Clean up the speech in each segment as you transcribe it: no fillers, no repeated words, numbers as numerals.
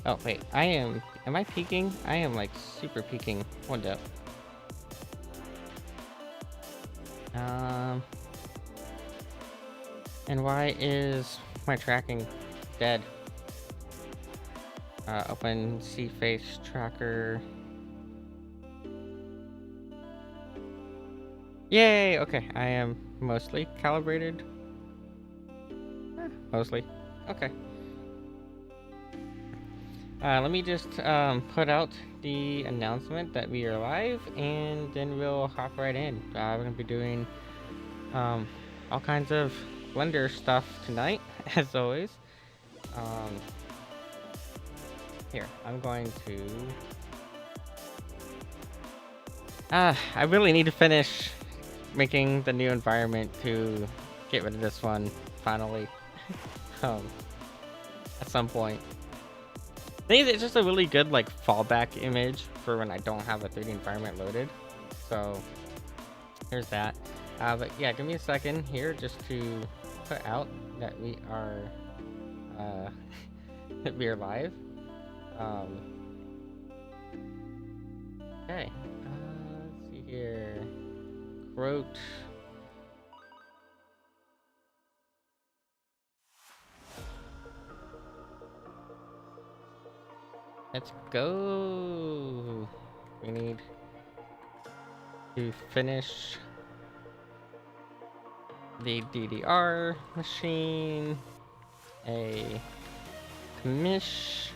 Oh, wait, am I peeking? I am like super peeking. What up? Um, and why is my tracking dead? Open see face tracker. Yay, okay, I am mostly calibrated. Mostly. Okay. Let me just put out the announcement that we are live, and then we'll hop right in. We're gonna be doing um, all kinds of Blender stuff tonight, as always. Um, Here, I'm going to. I really need to finish making the new environment to get rid of this one finally. um, at some point. I think it's just a really good like fallback image for when I don't have a 3D environment loaded. So here's that. But yeah, give me a second here just to put out that we are that we are live. Um, okay. Let's see here. Quote. Let's go. We need to finish the DDR machine, a commish,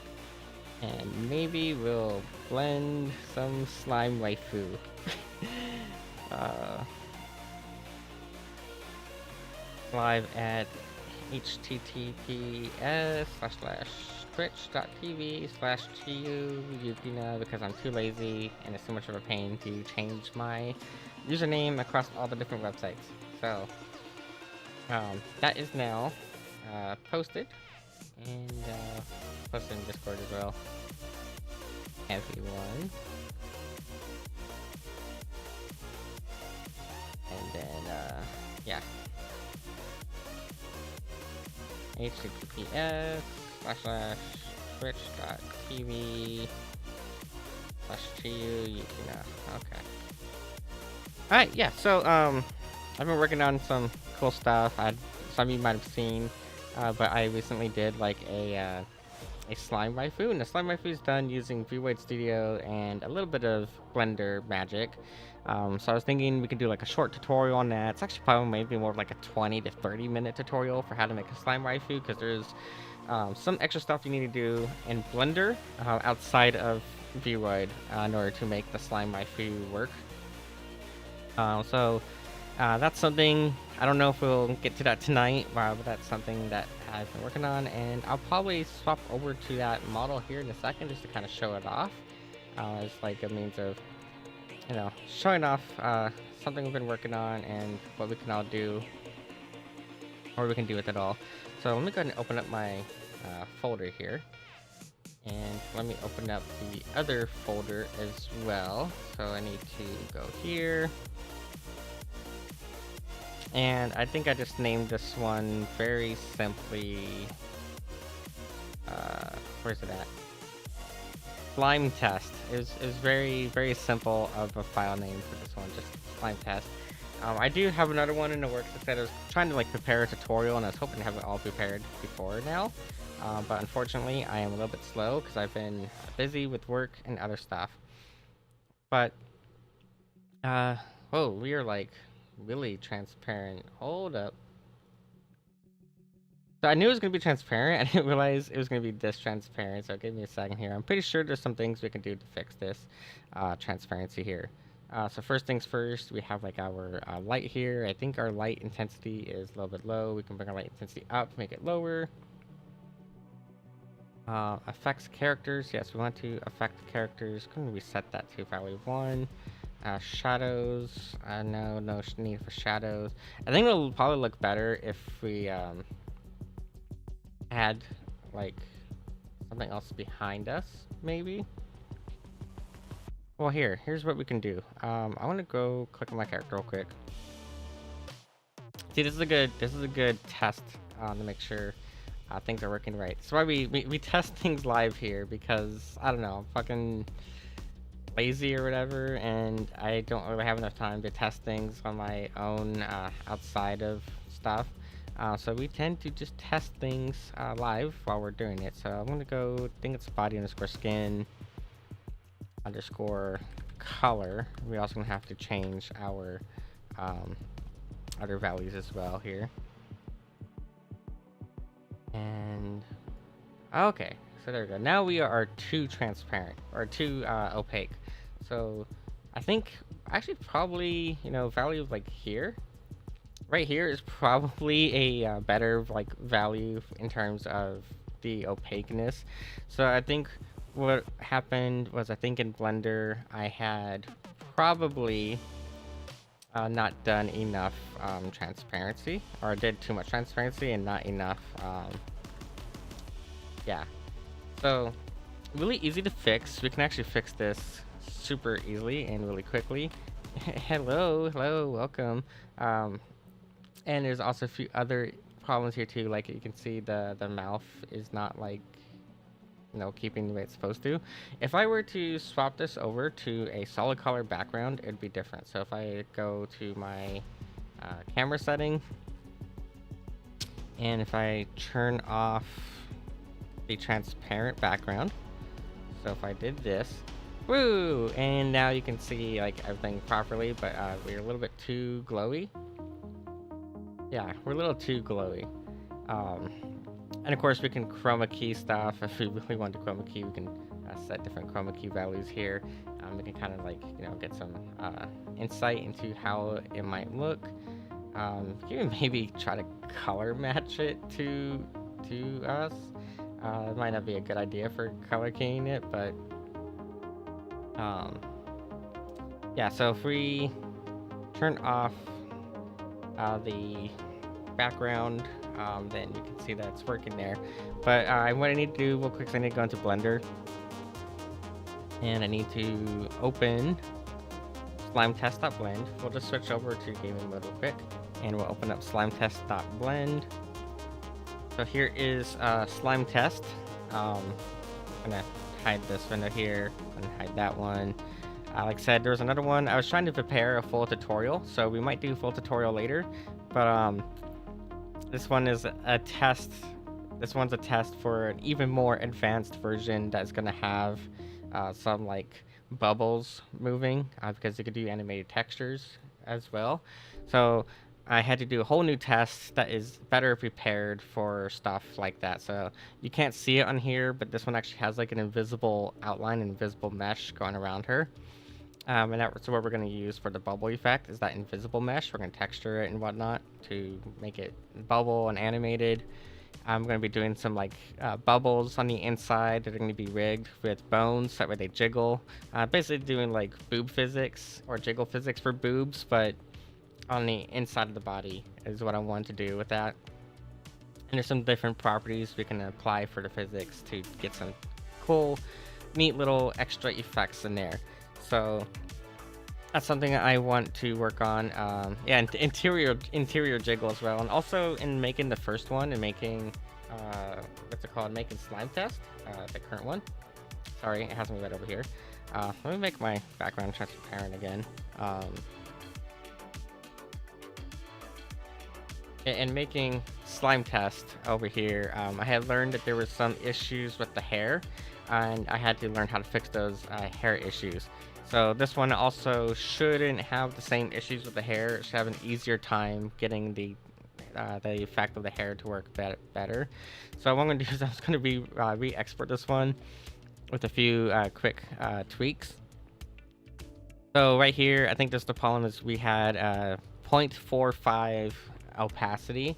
and maybe we'll blend some slime waifu. Live at https://twitch.tv/TU because I'm too lazy and it's too much of a pain to change my username across all the different websites. So that is now posted and posted in Discord as well. Everyone. And then yeah. https://twitch.tv/TU. Okay. Alright, yeah, so I've been working on some cool stuff. Some of you might have seen, but I recently did like a slime waifu, and the slime waifu is done using Vroid Studio and a little bit of Blender magic. So I was thinking we could do like a short tutorial on that. It's actually probably maybe more of like a 20 to 30 minute tutorial for how to make a slime waifu, because there's some extra stuff you need to do in Blender outside of Vroid in order to make the slime waifu work. So that's something, I don't know if we'll get to that tonight, but that's something that I've been working on, and I'll probably swap over to that model here in a second just to kind of show it off as like a means of, showing off something we've been working on and what we can all do, or we can do with it all. So let me go ahead and open up my folder here, and let me open up the other folder as well. So I need to go here. And I think I just named this one very simply, where's it at? Slime test is very, very simple of a file name for this one, just slime test. I do have another one in the works that I was trying to like prepare a tutorial, and I was hoping to have it all prepared before now. But unfortunately, I am a little bit slow because I've been busy with work and other stuff. But, whoa, we are like really transparent. Hold up. So I knew it was going to be transparent. I didn't realize it was going to be this transparent. So give me a second here. I'm pretty sure there's some things we can do to fix this transparency here. So first things first, we have like our light here. I think our light intensity is a little bit low. We can bring our light intensity up, make it lower. Affects characters. Yes, we want to affect characters. Can we reset that to value 1? Shadows. No need for shadows. I think it'll probably look better if we add like something else behind us, maybe. Well, here's what we can do. I want to go click on my character real quick. See, this is a good test to make sure things are working right. That's why we test things live here, because I don't know, I'm fucking lazy or whatever, and I don't really have enough time to test things on my own outside of stuff. So we tend to just test things live while we're doing it. So I'm gonna go, I think it's body underscore skin underscore color. We also gonna have to change our other values as well here. And okay, so there we go. Now we are too transparent, or too opaque. So I think actually probably, you know, value like here, right here is probably a better like value in terms of the opaqueness. So I think what happened was, I think in Blender I had probably not done enough transparency, or I did too much transparency and not enough yeah. So really easy to fix. We can actually fix this super easily and really quickly. hello, welcome. And there's also a few other problems here too. Like you can see the mouth is not like, you know, keeping the way it's supposed to. If I were to swap this over to a solid color background, it'd be different. So if I go to my camera setting, and if I turn off the transparent background, so if I did this, woo, and now you can see like everything properly, but we're a little bit too glowy. Yeah, we're a little too glowy. And of course we can chroma key stuff. If we really want to chroma key, we can set different chroma key values here. We can kind of like, you know, get some insight into how it might look. You can maybe try to color match it to us. It might not be a good idea for color keying it, but yeah. So if we turn off the background, then you can see that it's working there. But what I need to do real quick is I need to go into Blender, and I need to open slime test.blend. We'll just switch over to gaming mode real quick, and we'll open up slime test.blend. So here is slime test. I'm gonna hide this window here and hide that one. Like I said, there was another one. I was trying to prepare a full tutorial, so we might do a full tutorial later. But this one is a test. This one's a test for an even more advanced version that's gonna have some like bubbles moving, because you could do animated textures as well. So I had to do a whole new test that is better prepared for stuff like that. So you can't see it on here, but this one actually has like an invisible outline, an invisible mesh going around her. And that's what we're going to use for the bubble effect, is that invisible mesh. We're going to texture it and whatnot to make it bubble and animated. I'm going to be doing some like bubbles on the inside that are going to be rigged with bones, that way they jiggle. Basically doing like boob physics or jiggle physics for boobs, but on the inside of the body is what I want to do with that. And there's some different properties we can apply for the physics to get some cool, neat little extra effects in there. So that's something I want to work on. Yeah, and interior jiggle as well. And also in making the first one, and making what's it called? Making slime test, the current one. Sorry, it has me right over here. Let me make my background transparent again. And making slime test over here, I had learned that there was some issues with the hair, and I had to learn how to fix those hair issues. So this one also shouldn't have the same issues with the hair. It should have an easier time getting the effect of the hair to work better. So what I'm going to do is I'm just going to re-export this one with a few quick tweaks. So right here, I think just the problem is we had 0.45 opacity,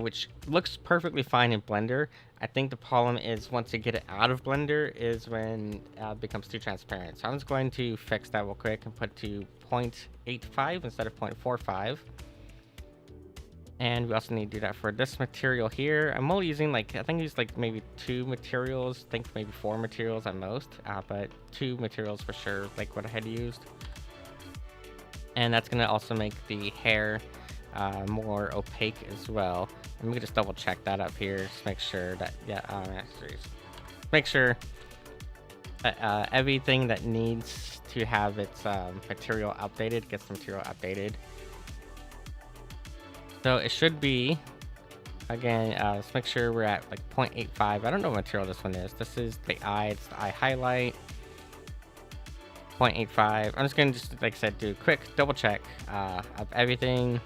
which looks perfectly fine in Blender. I think the problem is once you get it out of Blender is when it becomes too transparent. So I'm just going to fix that real quick and put to 0.85 instead of 0.45. And we also need to do that for this material here. I'm only using like, I think I used like maybe 2 materials, I think maybe 4 materials at most, but 2 materials for sure, like what I had used. And that's gonna also make the hair more opaque as well. And we can just double check that up here, just make sure that, yeah, actually, make sure that everything that needs to have its material updated gets the material updated. So it should be, again, let's make sure we're at like 0.85. I don't know what material this one is. This is the eye, it's the eye highlight. 0.85. I'm just gonna like I said, do a quick double check of everything.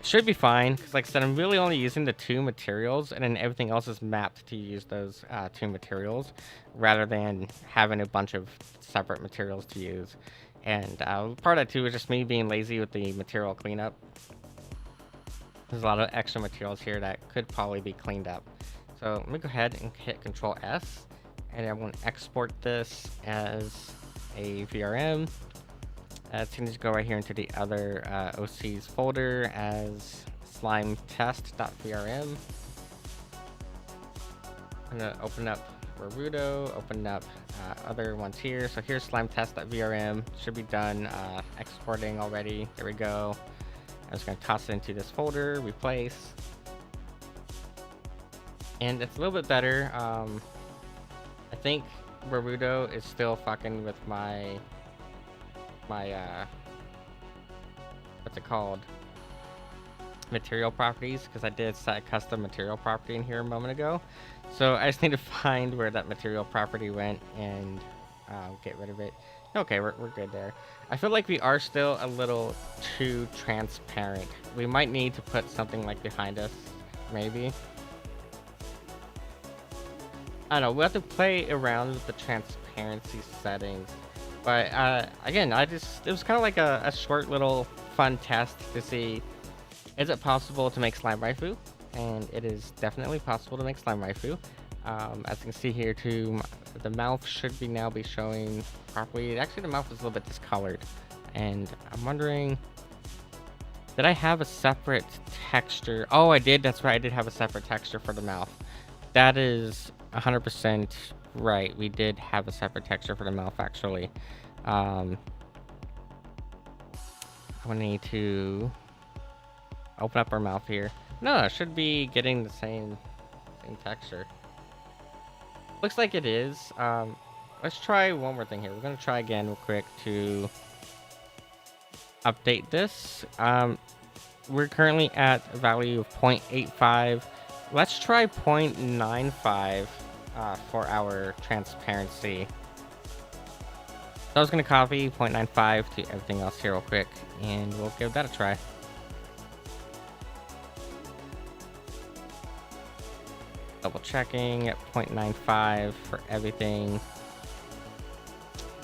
Should be fine, because like I said, I'm really only using the 2 materials, and then everything else is mapped to use those 2 materials, rather than having a bunch of separate materials to use. And part of that too is just me being lazy with the material cleanup. There's a lot of extra materials here that could probably be cleaned up. So let me go ahead and hit Control S, and I'm going to export this as a VRM. It's going to go right here into the other OCs folder as slime test.vrm. I'm going to open up Naruto, open up other ones here. So here's slime test.vrm. Should be done exporting already. There we go. I'm just going to toss it into this folder, replace. And it's a little bit better. I think Naruto is still fucking with my what's it called, material properties, because I did set a custom material property in here a moment ago. So I just need to find where that material property went and get rid of it. Okay, we're good there. I feel like we are still a little too transparent. We might need to put something like behind us, maybe. I don't know, we'll have to play around with the transparency settings. But again, it was kind of like a short little fun test to see, is it possible to make slime waifu? And it is definitely possible to make slime waifu. As you can see here too, the mouth should now be showing properly. Actually, the mouth is a little bit discolored. And I'm wondering, did I have a separate texture? Oh, I did. That's right. I did have a separate texture for the mouth. That is 100% right. We did have a separate texture for the mouth, actually. I need to open up our mouth here. No, it should be getting the same texture. Looks like it is. Let's try one more thing here. We're gonna try again real quick to update this. We're currently at a value of 0.85. Let's try 0.95 for our transparency. So I was going to copy 0.95 to everything else here real quick, and we'll give that a try. Double checking at 0.95 for everything.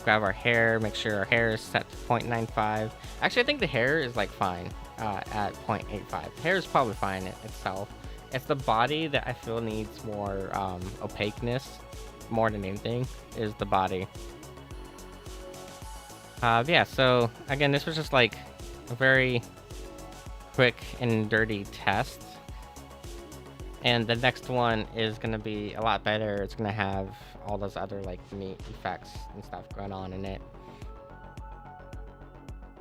Grab our hair, make sure our hair is set to 0.95. Actually, I think the hair is like fine at 0.85. The hair is probably fine itself. It's the body that I feel needs more opaqueness, more than anything, is the body. Yeah, so again, this was just like a very quick and dirty test. And the next one is going to be a lot better. It's going to have all those other like neat effects and stuff going on in it.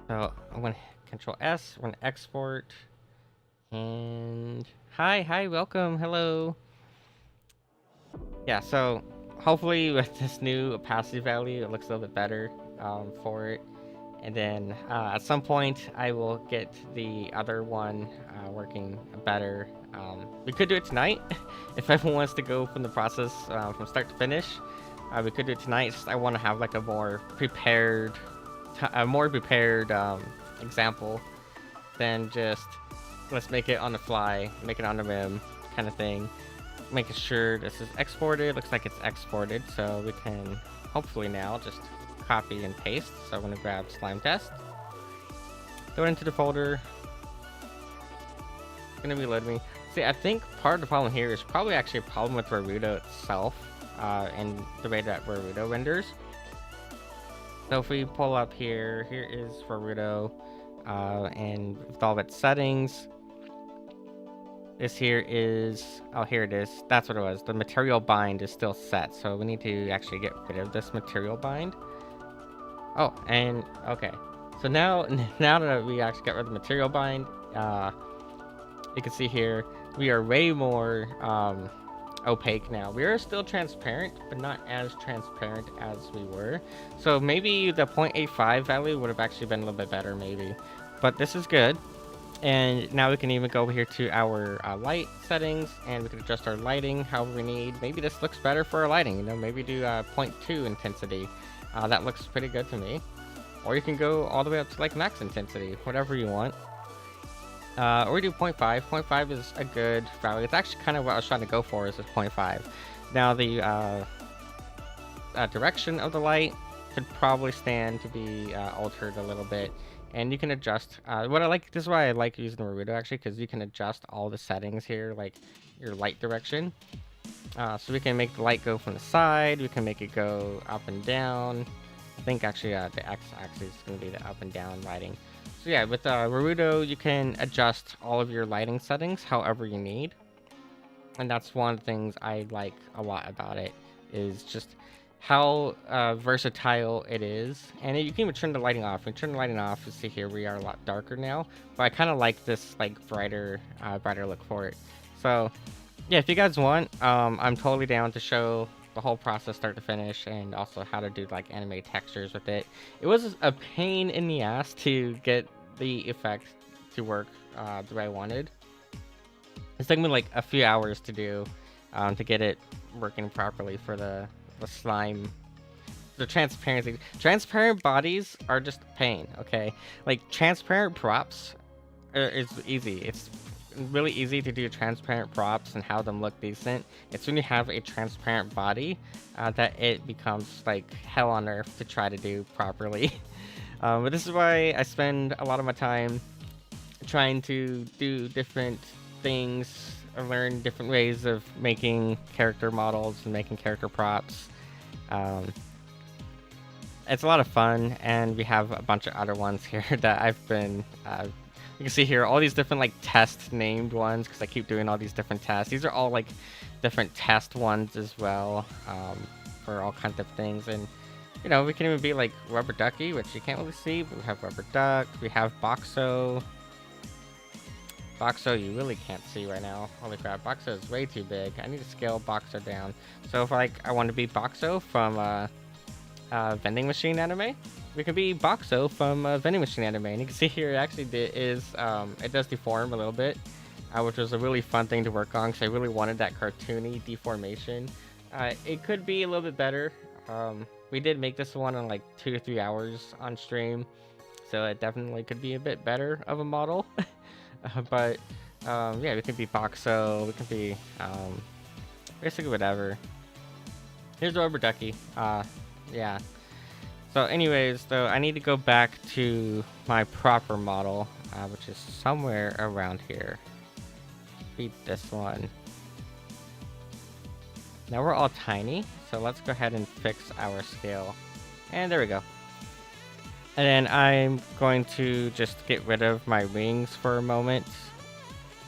So I'm going to Control S, we're going to export. And hi, welcome, hello. Yeah, so hopefully with this new opacity value, it looks a little bit better for it. And then at some point, I will get the other one working better. We could do it tonight if everyone wants to go from the process from start to finish. We could do it tonight. It's just I want to have like a more prepared, example than just let's make it on the fly, make it on the whim kind of thing. Making sure this is exported. Looks like it's exported, so we can hopefully now just copy and paste. So I'm going to grab slime test, go into the folder. It's going to reload me. See, I think part of the problem here is probably actually a problem with Naruto itself and the way that Naruto renders. So if we pull up here, here is Naruto, and with all of its settings, this here is, oh, here it is. That's what it was. The material bind is still set, so we need to actually get rid of this material bind. Oh, and okay. So now that we actually got rid of the material bind, Uh, you can see here, we are way more opaque now. We are still transparent, but not as transparent as we were. So maybe the 0.85 value would have actually been a little bit better, maybe. But this is good. And now we can even go over here to our light settings, and we can adjust our lighting however we need. Maybe this looks better for our lighting, you know, maybe do 0.2 intensity. That looks pretty good to me. Or you can go all the way up to like max intensity, whatever you want. Or we do 0.5. 0.5 is a good value. It's actually kind of what I was trying to go for, is this 0.5. Now the direction of the light could probably stand to be altered a little bit. And you can adjust, this is why I like using Naruto actually, because you can adjust all the settings here, like your light direction. So we can make the light go from the side, we can make it go up and down. I think actually the x-axis is going to be the up and down lighting. So yeah, with Naruto, you can adjust all of your lighting settings however you need. And that's one of the things I like a lot about it, is just how versatile it is. And you can even turn the lighting off. When you turn the lighting off, you see here we are a lot darker now, but I kind of like this like brighter look for it. So yeah, if you guys want, I'm totally down to show the whole process start to finish, and also how to do like anime textures with it. It was a pain in the ass to get the effect to work the way I wanted. It took me like a few hours to do, to get it working properly for the slime, the transparency. Transparent bodies are just pain, okay? Like transparent props is easy. It's really easy to do transparent props and have them look decent. It's when you have a transparent body that it becomes like hell on earth to try to do properly. But this is why I spend a lot of my time trying to do different things, or learn different ways of making character models and making character props. It's a lot of fun, and we have a bunch of other ones here that I've been you can see here all these different like test named ones, because I keep doing all these different tests. These are all like different test ones as well, for all kinds of things. And you know, we can even be like Rubber Ducky, which you can't really see, but we have Rubber Duck, we have Boxo. Boxo you really can't see right now. Holy crap, Boxo is way too big. I need to scale Boxo down. So if like I want to be Boxo from vending machine anime, we can be Boxo from vending machine anime. And you can see here it actually it does deform a little bit, which was a really fun thing to work on, because I really wanted that cartoony deformation. It could be a little bit better. We did make this one in like 2 to 3 hours on stream, so it definitely could be a bit better of a model. But yeah, we can be Boxo, we can be basically whatever. Here's Rubber Ducky. Yeah. So anyways, though, I need to go back to my proper model, which is somewhere around here. Beat this one. Now we're all tiny, so let's go ahead and fix our scale. And there we go. And then I'm going to just get rid of my wings for a moment.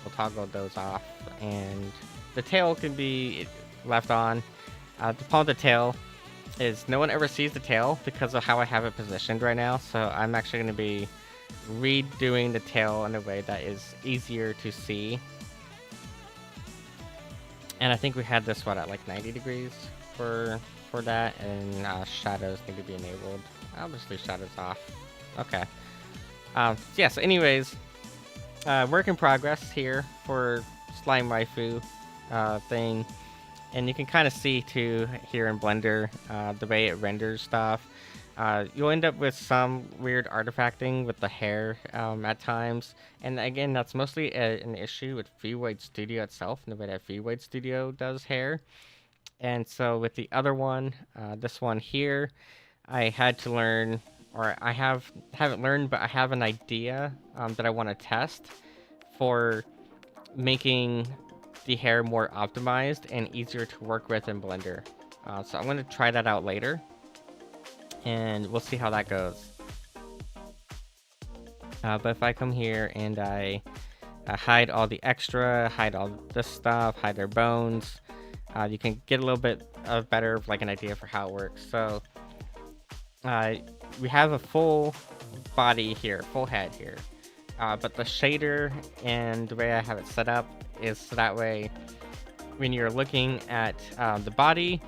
We'll toggle those off, and the tail can be left on. The problem with the tail is no one ever sees the tail because of how I have it positioned right now. So I'm actually going to be redoing the tail in a way that is easier to see. And I think we had this one at like 90 degrees for that, and shadows need to be enabled. I'll just leave shadows off. Okay. Yeah, so anyways, work in progress here for Slime Waifu thing. And you can kind of see too here in Blender the way it renders stuff. You'll end up with some weird artifacting with the hair at times. And again, that's mostly an issue with Void Studio itself, and the way that Void Studio does hair. And so with the other one, this one here, I had to learn, or I haven't learned, but I have an idea that I want to test for making the hair more optimized and easier to work with in Blender. So I'm going to try that out later, and we'll see how that goes. But if I come here and I hide all the extra, hide all this stuff, hide their bones, you can get a little bit of better like an idea for how it works. So we have a full body here, full head here. But the shader and the way I have it set up is so that way when you're looking at the body,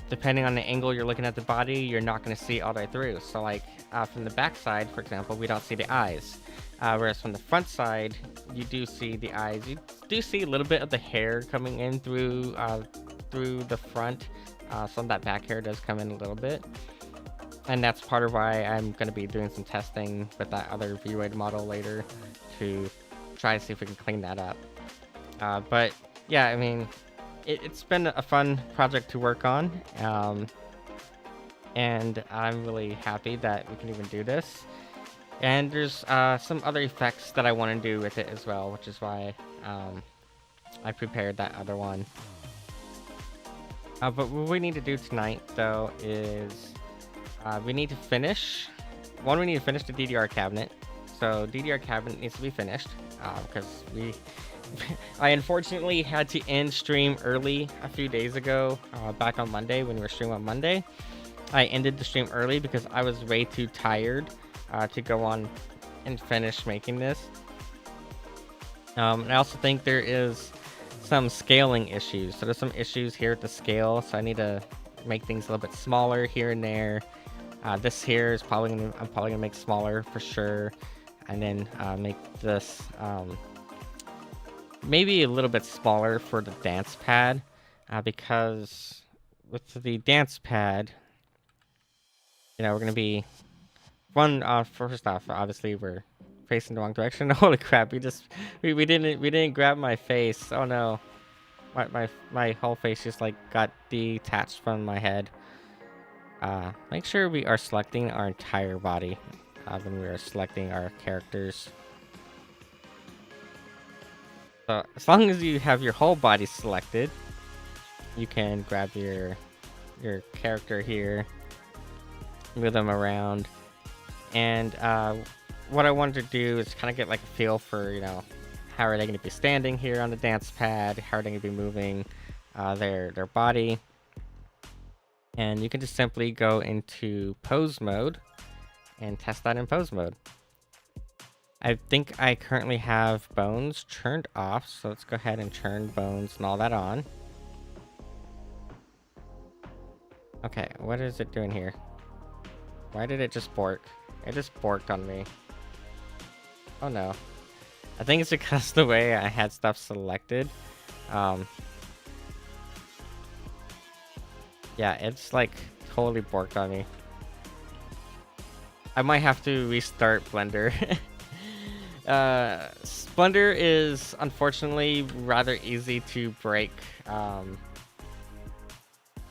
depending on the angle you're looking at the body, you're not going to see all the way through. So like from the back side, for example, we don't see the eyes. Whereas from the front side, you do see the eyes. You do see a little bit of the hair coming in through the front. Some of that back hair does come in a little bit. And that's part of why I'm going to be doing some testing with that other V-Ray model later to try to see if we can clean that up. But yeah, I mean, it's been a fun project to work on. And I'm really happy that we can even do this. And there's some other effects that I want to do with it as well, which is why I prepared that other one. But what we need to do tonight, though, is we need to finish. We need to finish the DDR cabinet. So DDR cabinet needs to be finished because I unfortunately had to end stream early a few days ago, back on Monday when we were streaming on Monday. I ended the stream early because I was way too tired to go on and finish making this. I also think there is some scaling issues. So there's some issues here with the scale, so I need to make things a little bit smaller here and there. This here is I'm probably gonna make smaller for sure, and then make this maybe a little bit smaller for the dance pad, because with the dance pad, you know, we're gonna be first off, obviously we're facing the wrong direction. Holy crap, we didn't grab my face. Oh no. My whole face just like got detached from my head. Make sure we are selecting our entire body when we are selecting our characters. So as long as you have your whole body selected, you can grab your character here, move them around, and what I wanted to do is kind of get like a feel for, you know, how are they going to be standing here on the dance pad? How are they going to be moving their body? And you can just simply go into pose mode and test that in pose mode. I think I currently have bones turned off, so let's go ahead and turn bones and all that on. Okay, what is it doing here? Why did it just bork? It just borked on me. Oh no. I think it's because the way I had stuff selected. Yeah, it's like totally borked on me. I might have to restart Blender. Blender is unfortunately rather easy to break.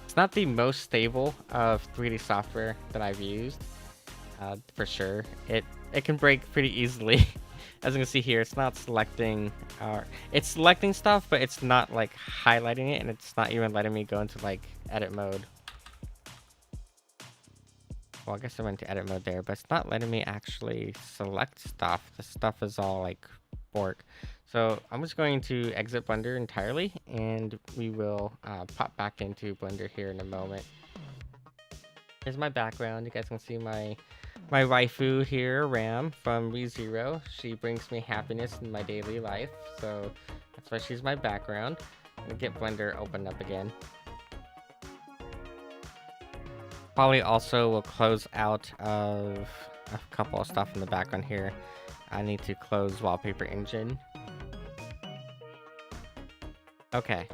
It's not the most stable of 3D software that I've used, for sure. It can break pretty easily. As you can see here, it's not selecting, it's selecting stuff, but it's not like highlighting it, and it's not even letting me go into like edit mode. Well, I guess I went to edit mode there, but it's not letting me actually select stuff. The stuff is all like bork. So I'm just going to exit Blender entirely, and we will pop back into Blender here in a moment. Here's my background. You guys can see my waifu here, Ram from ReZero. She brings me happiness in my daily life, so that's why she's my background. I'm gonna get Blender opened up again. Probably also will close out of a couple of stuff in the background here. I need to close Wallpaper Engine. Okay.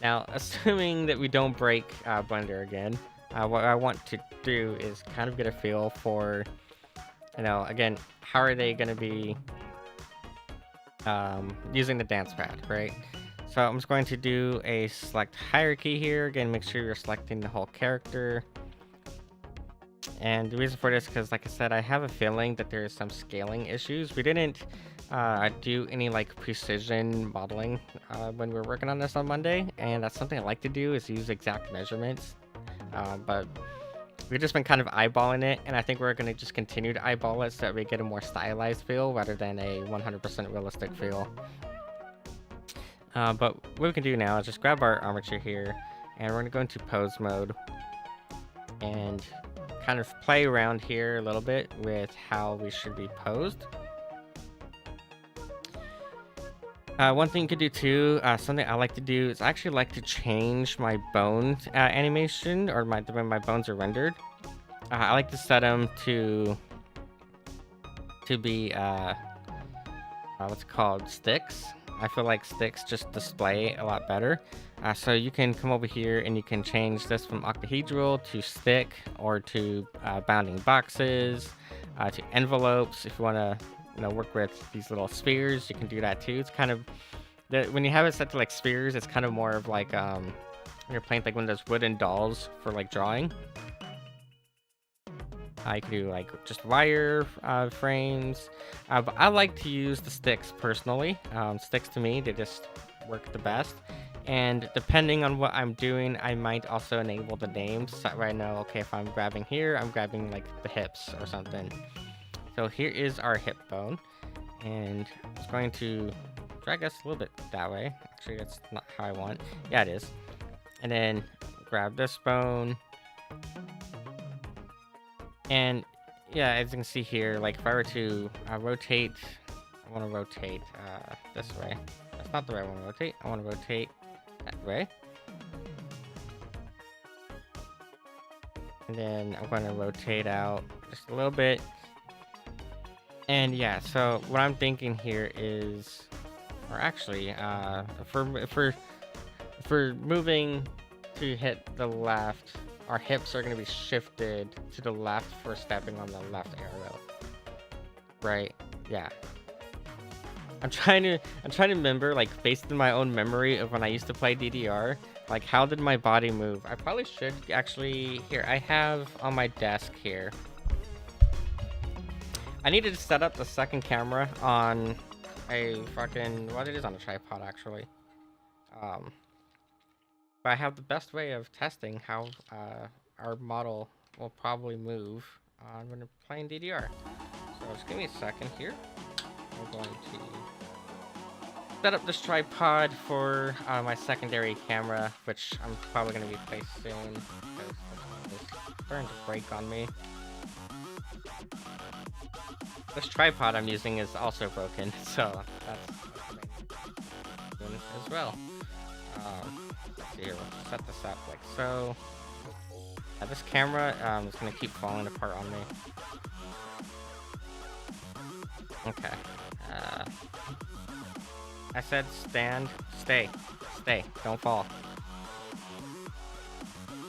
Now, assuming that we don't break Blender again, what I want to do is kind of get a feel for, you know, again, how are they going to be using the dance pad, right? So I'm just going to do a select hierarchy here. Again, make sure you're selecting the whole character. And the reason for this, because like I said, I have a feeling that there's some scaling issues. We didn't do any like precision modeling when we were working on this on Monday, and that's something I like to do, is use exact measurements. But we've just been kind of eyeballing it, and I think we're going to just continue to eyeball it so that we get a more stylized feel rather than a 100% realistic feel. But what we can do now is just grab our armature here, and we're going to go into pose mode and kind of play around here a little bit with how we should be posed. One thing you could do too, something I like to do is I actually like to change my bone animation, or my when my bones are rendered. I like to set them to be what's it called, sticks. I feel like sticks just display a lot better. So you can come over here and you can change this from octahedral to stick, or to bounding boxes, to envelopes. If you want to, work with these little spheres, you can do that too. It's kind of when you have it set to like spheres, it's kind of more of like you're playing like one of those wooden dolls for like drawing. I can do like just wire frames, but I like to use the sticks personally. Sticks to me, they just work the best. And depending on what I'm doing, I might also enable the names. So right now, okay, if I'm grabbing here, I'm grabbing like the hips or something. So here is our hip bone, and it's going to drag us a little bit that way. Actually, that's not how I want. Yeah, it is. And then grab this bone. And yeah, as you can see here, like if I were to rotate, I want to rotate this way. That's not the way I want to rotate. I want to rotate that way. And then I'm going to rotate out just a little bit. And yeah, so what I'm thinking here is, or actually, for moving to hit the left, our hips are going to be shifted to the left for stepping on the left arrow. Right? Yeah. I'm trying to remember, like, based on my own memory of when I used to play DDR, like, how did my body move? I probably should actually, here, I have on my desk here. I needed to set up the second camera on a fucking, well, it is on a tripod, actually. But I have the best way of testing how our model will probably move when we're playing DDR. So just give me a second here. I'm going to set up this tripod for my secondary camera, which I'm probably going to replace soon, because it's starting to break on me. This tripod I'm using is also broken, so that's as well. Let's see here, we'll set this up like so. This camera is going to keep falling apart on me. Okay. I said stay, don't fall.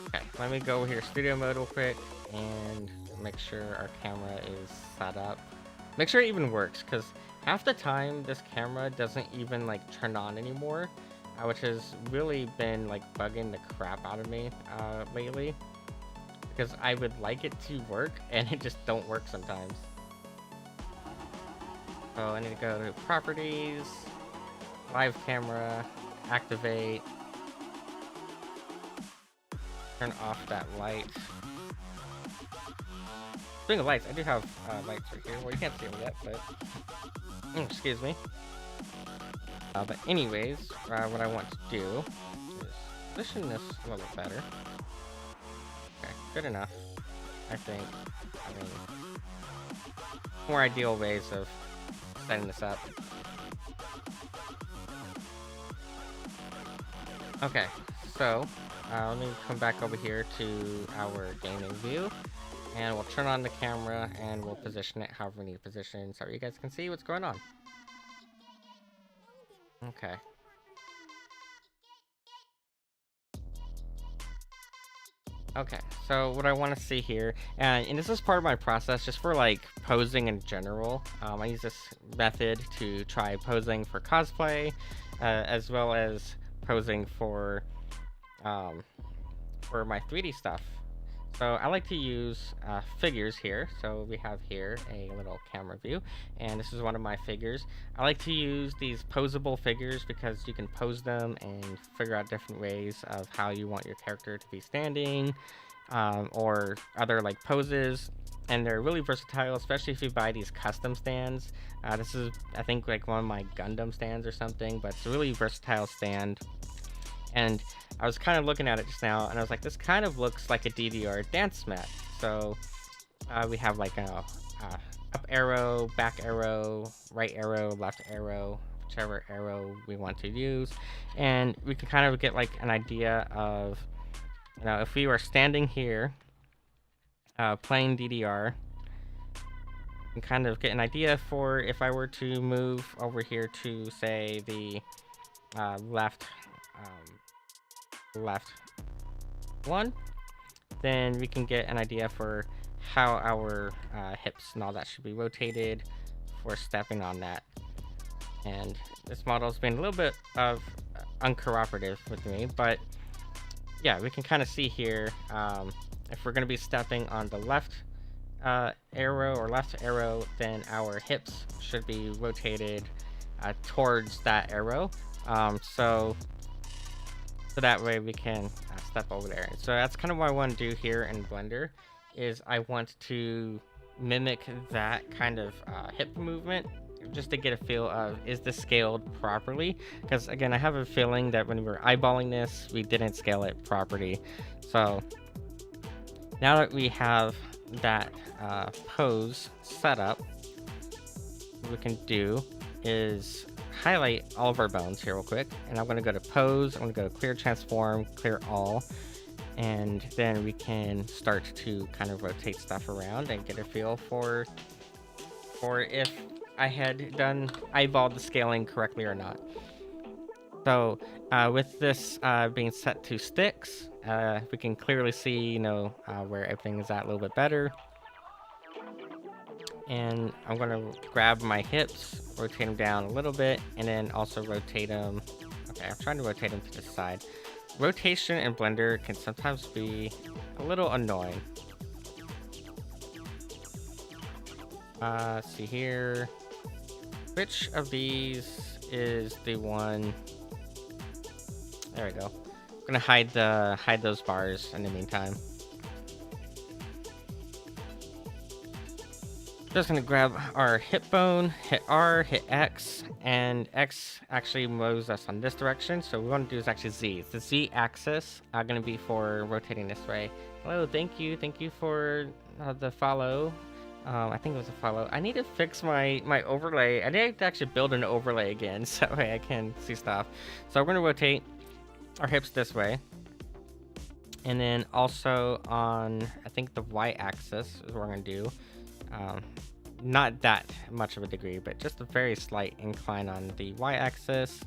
Okay, let me go over here, studio mode real quick, and make sure our camera is set up. Make sure it even works, because half the time this camera doesn't even like turn on anymore, which has really been like bugging the crap out of me lately, because I would like it to work and it just don't work sometimes. So I need to go to properties, live camera, activate, turn off that light. Speaking of lights, I do have lights right here. Well, you can't see them yet, but excuse me. But anyways, what I want to do is position this a little better. Okay, good enough, I think. I mean, more ideal ways of setting this up. Okay, so let me come back over here to our gaming view, and we'll turn on the camera and we'll position it however we need to position so you guys can see what's going on. Okay. Okay, so what I want to see here, and this is part of my process just for like posing in general. I use this method to try posing for cosplay, as well as posing for my 3D stuff. So I like to use figures here. So we have here a little camera view, and this is one of my figures. I like to use these posable figures because you can pose them and figure out different ways of how you want your character to be standing, or other like poses. And they're really versatile, especially if you buy these custom stands. This is, I think, like one of my Gundam stands or something, but it's a really versatile stand. And I was kind of looking at it just now, and I was like, this kind of looks like a DDR dance mat. So we have like a up arrow, back arrow, right arrow, left arrow, whichever arrow we want to use, and we can kind of get like an idea of, if we were standing here playing DDR, and kind of get an idea for if I were to move over here to say the left left one, then we can get an idea for how our hips and all that should be rotated for stepping on that. And this model's been a little bit of uncooperative with me, but yeah, we can kind of see here if we're going to be stepping on the left arrow or left arrow, then our hips should be rotated towards that arrow, so that way we can step over there. So that's kind of what I want to do here in Blender, is I want to mimic that kind of hip movement, just to get a feel of, is this scaled properly? Because again, I have a feeling that when we were eyeballing this, we didn't scale it properly. So now that we have that pose set up, what we can do is highlight all of our bones here real quick, and I'm going to go to pose, I'm going to go to clear transform, clear all, and then we can start to kind of rotate stuff around and get a feel for if I had eyeballed the scaling correctly or not. So with this being set to sticks, we can clearly see where everything is at a little bit better. And I'm going to grab my hips, rotate them down a little bit, and then also rotate them. Okay, I'm trying to rotate them to the side. Rotation in Blender can sometimes be a little annoying. See here. Which of these is the one? There we go. I'm gonna hide those bars in the meantime. Just gonna grab our hip bone, hit R, hit X, and X actually moves us on this direction. So what we want to do is actually Z. It's the Z axis gonna be for rotating this way. Hello, thank you for the follow. I think it was a follow. I need to fix my overlay. I need to actually build an overlay again, so that way I can see stuff. So we're gonna rotate our hips this way, and then also on, I think, the Y axis is what we're gonna do. Not that much of a degree, but just a very slight incline on the Y axis.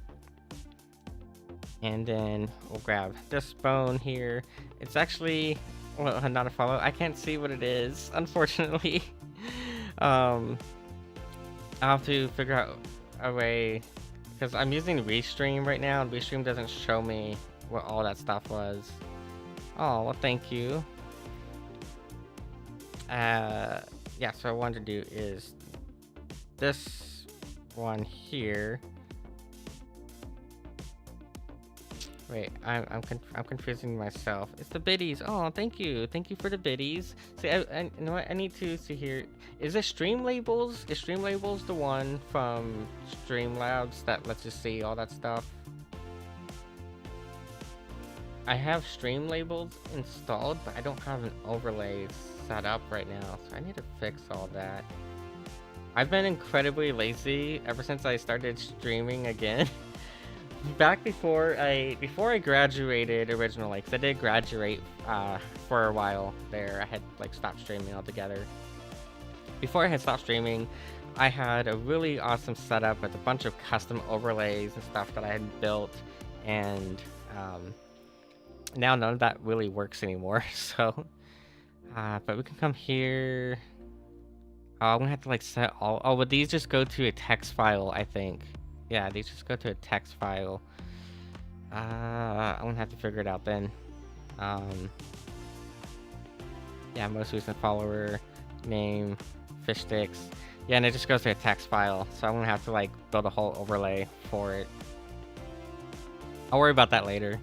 And then we'll grab this bone here. It's actually, well, not a follow. I can't see what it is, unfortunately. I'll have to figure out a way, because I'm using Restream right now, and Restream doesn't show me what all that stuff was. Oh, well, thank you. Yeah, so what I wanted to do is this one here. Wait, I'm confusing myself. It's the biddies. Oh, thank you for the biddies. See, I you know what? I need to see here. Is it Stream Labels? Is Stream Labels the one from Streamlabs that lets you see all that stuff? I have Stream Labels installed, but I don't have an overlay set up right now, so I need to fix all that. I've been incredibly lazy ever since I started streaming again. Back before I graduated originally, because I did graduate for a while there. I had stopped streaming altogether. Before I had stopped streaming, I had a really awesome setup with a bunch of custom overlays and stuff that I had built, and now none of that really works anymore. So but we can come here. I'm gonna have to set all. Oh, would these just go to a text file? I think. Yeah, these just go to a text file. I'm gonna have to figure it out then. Yeah, most recent follower, name, fish sticks. Yeah, and it just goes to a text file. So I'm gonna have to build a whole overlay for it. I'll worry about that later.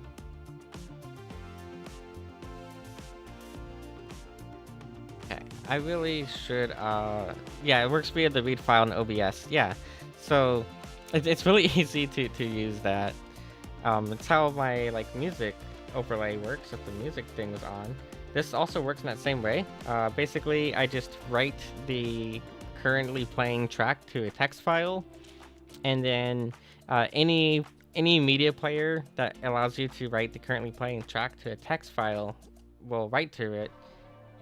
Okay, I really should. Yeah, it works via the read file in OBS. Yeah, so. It's really easy to use that. It's how my music overlay works if the music thing was on. This also works in that same way. Basically, I just write the currently playing track to a text file, And then any media player that allows you to write the currently playing track to a text file will write to it,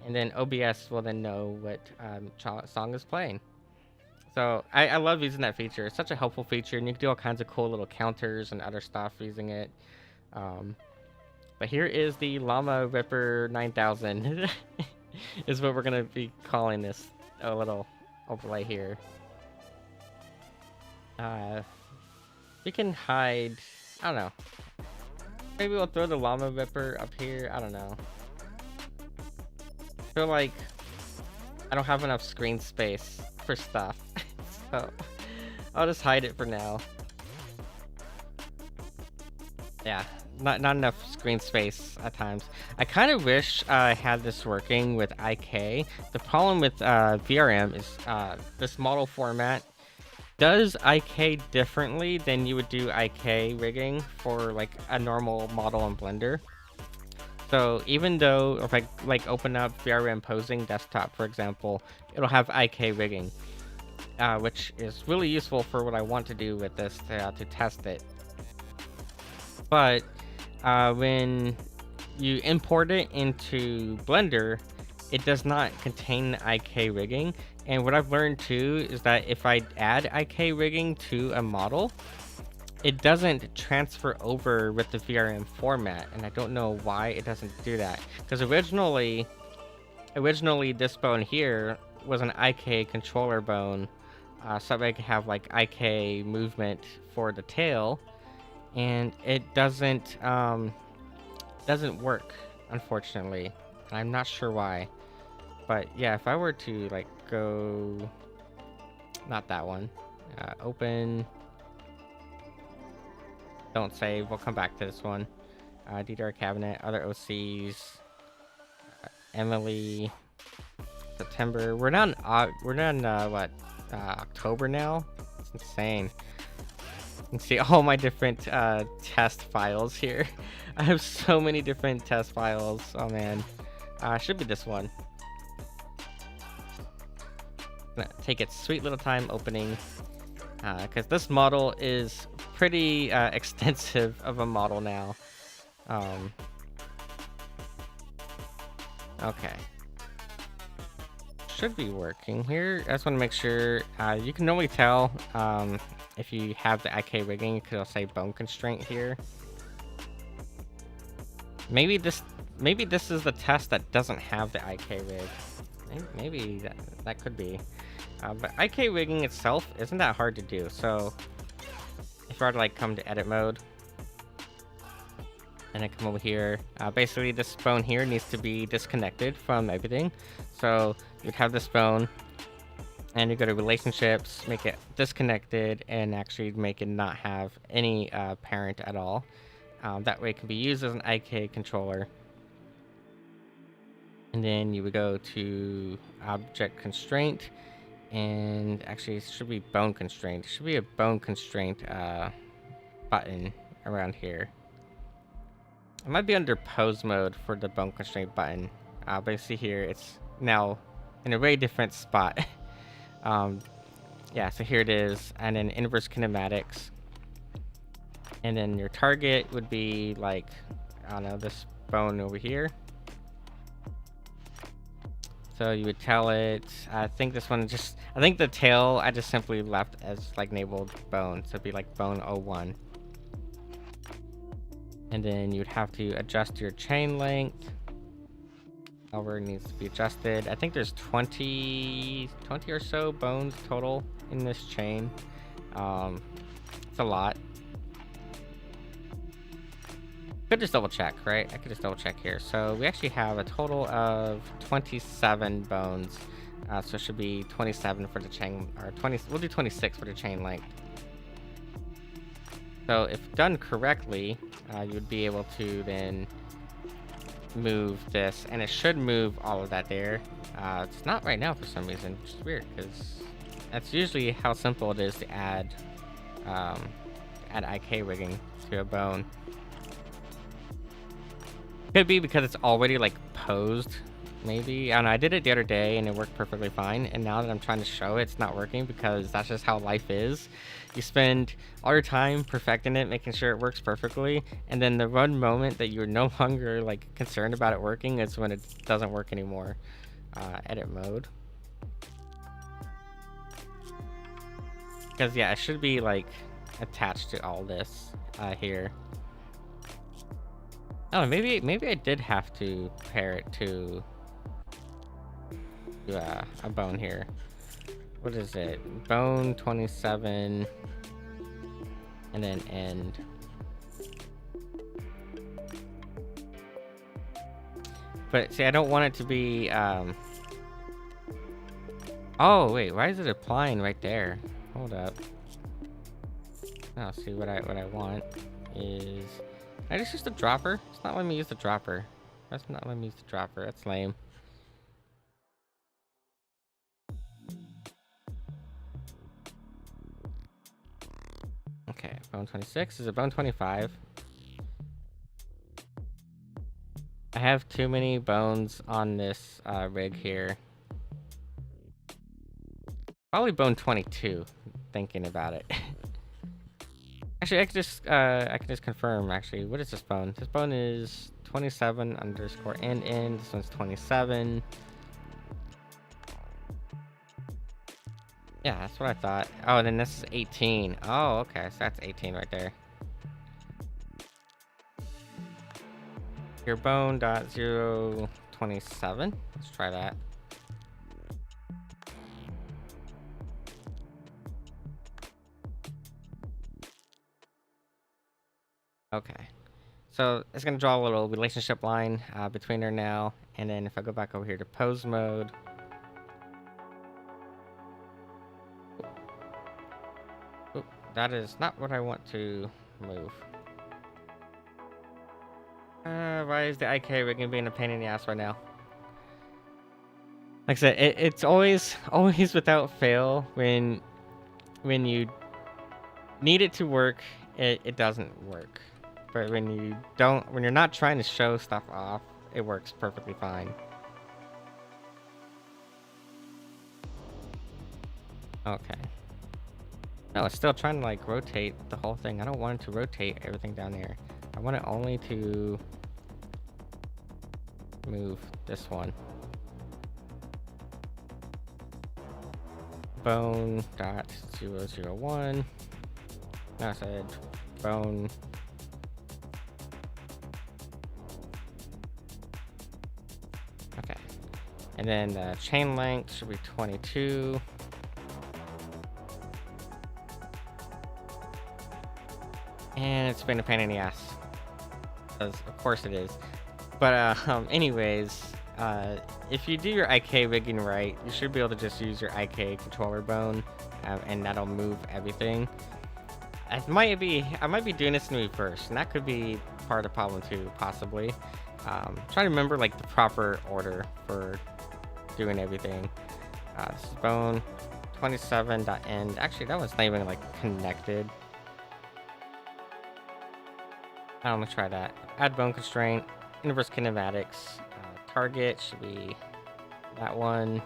and then OBS will then know what song is playing. So I love using that feature. It's such a helpful feature, and you can do all kinds of cool little counters and other stuff using it. But here is the Llama Ripper 9000 is what we're going to be calling this a little overlay here. We can hide, I don't know. Maybe we'll throw the Llama Ripper up here. I don't know. I feel like I don't have enough screen space for stuff. So I'll just hide it for now. Yeah, not enough screen space at times. I kind of wish I had this working with IK. The problem with VRM is this model format does IK differently than you would do IK rigging for like a normal model in Blender. So even though if I like open up VRM posing desktop, for example, it'll have IK rigging, which is really useful for what I want to do with this to test it. But when you import it into Blender, it does not contain IK rigging. And what I've learned too is that if I add IK rigging to a model, it doesn't transfer over with the VRM format, and I don't know why it doesn't do that. Because originally this bone here was an IK controller bone, so I could have like IK movement for the tail, and it doesn't work, unfortunately. And I'm not sure why. But yeah, if I were to like go, not that one, open, don't save, we'll come back to this one. DDR cabinet, other OCs, Emily, September. We're not in October now. It's insane. You can see all my different test files here. I have so many different test files. Oh man, should be this one. Gonna take its sweet little time opening, because this model is pretty extensive of a model now. Okay, should be working here. I just want to make sure. You can normally tell if you have the IK rigging, because it'll say bone constraint here. Maybe this is the test that doesn't have the IK rig. Maybe that could be. But IK rigging itself isn't that hard to do. So if I were to like come to edit mode and then come over here, basically this bone here needs to be disconnected from everything. So you'd have this bone, and you go to relationships, make it disconnected, and actually make it not have any parent at all. That way it can be used as an IK controller. And then you would go to object constraint, and actually it should be bone constraint. It should be a bone constraint button around here. It might be under pose mode for the bone constraint button. But you see here, it's now in a very different spot. Yeah, so here it is, and then inverse kinematics. And then your target would be like, I don't know, this bone over here. So you would tell it, I think this one just, I think the tail I just simply left as like enabled bone. So it'd be like bone 01. And then you'd have to adjust your chain length. However, it needs to be adjusted. I think there's 20 or so bones total in this chain. It's a lot. Could just double check, right? I could just double check here. So we actually have a total of 27 bones. So it should be 27 for the chain, or 20. We'll do 26 for the chain length. So if done correctly, you would be able to then move this, and it should move all of that there. It's not right now for some reason, which is weird, because that's usually how simple it is to add IK rigging to a bone. Could be because it's already like posed maybe. I don't know, I did it the other day and it worked perfectly fine, and now that I'm trying to show it, it's not working because that's just how life is. You spend all your time perfecting it, making sure it works perfectly, and then the one moment that you're no longer like concerned about it working is when it doesn't work anymore. Edit mode. Because yeah, it should be like attached to all this here. Oh, maybe I did have to pair it to a bone here. What is it? Bone 27, and then end. But see, I don't want it to be. Oh wait, why is it applying right there? Hold up. Now see what I want is. Can I just use the dropper? It's not letting me use the dropper. That's not letting me use the dropper. That's lame. Okay, bone 26 is a bone 25. I have too many bones on this rig here. Probably bone 22, thinking about it. Actually, I can just confirm, actually. What is this bone? This bone is 27 underscore end. This one's 27. Yeah, that's what I thought. Oh, then this is 18. Oh, okay. So that's 18 right there. Your bone dot 027. Let's try that. Okay. So it's going to draw a little relationship line between her now. And then if I go back over here to pose mode. Oop, that is not what I want to move. Why is the IK rigging being a pain in the ass right now? Like I said, it's always without fail when you need it to work, it doesn't work. But when you're not trying to show stuff off, it works perfectly fine. Okay. No, it's still trying to like rotate the whole thing. I don't want it to rotate everything down there. I want it only to move this one. Bone dot 001. No, I said bone. Okay. And then the chain length should be 22. And it's been a pain in the ass. Because of course it is. But anyways, if you do your IK rigging right, you should be able to just use your IK controller bone, and that'll move everything. I might be doing this in reverse, and that could be part of the problem too, possibly. Trying to remember like the proper order for doing everything. This is bone 27.end. Actually, that one's not even like connected. I'm gonna try that. Add bone constraint. Inverse kinematics. Target should be that one.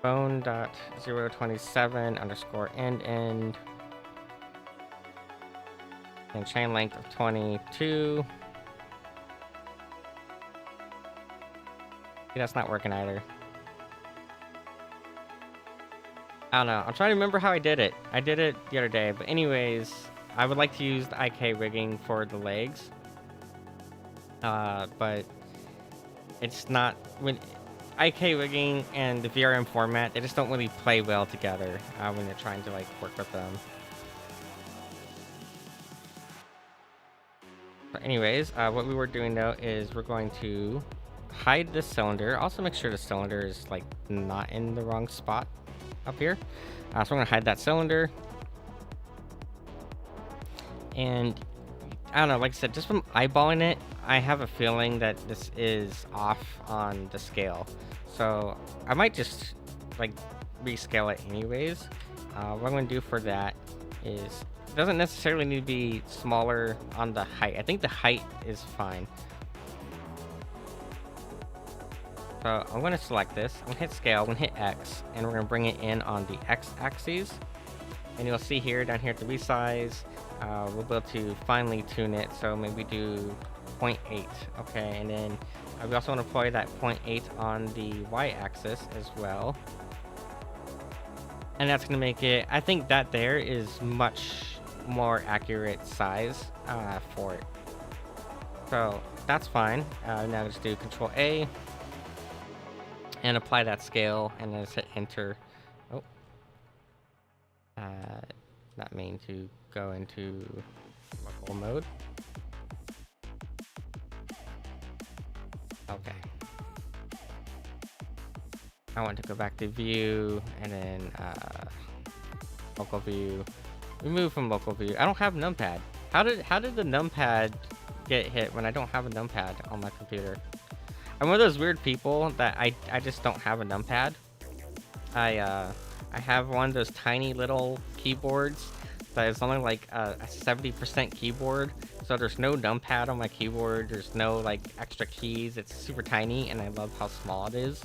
Bone dot 027 underscore end. And chain length of 22. See, that's not working either. I don't know. I'm trying to remember how I did it. I did it the other day. But anyways, I would like to use the IK rigging for the legs. But it's not... when IK rigging and the VRM format, they just don't really play well together when you're trying to like work with them. But anyways, what we were doing though is we're going to hide this cylinder. Also make sure the cylinder is like not in the wrong spot up here. So I'm gonna hide that cylinder. And I don't know, like I said, just from eyeballing it, I have a feeling that this is off on the scale. So I might just like rescale it anyways. What I'm gonna do for that is, it doesn't necessarily need to be smaller on the height. I think the height is fine. So I'm gonna select this, I'm gonna hit scale, I'm gonna hit X, and we're gonna bring it in on the X axis. And you'll see here, down here at the resize, we'll be able to finely tune it. So maybe do 0.8, okay? And then we also want to apply that 0.8 on the Y axis as well. And that's gonna make it, I think that there is much more accurate size for it. So that's fine. Now just do Control A and apply that scale, and then just hit enter. Oh, not mean to go into local mode. Okay. I want to go back to view and then local view. Remove from local view. I don't have numpad. How did the numpad get hit when I don't have a numpad on my computer? I'm one of those weird people that I just don't have a numpad. I have one of those tiny little keyboards that is only like a 70% keyboard. So there's no numpad on my keyboard. There's no like extra keys. It's super tiny, and I love how small it is.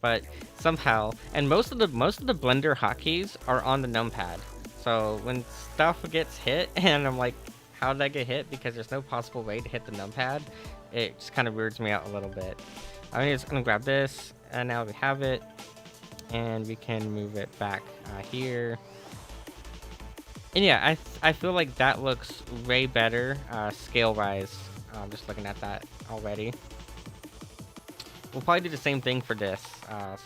But somehow, and most of the Blender hotkeys are on the numpad. So when stuff gets hit, and I'm like, how did I get hit? Because there's no possible way to hit the numpad. It just kind of weirds me out a little bit. I'm just gonna grab this, and now we have it, and we can move it back here. And yeah, I feel like that looks way better scale-wise. I'm just looking at that already. We'll probably do the same thing for this.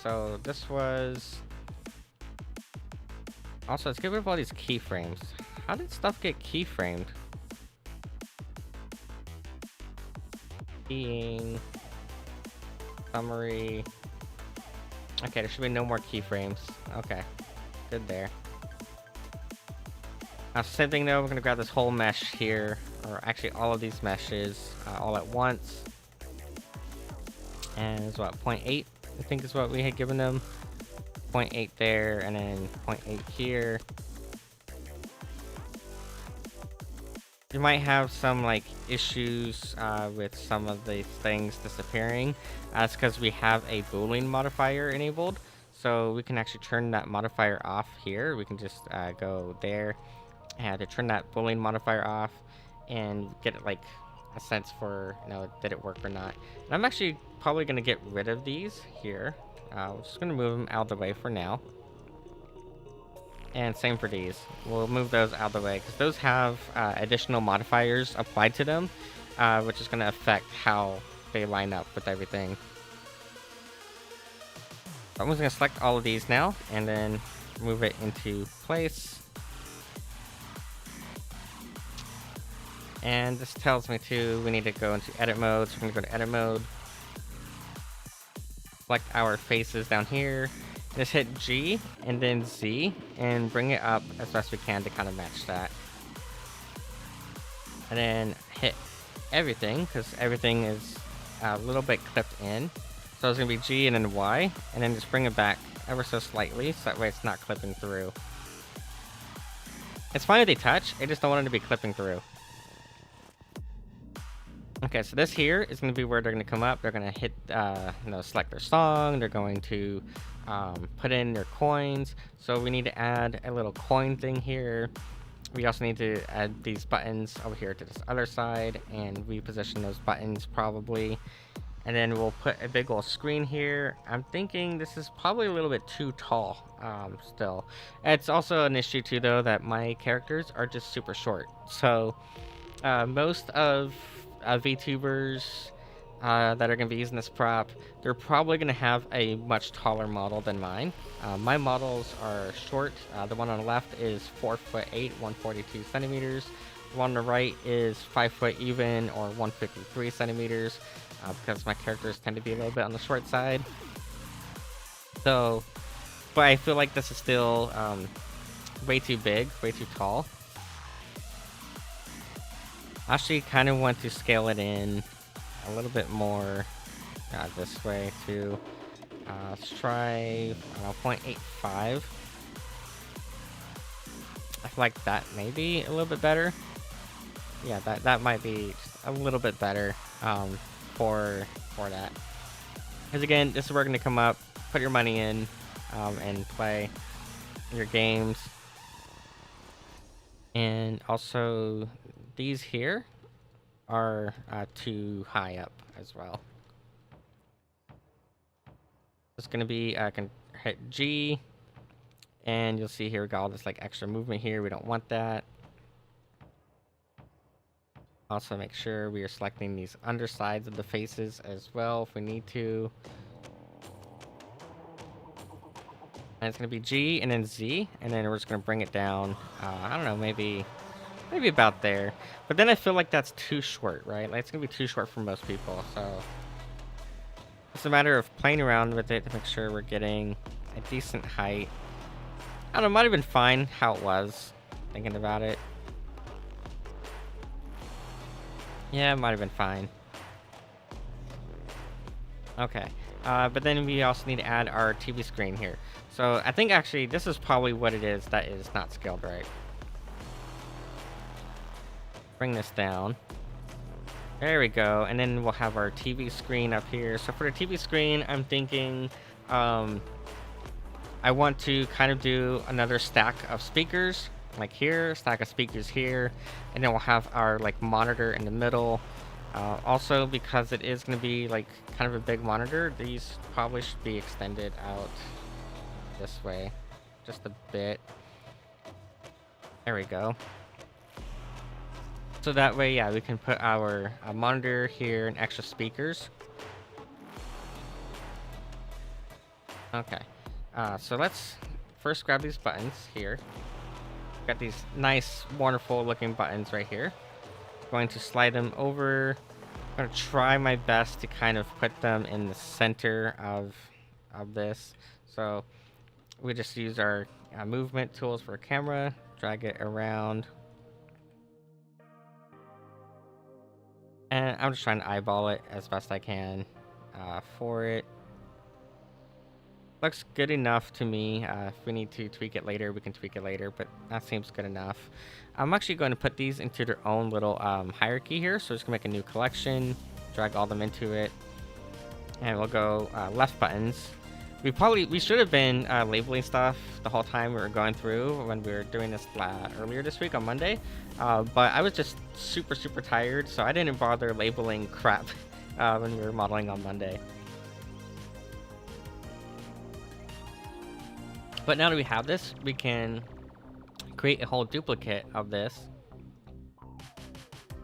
So this was... Also, let's get rid of all these keyframes. How did stuff get keyframed? Keying. Summary. Okay, there should be no more keyframes. Okay, good there. Same thing though, we're gonna grab this whole mesh here, or actually all of these meshes all at once. And it's what, 0.8, I think is what we had given them. 0.8 there, and then 0.8 here. You might have some like issues with some of these things disappearing. That's because we have a Boolean modifier enabled. So we can actually turn that modifier off here. We can just go there and to turn that Boolean modifier off and get it like a sense for, you know, did it work or not. And I'm actually probably going to get rid of these here. We're just going to move them out of the way for now. And same for these. We'll move those out of the way because those have additional modifiers applied to them, which is going to affect how they line up with everything. So I'm just going to select all of these now and then move it into place. And this tells me we need to go into edit mode. So we're going to go to edit mode. Select our faces down here. Just hit G and then Z and bring it up as best we can to kind of match that. And then hit everything because everything is a little bit clipped in. So it's going to be G and then Y, and then just bring it back ever so slightly so that way it's not clipping through. It's fine if they touch, I just don't want it to be clipping through. Okay, so this here is going to be where they're going to come up. They're going to hit, select their song. They're going to put in their coins. So we need to add a little coin thing here. We also need to add these buttons over here to this other side and reposition those buttons probably. And then we'll put a big old screen here. I'm thinking this is probably a little bit too tall still. It's also an issue too though that my characters are just super short. So most of VTubers that are going to be using this prop, they're probably going to have a much taller model than mine. My models are short. The one on the left is 4'8", 142 centimeters. The one on the right is 5 foot even, or 153 centimeters, because my characters tend to be a little bit on the short side. So, but I feel like this is still way too big, way too tall. I actually kind of want to scale it in a little bit more this way too. Let's try 0.85. I feel like that may be a little bit better. Yeah, that might be just a little bit better for that. Because again, this is where we're going to come up, put your money in, and play your games. And also, these here are too high up as well. It's going to be, I can hit G, and you'll see here we got all this like extra movement here. We don't want that. Also make sure we are selecting these undersides of the faces as well if we need to. And it's going to be G and then Z, and then we're just going to bring it down. I don't know, maybe about there. But then I feel like that's too short, right? Like it's going to be too short for most people. So it's a matter of playing around with it to make sure we're getting a decent height. I don't know, it might have been fine how it was, thinking about it. Yeah, it might have been fine. Okay. But then we also need to add our TV screen here. So I think actually this is probably what it is that is not scaled right. Bring this down. There we go. And then we'll have our TV screen up here. So for the TV screen, I'm thinking I want to kind of do another stack of speakers. Like here, stack of speakers here. And then we'll have our like monitor in the middle. Also, because it is going to be like kind of a big monitor, these probably should be extended out this way just a bit. There we go. So that way, yeah, we can put our monitor here and extra speakers. Okay. So let's first grab these buttons here. Got these nice, wonderful looking buttons right here. Going to slide them over. I'm gonna try my best to kind of put them in the center of this. So we just use our movement tools for a camera, drag it around, and I'm just trying to eyeball it as best I can for it. Looks good enough to me. If we need to tweak it later, we can tweak it later, but that seems good enough. I'm actually going to put these into their own little hierarchy here. So just gonna make a new collection, drag all them into it, and we'll go left buttons. We should have been labeling stuff the whole time we were going through when we were doing this earlier this week on Monday, but I was just super tired, so I didn't bother labeling crap when we were modeling on Monday. But now that we have this, we can create a whole duplicate of this.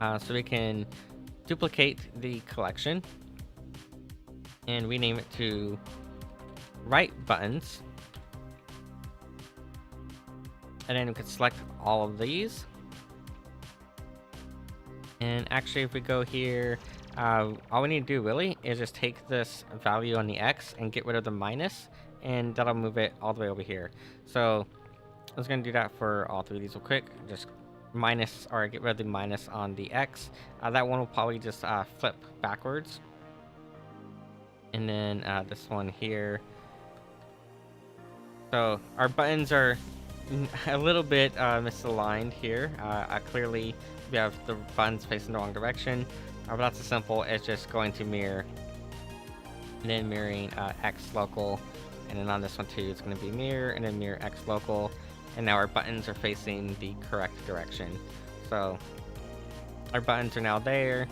So we can duplicate the collection and rename it to right buttons. And then we can select all of these. And actually, if we go here, all we need to do really is just take this value on the X and get rid of the minus, and that'll move it all the way over here. So I was going to do that for all three of these real quick. Just minus, or get rid of the minus on the X. That one will probably just flip backwards. And then this one here. So our buttons are a little bit misaligned here. Clearly we have the buttons facing the wrong direction. But that's as simple as just going to mirror. And then mirroring X local. And then on this one too, it's going to be mirror and then mirror X local. And now our buttons are facing the correct direction. So our buttons are now there.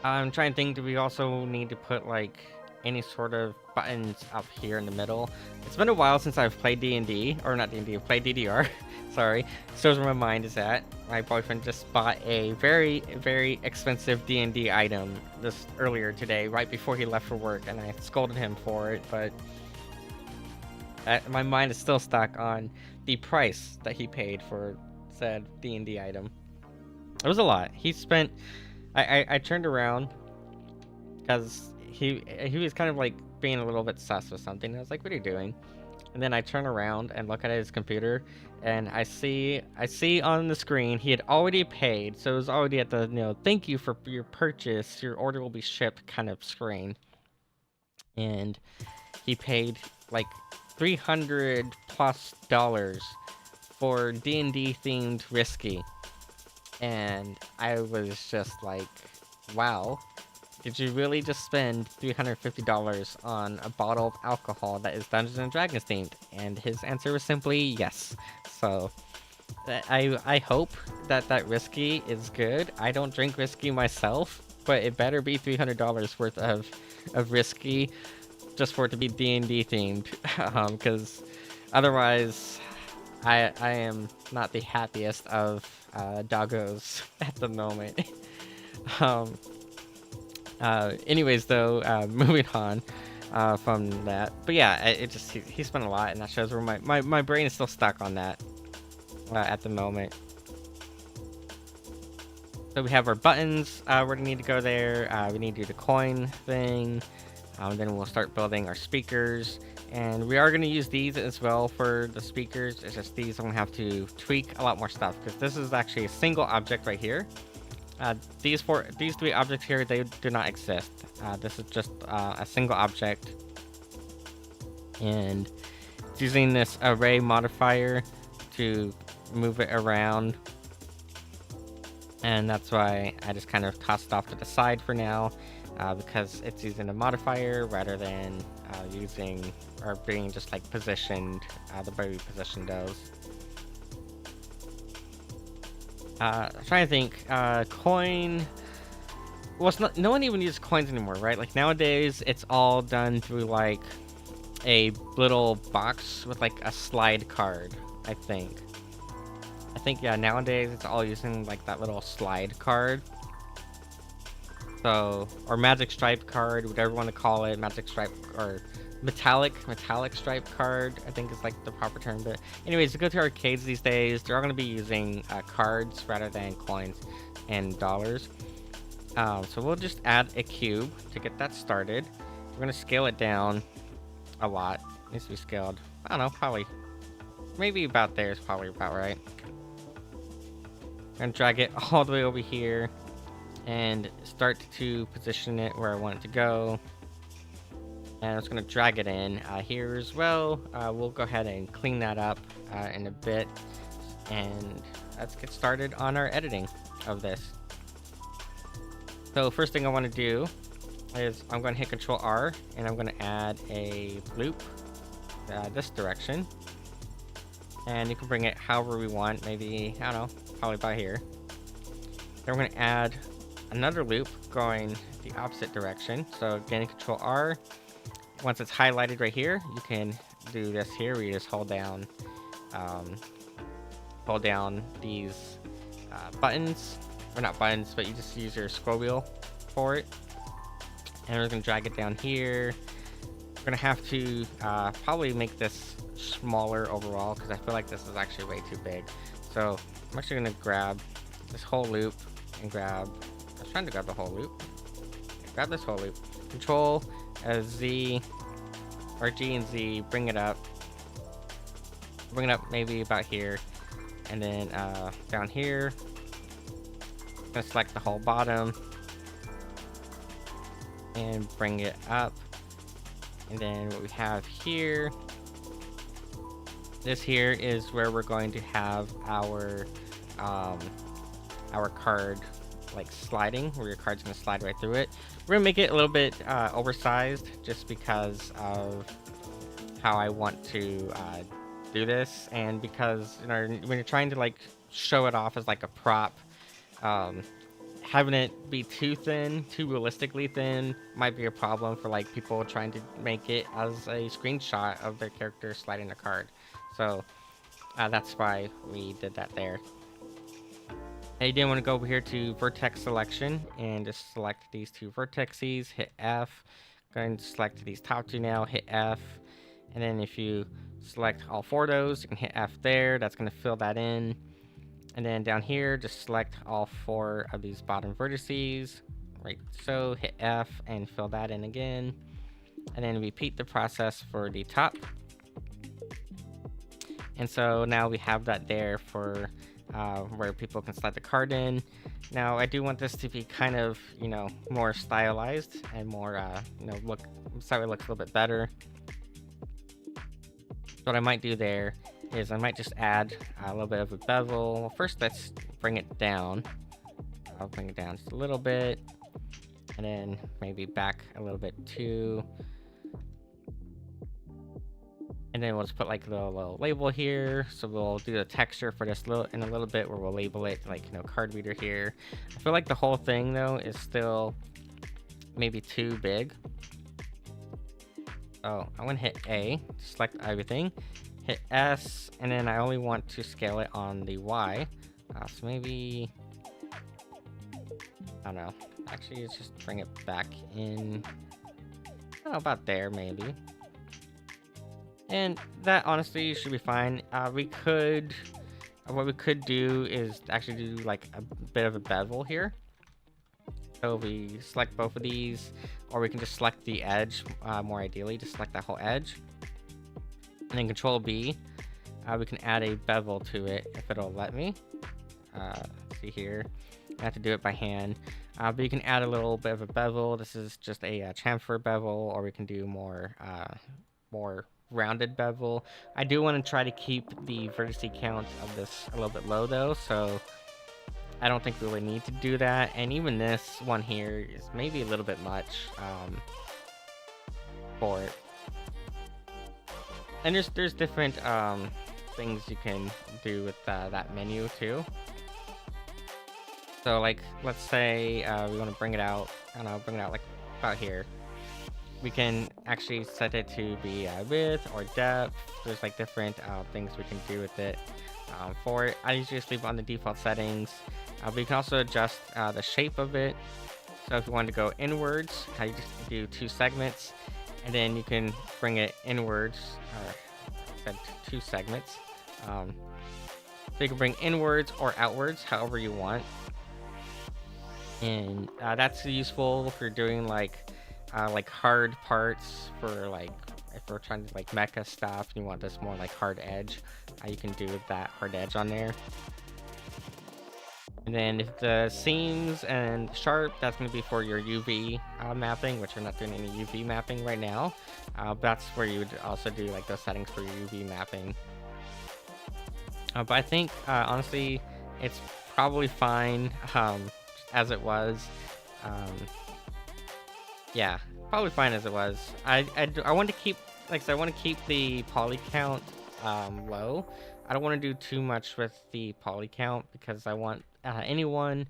I'm trying to think, do we also need to put like any sort of buttons up here in the middle? It's been a while since I've played D&D, or not D&D, I've played DDR. Sorry, shows where my mind is at. My boyfriend just bought a very expensive D&D item this earlier today, right before he left for work, and I scolded him for it, but my mind is still stuck on the price that he paid for said D&D item. It was a lot. He spent... I turned around because he was kind of like being a little bit sus or something. I was like, "What are you doing?" And then I turn around and look at his computer, and I see on the screen he had already paid, so it was already at the thank you for your purchase, your order will be shipped kind of screen. And he paid like $300+ for D&D themed whiskey. And I was just like, wow, Did you really just spend $350 on a bottle of alcohol that is Dungeons and Dragons themed? And his answer was simply yes. So I hope that that whiskey is good. I don't drink whiskey myself, but it better be $300 worth of whiskey just for it to be D&D themed, because otherwise I am not the happiest of doggos at the moment. um, Anyways, though, moving on from that, but yeah, it just he spent a lot, and that shows where my brain is still stuck on that at the moment. So we have our buttons. We're gonna need to go there. We need to do the coin thing. Then we'll start building our speakers, and we are going to use these as well for the speakers. It's just these I'm going to have to tweak a lot more stuff, because this is actually a single object right here. These three objects here, they do not exist. This is just a single object, and it's using this array modifier to move it around, and that's why I just kind of tossed it off to the side for now. Because it's using a modifier rather than using or being just like positioned the way we positioned those. I'm trying to think. Coin. Well, it's not. No one even uses coins anymore, right? Like nowadays, it's all done through like a little box with like a slide card. I think yeah. Nowadays, it's all using like that little slide card. So, or magic stripe card, whatever you want to call it, magic stripe or metallic stripe card, I think is like the proper term. But anyways, to go to arcades these days, they're all going to be using cards rather than coins and dollars. So we'll just add a cube to get that started. We're going to scale it down a lot. It needs to be scaled, I don't know, probably, maybe about there is probably about right. I'm going to drag it all the way over here and start to position it where I want it to go. And I'm just going to drag it in here as well. We'll go ahead and clean that up in a bit. And let's get started on our editing of this. So first thing I want to do is I'm going to hit Control R, and I'm going to add a loop this direction. And you can bring it however we want, maybe, I don't know, probably about here. Then we're going to add another loop going the opposite direction. So again, Control R. Once it's highlighted right here, you can do this here where you just hold down these buttons, or not buttons, but you just use your scroll wheel for it. And we're gonna drag it down here. We're gonna have to probably make this smaller overall, because I feel like this is actually way too big. So I'm actually gonna grab this whole loop and grab, I was trying to grab the whole loop. Grab this whole loop. Control Z, or G and Z, bring it up. Bring it up maybe about here. And then down here, I'm gonna select the whole bottom and bring it up. And then what we have here, this here is where we're going to have our card like sliding, where your card's gonna slide right through it. We're gonna make it a little bit oversized just because of how I want to do this, and because when you're trying to like show it off as like a prop, having it be too thin, too realistically thin, might be a problem for like people trying to make it as a screenshot of their character sliding a card. So that's why we did that there. And you didn't want to go over here to vertex selection and just select these two vertices, hit F. Going to select these top two now, hit F. And then if you select all four of those, you can hit F there. That's going to fill that in. And then down here, just select all four of these bottom vertices, right? So hit F and fill that in again. And then repeat the process for the top. And so now we have that there for where people can slide the card in. Now I do want this to be kind of, more stylized and more, look, so it looks a little bit better. What I might do there is I might just add a little bit of a bevel. Well, first let's bring it down. I'll bring it down just a little bit. and then maybe back a little bit too. And then we'll just put like a little label here. So we'll do the texture for this in a little bit, where we'll label it like, card reader here. I feel like the whole thing though is still maybe too big. Oh, I'm gonna hit A, select everything, hit S, and then I only want to scale it on the Y. So maybe, I don't know. Actually, let's just bring it back in. I don't know, about there maybe. And that honestly should be fine. What we could do is actually do like a bit of a bevel here. So we select both of these, or we can just select the edge, more ideally, just select that whole edge. And then Control B, we can add a bevel to it if it'll let me. Let's see here, I have to do it by hand. But you can add a little bit of a bevel. This is just a chamfer bevel, or we can do more rounded bevel. I do want to try to keep the vertex count of this a little bit low though, so I don't think we really need to do that. And even this one here is maybe a little bit much for it. And there's different things you can do with that menu too. So like, let's say we want to bring it out, I don't know, bring it out like about here. We can actually set it to be width or depth. There's like different things we can do with it. For it, I usually just leave it on the default settings. But you can also adjust the shape of it. So if you want to go inwards, you just do 2 segments, and then you can bring it inwards, or I said 2 segments. So you can bring inwards or outwards, however you want. And that's useful if you're doing like hard parts, for like if we're trying to like mecha stuff and you want this more like hard edge, you can do that hard edge on there. And then if the seams and sharp, that's going to be for your UV mapping, which we're not doing any UV mapping right now. But that's where you would also do like those settings for your UV mapping. But I think honestly it's probably fine as it was. Yeah, probably fine as it was. I want to keep, like I said, I want to keep the poly count low. I don't want to do too much with the poly count because I want anyone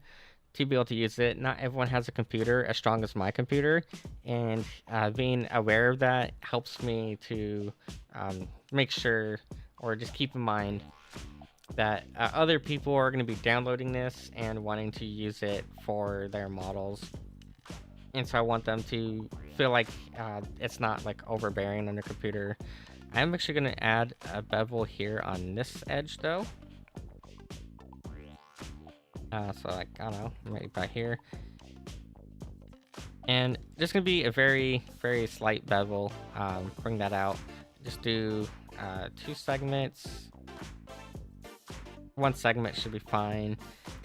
to be able to use it. Not everyone has a computer as strong as my computer, and being aware of that helps me to make sure, or just keep in mind, that other people are going to be downloading this and wanting to use it for their models. And so I want them to feel like it's not like overbearing on their computer. I'm actually going to add a bevel here on this edge though. So like, I don't know, right about here. And just going to be a very, very slight bevel. Bring that out. Just do 2 segments. 1 segment should be fine.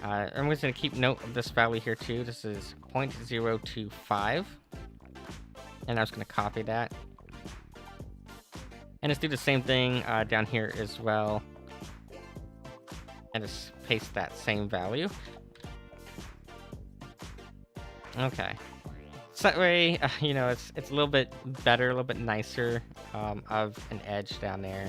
I'm just going to keep note of this value here too. This is 0.025. And I'm just going to copy that. And just do the same thing down here as well. And just paste that same value. Okay. So that way, you know, it's a little bit better, a little bit nicer of an edge down there.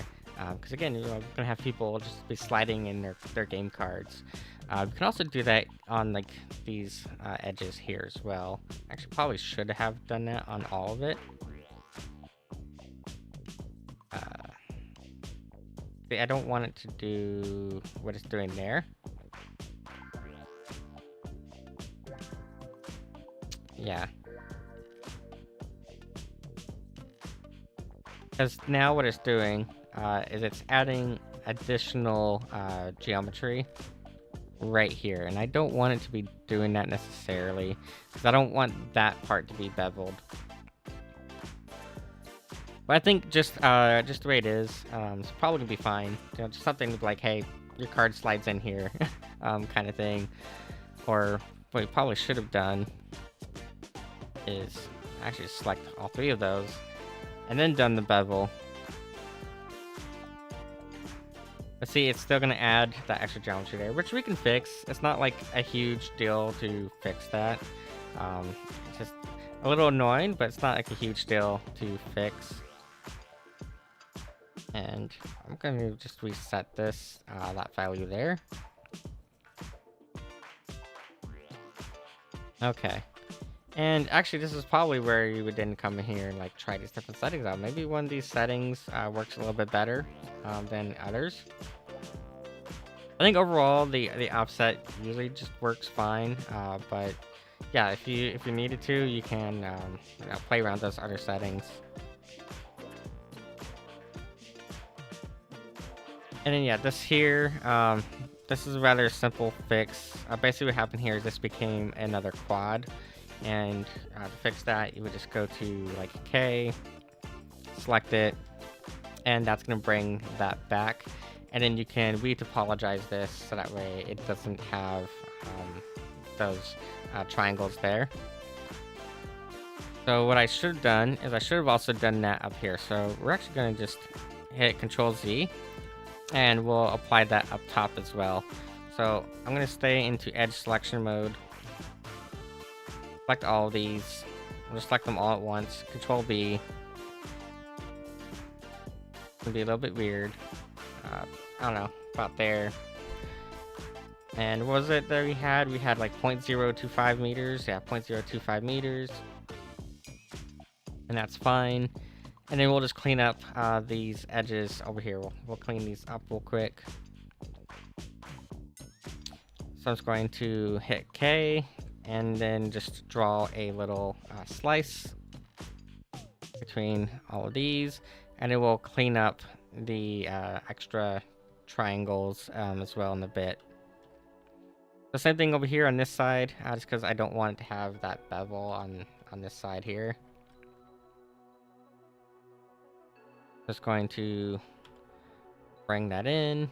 Because again, you know, we're gonna have people just be sliding in their game cards. You can also do that on like these edges here as well. Actually, probably should have done that on all of it. I don't want it to do what it's doing there. Yeah. Because now what it's doing is it's adding additional geometry right here. And I don't want it to be doing that necessarily, because I don't want that part to be beveled. But I think just the way it is, it's probably gonna be fine. You know, just something like, hey, your card slides in here, kind of thing. Or what we probably should have done is actually select all 3 of those, and then done the bevel. But see, it's still gonna add that extra geometry there, which we can fix. It's not like a huge deal to fix that. just a little annoying, but it's not like a huge deal to fix. And I'm gonna just reset this, that value there. Okay. And actually, this is probably where you would then come in here and like try these different settings out. Maybe one of these settings works a little bit better than others. I think overall the offset usually just works fine, but yeah, if you needed to, you can you know, play around those other settings. And then yeah, this here, this is a rather simple fix. Basically, what happened here is this became another quad. And to fix that, you would just go to like K, select it, and that's going to bring that back. And then you can retopologize this so that way it doesn't have those triangles there. So what I should have done is I should have also done that up here. So we're actually going to just hit Control Z, and we'll apply that up top as well. So I'm going to stay into edge selection mode. Select all of these. I'll just select them all at once. Control B. It's gonna be a little bit weird. I don't know, about there. And what was it that we had? We had like 0.025 meters. Yeah, 0.025 meters. And that's fine. And then we'll just clean up these edges over here. We'll clean these up real quick. So I'm just going to hit K. And then just draw a little slice between all of these, and it will clean up the extra triangles as well in a bit. The same thing over here on this side, just because I don't want it to have that bevel on this side here. Just going to bring that in,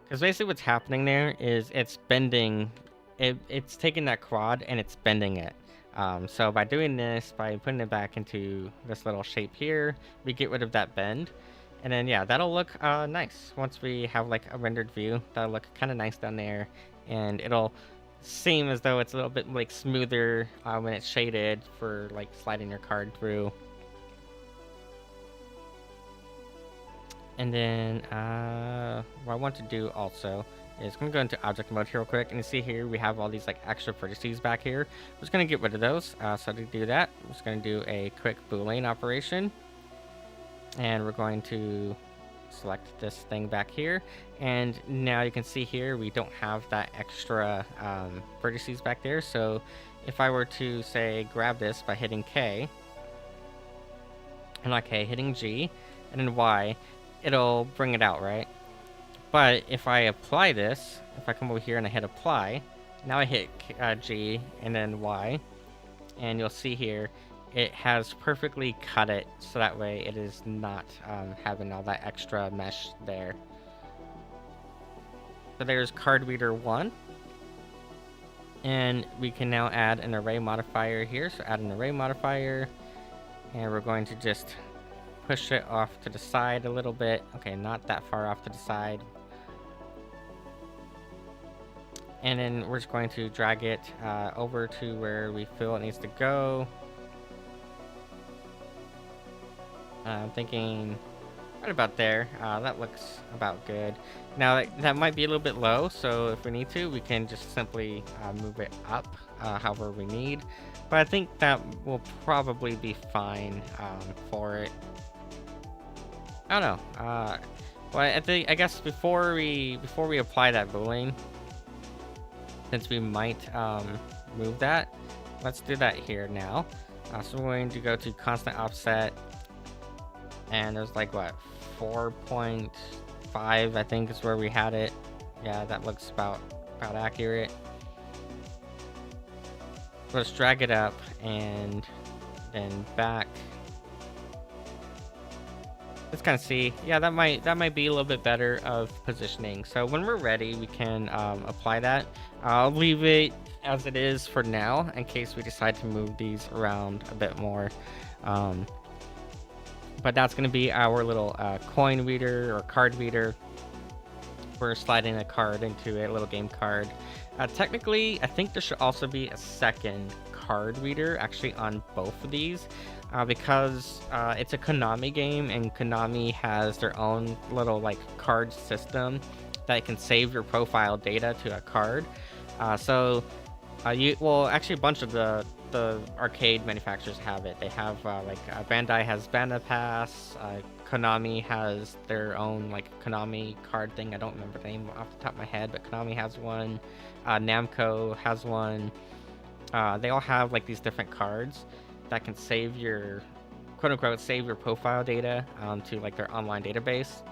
because basically what's happening there is it's bending. It's taking that quad and it's bending it. So by doing this, by putting it back into this little shape here, we get rid of that bend. And then yeah, that'll look nice. Once we have like a rendered view, that'll look kind of nice down there. And it'll seem as though it's a little bit like smoother when it's shaded for like sliding your card through. And then what I want to do also is I'm going to go into object mode here real quick, and you see here we have all these like extra vertices back here. We're just going to get rid of those. So to do that, I'm just going to do a quick Boolean operation, and we're going to select this thing back here, and now you can see here we don't have that extra vertices back there. So if I were to say grab this by hitting K, and not K, hitting G, and then Y, it'll bring it out, right? But if I apply this, if I come over here and I hit apply, now I hit G and then Y, and you'll see here it has perfectly cut it so that way it is not having all that extra mesh there. So there's card reader 1, and we can now add an array modifier here. So add an array modifier, and we're going to just push it off to the side a little bit. Okay, not that far off to the side. And then we're just going to drag it over to where we feel it needs to go. I'm thinking right about there. That looks about good. Now that might be a little bit low, so if we need to, we can just simply move it up however we need. But I think that will probably be fine for it. I don't know. Well, I guess before we apply that boolean, since we might move that, let's do that here now. So we're going to go to constant offset, and there's like what, 4.5 I think is where we had it. Yeah, that looks about accurate. Let's drag it up and then back. Let's kind of see. Yeah, that might be a little bit better of positioning. So when we're ready, we can apply that. I'll leave it as it is for now in case we decide to move these around a bit more. But that's going to be our little coin reader or card reader. We're sliding a card into a little game card. Technically, I think there should also be a second card reader actually on both of these, because it's a Konami game, and Konami has their own little like card system that can save your profile data to a card. Actually, a bunch of the arcade manufacturers have it. They have Bandai has Banda Pass. Konami has their own like Konami card thing. I don't remember the name off the top of my head, but Konami has one. Namco has one. They all have like these different cards that can save your quote unquote save your profile data to like their online database.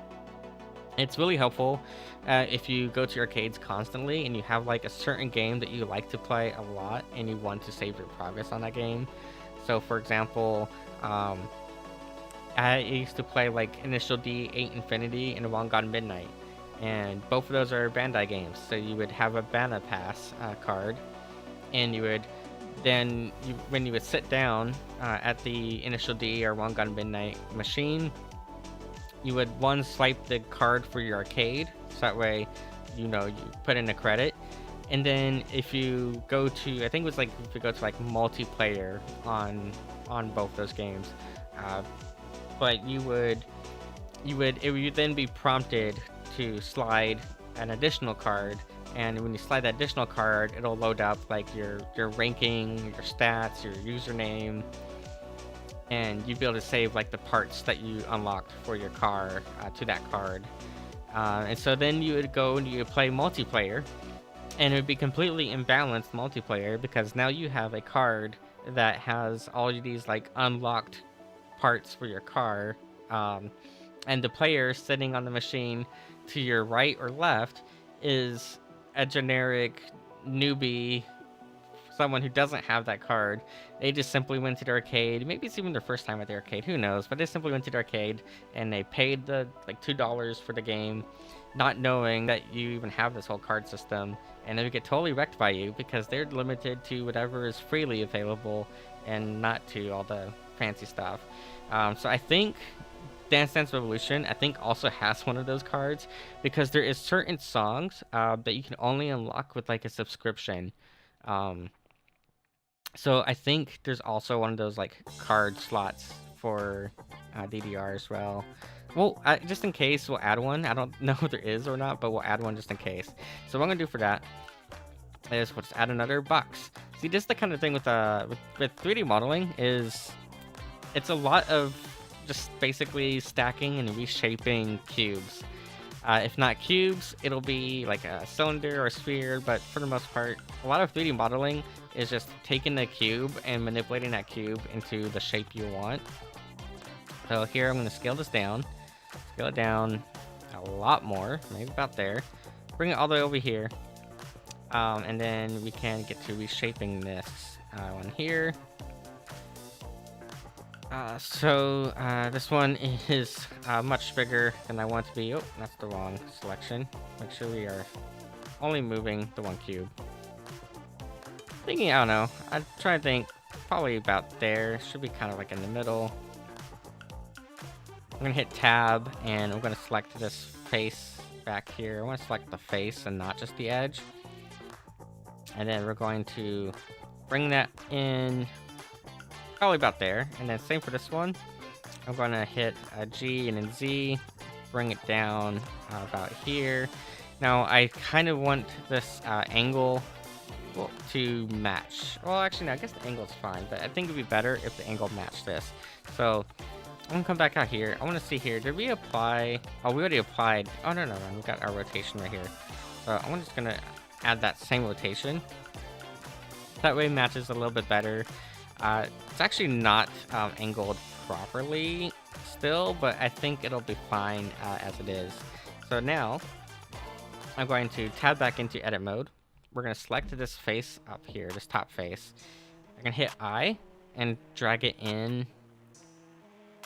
It's really helpful if you go to arcades constantly and you have like a certain game that you like to play a lot and you want to save your progress on that game. So for example, I used to play like Initial D, 8 Infinity, and Long Gone Midnight, and both of those are Bandai games. So you would have a Banda Pass card, and you would when you would sit down at the Initial D or Long Gone Midnight machine, you would swipe the card for your arcade, so that way you put in a credit. And then if you go to, I think it was like if you go to like multiplayer on both those games, but you would then be prompted to slide an additional card, and when you slide that additional card, it'll load up like your ranking, your stats, your username, and you'd be able to save like the parts that you unlocked for your car to that card. And so then you would go and you would play multiplayer, and it would be completely imbalanced multiplayer because now you have a card that has all of these like unlocked parts for your car, and the player sitting on the machine to your right or left is a generic newbie, someone who doesn't have that card. They just simply went to the arcade. Maybe it's even their first time at the arcade, who knows, but they simply went to the arcade and they paid the like $2 for the game, not knowing that you even have this whole card system, and they would get totally wrecked by you because they're limited to whatever is freely available and not to all the fancy stuff. So I think Dance Dance Revolution, I think, also has one of those cards because there is certain songs that you can only unlock with like a subscription. So I think there's also one of those like card slots for DDR as well. Well, just in case, we'll add one. I don't know if there is or not, but we'll add one just in case. So what I'm gonna do for that is we'll just add another box. See, this is the kind of thing with 3D modeling is it's a lot of just basically stacking and reshaping cubes. If not cubes, it'll be like a cylinder or a sphere, but for the most part, a lot of 3D modeling is just taking the cube and manipulating that cube into the shape you want. So here I'm going to scale it down a lot more, maybe about there. Bring it all the way over here, and then we can get to reshaping this one here. This one is much bigger than I want it to be. Oh, that's the wrong selection. Make sure we are only moving the one cube. Thinking, I don't know. I'm trying to think, probably about there. Should be kind of like in the middle. I'm gonna hit tab, and I'm gonna select this face back here. I want to select the face and not just the edge. And then we're going to bring that in probably about there, and then same for this one. I'm gonna hit a G and then Z, bring it down about here. Now I kind of want this angle to match. Well, actually, no, I guess the angle is fine, but I think it'd be better if the angle matched this. So I'm gonna come back out here. I want to see here. Did we apply? Oh, we already applied. Oh no, we got our rotation right here. So I'm just gonna add that same rotation. That way it matches a little bit better. It's actually not angled properly still, but I think it'll be fine as it is. So now I'm going to tab back into edit mode. We're going to select this face up here, this top face. I'm going to hit I and drag it in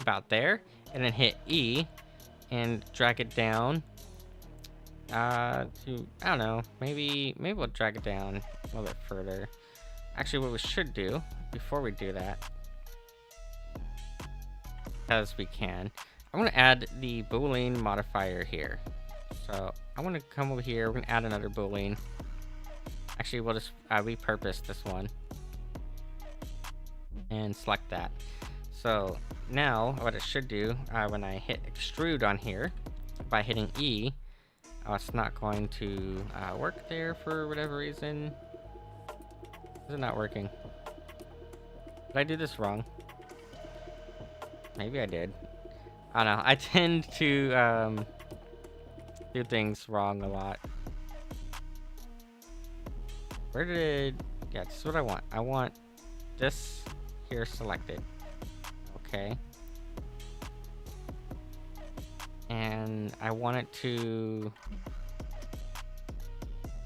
about there, and then hit E and drag it down to, I don't know, maybe we'll drag it down a little bit further. Actually, what we should do before we do that, as we can, I'm going to add the Boolean modifier here. So I want to come over here. We're going to add another Boolean. Actually, we'll just repurpose this one. and select that. So now what it should do when I hit extrude on here by hitting E, it's not going to work there for whatever reason. Is it not working? Did I do this wrong? Maybe I did. I don't know. I tend to do things wrong a lot. Where did... Yeah, this is what I want. I want this here selected. Okay. And I want it to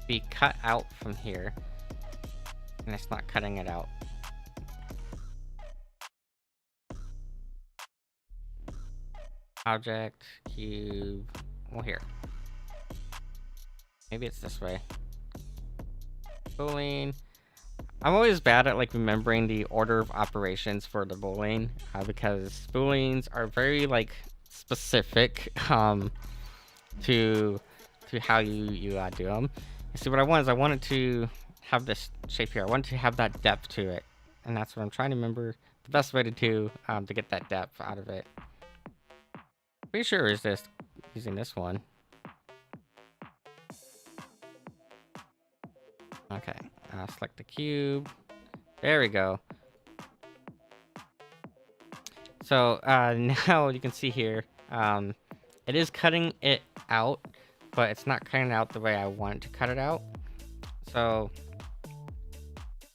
be cut out from here. And it's not cutting it out. Object, cube, well here. Maybe it's this way. Boolean. I'm always bad at like remembering the order of operations for the boolean because booleans are very like specific to how you do them. And see, what I want is I wanted to have this shape here. I want to have that depth to it, and that's what I'm trying to remember the best way to do to get that depth out of it. Pretty sure is this using this one. Okay, select the cube. There we go. So now you can see here, it is cutting it out, but it's not cutting it out the way I want it to cut it out. So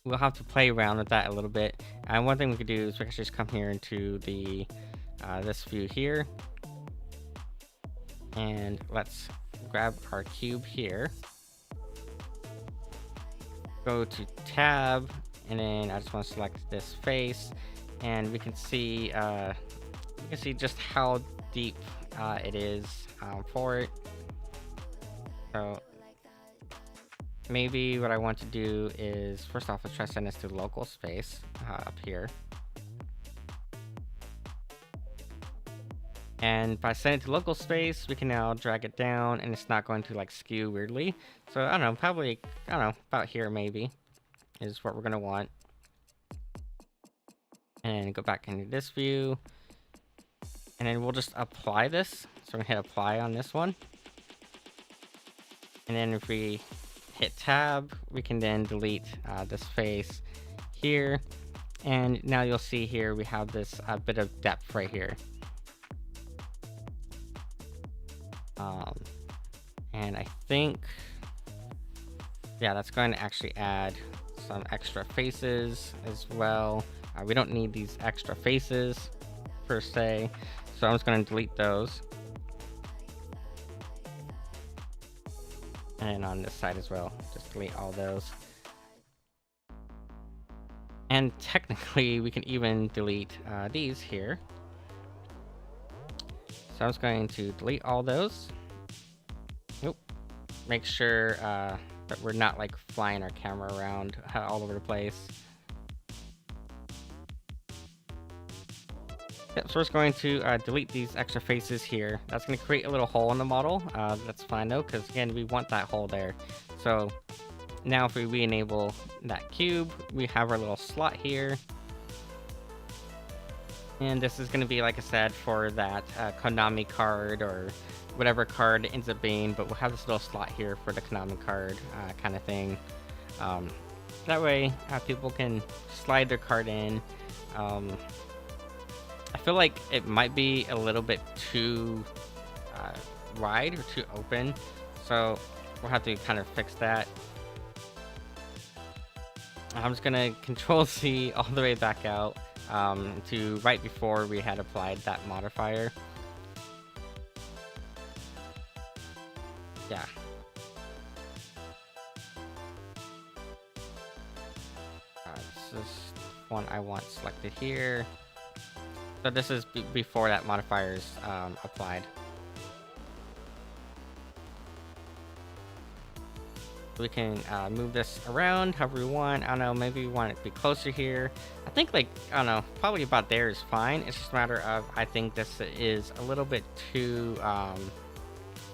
we'll have to play around with that a little bit. And one thing we could do is we can just come here into the this view here, and let's grab our cube here. Go to tab, and then I just want to select this face, and we can see just how deep it is for it. So maybe what I want to do is, first off, let's try to send this to local space up here. And by sending it to local space, we can now drag it down, and it's not going to like skew weirdly. So I don't know, probably, I don't know, about here maybe is what we're gonna want. And go back into this view, and then we'll just apply this. So we're gonna hit apply on this one. And then if we hit tab, we can then delete this face here. And now you'll see here we have this bit of depth right here. And I think, yeah, that's going to actually add some extra faces as well. We don't need these extra faces per se, so I'm just going to delete those. And on this side as well, just delete all those. And technically, we can even delete these here. So I'm just going to delete all those. Nope. Make sure that we're not like flying our camera around all over the place. Yep, so we're just going to delete these extra faces here. That's going to create a little hole in the model. That's fine though, because again, we want that hole there. So now if we re-enable that cube, we have our little slot here. And this is going to be, like I said, for that Konami card or whatever card it ends up being, but we'll have this little slot here for the Konami card kind of thing. That way people can slide their card in. I feel like it might be a little bit too wide or too open, so we'll have to kind of fix that. I'm just gonna Control C all the way back out to right before we had applied that modifier. Yeah. This is one I want selected here. So this is before that modifier is applied. We can move this around however we want. I don't know, maybe we want it to be closer here. I think, like, I don't know, probably about there is fine. It's just a matter of, I think this is a little bit too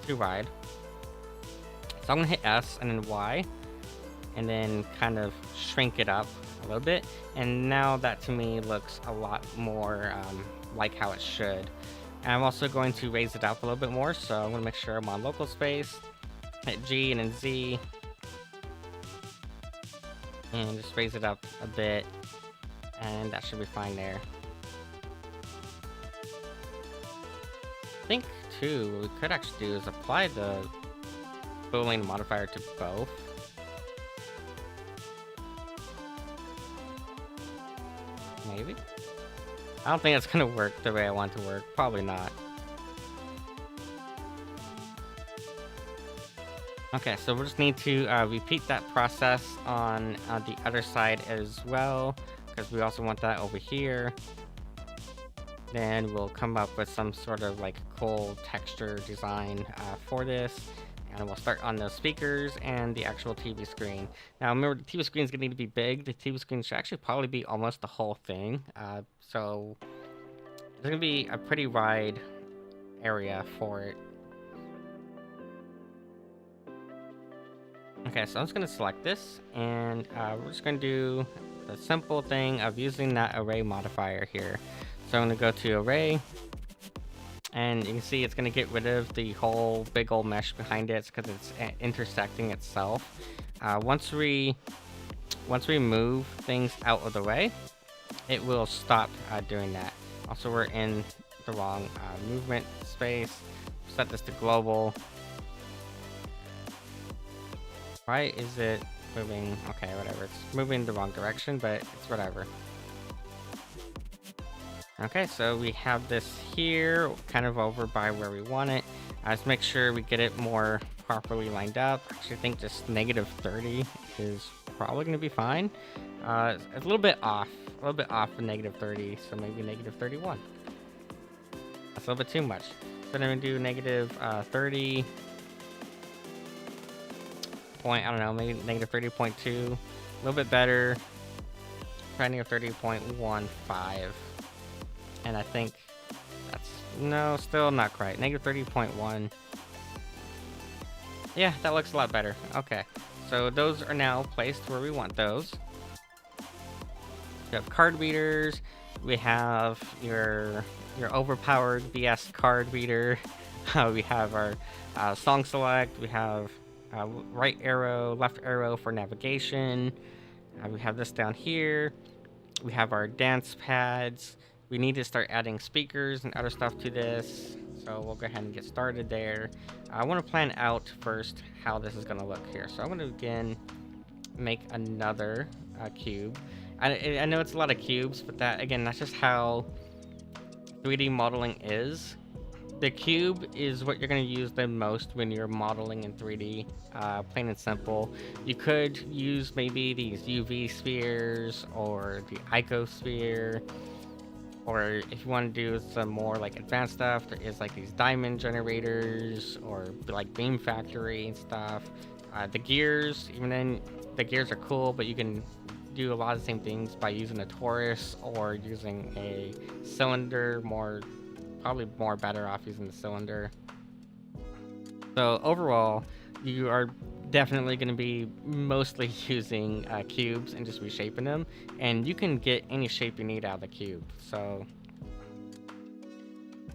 wide. So I'm gonna hit S and then Y, and then kind of shrink it up a little bit, and now that to me looks a lot more like how it should. And I'm also going to raise it up a little bit more, so I'm going to make sure I'm on local space, hit G and then Z, and just raise it up a bit, and that should be fine there. I think too, what we could actually do is apply the boolean modifier to both. Maybe? I don't think it's gonna work the way I want it to work. Probably not. Okay, so we'll just need to repeat that process on the other side as well, because we also want that over here. Then we'll come up with some sort of like cool texture design for this. And we'll start on the speakers and the actual TV screen. Now remember, the TV screen is going to need to be big. The TV screen should actually probably be almost the whole thing. So there's going to be a pretty wide area for it. Okay, so I'm just going to select this, and we're just going to do the simple thing of using that array modifier here. So I'm going to go to array, and you can see it's going to get rid of the whole big old mesh behind it because it's intersecting itself. Once we move things out of the way, it will stop doing that. Also, we're in the wrong movement space. Set this to global. Why is it moving? Okay, whatever. It's moving the wrong direction, but it's whatever. Okay, so we have this here, kind of over by where we want it. Let's make sure we get it more properly lined up. Actually, I think just -30 is probably going to be fine. It's a little bit off of -30, so maybe -31. That's a little bit too much. So then we do -30. I don't know, maybe -30.2. A little bit better. Try -30.15. And I think that's, no, still not quite. -30.1. Yeah, that looks a lot better. Okay, so those are now placed where we want those. We have card readers. We have your overpowered VS card reader. We have our song select. We have right arrow, left arrow for navigation. We have this down here. We have our dance pads. We need to start adding speakers and other stuff to this, so we'll go ahead and get started there. I want to plan out first how this is going to look here. So I'm going to again make another cube. I know it's a lot of cubes, but that's just how 3D modeling is. The cube is what you're going to use the most when you're modeling in 3D, plain and simple. You could use maybe these UV spheres or the icosphere. Or if you want to do some more like advanced stuff, there is like these diamond generators or like beam factory and stuff. The gears, even then, the gears are cool, but you can do a lot of the same things by using a torus or using a cylinder. Probably more better off using the cylinder. So overall, you are definitely going to be mostly using cubes and just reshaping them, and you can get any shape you need out of the cube. So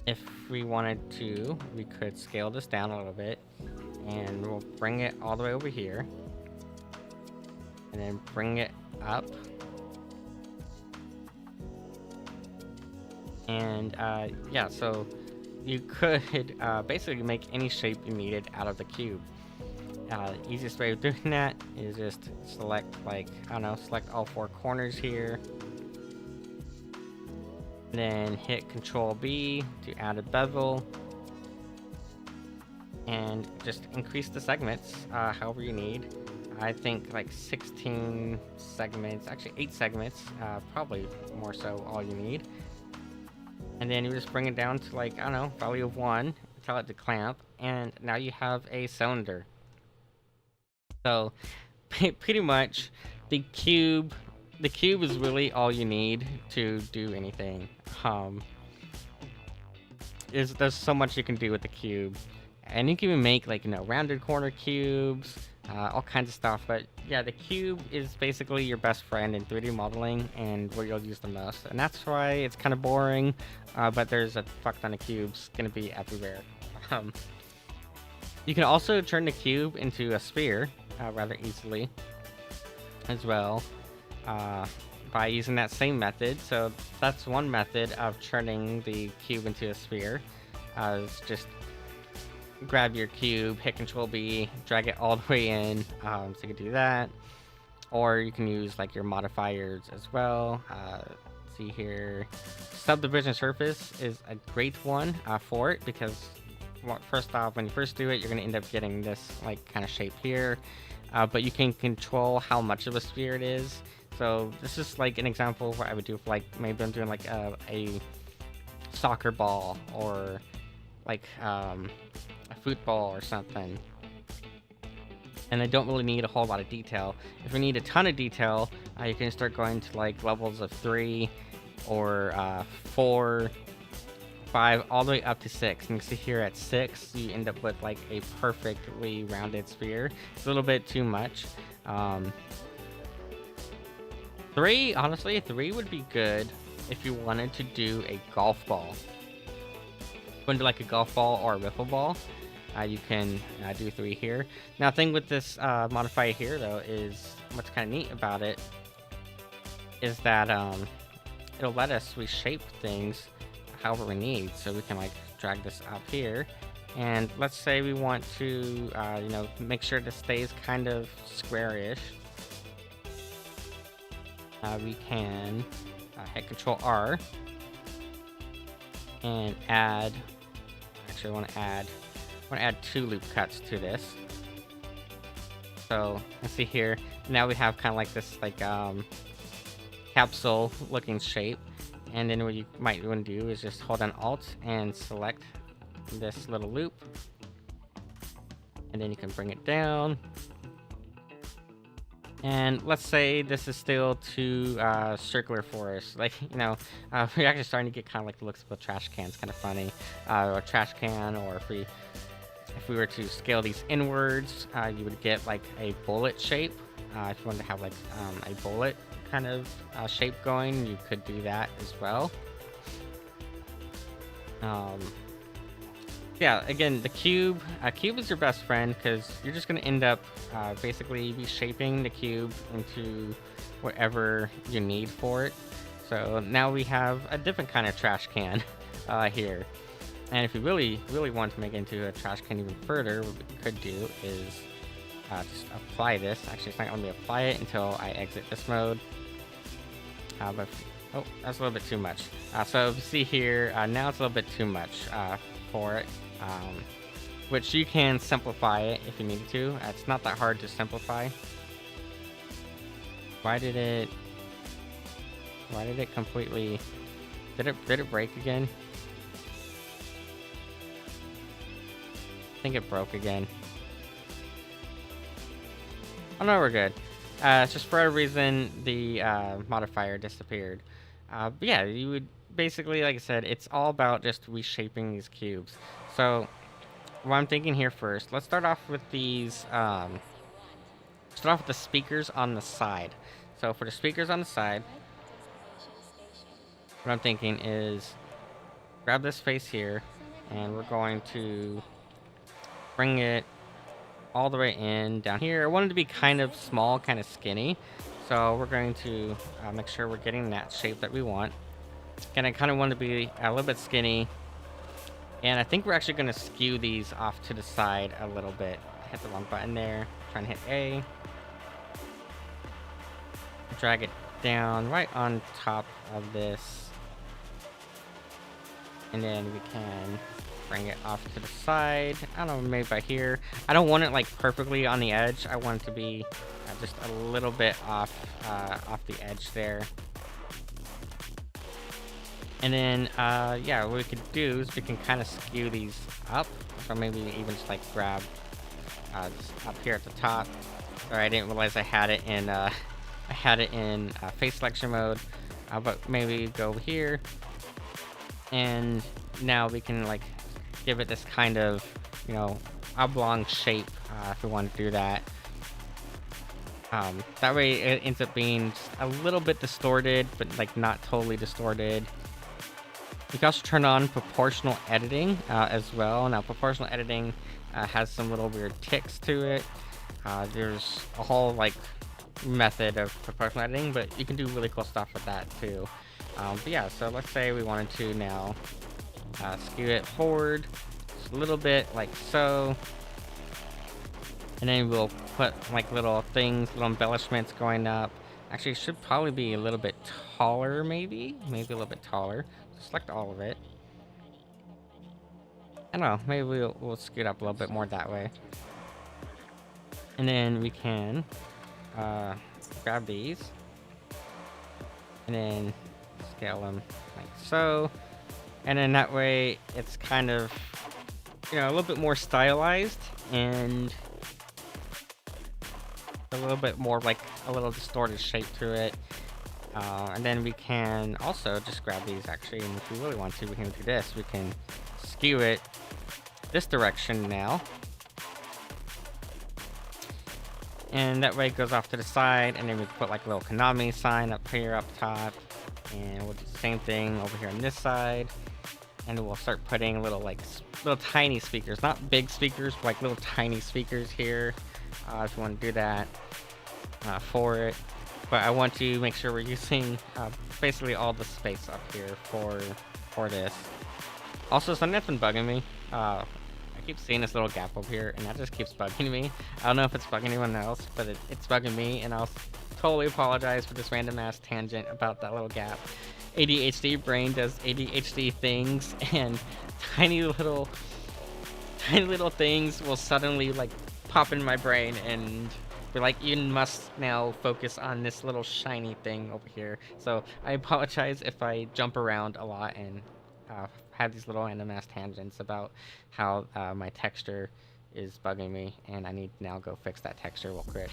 if we wanted to, we could scale this down a little bit, and we'll bring it all the way over here, and then bring it up, and yeah, so you could basically make any shape you needed out of the cube. Easiest way of doing that is just select, like, I don't know, select all 4 corners here. And then hit Control B to add a bevel. And just increase the segments however you need. I think like 16 segments, actually 8 segments, probably more so all you need. And then you just bring it down to, like, I don't know, value of 1, tell it to clamp, and now you have a cylinder. So pretty much the cube is really all you need to do anything. There's so much you can do with the cube, And you can even make like, rounded corner cubes, all kinds of stuff. But yeah, the cube is basically your best friend in 3D modeling and where you'll use the most. And that's why it's kind of boring, but there's a fuck ton of cubes gonna be everywhere. You can also turn the cube into a sphere rather easily as well, by using that same method. So that's one method of turning the cube into a sphere. Is just grab your cube, hit Control B, drag it all the way in. So you can do that, or you can use like your modifiers as well. See here, subdivision surface is a great one for it, because first off, when you first do it, you're going to end up getting this like kind of shape here, but you can control how much of a sphere it is. So this is like an example of what I would do for like, maybe I'm doing like a soccer ball, or like a football or something, and I don't really need a whole lot of detail. If you need a ton of detail, you can start going to like levels of 3 or 4, 5, all the way up to 6. And you can see here at 6, you end up with like a perfectly rounded sphere. It's a little bit too much. 3, honestly, 3 would be good if you wanted to do a golf ball. Want to do like a golf ball or a wiffle ball, you can do 3 here. Now, the thing with this modifier here, though, is what's kind of neat about it is that it'll let us reshape things however we need. So we can like drag this up here, and let's say we want to, make sure this stays kind of square-ish. We can hit Control R and add. Actually, I want to add 2 loop cuts to this. So let's see here. Now we have kind of like this like capsule looking shape, and then what you might want to do is just hold down Alt and select this little loop, and then you can bring it down. And let's say this is still too circular for us. Like, we're actually starting to get kind of like the looks of a trash can. It's kind of funny. Or a trash can, or if we were to scale these inwards, you would get like a bullet shape. If you wanted to have like a bullet kind of shape going, you could do that as well. Yeah, again, the cube is your best friend, because you're just going to end up basically reshaping the cube into whatever you need for it. So now we have a different kind of trash can here. And if you really, really want to make it into a trash can even further, what we could do is just apply this. Actually, it's not going to apply it until I exit this mode. But oh, that's a little bit too much. So you see here, now it's a little bit too much for it. Which you can simplify it if you need to. It's not that hard to simplify. Why did it completely... Did it break again? I think it broke again. Oh no, we're good. It's just for a reason the modifier disappeared. But yeah, you would basically, like I said, it's all about just reshaping these cubes. So what I'm thinking here first, let's start off with these. Start off with the speakers on the side. So for the speakers on the side, what I'm thinking is grab this face here, and we're going to bring it all the way in down here. I want it to be kind of small, kind of skinny. So we're going to make sure we're getting that shape that we want. And I kind of want to be a little bit skinny. And I think we're actually going to skew these off to the side a little bit. Hit the wrong button there. Trying to hit A. Drag it down right on top of this. And then we can bring it off to the side. I don't know, maybe by here. I don't want it like perfectly on the edge. I want it to be just a little bit off the edge there. And then, yeah, what we could do is we can kind of skew these up. So maybe even just like grab just up here at the top. Or I didn't realize I had it in face selection mode. But maybe go over here. And now we can like give it this kind of you know, oblong shape if we want to do that. That way it ends up being just a little bit distorted, but like not totally distorted. You can also turn on proportional editing as well. Now, proportional editing has some little weird ticks to it. There's a whole like method of proportional editing, but you can do really cool stuff with that too. But yeah, so let's say we wanted to now skew it forward just a little bit, like so. And then we'll put like little things, little embellishments going up. Actually, it should probably be a little bit taller, maybe a little bit taller. Select all of it. I don't know, maybe we'll scoot up a little bit more that way. And then we can grab these and then scale them like so. And then that way it's kind of, you know, a little bit more stylized and a little bit more like a little distorted shape to it. And then we can also just grab these actually, and if we really want to, we can do this. We can skew it this direction now. And that way it goes off to the side, and then we put like a little Konami sign up here up top. And we'll do the same thing over here on this side. And we'll start putting little like little tiny speakers, not big speakers, but like little tiny speakers here. If you want to do that for it. But I want to make sure we're using basically all the space up here for this. Also, something that's been bugging me. I keep seeing this little gap over here, and that just keeps bugging me. I don't know if it's bugging anyone else, but it's bugging me, and I'll totally apologize for this random ass tangent about that little gap. ADHD brain does ADHD things, and tiny little things will suddenly like pop in my brain and be like, you must now focus on this little shiny thing over here. So I apologize if I jump around a lot and have these little random ass tangents about how my texture is bugging me, and I need to now go fix that texture real quick.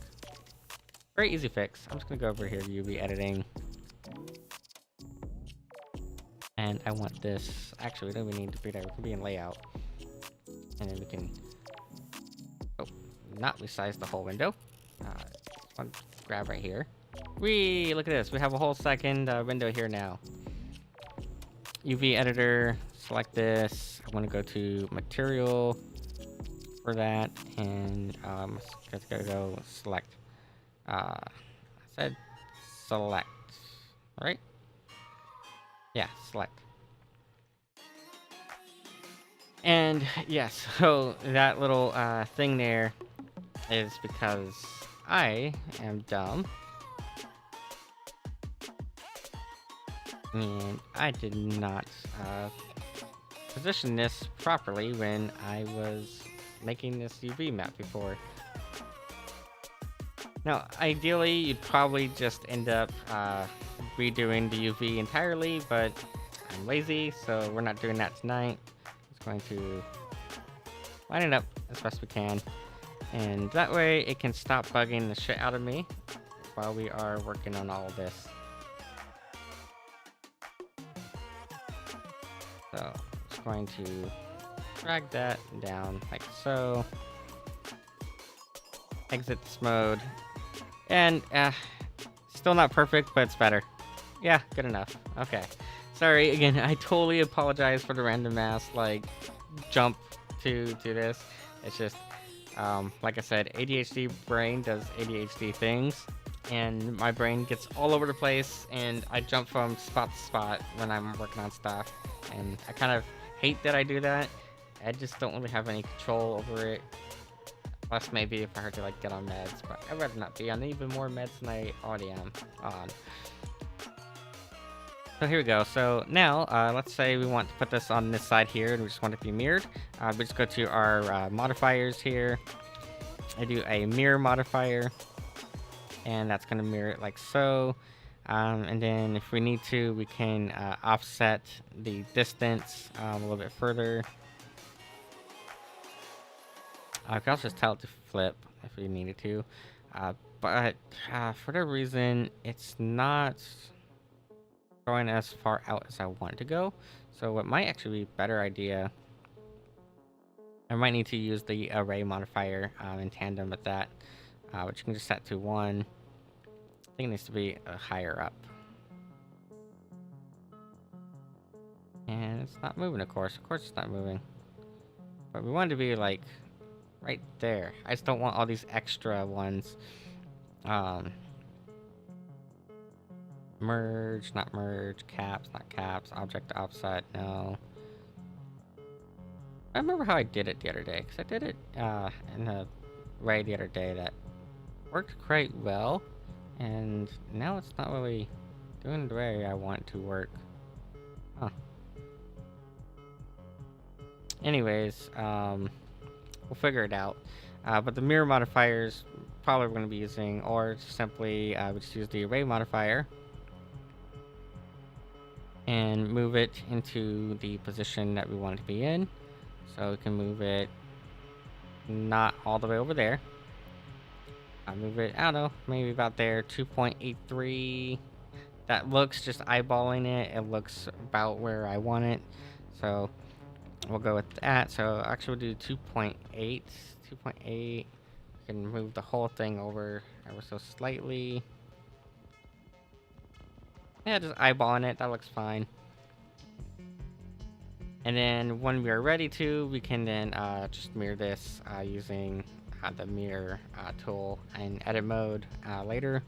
Very easy fix. I'm just gonna go over here to UV editing. And I want this, actually we don't even need to be there, we can be in layout. And then we can, not resize the whole window. One grab right here. Whee! Look at this. We have a whole second window here now. UV editor. Select this. I want to go to material for that, and just gotta go select. I said select, right? Yeah, select. And yes, so that little thing there is because I am dumb. And I did not position this properly when I was making this UV map before. Now, ideally, you'd probably just end up redoing the UV entirely, but I'm lazy, so we're not doing that tonight. Just going to line it up as best we can. And that way, it can stop bugging the shit out of me while we are working on all of this. So, just going to drag that down like so. Exit this mode. And, still not perfect, but it's better. Yeah, good enough. Okay. Sorry, again, I totally apologize for the random ass, like, jump to this. It's just, like I said, ADHD brain does ADHD things, and my brain gets all over the place, and I jump from spot to spot when I'm working on stuff, and I kind of hate that I do that. I just don't really have any control over it. Plus, maybe if I were to like get on meds, but I'd rather not be on even more meds than I already am on. So here we go. So now, let's say we want to put this on this side here, and we just want it to be mirrored. We just go to our modifiers here. I do a mirror modifier, and that's going to mirror it like so. And then if we need to, we can offset the distance a little bit further. I can also just tell it to flip if we needed to, but for whatever reason, it's not going as far out as I want it to go. So what might actually be a better idea, I might need to use the array modifier in tandem with that, which you can just set to 1. I think it needs to be higher up. And it's not moving, of course. Of course it's not moving. But we want it to be, like, right there. I just don't want all these extra ones. Merge, not merge. Caps, not caps. Object to offset, no. I remember how I did it the other day, because I did it in a way the other day that worked quite well. And now it's not really doing the way I want it to work. Huh. Anyways, we'll figure it out. But the mirror modifiers probably we're going to be using, or simply we just use the array modifier and move it into the position that we want it to be in. So we can move it not all the way over there. I'll move it, I don't know, maybe about there, 2.83. That looks, just eyeballing it, it looks about where I want it. So we'll go with that. So actually we'll do 2.8. 2.8. We can move the whole thing over ever so slightly. Yeah, just eyeballing it, that looks fine. And then when we are ready to, we can then just mirror this using the mirror tool in edit mode later.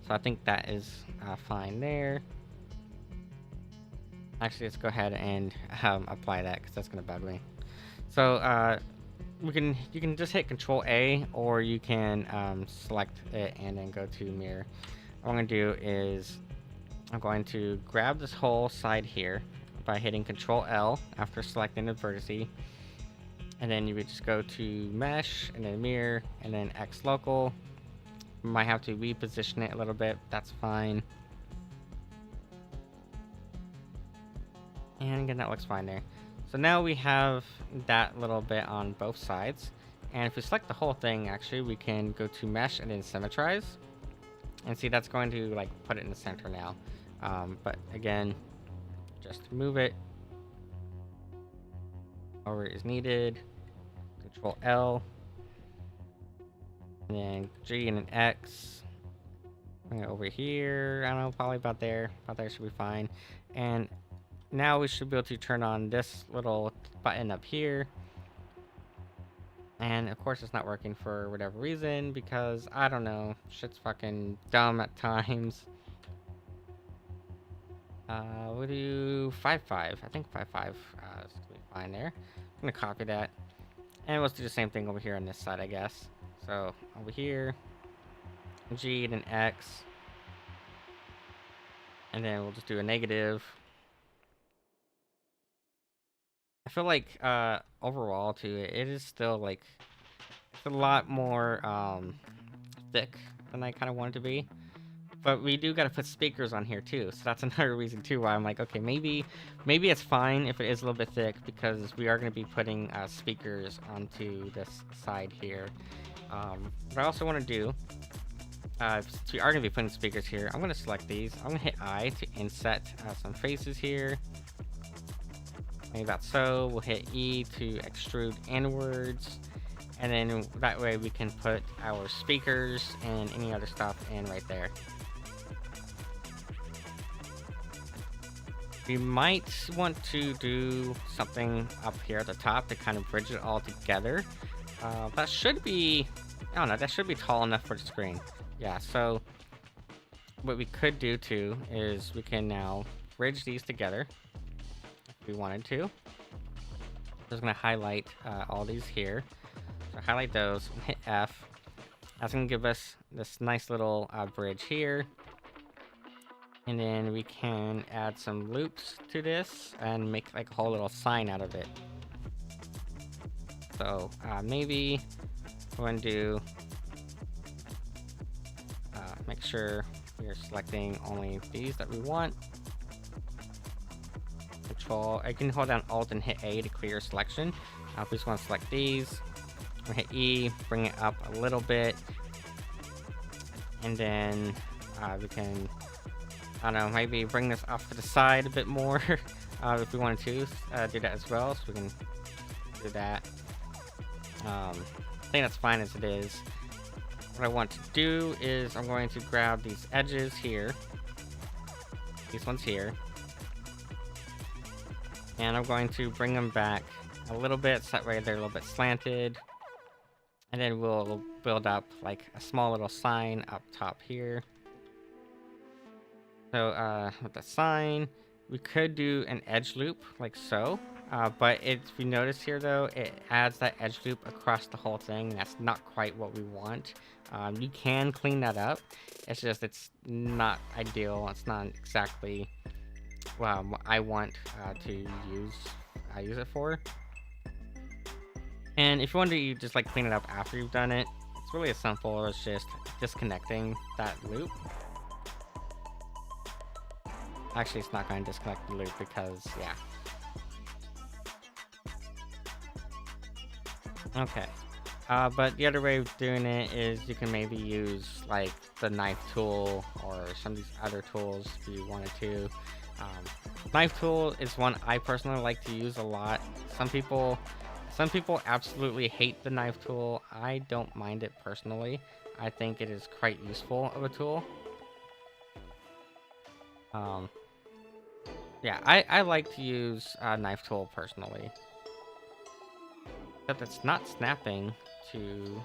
So I think that is fine there. Actually, let's go ahead and apply that, because that's going to bug me. So you can just hit Control A, or you can select it and then go to mirror. What I'm going to do is I'm going to grab this whole side here by hitting Control L after selecting the vertex. And then you would just go to mesh and then mirror and then X local. You might have to reposition it a little bit. That's fine. And again, that looks fine there. So now we have that little bit on both sides. And if we select the whole thing, actually, we can go to mesh and then symmetrize. And see, that's going to like put it in the center now. But again, just move it over is needed. Control L. And then G and an X. Bring it over here. I don't know, probably about there. About there should be fine. And now we should be able to turn on this little button up here. And of course it's not working for whatever reason, because I don't know, shit's fucking dumb at times. We'll do 5.5. I think 5.5 is gonna be fine there. I'm gonna copy that. And let's do the same thing over here on this side, I guess. So over here, G and an X. And then we'll just do a negative. I feel like overall too, it is still like it's a lot more thick than I kind of want it to be. But we do got to put speakers on here too, so that's another reason too why I'm like, okay, maybe it's fine if it is a little bit thick, because we are going to be putting speakers onto this side here. What I also want to do, since we are going to be putting speakers here, I'm going to select these. I'm going to hit I to inset some faces here. Maybe about so. We'll hit E to extrude inwards. And then that way we can put our speakers and any other stuff in right there. We might want to do something up here at the top to kind of bridge it all together. That should be, I don't know, that should be tall enough for the screen. Yeah, so what we could do too is we can now bridge these together if we wanted to. Just gonna highlight all these here. So highlight those, hit F. That's gonna give us this nice little bridge here. And then we can add some loops to this and make like a whole little sign out of it. So maybe we're going to do, make sure we're selecting only these that we want. Control, I can hold down Alt and hit A to clear selection. If we just want to select these, we'll hit E, bring it up a little bit. And then we can, I don't know, maybe bring this off to the side a bit more. if we wanted to do that as well, so we can do that. I think that's fine as it is. What I want to do is I'm going to grab these edges here, these ones here, and I'm going to bring them back a little bit so that way they're a little bit slanted. And then we'll build up like a small little sign up top here. So with the sign, we could do an edge loop like so. But if you notice here though, it adds that edge loop across the whole thing. That's not quite what we want. You can clean that up. It's just, it's not ideal. It's not exactly what I want to use it for. And if you want to, you just like clean it up after you've done it. It's really as simple as just disconnecting that loop. Actually, it's not going to disconnect the loop because, yeah. Okay. But the other way of doing it is you can maybe use like the knife tool or some of these other tools if you wanted to. Knife tool is one I personally like to use a lot. Some people absolutely hate the knife tool. I don't mind it personally. I think it is quite useful of a tool. Yeah, I like to use a knife tool personally. Except it's not snapping to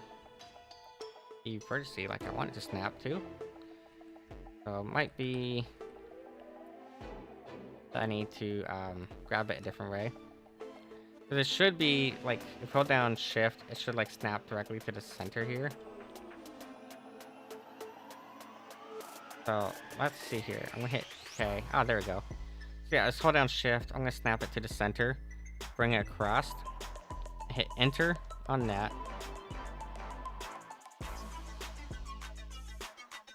the vertice like I want it to snap to. So it might be that I need to grab it a different way. Because it should be, like, if you hold down shift, it should, like, snap directly to the center here. So, let's see here. I'm gonna hit K. Oh, there we go. So, yeah, let's hold down shift. I'm gonna snap it to the center. Bring it across. Hit enter on that.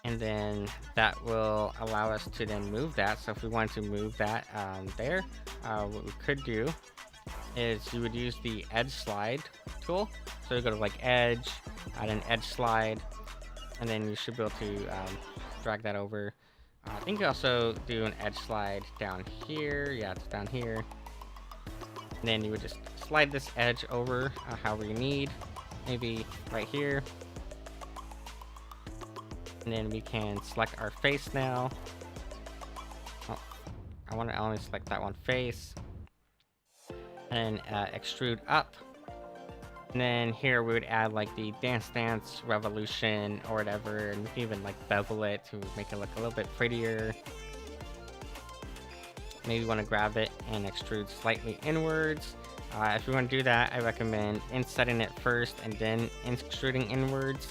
And then that will allow us to then move that. So, if we wanted to move that there, what we could do is you would use the edge slide tool. So you go to like edge, add an edge slide, and then you should be able to drag that over. I think you also do an edge slide down here. Yeah, it's down here. And then you would just slide this edge over however you need. Maybe right here. And then we can select our face now. Oh, I want to only select that one face. And extrude up. And then here we would add like the Dance Dance Revolution or whatever, and we can even like bevel it to make it look a little bit prettier. Maybe want to grab it and extrude slightly inwards. If you want to do that, I recommend insetting it first and then extruding inwards,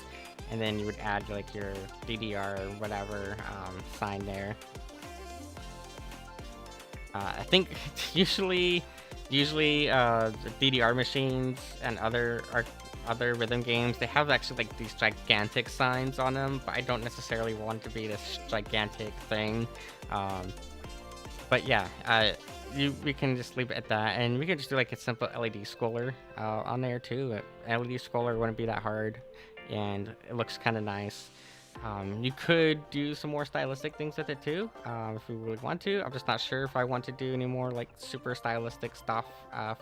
and then you would add like your DDR or whatever sign there. I think usually the DDR machines and other rhythm games, they have actually like these gigantic signs on them, but I don't necessarily want it to be this gigantic thing. But yeah, we can just leave it at that, and we can just do like a simple LED scroller on there too. LED scroller wouldn't be that hard, and it looks kind of nice. You could do some more stylistic things with it too, if you really want to. I'm just not sure if I want to do any more like super stylistic stuff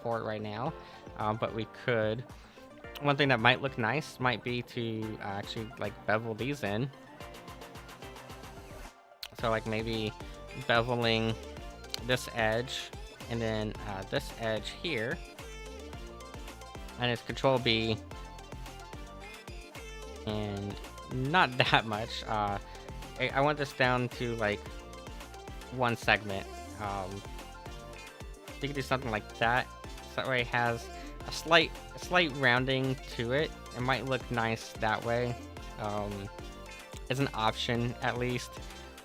for it right now, but we could. One thing that might look nice might be to actually like bevel these in. So like maybe beveling this edge and then this edge here, and it's Control B, and not that much. I want this down to like one segment. You can do something like that, so that way it has a slight rounding to it. It might look nice that way. As an option at least,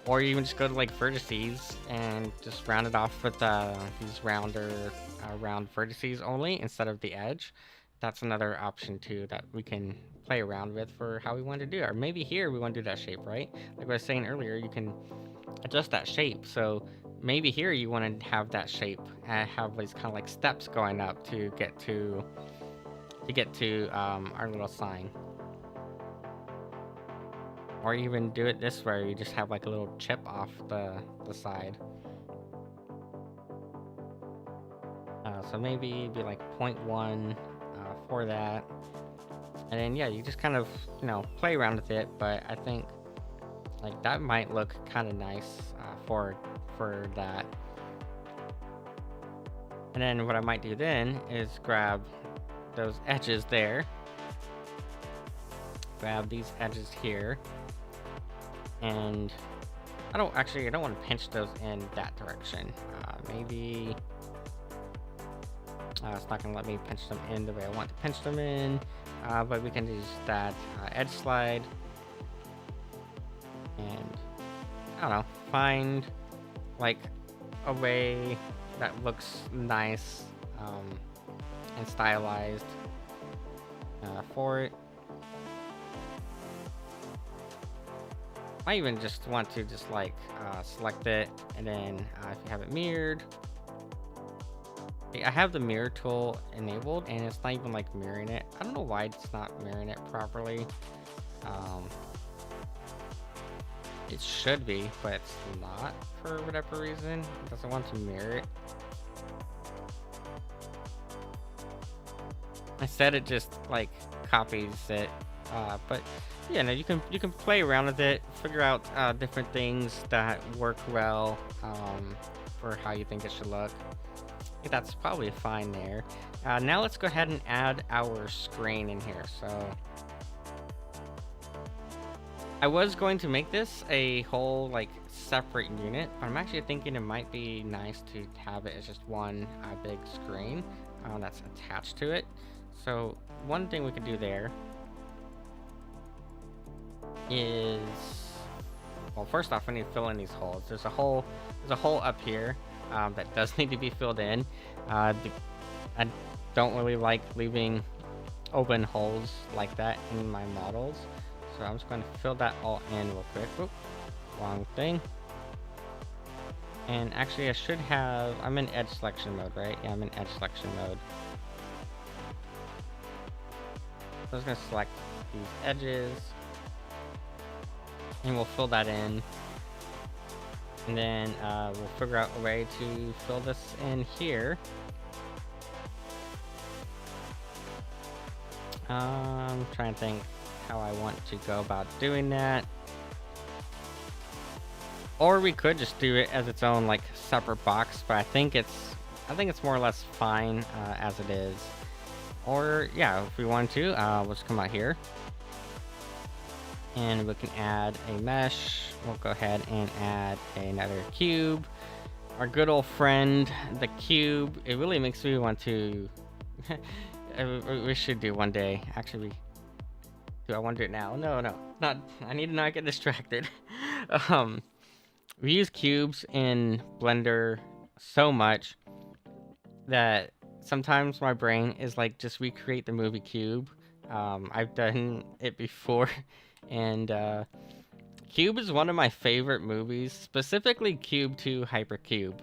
or you even just go to like vertices and just round it off with these round vertices only instead of the edge. That's another option too that we can play around with for how we want to do it. Or maybe here we want to do that shape, right? Like I was saying earlier, you can adjust that shape. So maybe here you want to have that shape and have these kind of like steps going up to get to our little sign. Or even do it this way, you just have like a little chip off the side. So maybe be like 0.1 for that. And then, yeah, you just kind of, play around with it. But I think like that might look kind of nice for that. And then what I might do then is grab those edges there. Grab these edges here. And I don't want to pinch those in that direction. Maybe it's not going to let me pinch them in the way I want to pinch them in. But we can use that edge slide. And I don't know, find like a way that looks nice and stylized for it. I even just want to select it, and then if you have it mirrored, I have the mirror tool enabled, and it's not even like mirroring it. I don't know why it's not mirroring it properly. It should be, but it's not for whatever reason. It doesn't want to mirror it. Instead, it just like copies it. But yeah, no, you can play around with it, figure out different things that work well for how you think it should look. I think that's probably fine there. Now let's go ahead and add our screen in here. So I was going to make this a whole like separate unit, but I'm actually thinking it might be nice to have it as just one big screen that's attached to it. So one thing we could do there is, well, first off, we need to fill in these holes. There's a hole up here that does need to be filled in. I don't really like leaving open holes like that in my models, so I'm just going to fill that all in real quick. Oop, wrong thing. And actually, I should have, I'm in edge selection mode, right? Yeah, I'm in edge selection mode. So I'm just going to select these edges, and we'll fill that in. And then we'll figure out a way to fill this in here. I'm trying to think how I want to go about doing that. Or we could just do it as its own like separate box, but I think it's more or less fine as it is. Or yeah, if we want to, we'll just come out here and we can add a mesh. We'll go ahead and add another cube. Our good old friend, the cube. It really makes me want to. We should do one day. Actually, do I want to do it now? No, not. I need to not get distracted. We use cubes in Blender so much that sometimes my brain is like, just recreate the movie Cube. I've done it before, and Cube is one of my favorite movies, specifically Cube 2 Hypercube.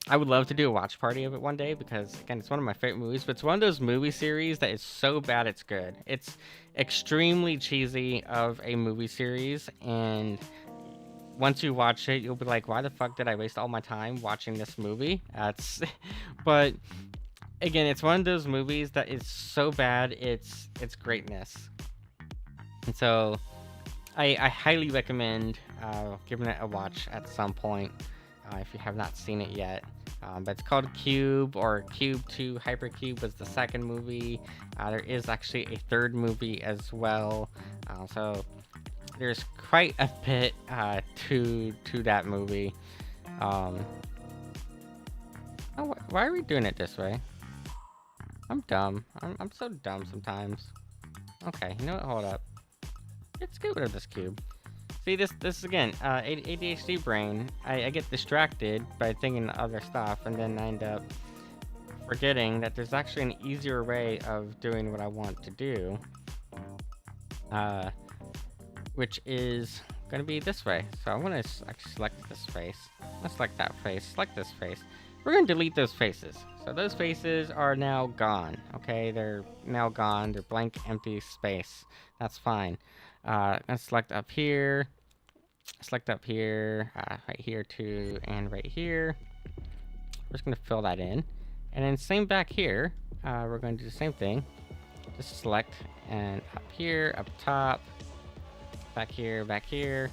I would love to do a watch party of it one day because, again, it's one of my favorite movies, but it's one of those movie series that is so bad it's good. It's extremely cheesy of a movie series, and once you watch it, you'll be like, why the fuck did I waste all my time watching this movie? But again, it's one of those movies that is so bad, it's greatness. And so I highly recommend giving it a watch at some point if you have not seen it yet. But it's called Cube, or Cube 2 Hypercube was the second movie. There is actually a third movie as well. So there's quite a bit to that movie. Oh, why are we doing it this way? I'm dumb. I'm so dumb sometimes. Okay, you know what? Hold up. Let's get rid of this cube. See, this again, ADHD brain. I get distracted by thinking other stuff, and then I end up forgetting that there's actually an easier way of doing what I want to do. Which is going to be this way. So I'm going to select this face. Let's select that face. Select this face. We're going to delete those faces. So those faces are now gone. Okay, they're now gone. They're blank, empty space. That's fine. Let's select up here. Select up here. Right here too, and right here. We're just going to fill that in. And then same back here, we're going to do the same thing. Just select, and up here, up top, back here, back here.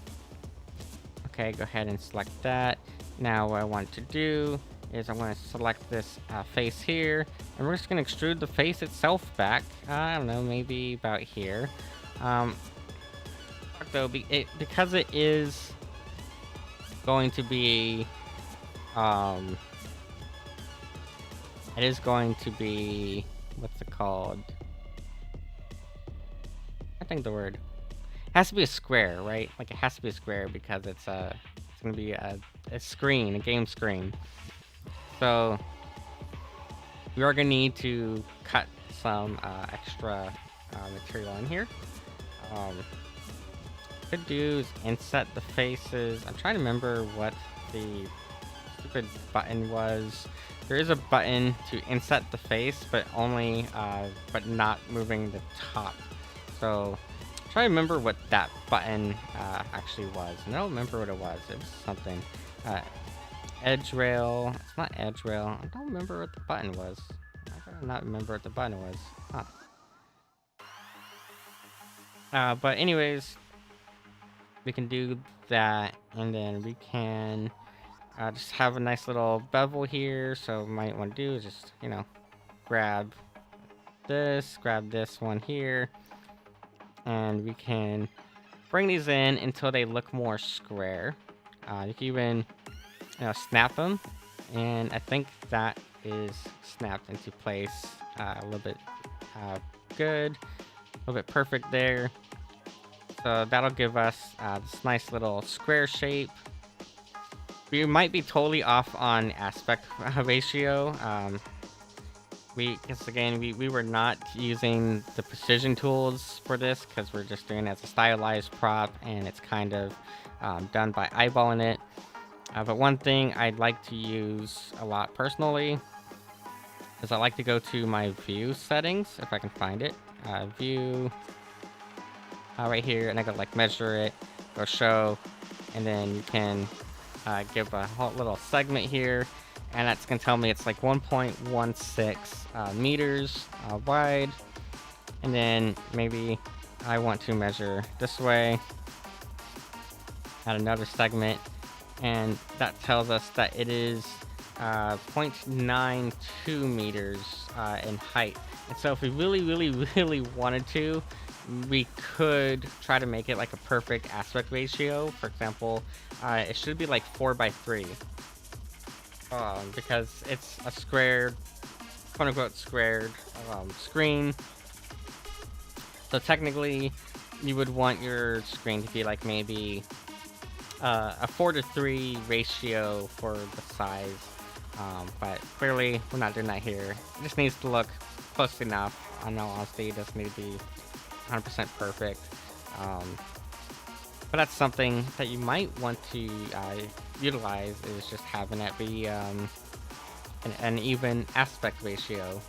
Okay, go ahead and select that. Now what I want to do is I want to select this face here, and we're just going to extrude the face itself back. I don't know, maybe about here. Though, because it is going to be, what's it called? I think the word. It has to be a square, right? Like, it has to be a square because it's gonna be a screen, a game screen. So we are gonna need to cut some extra material in here. Could do is inset the faces. I'm trying to remember what the stupid button was. There is a button to inset the face, but only, but not moving the top. So try to remember what that button actually was. And I don't remember what it was. It was something. Edge rail. It's not edge rail. I don't remember what the button was. I do not remember what the button was. Huh. But anyways, we can do that, and then we can just have a nice little bevel here. So what we might want to do is just, grab this one here, and we can bring these in until they look more square. You can even, snap them, and I think that is snapped into place a little bit good, a little bit perfect there. So that'll give us this nice little square shape. We might be totally off on aspect ratio. Because again, we were not using the precision tools for this because we're just doing it as a stylized prop, and it's kind of done by eyeballing it. But one thing I'd like to use a lot personally is I like to go to my view settings, if I can find it. View. Right here, and I go like measure it, go show, and then you can give a whole little segment here, and that's gonna tell me it's like 1.16 meters wide. And then maybe I want to measure this way, add another segment, and that tells us that it is 0.92 meters in height. And so if we really wanted to, we could try to make it like a perfect aspect ratio. For example, it should be like 4:3, because it's a squared, quote-unquote squared screen. So technically, you would want your screen to be like maybe a 4:3 ratio for the size. But clearly, we're not doing that here. It just needs to look close enough. In all honesty, it doesn't need to be 100% perfect. But that's something that you might want to utilize, is just having it be an even aspect ratio,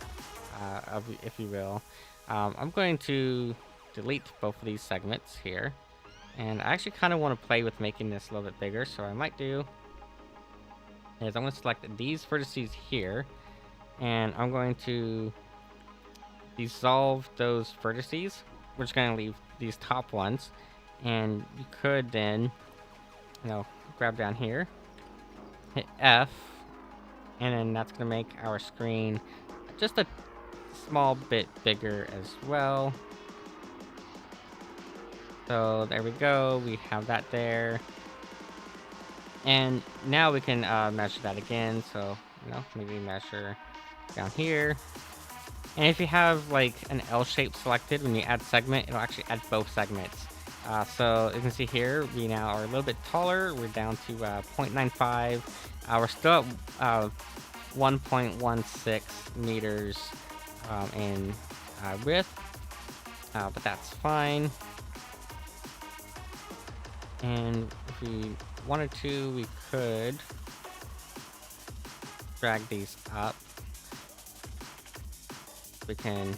if you will. I'm going to delete both of these segments here, and I actually kind of want to play with making this a little bit bigger. So what I might do is I'm going to select these vertices here, and I'm going to dissolve those vertices. We're just going to leave these top ones, and you could then, grab down here, hit F, and then that's going to make our screen just a small bit bigger as well. So there we go, we have that there. And now we can measure that again. So, maybe measure down here. And if you have like an L shape selected, when you add segment, it'll actually add both segments. So you can see here, we now are a little bit taller. We're down to 0.95. We're still at 1.16 meters in width, but that's fine. And if we wanted to, we could drag these up. We can,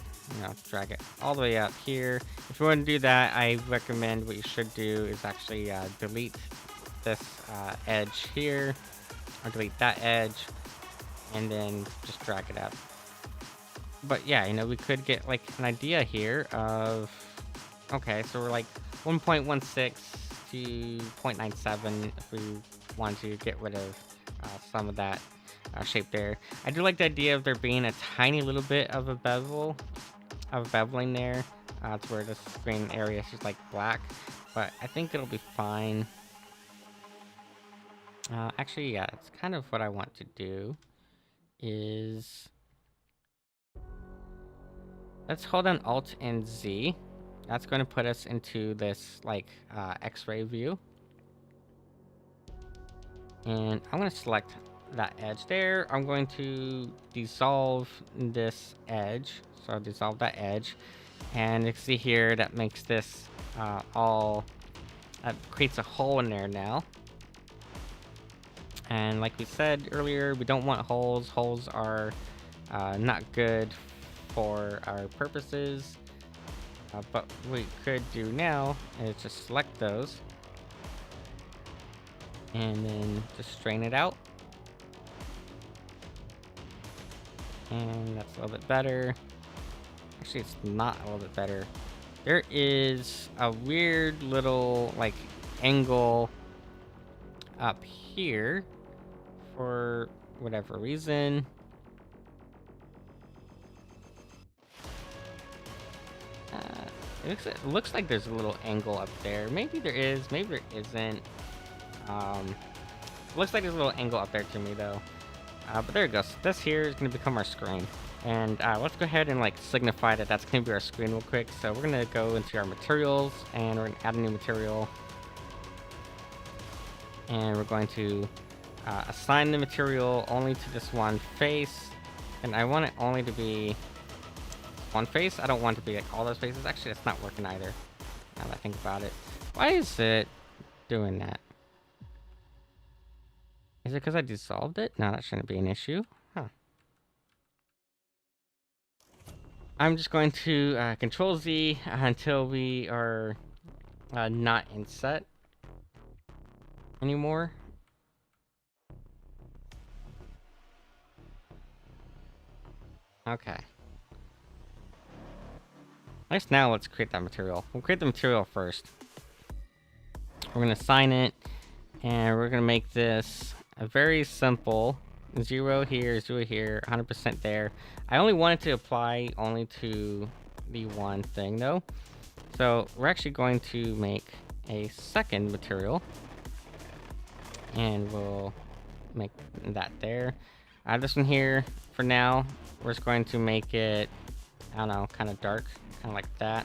drag it all the way up here. If you want to do that, I recommend what you should do is actually delete this edge here, or delete that edge, and then just drag it up. But yeah, we could get like an idea here of, okay, so we're like 1.16 to 0.97 if we want to get rid of some of that shape there. I do like the idea of there being a tiny little bit of a beveling there to where the screen area is just like black, but I think it'll be fine. Actually, yeah, it's kind of what I want to do is, let's hold on Alt and Z. That's going to put us into this like X-ray view. And I'm going to select that edge there. I'm going to dissolve this edge. So I'll dissolve that edge. And you can see here that makes this creates a hole in there now. And like we said earlier, we don't want holes. Holes are not good for our purposes. But what we could do now is just select those. And then just strain it out. And that's a little bit better. Actually, it's not a little bit better. There is a weird little like angle up here for whatever reason. It looks like there's a little angle up there. Maybe there is, maybe there isn't. Looks like there's a little angle up there to me though. But there it goes. This here is going to become our screen. And let's go ahead and like signify that that's going to be our screen real quick. So we're going to go into our materials and we're going to add a new material. And we're going to assign the material only to this one face. And I want it only to be one face. I don't want it to be like all those faces. Actually, that's not working either, now that I think about it. Why is it doing that? Is it because I dissolved it? No, that shouldn't be an issue. Huh. I'm just going to Control Z until we are not in set anymore. Okay. Nice. Now let's create that material. We'll create the material first. We're going to assign it, and we're going to make this a very simple 0 here, 0 here, 100% there. I only want it to apply only to the one thing though. So we're actually going to make a second material, and we'll make that there. This one here, for now, we're just going to make it, I don't know, kind of dark, kind of like that.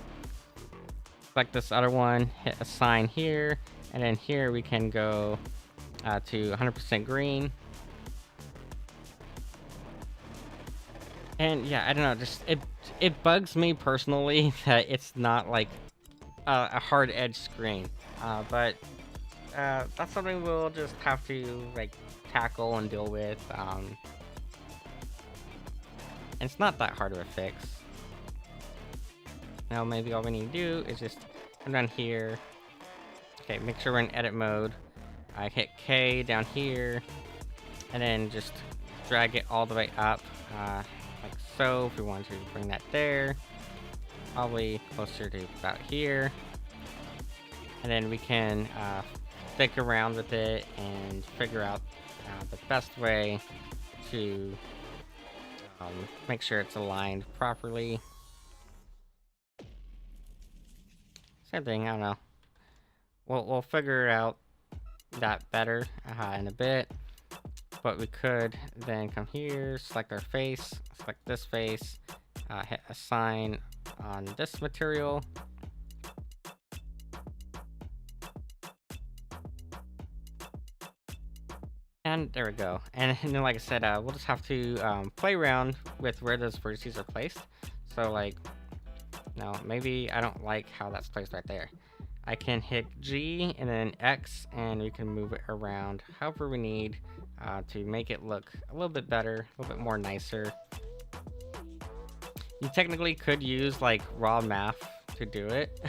Select this other one, hit assign here, and then here we can go to 100% green. And yeah, I don't know, just it bugs me personally that it's not like a hard edge screen. But that's something we'll just have to like tackle and deal with. And it's not that hard of a fix. Now maybe all we need to do is just come down here. Okay, make sure we're in edit mode. I hit K down here, and then just drag it all the way up, like so. If we want to bring that there, probably closer to about here, and then we can stick around with it and figure out the best way to make sure it's aligned properly. Same thing, I don't know. We'll figure out that better in a bit. But we could then come here, select our face, select this face, hit assign on this material. And there we go. And then, like I said, we'll just have to play around with where those vertices are placed. So, like, no, maybe I don't like how that's placed right there. I can hit G and then X, and we can move it around however we need to make it look a little bit better, a little bit more nicer. You technically could use like raw math to do it,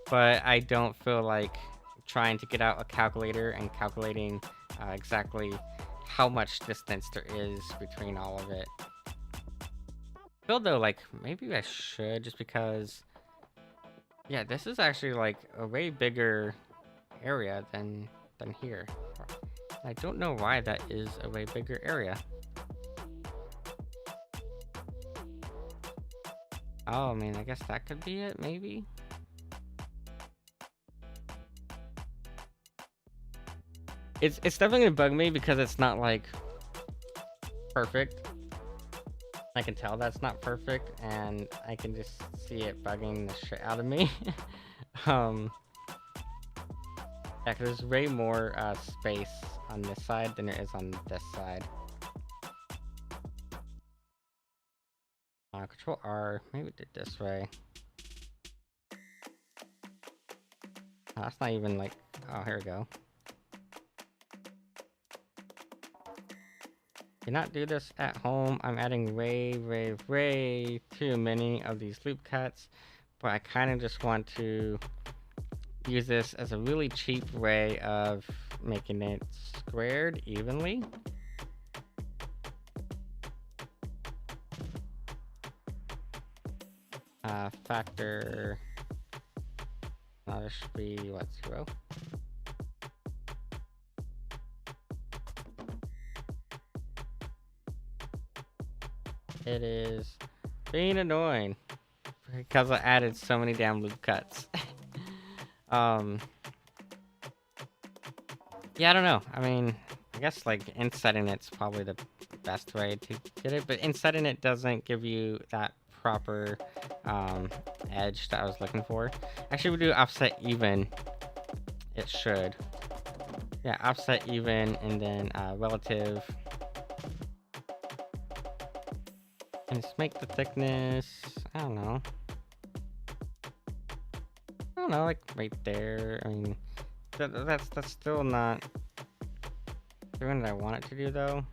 but I don't feel like trying to get out a calculator and calculating exactly how much distance there is between all of it. I feel though like maybe I should, just because, yeah, this is actually like a way bigger area than here. I don't know why that is a way bigger area. Oh, I mean, I guess that could be it, maybe? It's definitely gonna bug me because it's not, like, perfect. I can tell that's not perfect, and I can just see it bugging the shit out of me. Yeah, 'cause there's way more space on this side than there is on this side. Control R, maybe do it this way. Oh, that's not even like, oh, here we go. Do not do this at home. I'm adding way too many of these loop cuts, but I kind of just want to use this as a really cheap way of making it squared evenly. Factor, this should be what, 0? It is being annoying because I added so many damn loop cuts. Yeah, I don't know. I mean, I guess like insetting it's probably the best way to get it, but insetting it doesn't give you that proper edge that I was looking for. Actually, we do offset even. It should. Yeah, offset even, and then relative. And just make the thickness, I don't know, like right there. I mean, that's still not doing what I want it to do though.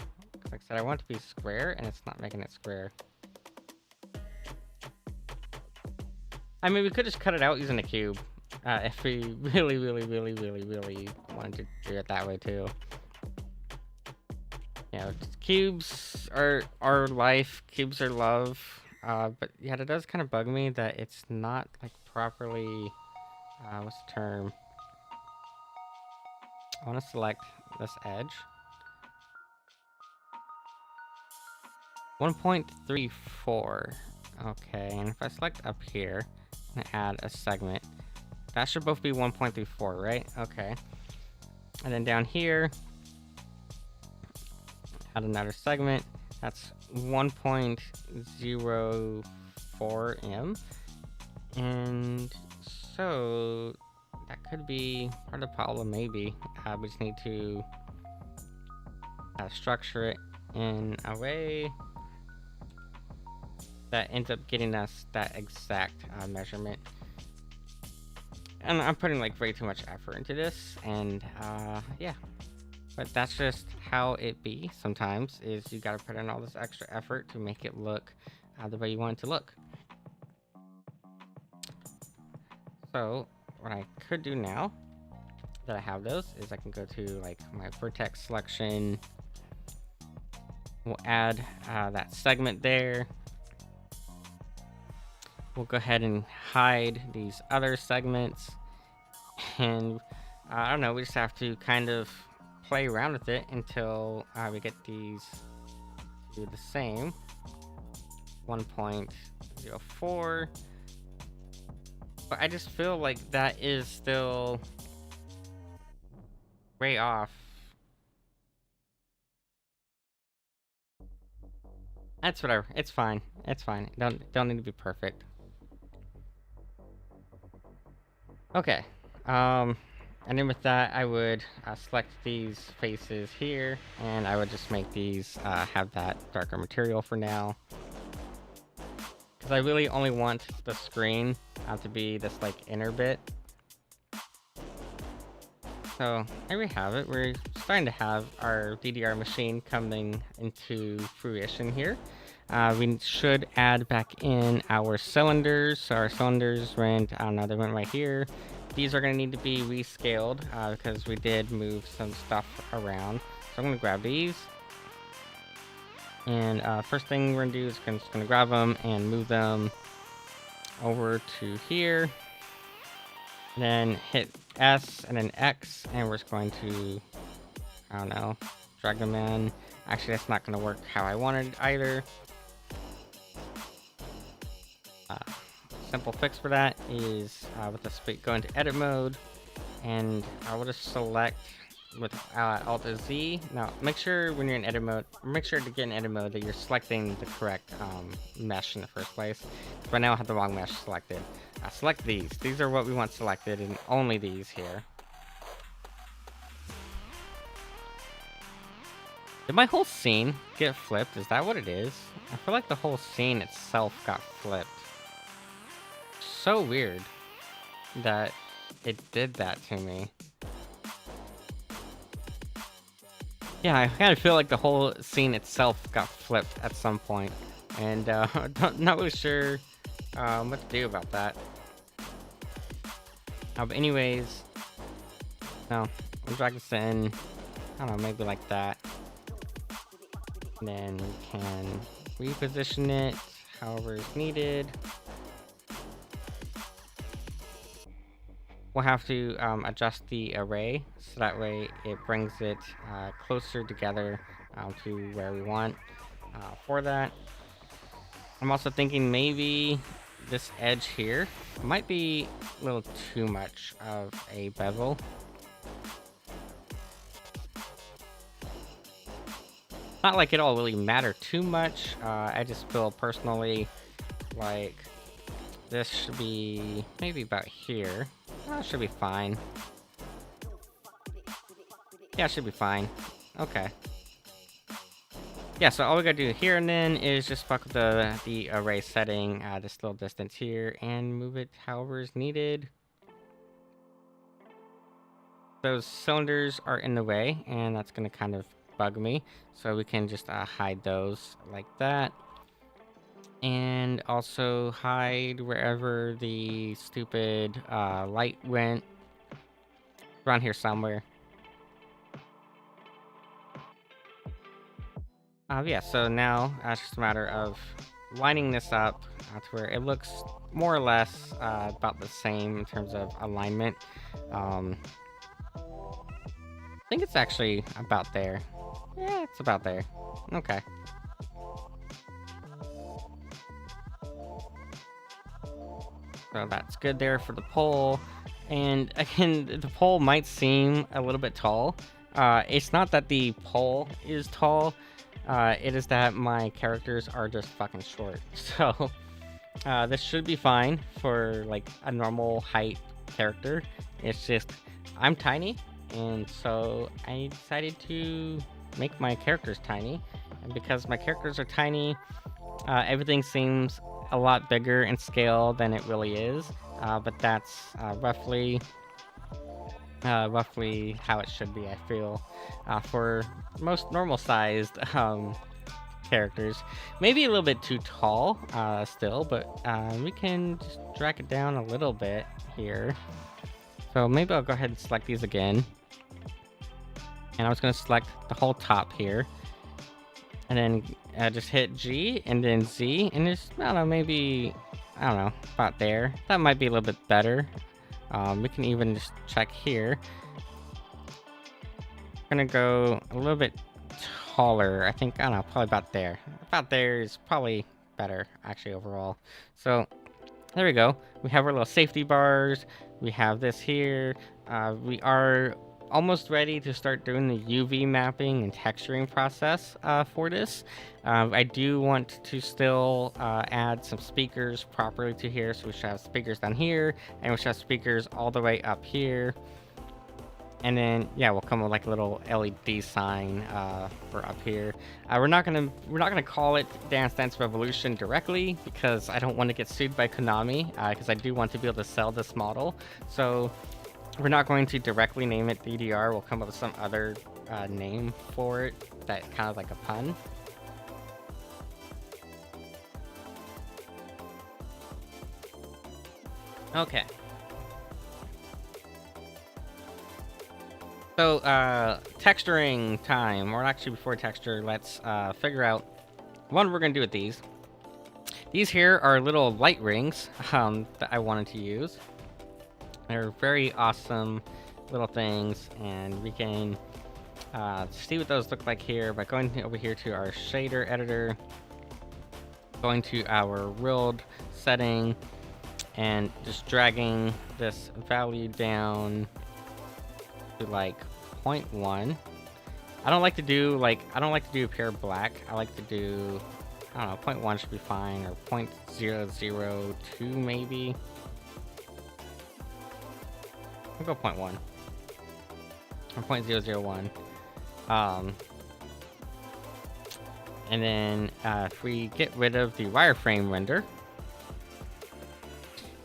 Like I said, I want it to be square, and it's not making it square. I mean, we could just cut it out using a cube, if we really wanted to do it that way too. You know, cubes are life, cubes are love, but yeah, it does kind of bug me that it's not like properly, what's the term? I want to select this edge. 1.34. Okay, and if I select up here and add a segment, that should both be 1.34, right? Okay. And then down here, add another segment. That's 1.04 m. And so that could be part of the problem, maybe. We just need to structure it in a way that ends up getting us that exact measurement. And I'm putting like way too much effort into this, and yeah. But that's just how it be sometimes, is you gotta put in all this extra effort to make it look the way you want it to look. So what I could do now that I have those is I can go to like my vertex selection. We'll add that segment there. We'll go ahead and hide these other segments. And I don't know, we just have to kind of play around with it until we get these to do the same. 1.04. But I just feel like that is still way off. That's whatever. It's fine. It's fine. Don't need to be perfect. Okay. And then with that, I would select these faces here, and I would just make these have that darker material for now. Because I really only want the screen to be this like inner bit. So there we have it. We're starting to have our DDR machine coming into fruition here. We should add back in our cylinders. So our cylinders went, I don't know, they went right here. These are going to need to be rescaled because we did move some stuff around. So I'm going to grab these, And first thing we're gonna do is just gonna grab them and move them over to here. And then hit S and then X, and we're just going to, I don't know, drag them in. Actually, that's not gonna work how I wanted either. Simple fix for that is with the go into edit mode, and I will just select with Alt Z. Now, make sure when you're in edit mode, make sure to get in edit mode that you're selecting the correct mesh in the first place. Right now I have the wrong mesh selected. Select these. These are what we want selected, and only these here. Did my whole scene get flipped? Is that what it is? I feel like the whole scene itself got flipped. So weird that it did that to me. Yeah, I kind of feel like the whole scene itself got flipped at some point, and not really sure what to do about that. But anyways, no, we'll drag this in. I don't know, maybe like that. And then we can reposition it however is needed. We'll have to adjust the array, so that way it brings it closer together to where we want for that. I'm also thinking maybe this edge here might be a little too much of a bevel. Not like it'll really matter too much. I just feel personally like this should be maybe about here. That should be fine. Yeah, it should be fine. Okay. Yeah, so all we gotta do here and then is just fuck with the array setting, this little distance here, and move it however is needed. Those cylinders are in the way, and that's gonna kind of bug me. So we can just hide those like that. And also hide wherever the stupid light went. Around here somewhere. Yeah, so now it's just a matter of lining this up to where it looks more or less about the same in terms of alignment. I think it's actually about there. Yeah, it's about there. Okay. So that's good there for the pole. And again, the pole might seem a little bit tall. It's not that the pole is tall. It is that my characters are just fucking short. So this should be fine for like a normal height character. It's just I'm tiny, and so I decided to make my characters tiny. And because my characters are tiny, everything seems a lot bigger in scale than it really is. But that's roughly how it should be, I feel, for most normal sized characters. Maybe a little bit too tall still, but we can just drag it down a little bit here. So maybe I'll go ahead and select these again. And I was going to select the whole top here. And then just hit G and then Z. And just, I don't know, maybe, I don't know, about there. That might be a little bit better. We can even just check here. I'm gonna go a little bit taller. I think, I don't know, probably about there. About there is probably better, actually, overall. So, there we go. We have our little safety bars. We have this here. We are almost ready to start doing the UV mapping and texturing process for this. I do want to still add some speakers properly to here. So we should have speakers down here, and we should have speakers all the way up here. And then, yeah, we'll come with like a little LED sign for up here. We're not gonna call it Dance Dance Revolution directly, because I don't want to get sued by Konami, because I do want to be able to sell this model. So we're not going to directly name it DDR. We'll come up with some other name for it that kind of like a pun. Okay. So, texturing time, or actually before texture, let's figure out what we're gonna do with these. These here are little light rings that I wanted to use. They're very awesome little things, and we can see what those look like here by going over here to our shader editor, going to our world setting, and just dragging this value down to like 0.1. I don't like to do pure black. I like to do, I don't know, 0.1 should be fine, or 0.002 maybe. I'll go 0.1 or 0.001. And then if we get rid of the wireframe render,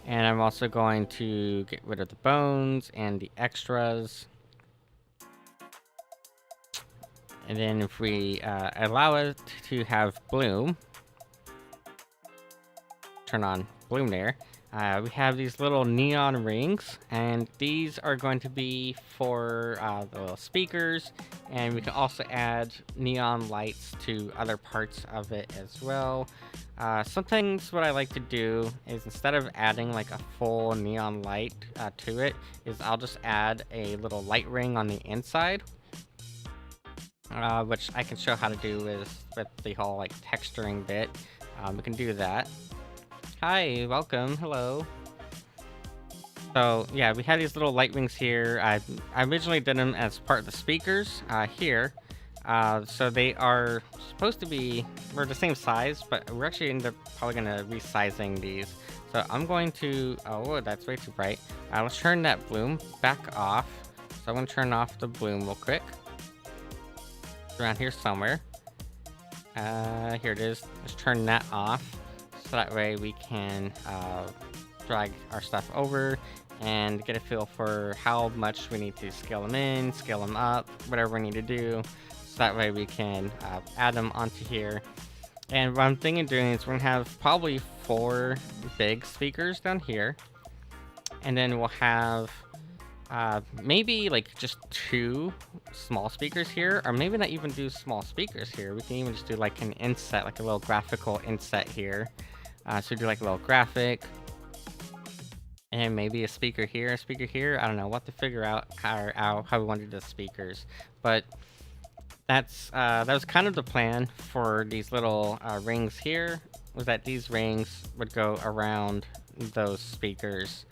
and I'm also going to get rid of the bones and the extras. And then if we allow it to have bloom, turn on bloom there, we have these little neon rings, and these are going to be for the little speakers, and we can also add neon lights to other parts of it as well. Sometimes what I like to do is, instead of adding like a full neon light to it, is I'll just add a little light ring on the inside. Which I can show how to do with the whole like texturing bit. We can do that. Hi, welcome, hello. So yeah, we have these little light rings here. I originally did them as part of the speakers here. So they are supposed to be, we're the same size, but we're actually probably gonna resizing these. So I'm going to, oh, that's way too bright. Let's turn that bloom back off. So I'm gonna turn off the bloom real quick. Around here somewhere. Here it is. Let's turn that off, so that way we can drag our stuff over and get a feel for how much we need to scale them in, scale them up, whatever we need to do, so that way we can add them onto here. And what I'm thinking of doing is we're gonna have probably 4 big speakers down here, and then we'll have maybe like just 2 small speakers here, or maybe not even do small speakers here. We can even just do like an inset, like a little graphical inset here. So do like a little graphic, and maybe a speaker here, a speaker here. I don't know, we'll have to figure out how we want to do the speakers. But that was kind of the plan for these little rings here, was that these rings would go around those speakers.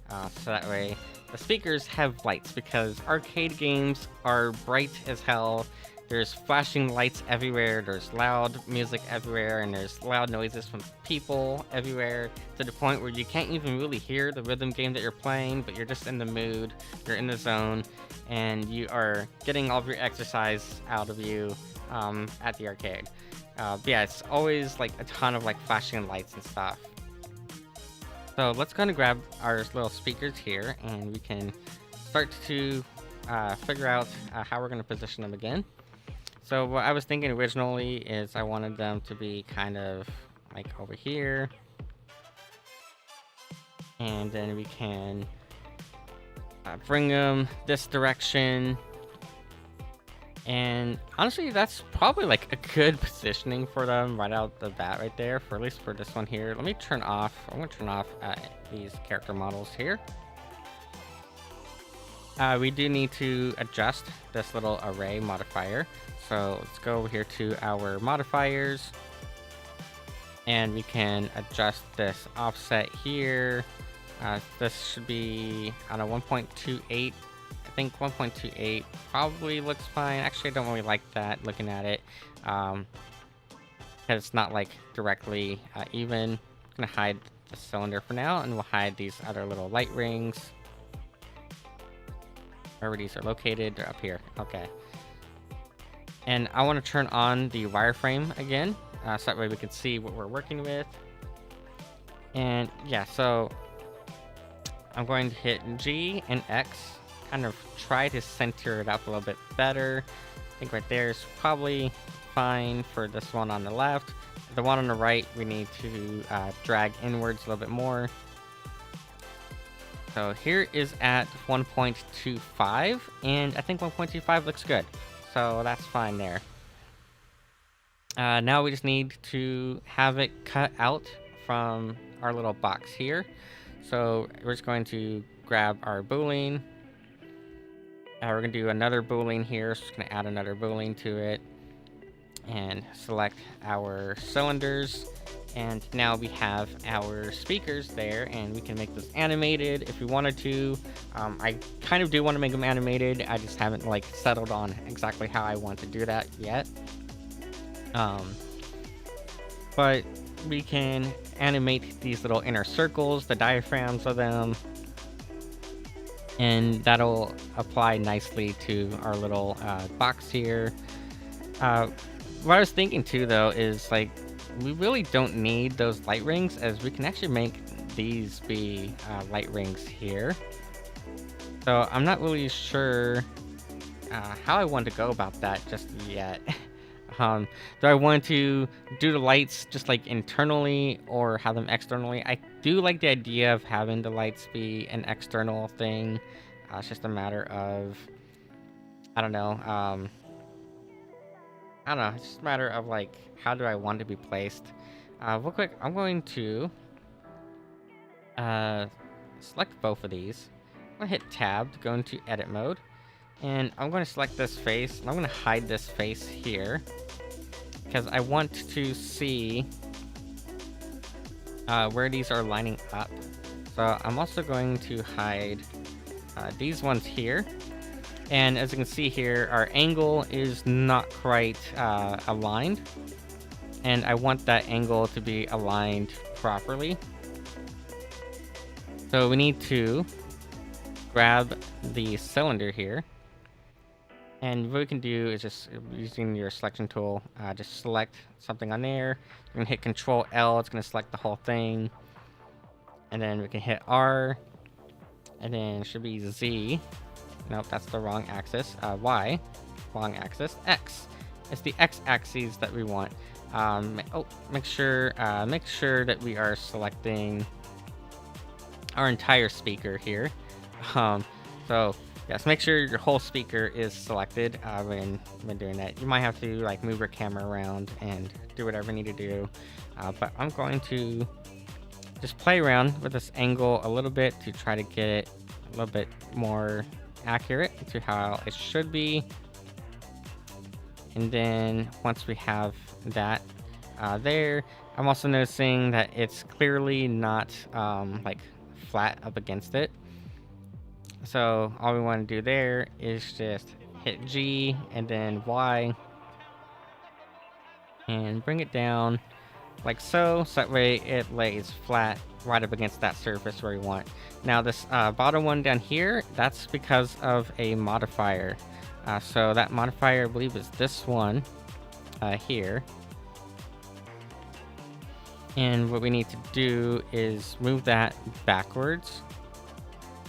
So that way the speakers have lights, because arcade games are bright as hell. There's flashing lights everywhere, there's loud music everywhere, and there's loud noises from people everywhere, to the point where you can't even really hear the rhythm game that you're playing, but you're just in the mood, you're in the zone, and you are getting all of your exercise out of you at the arcade. Yeah, it's always like a ton of like flashing lights and stuff. So let's kind of grab our little speakers here, and we can start to figure out how we're going to position them again. So what I was thinking originally is I wanted them to be kind of like over here. And then we can bring them this direction. And honestly, that's probably like a good positioning for them right out the bat right there, for at least for this one here. Let me turn off, I'm gonna turn off these character models here. We do need to adjust this little array modifier. So let's go over here to our modifiers, and we can adjust this offset here. This should be, I don't know, 1.28. I think 1.28 probably looks fine. Actually, I don't really like that looking at it, because it's not like directly even. I'm gonna hide the cylinder for now, and we'll hide these other little light rings. Wherever these are located, they're up here. Okay. And I want to turn on the wireframe again, so that way we can see what we're working with. And yeah, so I'm going to hit G and X, kind of try to center it up a little bit better. I think right there is probably fine for this one on the left. The one on the right, we need to drag inwards a little bit more. So here is at 1.25, and I think 1.25 looks good. So that's fine there. Now we just need to have it cut out from our little box here. So we're just going to grab our boolean. We're going to do another boolean here. So just going to add another boolean to it. And select our cylinders. And now we have our speakers there, and we can make this animated if we wanted to. I kind of do want to make them animated. I just haven't like settled on exactly how I want to do that yet. But we can animate these little inner circles, the diaphragms of them, and that'll apply nicely to our little box here. What I was thinking too, though, is like we really don't need those light rings, as we can actually make these be light rings here. So I'm not really sure how I want to go about that just yet. Do I want to do the lights just like internally or have them externally? I do like the idea of having the lights be an external thing. It's just a matter of, I don't know. I don't know. It's just a matter of like, how do I want to be placed? Real quick, I'm going to select both of these. I'm gonna hit tab to go into edit mode. And I'm going to select this face, and I'm going to hide this face here, because I want to see where these are lining up. So I'm also going to hide these ones here. And as you can see here, our angle is not quite aligned. And I want that angle to be aligned properly. So we need to grab the cylinder here. And what we can do is just using your selection tool, just select something on there. We're gonna hit Control L, it's gonna select the whole thing. And then we can hit R, and then it should be Z. Nope, that's the wrong axis. Y, wrong axis. X. It's the X axis that we want. Make sure that we are selecting our entire speaker here. So yes, make sure your whole speaker is selected when doing that. You might have to like move your camera around and do whatever you need to do. But I'm going to just play around with this angle a little bit to try to get it a little bit more accurate to how it should be. And then once we have that there, I'm also noticing that it's clearly not like flat up against it. So all we want to do there is just hit G and then Y and bring it down like so, so that way it lays flat right up against that surface where we want. Now this bottom one down here, that's because of a modifier. So that modifier, I believe, is this one here. And what we need to do is move that backwards.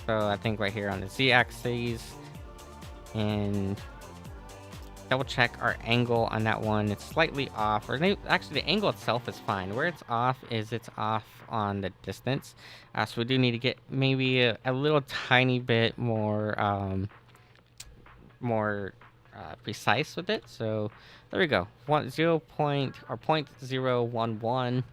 So I think right here on the Z-axis, and double check our angle on that one. It's slightly off, or actually the angle itself is fine. Where it's off is it's off on the distance. So we do need to get maybe a little tiny bit more precise with it. So there we go. 0.011.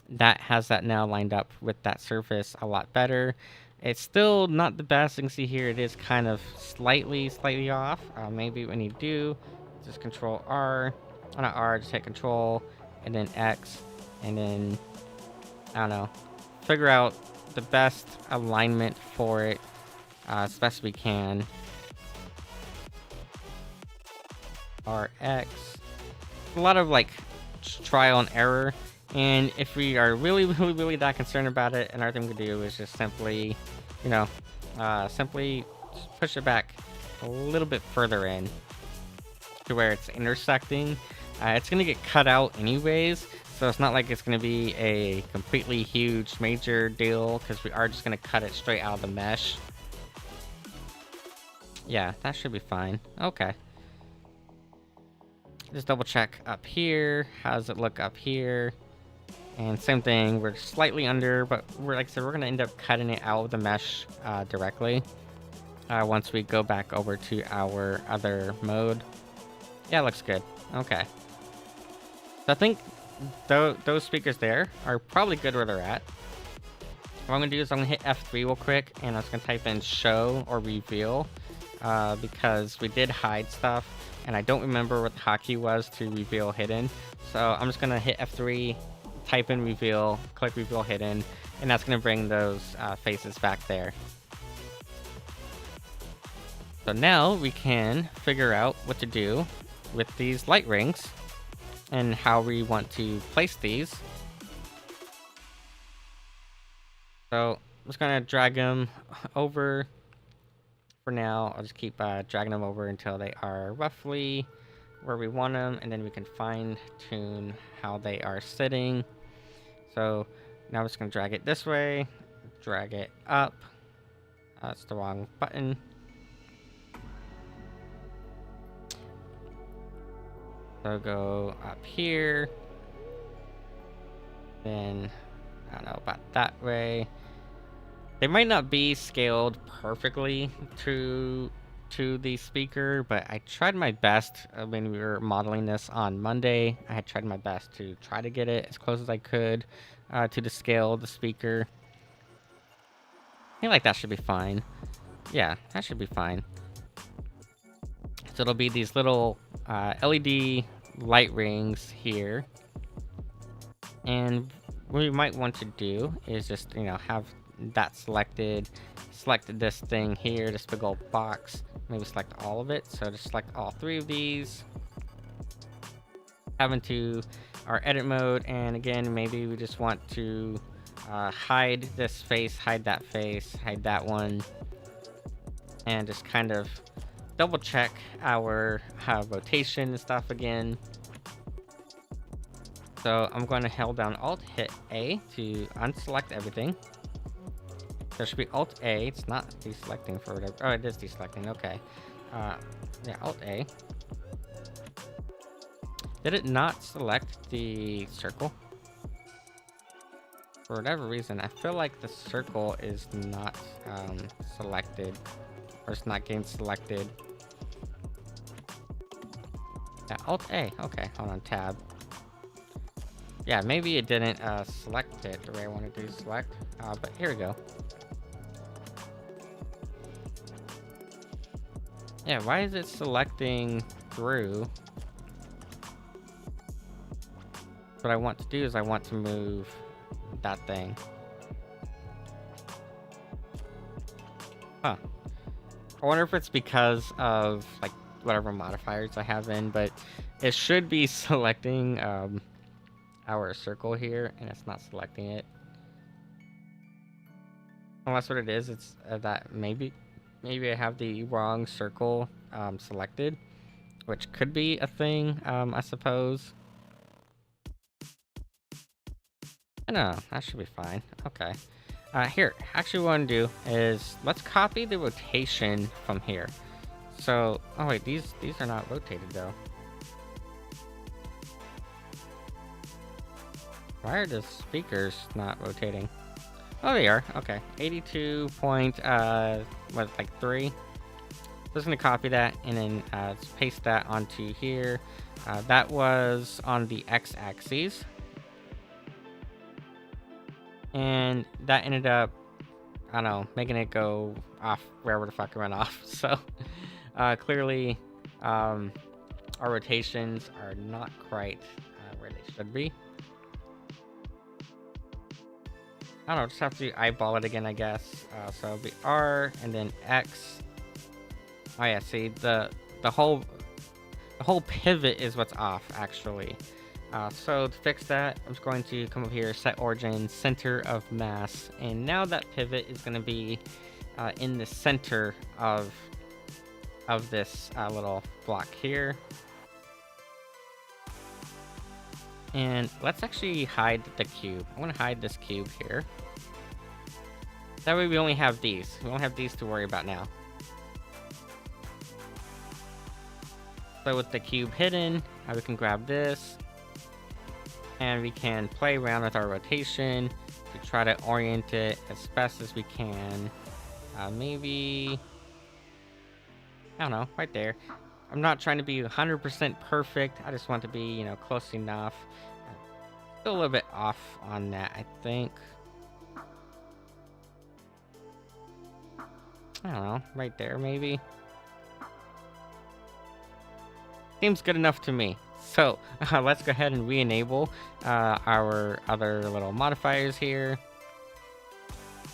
That has that now lined up with that surface a lot better. It's still not the best. You can see here it is kind of slightly off. Maybe what we need to do is just Control R, not R, just hit Control and then X, and then I don't know, figure out the best alignment for it as best we can. RX. A lot of like trial and error. And if we are really that concerned about it, another thing we can do is just simply, simply push it back a little bit further in to where it's intersecting. It's going to get cut out anyways, so it's not like it's going to be a completely huge major deal, because we are just going to cut it straight out of the mesh. Yeah, that should be fine. Okay. Just double check up here. How does it look up here? And same thing, we're slightly under, but like I said, we're going to end up cutting it out of the mesh directly once we go back over to our other mode. Yeah, it looks good. Okay. So I think those speakers there are probably good where they're at. What I'm gonna do is I'm gonna hit F3 real quick, and I'm just gonna type in show or reveal, because we did hide stuff, and I don't remember what the hotkey was to reveal hidden. So I'm just gonna hit F3, type in reveal, click reveal hidden, and that's gonna bring those faces back there. So now we can figure out what to do with these light rings and how we want to place these. So I'm just gonna drag them over for now. I'll just keep dragging them over until they are roughly where we want them, and then we can fine tune how they are sitting. So now I'm just gonna drag it this way, drag it up. That's the wrong button. So go up here, then I don't know about that way. They might not be scaled perfectly to the speaker, but I tried my best when we were modeling this on Monday. I had tried my best to try to get it as close as I could to the scale of the speaker. I feel like that should be fine. Yeah, that should be fine. So it'll be these little LED light rings here. And what we might want to do is just, have that selected. Select this thing here, this big old box. Maybe select all of it. So just select all three of these. Have into our edit mode. And again, maybe we just want to hide this face, hide that face, hide that one. And just kind of double check our rotation and stuff again. So I'm going to hold down Alt, hit A to unselect everything. There should be Alt A. It's not deselecting for whatever. Oh, it is deselecting. Okay. Yeah, Alt A. Did it not select the circle? For whatever reason, I feel like the circle is not selected, or it's not getting selected. Yeah, Alt A. Okay, hold on, Tab. Yeah, maybe it didn't select it the way I wanted to select. But here we go. Yeah, why is it selecting through? What I want to do is I want to move that thing. Huh. I wonder if it's because of, like, whatever modifiers I have in, but it should be selecting our circle here, and it's not selecting it. Unless what it is, it's that maybe I have the wrong circle selected, which could be a thing, I suppose. No, that should be fine. Okay. Here, actually what I want to do is let's copy the rotation from here. So, oh wait, these are not rotated though. Why are the speakers not rotating? Oh, they are. Okay, 82 point what, like 3. Just gonna copy that and then just paste that onto here. That was on the x-axis, and that ended up, I don't know, making it go off wherever the fuck it went off. So clearly our rotations are not quite where they should be. I don't know, just have to eyeball it again, I guess. So it'll be R and then X. Oh yeah, see, the whole pivot is what's off, actually. So to fix that, I'm just going to come up here, set origin, center of mass, and now that pivot is going to be in the center of this little block here. And let's actually hide the cube. I want to hide this cube here. That way we only have these. We only have these to worry about now. So with the cube hidden, we can grab this. And we can play around with our rotation to try to orient it as best as we can. Maybe, I don't know, right there. I'm not trying to be 100% perfect. I just want to be, you know, close enough. Still a little bit off on that, I think. I don't know, right there maybe. Seems good enough to me. So let's go ahead and re-enable our other little modifiers here.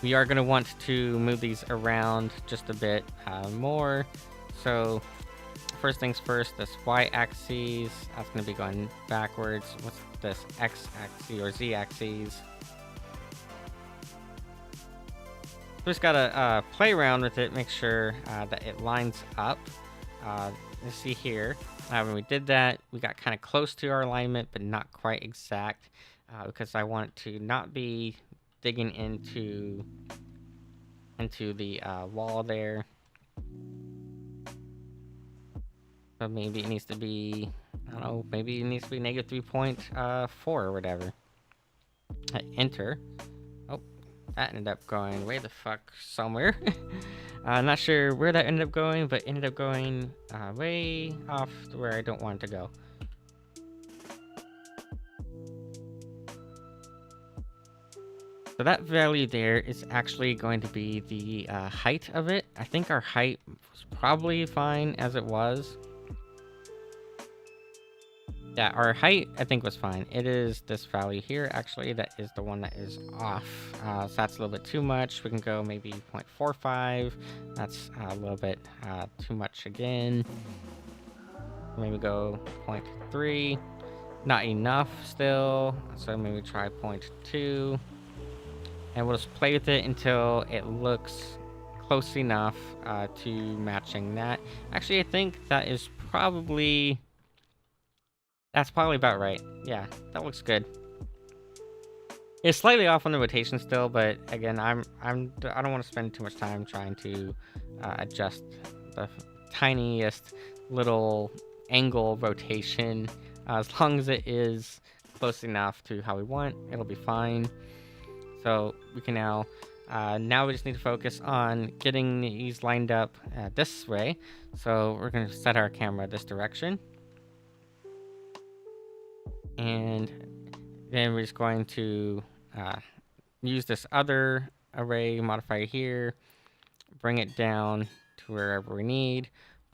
We are going to want to move these around just a bit more. So first things first, this y-axis, that's going to be going backwards. What's this x-axis or z-axis? Just got to play around with it, make sure that it lines up. You see here, when we did that, we got kind of close to our alignment, but not quite exact, because I want to not be digging into the wall there. So maybe it needs to be, I don't know, maybe it needs to be negative 3.4 or whatever. Enter. Oh, that ended up going way the fuck somewhere. Not sure where that ended up going, but ended up going way off to where I don't want it to go. So that value there is actually going to be the height of it. I think our height was probably fine as it was. Yeah, our height, I think, was fine. It is this value here, actually, that is the one that is off. So that's a little bit too much. We can go maybe 0.45. That's a little bit too much again. Maybe go 0.3. Not enough still. So maybe try 0.2. And we'll just play with it until it looks close enough to matching that. Actually, I think that is probably... That's probably about right. Yeah, that looks good. It's slightly off on the rotation still, but again, I don't want to spend too much time trying to adjust the tiniest little angle rotation. As long as it is close enough to how we want, it'll be fine. So we can now we just need to focus on getting these lined up this way. So we're going to set our camera this direction. And then we're just going to use this other array modifier here, bring it down to wherever we need.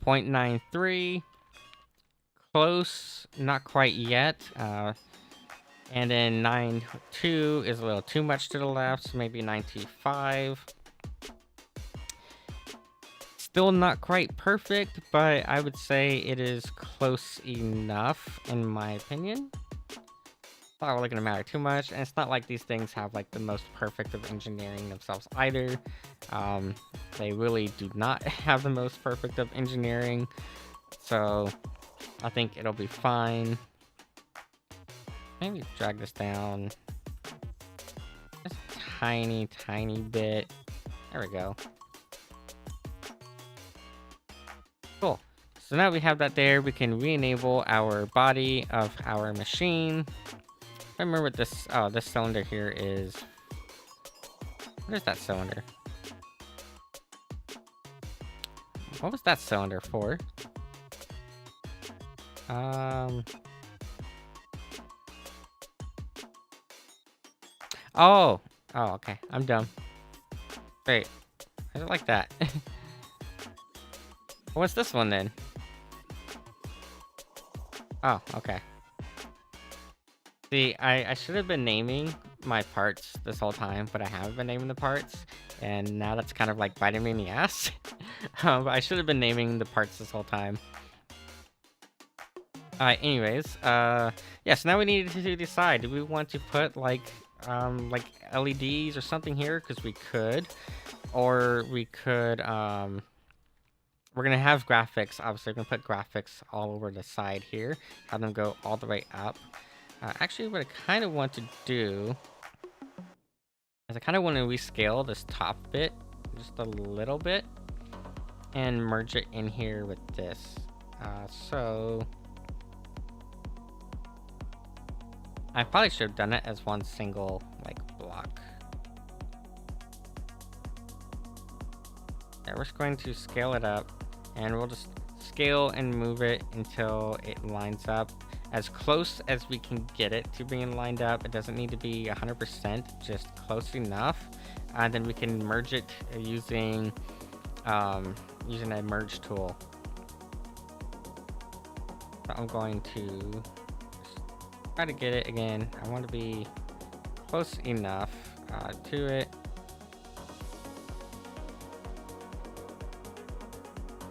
0.93, close, not quite yet. And then 9.2 is a little too much to the left, so maybe 9.25. Still not quite perfect, but I would say it is close enough, in my opinion. Not really gonna matter too much, and it's not like these things have like the most perfect of engineering themselves either. They really do not have the most perfect of engineering, so I think it'll be fine. Maybe drag this down just a tiny bit. There we go. Cool. So now we have that there, we can re-enable our body of our machine. I remember what this, oh, this cylinder here is. What is that cylinder? What was that cylinder for? Oh, okay. I'm dumb. Wait, I don't like that. What's this one then? Oh, okay. See, I should have been naming my parts this whole time, but I haven't been naming the parts, and now that's kind of like biting me in the ass. But I should have been naming the parts this whole time. Anyways, yeah, so now we need to decide, do we want to put like LEDs or something here? Because we could, or we could, we're gonna have graphics, obviously we're gonna put graphics all over the side here, have them go all the way up. Actually, what I kind of want to do is I kind of want to rescale this top bit just a little bit and merge it in here with this. So I probably should have done it as one single like block. Yeah, we're just going to scale it up, and we'll just scale and move it until it lines up as close as we can get it to being lined up. It doesn't need to be 100%, just close enough. And then we can merge it using a merge tool. So I'm going to try to get it again. I want to be close enough to it.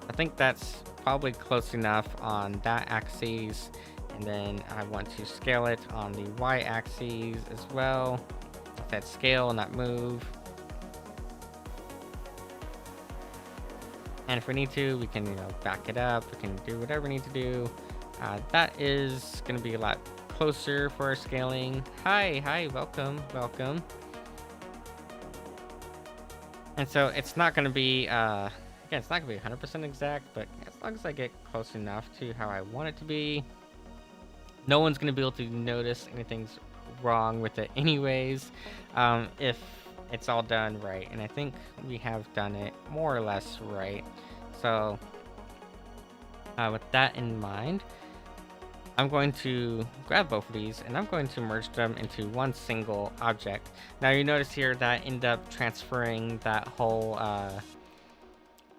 I think that's probably close enough on that axis, and then I want to scale it on the y-axis as well. That scale, not move. And if we need to, we can, back it up. We can do whatever we need to do. That is going to be a lot closer for our scaling. Hi, welcome. And so it's not going to be, again, it's not going to be 100% exact, but as long as I get close enough to how I want it to be, no one's going to be able to notice anything's wrong with it anyways, if it's all done right. And I think we have done it more or less right. So with that in mind, I'm going to grab both of these and I'm going to merge them into one single object. Now you notice here that I end up transferring that whole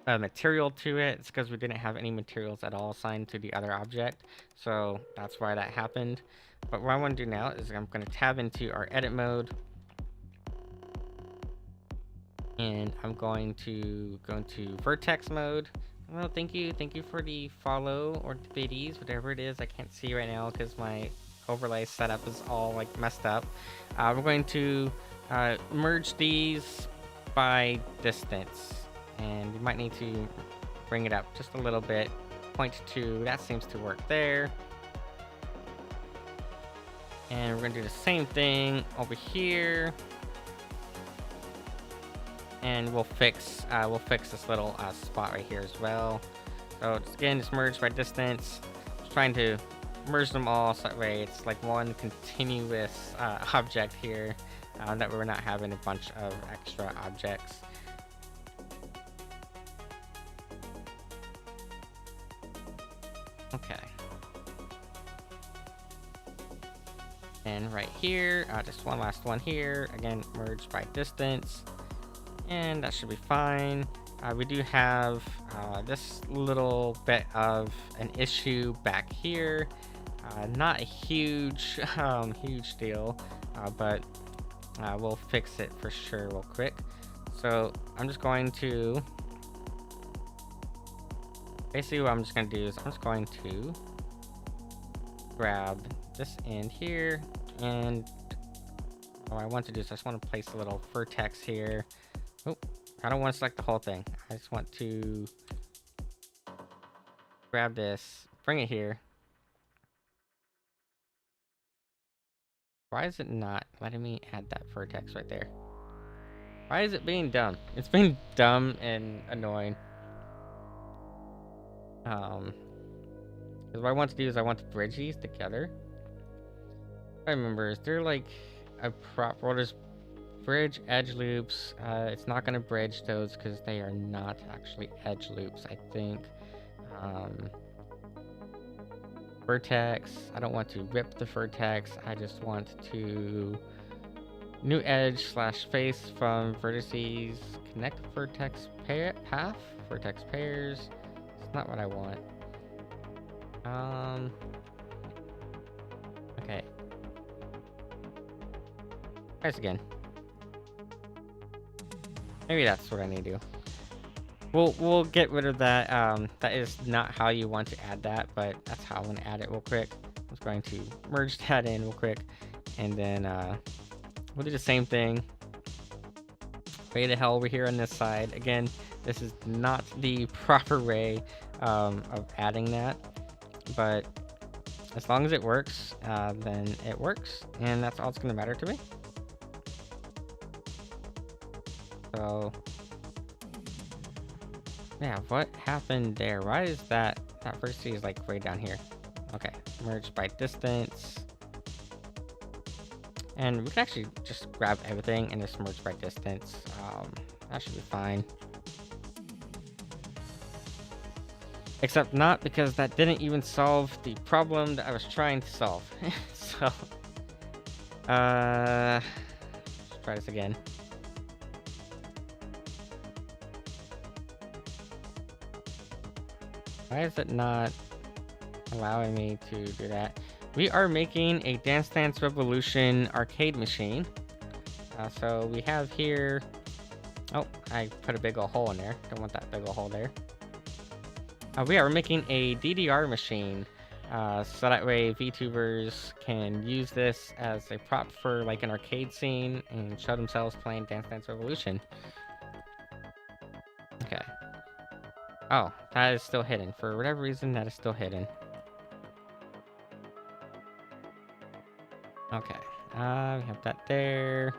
material to it. It's because we didn't have any materials at all assigned to the other object. So that's why that happened. But what I want to do now is I'm going to tab into our edit mode. And I'm going to go into vertex mode. Oh, thank you for the follow or the biddies, whatever it is. I can't see right now because my overlay setup is all like messed up. We're going to merge these by distance, and we might need to bring it up just a little bit. 0.2, that seems to work there. And we're gonna do the same thing over here. And we'll fix this little spot right here as well. So again, it's merged by distance. Just trying to merge them all so that way it's like one continuous object here, that we're not having a bunch of extra objects. Okay. And right here, just one last one here. Again, merged by distance. And that should be fine. We do have this little bit of an issue back here. Not a huge, huge deal, but we'll fix it for sure real quick. So I'm just going to, basically what I'm just going to do is I'm just going to grab this end here, and what I want to do is I just want to place a little vertex here. Oh, I don't want to select the whole thing. I just want to grab this, bring it here. Why is it not letting me add that vertex right there? Why is it being dumb? It's being dumb and annoying. Because what I want to do is I want to bridge these together. I remember, is there like a prop? Well, there's bridge edge loops. It's not going to bridge those because they are not actually edge loops, I think. Vertex, I don't want to rip the vertex. I just want to new edge / face from vertices, connect vertex path, vertex pairs. It's not what I want. Okay. Try this again. Maybe that's what I need to do. We'll get rid of that. That is not how you want to add that, but that's how I'm gonna add it real quick. I'm just going to merge that in real quick, and then we'll do the same thing. Way the hell over here on this side. Again, this is not the proper way of adding that, but as long as it works, then it works, and that's all that's gonna matter to me. So yeah, what happened there? Why is that vertex is like way down here? Okay, merged by distance. And we can actually just grab everything and just merge by distance. That should be fine. Except not, because that didn't even solve the problem that I was trying to solve. So, let's try this again. Why is it not allowing me to do that? We are making a Dance Dance Revolution arcade machine. So we have here... Oh, I put a big ol' hole in there. Don't want that big ol' hole there. We are making a DDR machine. So that way VTubers can use this as a prop for like an arcade scene and show themselves playing Dance Dance Revolution. Okay. Oh, that is still hidden. For whatever reason, that is still hidden. Okay. We have that there.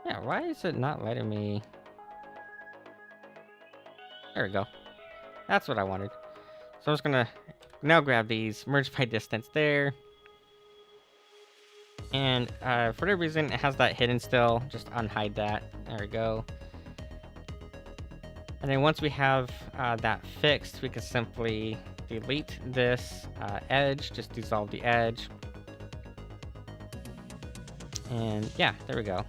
Yeah, why is it not letting me... There we go. That's what I wanted. So I'm just gonna now grab these, merge by distance there. And for whatever reason, it has that hidden still. Just unhide that. There we go. And then once we have that fixed, we can simply delete this edge, just dissolve the edge. And yeah, there we go.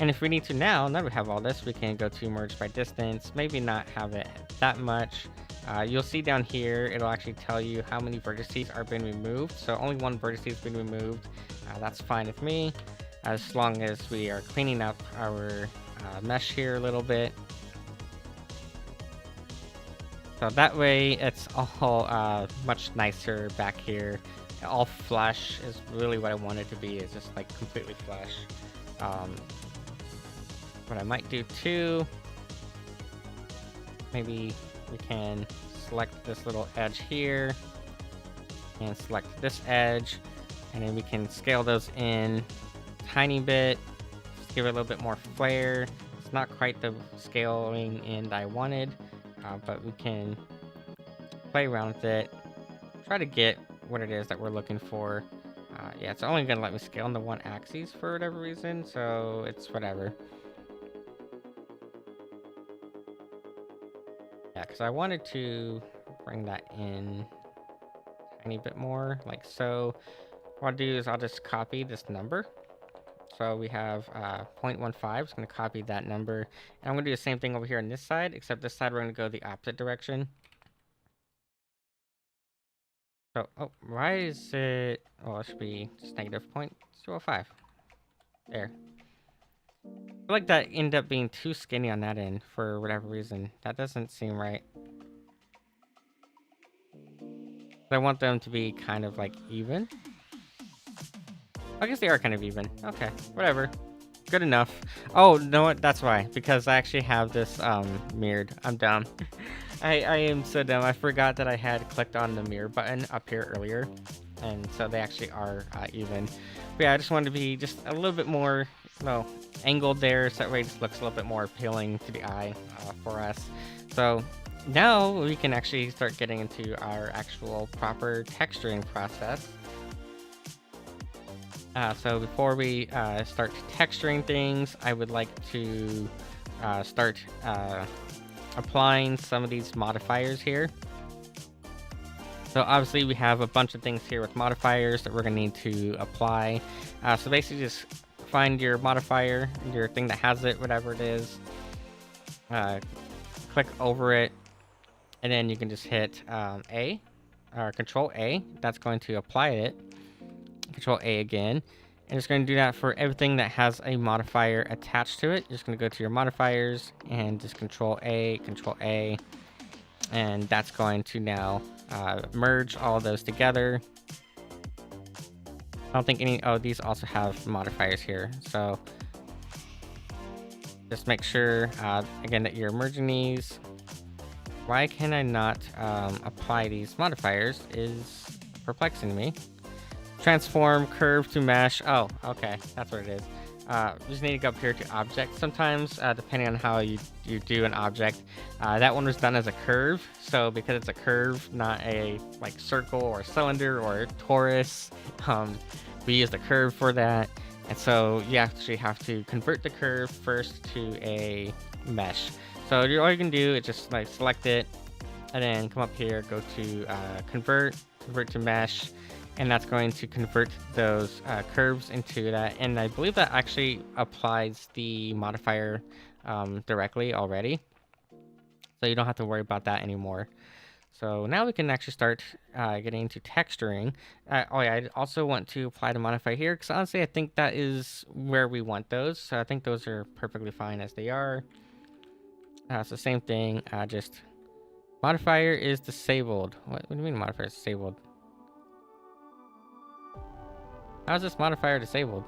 And if we need to now that we have all this, we can go to merge by distance, maybe not have it that much. You'll see down here, it'll actually tell you how many vertices are being removed. So only one vertex has been removed. That's fine with me, as long as we are cleaning up our mesh here a little bit. So that way, it's all much nicer back here. All flush is really what I want it to be, is just like completely flush. What I might do too, maybe we can select this little edge here and select this edge, and then we can scale those in a tiny bit, just give it a little bit more flair. It's not quite the scaling in that I wanted, but we can play around with it, try to get what it is that we're looking for. Yeah, it's only gonna let me scale on the one axis for whatever reason, so it's whatever. Yeah, because I wanted to bring that in a tiny bit more, like so. What I'll do is I'll just copy this number. So we have 0.15, just going to copy that number. And I'm going to do the same thing over here on this side, except this side we're going to go the opposite direction. So, oh, why is it... Well, it should be just negative 0.05. There. I feel like that ended up being too skinny on that end for whatever reason. That doesn't seem right. I want them to be kind of like even. I guess they are kind of even. Okay, whatever. Good enough. Oh, you know what? That's why. Because I actually have this mirrored. I'm dumb. I am so dumb. I forgot that I had clicked on the mirror button up here earlier. And so they actually are even. But yeah, I just wanted to be just a little bit more, well, angled there. So that way it just looks a little bit more appealing to the eye for us. So now we can actually start getting into our actual proper texturing process. So before we start texturing things, I would like to start applying some of these modifiers here. So obviously we have a bunch of things here with modifiers that we're going to need to apply. So basically just find your modifier, your thing that has it, whatever it is. Click over it, and then you can just hit A, or Control A. That's going to apply it. Control A again, and it's going to do that for everything that has a modifier attached to it. You're just going to go to your modifiers and just Control A, and that's going to now merge all of those together. I don't think any... Oh, these also have modifiers here, so just make sure again that you're merging these. Why can I not apply these modifiers is perplexing to me. Transform curve to mesh. Oh, okay, that's what it is. You just need to go up here to object sometimes, depending on how you do an object. That one was done as a curve, so because it's a curve, not a like circle or cylinder or torus, we use the curve for that. And so you actually have to convert the curve first to a mesh. So all you can do is just like select it, and then come up here, go to convert to mesh, and that's going to convert those curves into that. And I believe that actually applies the modifier directly already, so you don't have to worry about that anymore. So now we can actually start getting into texturing. Oh yeah, I also want to apply the modifier here, because honestly I think that is where we want those. So I think those are perfectly fine as they are. So same thing, just modifier is disabled. What do you mean modifier is disabled? How is this modifier disabled?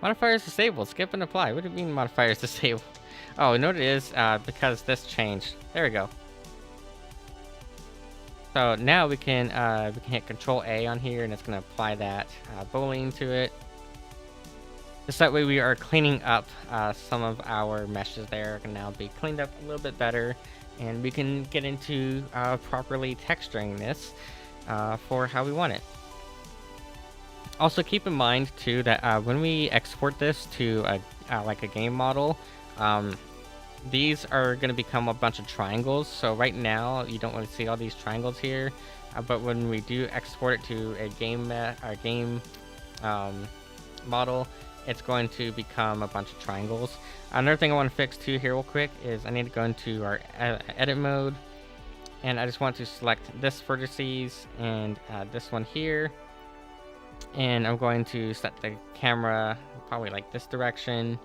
Modifier is disabled. Skip and apply. What do you mean modifier is disabled? Oh, you know what it is? Because this changed. There we go. So now we can hit Control A on here, and it's gonna apply that boolean to it. Just that way we are cleaning up some of our meshes there. Can now be cleaned up a little bit better, and we can get into properly texturing this for how we want it. Also keep in mind too that when we export this to like a game model, these are going to become a bunch of triangles. So right now you don't want to see all these triangles here, but when we do export it to a game model, it's going to become a bunch of triangles. Another thing I want to fix too here real quick is I need to go into our edit mode, and I just want to select this vertices and this one here, and I'm going to set the camera probably like this direction,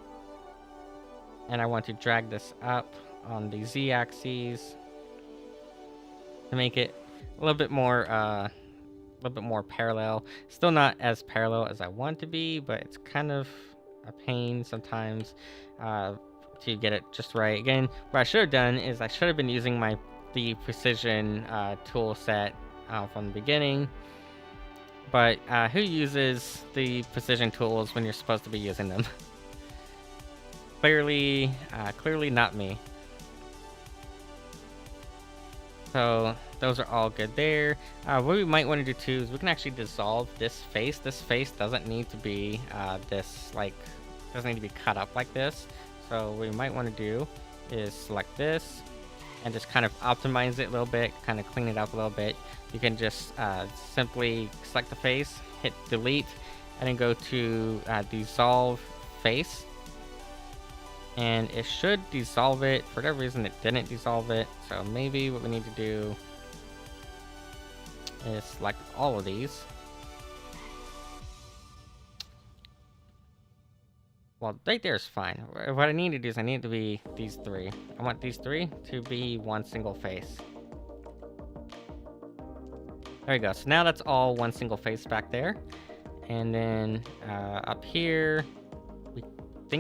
and I want to drag this up on the z-axis to make it a little bit more parallel. Still not as parallel as I want to be, but it's kind of a pain sometimes to get it just right. Again, what I should have done is I should have been using the precision tool set from the beginning. But who uses the precision tools when you're supposed to be using them? Clearly not me. So those are all good there. What we might want to do too is we can actually dissolve this face. This face doesn't need to be doesn't need to be cut up like this. So what we might want to do is select this and just kind of optimize it a little bit, kind of clean it up a little bit. You can just simply select the face, hit delete, and then go to dissolve face. And it should dissolve it. For whatever reason, it didn't dissolve it. So maybe what we need to do is select all of these. Well, right there is fine. What I need to do is I need it to be these three. I want these three to be one single face. There we go. So now that's all one single face back there. And then up here,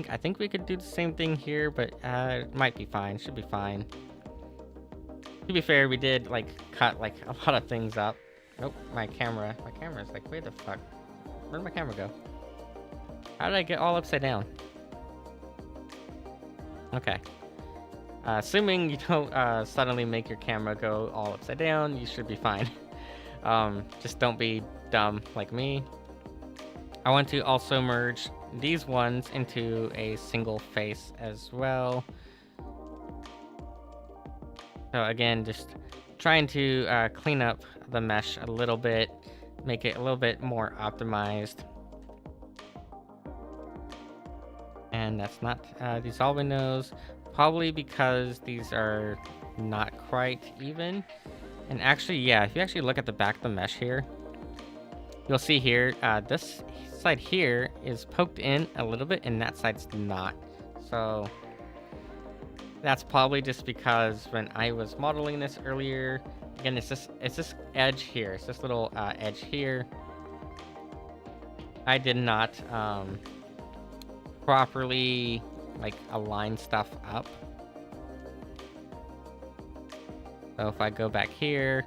I think we could do the same thing here, but it might be fine. Should be fine. To be fair, we did like cut like a lot of things up. Nope, my camera's like, where the fuck? Where'd my camera go? How did I get all upside down? Okay. Assuming you don't suddenly make your camera go all upside down, you should be fine. Just don't be dumb like me. I want to also merge these ones into a single face as well. So again, just trying to clean up the mesh a little bit, make it a little bit more optimized. And that's not dissolving those, probably because these are not quite even. And actually, yeah, if you actually look at the back of the mesh here, you'll see here, this side here is poked in a little bit and that side's not. So that's probably just because when I was modeling this earlier, again, it's this edge here. It's this little edge here. I did not properly like align stuff up. So if I go back here,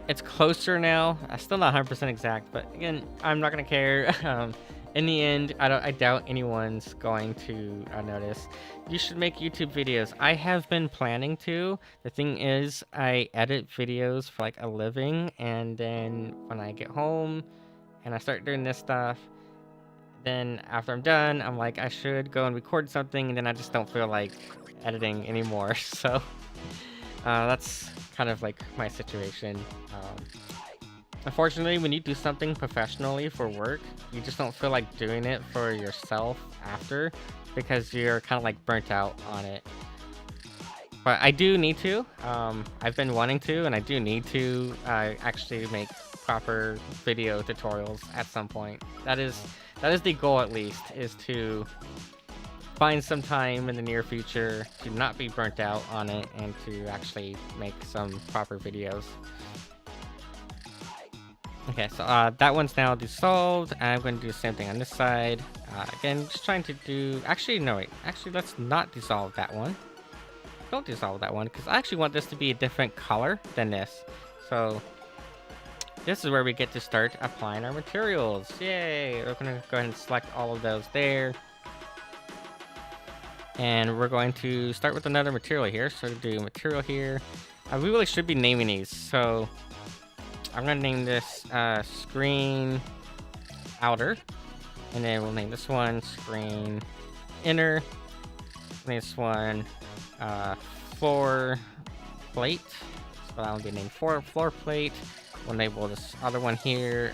it's closer now. Still not 100% exact, but again, I'm not gonna care. In the end, I doubt anyone's going to notice. You should make YouTube videos. I have been planning to. The thing is, I edit videos for like a living, and then when I get home and I start doing this stuff, Then after I'm done, I'm like, I should go and record something, and then I just don't feel like editing anymore. So that's kind of like my situation. Unfortunately, when you do something professionally for work, you just don't feel like doing it for yourself after, because you're kind of like burnt out on it. But I do need to. I've been wanting to, and I do need to actually make proper video tutorials at some point. That is the goal, at least, is to find some time in the near future to not be burnt out on it and to actually make some proper videos. Okay, so that one's now dissolved. I'm going to do the same thing on this side. Again, just trying to do... Actually, no, wait. Actually, let's not dissolve that one. Don't dissolve that one, because I actually want this to be a different color than this. So this is where we get to start applying our materials. Yay! We're going to go ahead and select all of those there. And we're going to start with another material here. So do material here. We really should be naming these. So I'm going to name this screen outer. And then we'll name this one screen inner. This one floor plate. So that will be named floor plate. We'll enable this other one here.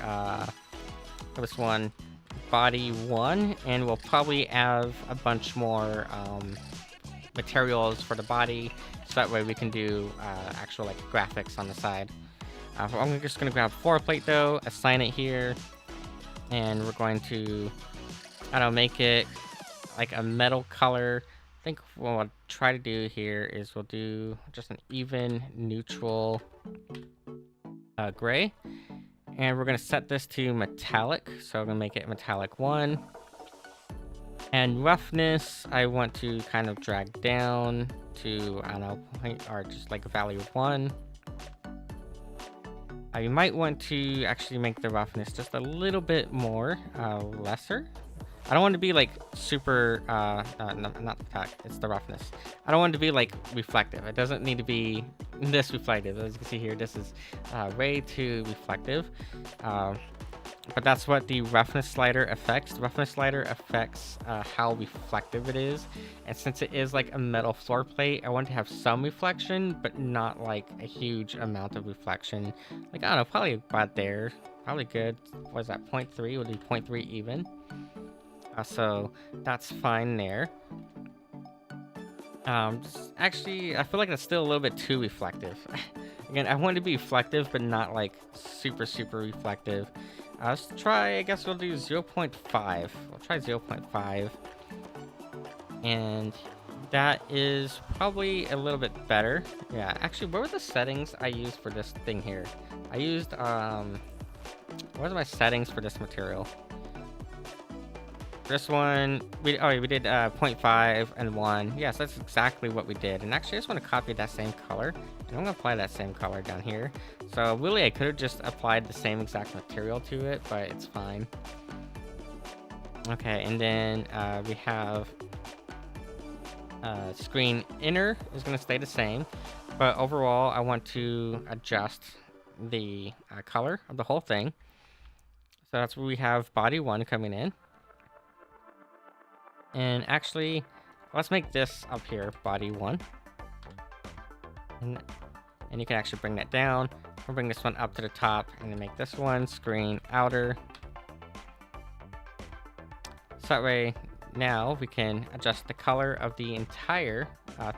This one body 1, and we'll probably have a bunch more materials for the body, so that way we can do actual like graphics on the side. I'm just gonna grab floor plate though, assign it here, and we're going to, I don't know, make it like a metal color. I think what I'll try to do here is we'll do just an even neutral gray. And we're going to set this to metallic. So I'm going to make it metallic 1. And roughness, I want to kind of drag down to, I don't know, or just like a value of 1. You might want to actually make the roughness just a little bit more, lesser. I don't want to be like super, no, not the tack, it's the roughness. I don't want it to be like reflective. It doesn't need to be this reflective. As you can see here, this is way too reflective. But that's what the roughness slider affects. The roughness slider affects how reflective it is. And since it is like a metal floor plate, I want to have some reflection, but not like a huge amount of reflection. Like, I don't know, probably about there. Probably good. What is that, 0.3? Would be 0.3 even. So that's fine there. Actually, I feel like that's still a little bit too reflective. Again, I want it to be reflective, but not like super reflective. Let's try, I guess we'll do 0.5. We'll try 0.5. And that is probably a little bit better. Yeah, actually, what were the settings I used for this thing here? I used, what are my settings for this material? This one, we did 0.5 and 1. Yes, that's exactly what we did. And actually, I just want to copy that same color. And I'm going to apply that same color down here. So really, I could have just applied the same exact material to it, but it's fine. Okay, and then we have screen inner is going to stay the same. But overall, I want to adjust the color of the whole thing. So that's where we have body 1 coming in. And actually, let's make this up here body 1. And you can actually bring that down. We'll bring this one up to the top and then make this one screen outer. So that way, now we can adjust the color of the entire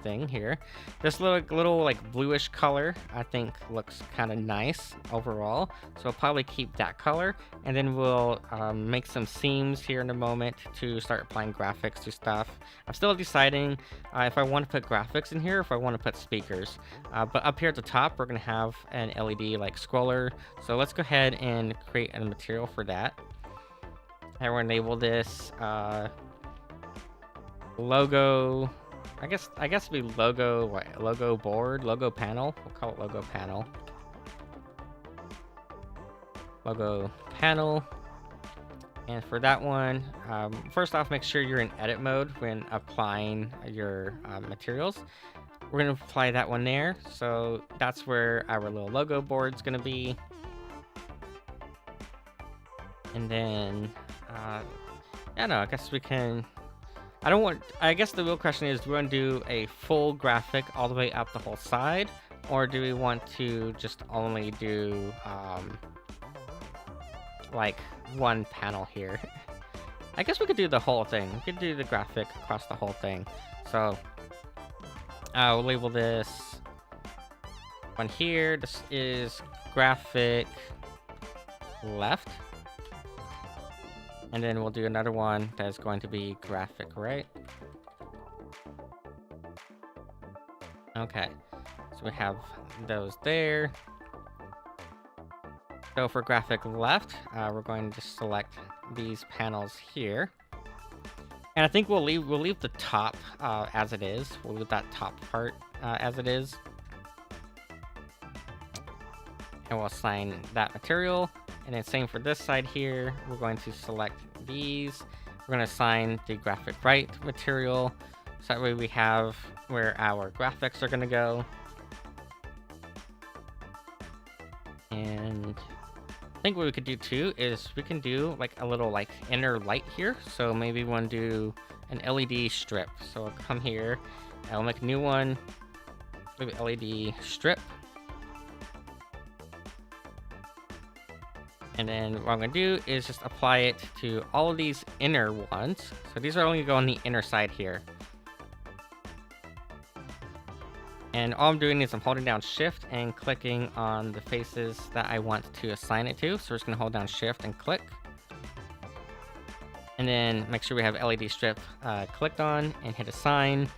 thing here. This little like bluish color, I think looks kind of nice overall. So we'll probably keep that color, and then we'll make some seams here in a moment to start applying graphics to stuff. I'm still deciding if I want to put graphics in here or if I want to put speakers. But up here at the top, we're gonna have an LED like scroller. So let's go ahead and create a material for that. And we'll enable this logo. I guess it'd be logo, what, logo board, logo panel. We'll call it logo panel. Logo panel. And for that one, first off, make sure you're in edit mode when applying your materials. We're gonna apply that one there. So that's where our little logo board's gonna be. And then Yeah, no, I guess we can. I don't want. I guess the real question is, do we want to do a full graphic all the way up the whole side, or do we want to just only do like one panel here? I guess we could do the whole thing. We could do the graphic across the whole thing. So we'll label this one here. This is graphic left. And then we'll do another one that's going to be graphic right. Okay, so we have those there. So for graphic left, we're going to just select these panels here. And I think we'll leave the top as it is. We'll leave that top part as it is. And we'll assign that material. And then same for this side here. We're going to select these. We're going to assign the graphic right material. So that way we have where our graphics are going to go. And I think what we could do too is we can do like a little like inner light here. So maybe we want to do an LED strip. So I'll come here and I'll make a new one. Maybe LED strip. And then what I'm going to do is just apply it to all of these inner ones. So these are only going on the inner side here. And all I'm doing is I'm holding down Shift and clicking on the faces that I want to assign it to. So we're just going to hold down Shift and click. And then make sure we have LED strip clicked on and hit assign.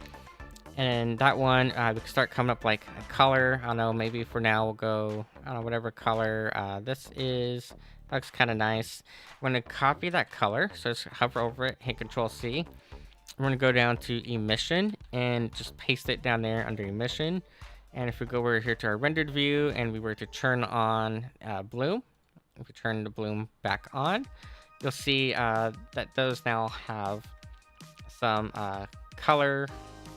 And that one, we can start coming up like a color. I don't know, maybe for now we'll go, I don't know, whatever color this is. That looks kind of nice. I'm going to copy that color. So just hover over it, hit Control C. I'm going to go down to emission and just paste it down there under emission. And if we go over here to our rendered view and we were to turn on bloom, if we turn the bloom back on, you'll see that those now have some color,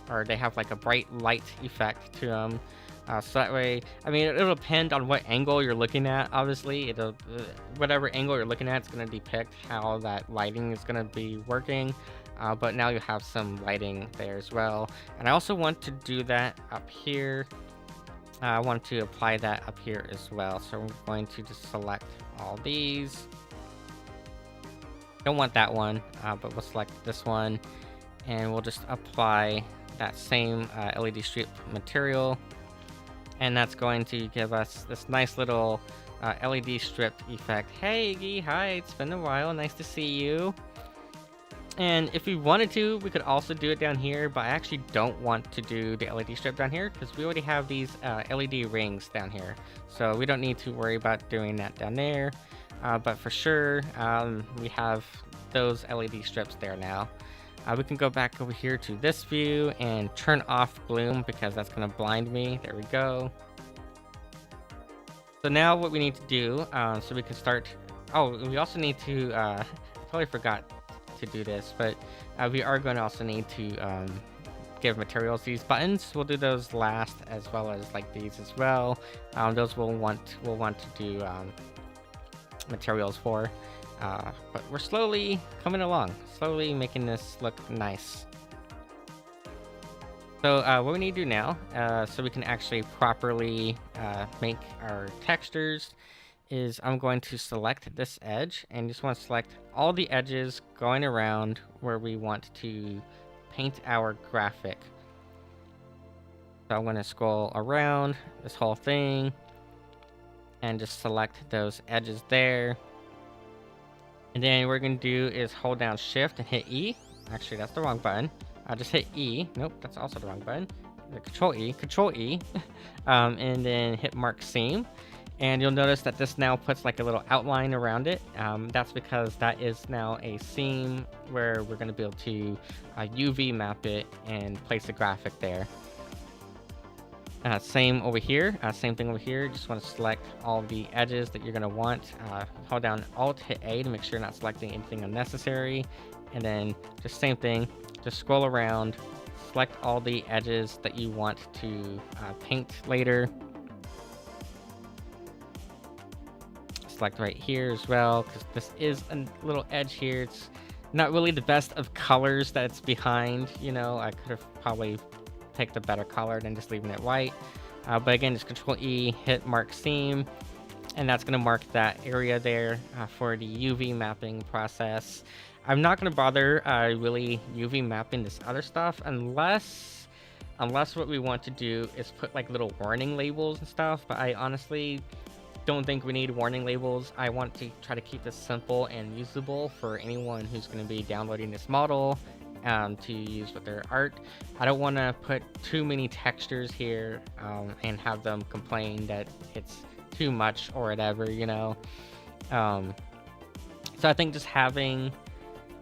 or they have like a bright light effect to them. So that way, I mean, it'll depend on what angle you're looking at. Obviously, it'll whatever angle you're looking at, it's going to depict how that lighting is going to be working. But now you have some lighting there as well. And I also want to do that up here. I want to apply that up here as well. So I'm going to just select all these. Don't want that one, but we'll select this one. And we'll just apply that same LED strip material. And that's going to give us this nice little LED strip effect. Hey Iggy, hi, it's been a while, nice to see you. And if we wanted to, we could also do it down here, but I actually don't want to do the LED strip down here because we already have these LED rings down here. So we don't need to worry about doing that down there. But for sure, we have those LED strips there now. We can go back over here to this view and turn off bloom because that's going to blind me. There we go. So now what we need to do, so we can start... Oh, we also need to... I totally forgot to do this, but we are going to also need to give materials these buttons. We'll do those last, as well as like these as well. Those we'll want to do materials for. But we're slowly coming along, slowly making this look nice. So what we need to do now, so we can actually properly make our textures, is I'm going to select this edge and just want to select all the edges going around where we want to paint our graphic. So I'm going to scroll around this whole thing and just select those edges there. And then what we're going to do is hold down Shift and hit E. Actually, that's the wrong button. I'll just hit E. Nope, that's also the wrong button. Control E. And then hit Mark Seam. And you'll notice that this now puts like a little outline around it. That's because that is now a seam where we're going to be able to UV map it and place a graphic there. Same over here, same thing over here. Just want to select all the edges that you're going to want. Hold down Alt, hit A to make sure you're not selecting anything unnecessary. And then just same thing, just scroll around, select all the edges that you want to paint later. Select right here as well, because this is a little edge here. It's not really the best of colors that's behind. You know, I could have probably picked a better color than just leaving it white. But again, just Control E, hit mark seam, and that's going to mark that area there for the UV mapping process. I'm not going to bother really UV mapping this other stuff unless what we want to do is put like little warning labels and stuff, but I honestly don't think we need warning labels. I want to try to keep this simple and usable for anyone who's going to be downloading this model to use with their art. I don't want to put too many textures here and have them complain that it's too much or whatever, you know. So I think just having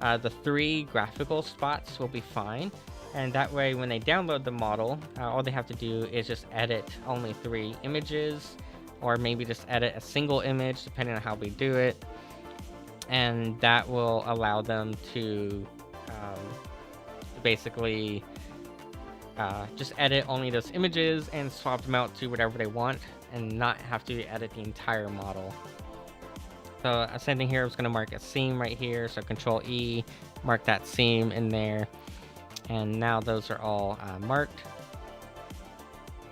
the 3 graphical spots will be fine, and that way when they download the model, all they have to do is just edit only 3 images, or maybe just edit a single image depending on how we do it, and that will allow them to basically just edit only those images and swap them out to whatever they want and not have to edit the entire model. So same thing here, I was going to mark a seam right here, so Control E, mark that seam in there, and now those are all marked.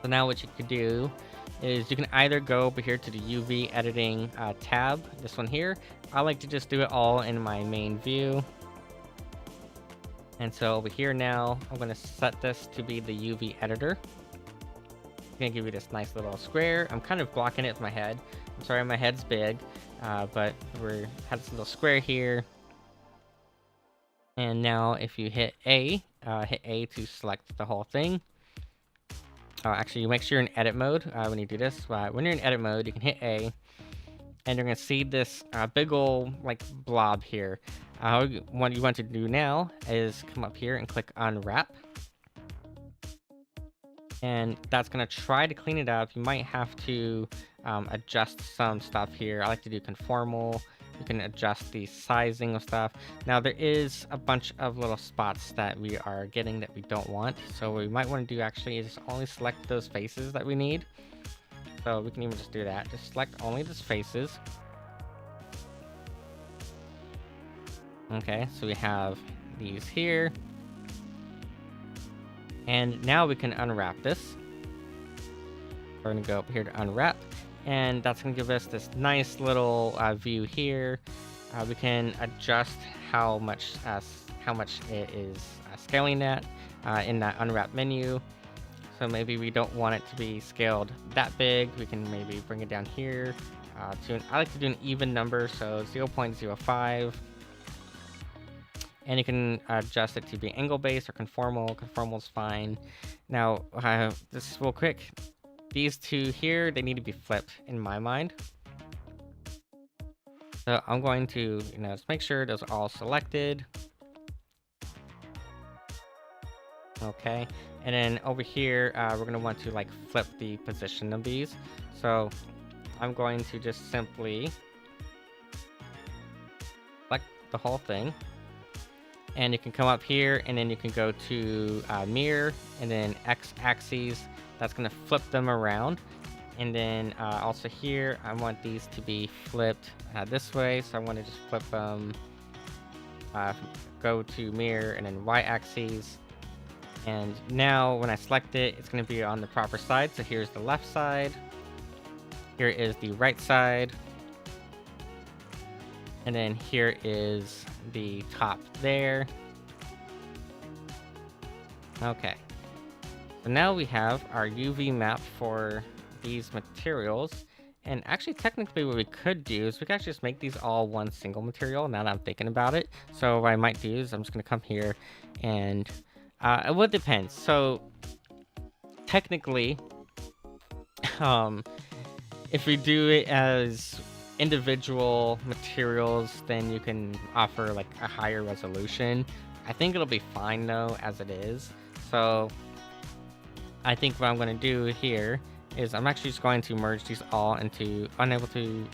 So now what you could do is you can either go over here to the UV editing tab, this one here. I like to just do it all in my main view. And so over here now, I'm going to set this to be the UV editor. I'm going to give you this nice little square. I'm kind of blocking it with my head. I'm sorry, my head's big, but we have this little square here. And now if you hit A to select the whole thing. Actually, you make sure you're in edit mode when you do this. When you're in edit mode, you can hit A, and you're going to see this big ol' like blob here. What you want to do now is come up here and click Unwrap. And that's going to try to clean it up. You might have to adjust some stuff here. I like to do conformal. You can adjust the sizing of stuff. Now there is a bunch of little spots that we are getting that we don't want. So what we might want to do actually is just only select those faces that we need. So we can even just do that. Just select only those faces. Okay, so we have these here. And now we can unwrap this. We're going to go up here to unwrap. And that's going to give us this nice little view here. We can adjust how much it is scaling at in that unwrap menu. So maybe we don't want it to be scaled that big. We can maybe bring it down here I like to do an even number, so 0.05. And you can adjust it to be angle based or conformal. Conformal is fine. Now, just real quick. These two here, they need to be flipped in my mind. So I'm going to, just make sure those are all selected. Okay, and then over here, we're gonna want to flip the position of these. So I'm going to just simply select the whole thing. And you can come up here and then you can go to mirror and then X axes. That's going to flip them around. And then also here, I want these to be flipped this way. So I want to just flip them, go to mirror and then Y axes. And now when I select it, it's going to be on the proper side. So here's the left side. Here is the right side. And then here is the top there. Okay. So now we have our UV map for these materials. And actually, technically, what we could do is we could actually just make these all one single material now that I'm thinking about it. So what I might do is I'm just going to come here and it depends. So technically, if we do it as individual materials, then you can offer a higher resolution. I think it'll be fine though as it is. So I think what I'm going to do here is I'm actually just going to merge these all into material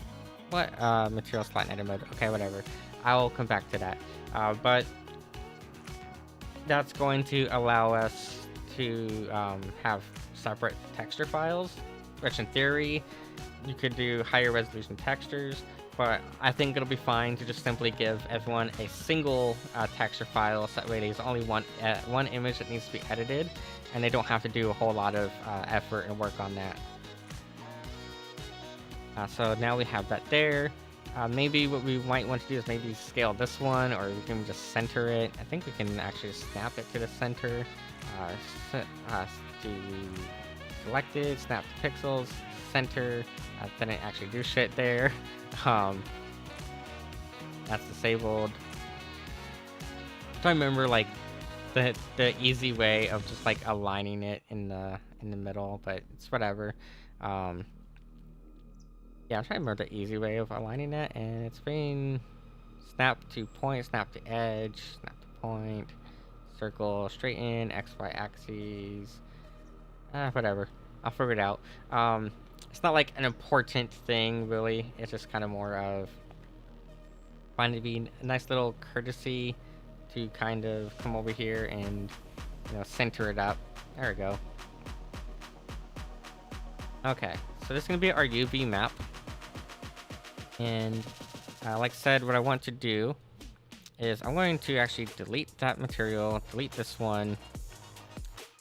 slot in edit mode. Okay, whatever. I'll come back to that. But that's going to allow us to have separate texture files, which in theory you could do higher resolution textures. but I think it'll be fine to just simply give everyone a single texture file, so that way there's only one image that needs to be edited, and they don't have to do a whole lot of effort and work on that. So now we have that there. Maybe what we might want to do is maybe scale this one, or we can just center it. I think we can actually snap it to the center. To selected, snap to pixels, center. Didn't actually do shit there. That's disabled. So I remember like the easy way of just like aligning it in the middle, but it's whatever. Yeah, I'm trying to remember the easy way of aligning that, and it's been snap to point, snap to edge, snap to point, circle, straighten, X, Y axes. Whatever. I'll figure it out. It's not like an important thing, really. It's just kind of more of finding to be a nice little courtesy to kind of come over here and, you know, center it up. There we go. Okay, so this is going to be our UV map. And like I said, what I want to do is I'm going to actually delete that material, delete this one,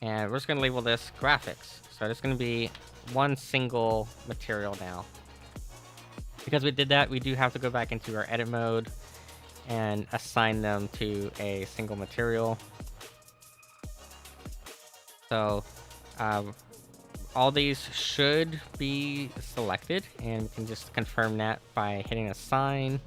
and we're just going to label this graphics. So it's going to be one single material now. Because we did that, we do have to go back into our edit mode and assign them to a single material. So all these should be selected, and we can just confirm that by hitting assign.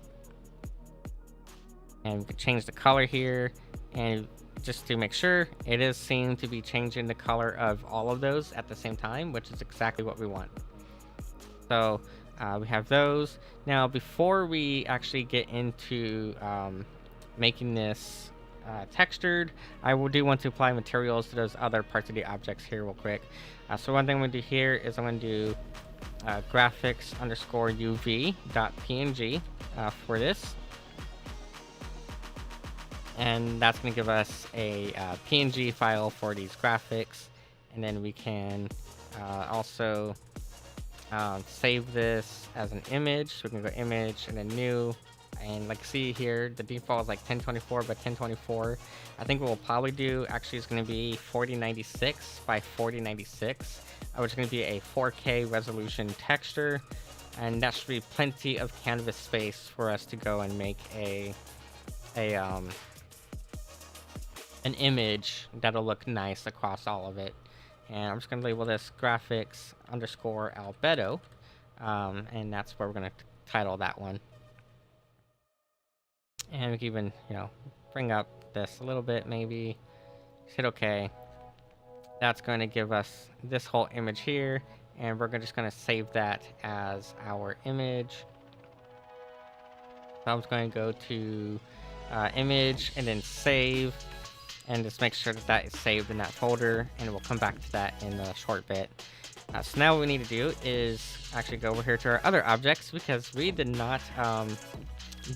And we can change the color here, and just to make sure, it is seen to be changing the color of all of those at the same time, which is exactly what we want. So we have those. Now, before we actually get into making this textured, I do want to apply materials to those other parts of the objects here real quick. So one thing I'm going to do here is I'm going to do graphics underscore uv.png for this. And that's going to give us a PNG file for these graphics. And then we can also save this as an image. So we can go image and then new. And like see here, the default is like 1024 by 1024. I think what we'll probably do actually is going to be 4096 by 4096, which is going to be a 4K resolution texture. And that should be plenty of canvas space for us to go and make an image that'll look nice across all of it. And I'm just going to label this graphics underscore albedo. And that's where we're going to title that one. And we can even, you know, bring up this a little bit, maybe. Just hit OK. That's going to give us this whole image here. And we're just going to save that as our image. So I'm just going to go to image and then save. And just make sure that that is saved in that folder. And we'll come back to that in a short bit. So now what we need to do is actually go over here to our other objects, because we did not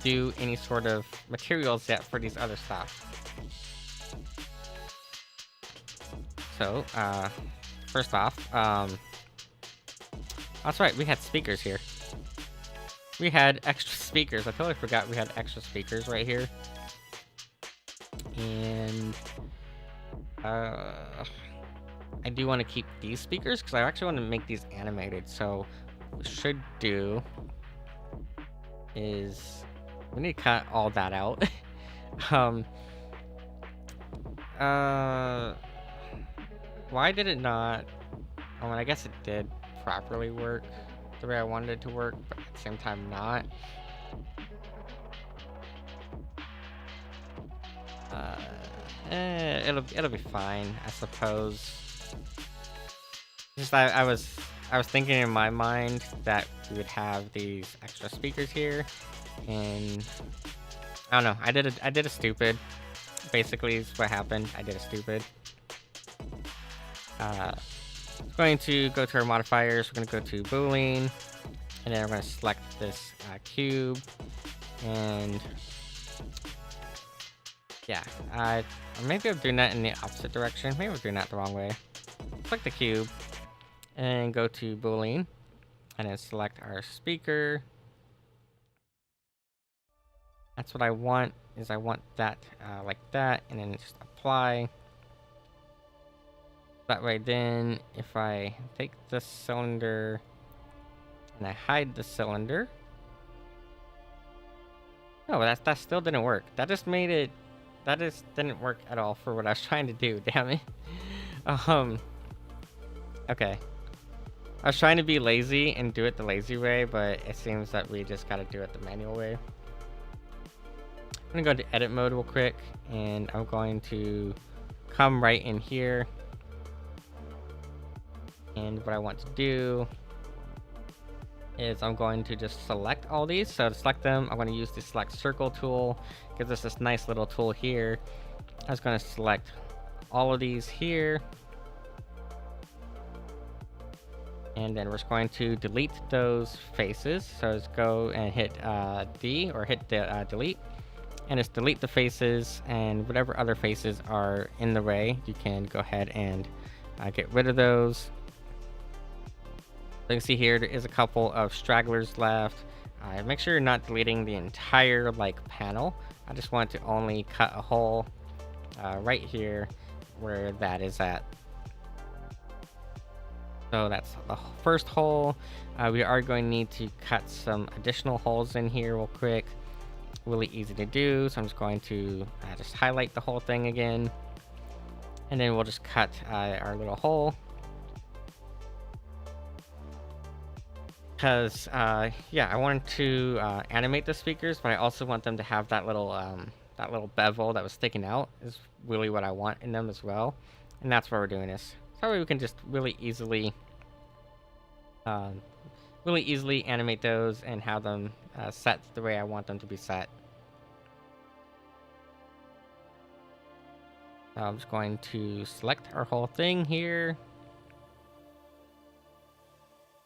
do any sort of materials yet for these other stuff. So first off, that's right, we had speakers here. We had extra speakers. I totally forgot we had extra speakers right here. And I do want to keep these speakers because I actually want to make these animated. So what we should do is we need to cut all that out. Why did it not? I mean, I guess it did properly work the way I wanted it to work, but at the same time not. It'll be fine, I suppose. Just I was thinking in my mind that we would have these extra speakers here, and I don't know. I did a stupid. Basically, is what happened. I did a stupid. Going to go to our modifiers. We're going to go to Boolean, and then we're going to select this cube, and yeah, maybe I'm doing that in the opposite direction. Maybe I'm doing that the wrong way. Select the cube, and go to Boolean, and then select our speaker. That's what I want, is I want that like that, and then just apply. That way then, if I take the cylinder and I hide the cylinder. No, that still didn't work. That just made it, that just didn't work at all for what I was trying to do, damn it. Okay. I was trying to be lazy and do it the lazy way, but it seems that we just gotta do it the manual way. I'm gonna go to edit mode real quick, and I'm going to come right in here. And what I want to do is I'm going to just select all these. So to select them, I'm going to use the select circle tool. Gives us this nice little tool here. I was going to select all of these here. And then we're just going to delete those faces. So just go and hit D or hit the delete. And just delete the faces, and whatever other faces are in the way, you can go ahead and get rid of those. So you can see here, there is a couple of stragglers left. Make sure you're not deleting the entire panel. I just want to only cut a hole right here where that is at. So that's the first hole. We are going to need to cut some additional holes in here real quick. Really easy to do. So I'm just going to just highlight the whole thing again. And then we'll just cut our little hole. Because, yeah, I wanted to animate the speakers, but I also want them to have that little bevel that was sticking out is really what I want in them as well. And that's why we're doing this. So that way we can just really easily animate those and have them set the way I want them to be set. So I'm just going to select our whole thing here.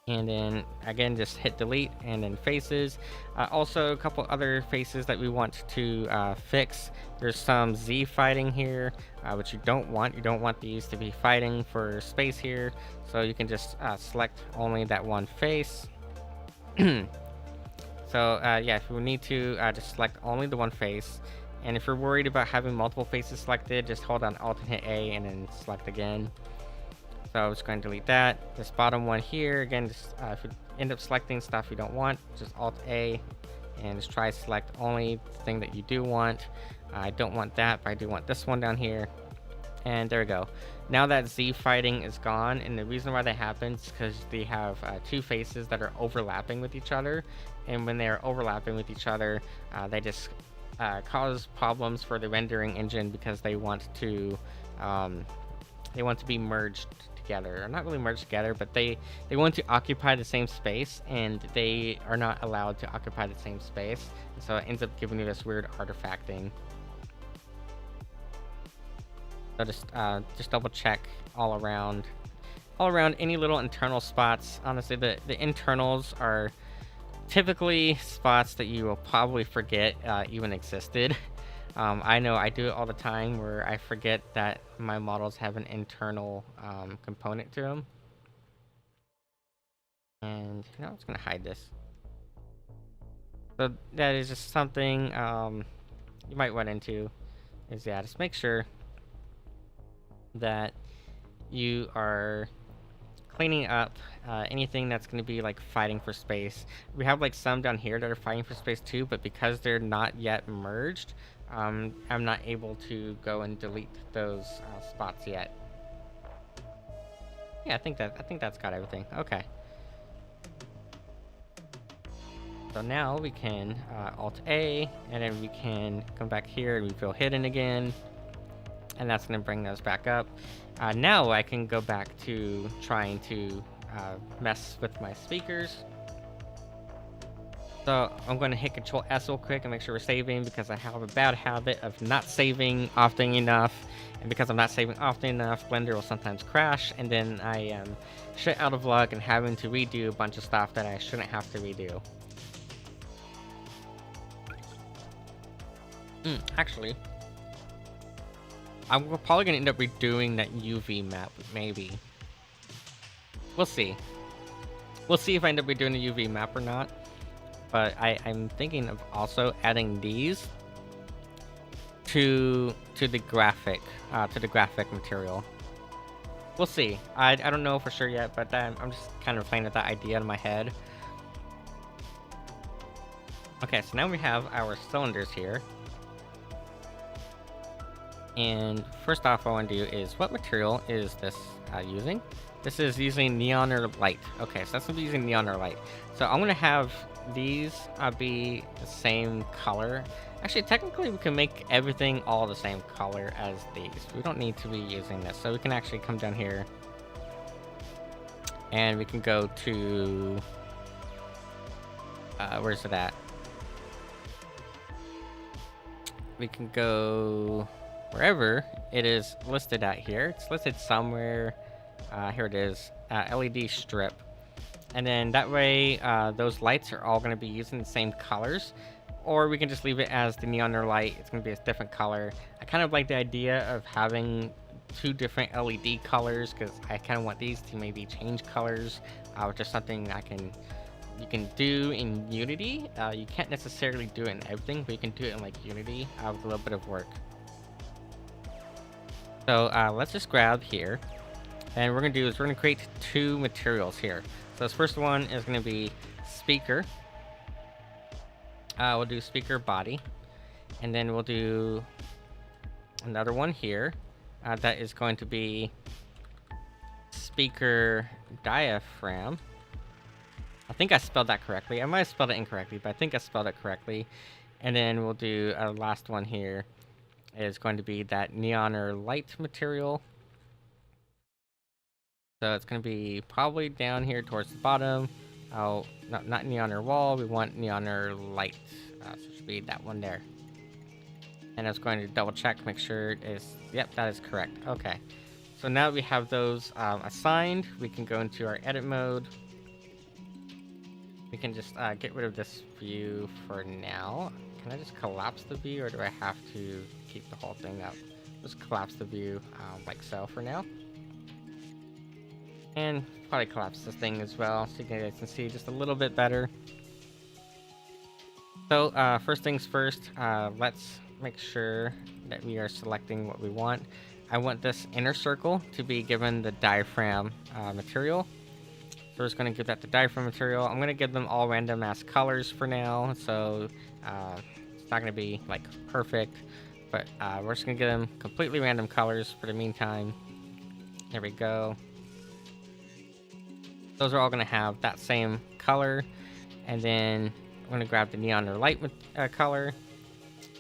And then again, just hit delete, and then faces. Also, a couple other faces that we want to fix. There's some Z fighting here, which you don't want. You don't want these to be fighting for space here. So you can just select only that one face. So yeah, if you need to just select only the one face. And if you're worried about having multiple faces selected, just hold on Alt and hit A and then select again. So I'm just going to delete that. This bottom one here, again, just if you end up selecting stuff you don't want, just Alt A and just try to select only the thing that you do want. I don't want that, but I do want this one down here. And there we go. Now that Z fighting is gone, and the reason why that happens is because they have two faces that are overlapping with each other. And when they're overlapping with each other, they just cause problems for the rendering engine because they want to be merged together, or not really merged together, but they want to occupy the same space, and they are not allowed to occupy the same space, so it ends up giving you this weird artifacting. So just double check all around any little internal spots. Honestly, the internals are typically spots that you will probably forget even existed. I know I do it all the time where I forget that my models have an internal component to them. And I'm just going to hide this. So that is just something you might run into. Is, yeah, just make sure that you are cleaning up anything that's going to be fighting for space. We have some down here that are fighting for space too, but because they're not yet merged, I'm not able to go and delete those spots yet. Yeah, I think that's got everything. Okay. So now we can Alt A, and then we can come back here and we feel hidden again, and that's going to bring those back up. Now I can go back to trying to mess with my speakers. So I'm going to hit Control S real quick and make sure we're saving, because I have a bad habit of not saving often enough. And because I'm not saving often enough, Blender will sometimes crash, and then I am shit out of luck and having to redo a bunch of stuff that I shouldn't have to redo. Actually, I'm probably going to end up redoing that UV map, maybe. We'll see. We'll see if I end up redoing the UV map or not. but I'm thinking of also adding these to the graphic material. We'll see. I don't know for sure yet, but I'm just kind of playing with that idea in my head. Okay, so now we have our cylinders here. And first off, what I want to do is, what material is this using? This is using neon or light. Okay, so that's going to be using neon or light. So I'm going to have these be the same color. Actually, technically, we can make everything all the same color as these. We don't need to be using this. So we can actually come down here. And we can go to... where's it at? We can go... wherever it is listed at here. It's listed somewhere. Here it is. LED strip. And then that way, those lights are all going to be using the same colors. Or we can just leave it as the neon or light. It's going to be a different color. I kind of like the idea of having two different LED colors, because I kind of want these to maybe change colors, which is something you can do in Unity. You can't necessarily do it in everything, but you can do it in like Unity with a little bit of work. So let's just grab here, and we're gonna do is we're gonna create two materials here. So this first one is gonna be speaker. We'll do speaker body, and then we'll do another one here that is going to be speaker diaphragm. I think I spelled that correctly. I might have spelled it incorrectly, but I think I spelled it correctly. And then we'll do our last one here is going to be that neon or light material. So it's going to be probably down here towards the bottom. Oh, not neon or wall. We want neon or light. So it should be that one there. And I was going to double check, make sure it is. Yep, that is correct. Okay. So now that we have those assigned, we can go into our edit mode. We can just get rid of this view for now. Can I just collapse the view, or do I have to keep the whole thing up? Just collapse the view like so for now. And probably collapse this thing as well, so you guys can see just a little bit better. So first things first, let's make sure that we are selecting what we want. I want this inner circle to be given the diaphragm material. So we're just going to give that the diaphragm material. I'm going to give them all random ass colors for now, so it's not going to be like perfect, but we're just going to give them completely random colors for the meantime. There we go. Those are all going to have that same color, and then I'm going to grab the neon or light color.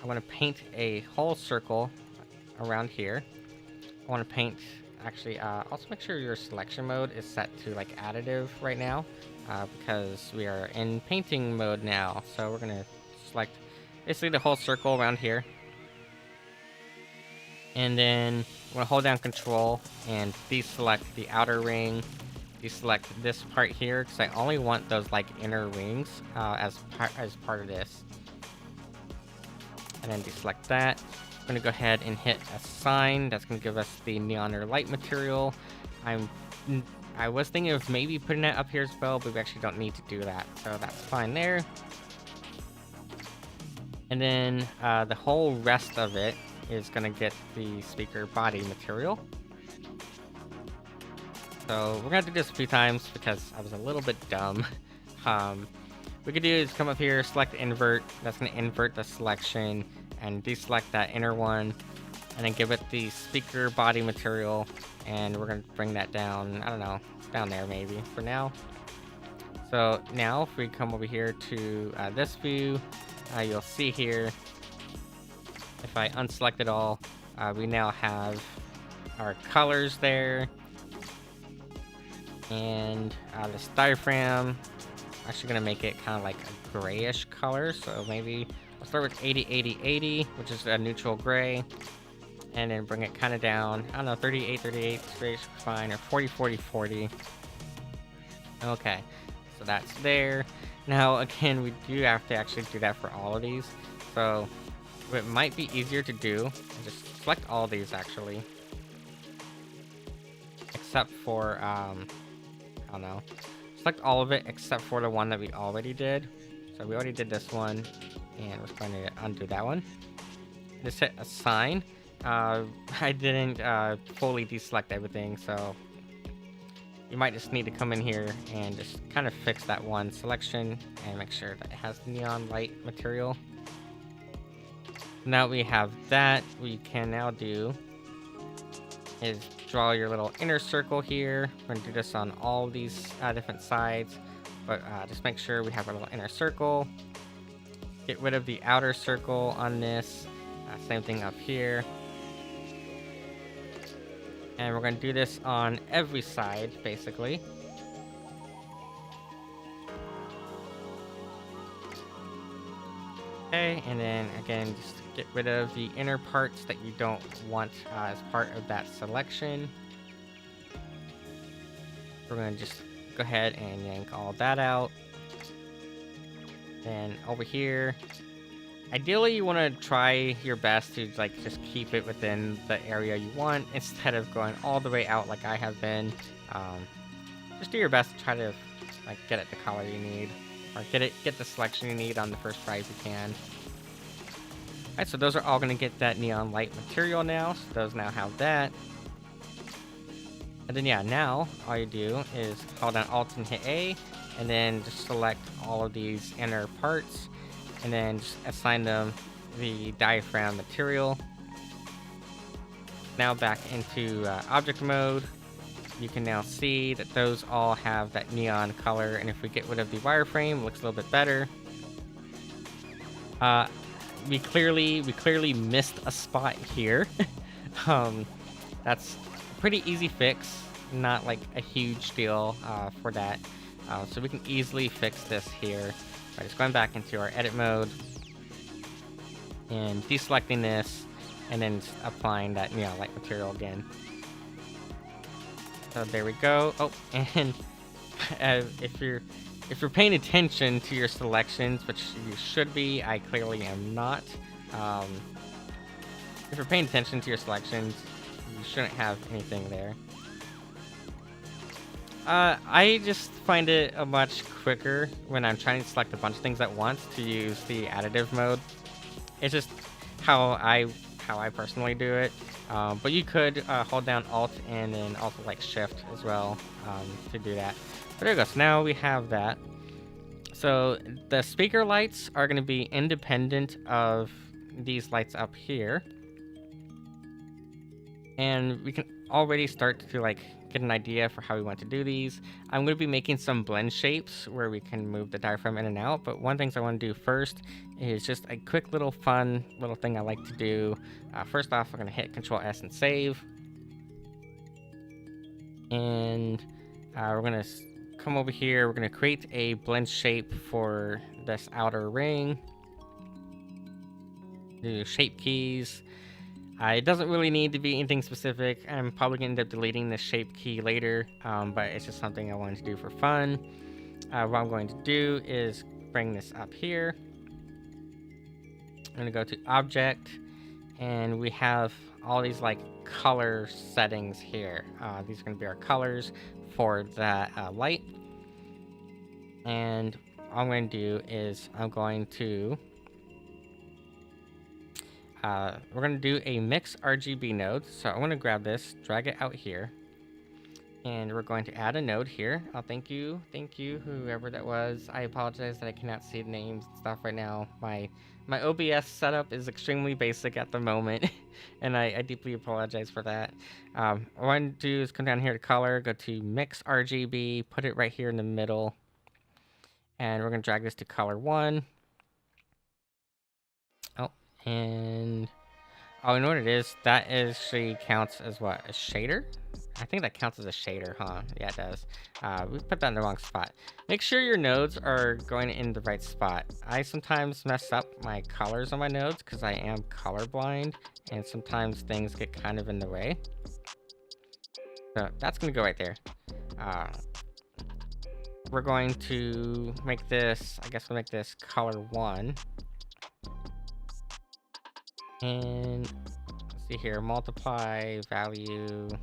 I want to paint a whole circle around here. I want to paint, actually, also make sure your selection mode is set to like additive right now, because we are in painting mode now. So we're going to select basically the whole circle around here. And then I'm going to hold down control and deselect the outer ring. Deselect this part here, because I only want those like inner rings as part of this. And then deselect that. I'm going to go ahead and hit assign. That's going to give us the neon or light material. I was thinking of maybe putting that up here as well, but we actually don't need to do that. So that's fine there. And then the whole rest of it is going to get the speaker body material. So we're going to do this a few times because I was a little bit dumb. We could do is come up here, select invert. That's going to invert the selection and deselect that inner one, and then give it the speaker body material, and we're going to bring that down, I don't know, down there maybe for now. So now if we come over here to this view, you'll see here, if I unselect it all, we now have our colors there. And this diaphragm, I'm actually going to make it kind of like a grayish color. So maybe I'll start with 80-80-80, which is a neutral gray. And then bring it kind of down. I don't know, 38-38 is fine. Or 40-40-40. Okay, so that's there. Now, again, we do have to actually do that for all of these. So it might be easier to do. Just select all of these, actually. Except for... I don't know. Select all of it except for the one that we already did. So we already did this one, and we're going to undo that one. Just hit assign. I didn't fully deselect everything, so you might just need to come in here and just kind of fix that one selection and make sure that it has neon light material. Now we have that, what you can now do is draw your little inner circle here. We're gonna do this on all these different sides, but just make sure we have our little inner circle. Get rid of the outer circle on this. Same thing up here. And we're gonna do this on every side, basically. Okay, and then again, just get rid of the inner parts that you don't want as part of that selection. We're gonna just go ahead and yank all that out. Then over here, ideally you want to try your best to like just keep it within the area you want instead of going all the way out like I have been. Just do your best to try to like get it the color you need, or get the selection you need on the first try if you can. Alright, so those are all going to get that neon light material now, so those now have that. And then yeah, now all you do is hold down Alt and hit A, and then just select all of these inner parts, and then just assign them the diaphragm material. Now back into object mode, you can now see that those all have that neon color, and if we get rid of the wireframe, it looks a little bit better. We clearly missed a spot here. That's a pretty easy fix, not like a huge deal for that. So we can easily fix this here by just going back into our edit mode and deselecting this, and then applying that neon light material again. So there we go. Oh, and if you're paying attention to your selections, which you should be, I clearly am not. If you're paying attention to your selections, you shouldn't have anything there. I just find it a much quicker when I'm trying to select a bunch of things at once to use the additive mode. It's just how I personally do it. But you could hold down Alt and then also like Shift as well to do that. But there we go. So now we have that. So the speaker lights are going to be independent of these lights up here. And we can already start to like get an idea for how we want to do these. I'm going to be making some blend shapes where we can move the diaphragm in and out, but one things I want to do first is just a quick little fun little thing I like to do. First off, we're going to hit Control S and save. And we're going to come over here. We're going to create a blend shape for this outer ring. Do shape keys. It doesn't really need to be anything specific. I'm probably going to end up deleting the shape key later, but it's just something I wanted to do for fun. What I'm going to do is bring this up here. I'm going to go to Object, and we have all these like color settings here. These are going to be our colors for that light. And all I'm going to do is I'm going to we're going to do a mix RGB node. So I'm going to grab this, drag it out here, and we're going to add a node here. Oh, thank you, whoever that was. I apologize that I cannot see the names and stuff right now. My OBS setup is extremely basic at the moment, and I deeply apologize for that. What I'm going to do is come down here to color, go to mix RGB, put it right here in the middle, and we're going to drag this to color 1. And oh, you know what it is? That actually counts as what? A shader? I think that counts as a shader, huh? Yeah, it does. We put that in the wrong spot. Make sure your nodes are going in the right spot. I sometimes mess up my colors on my nodes because I am colorblind, and sometimes things get kind of in the way. So that's going to go right there. We're going to make this, I guess we'll make this color 1. And let's see here, multiply value. Do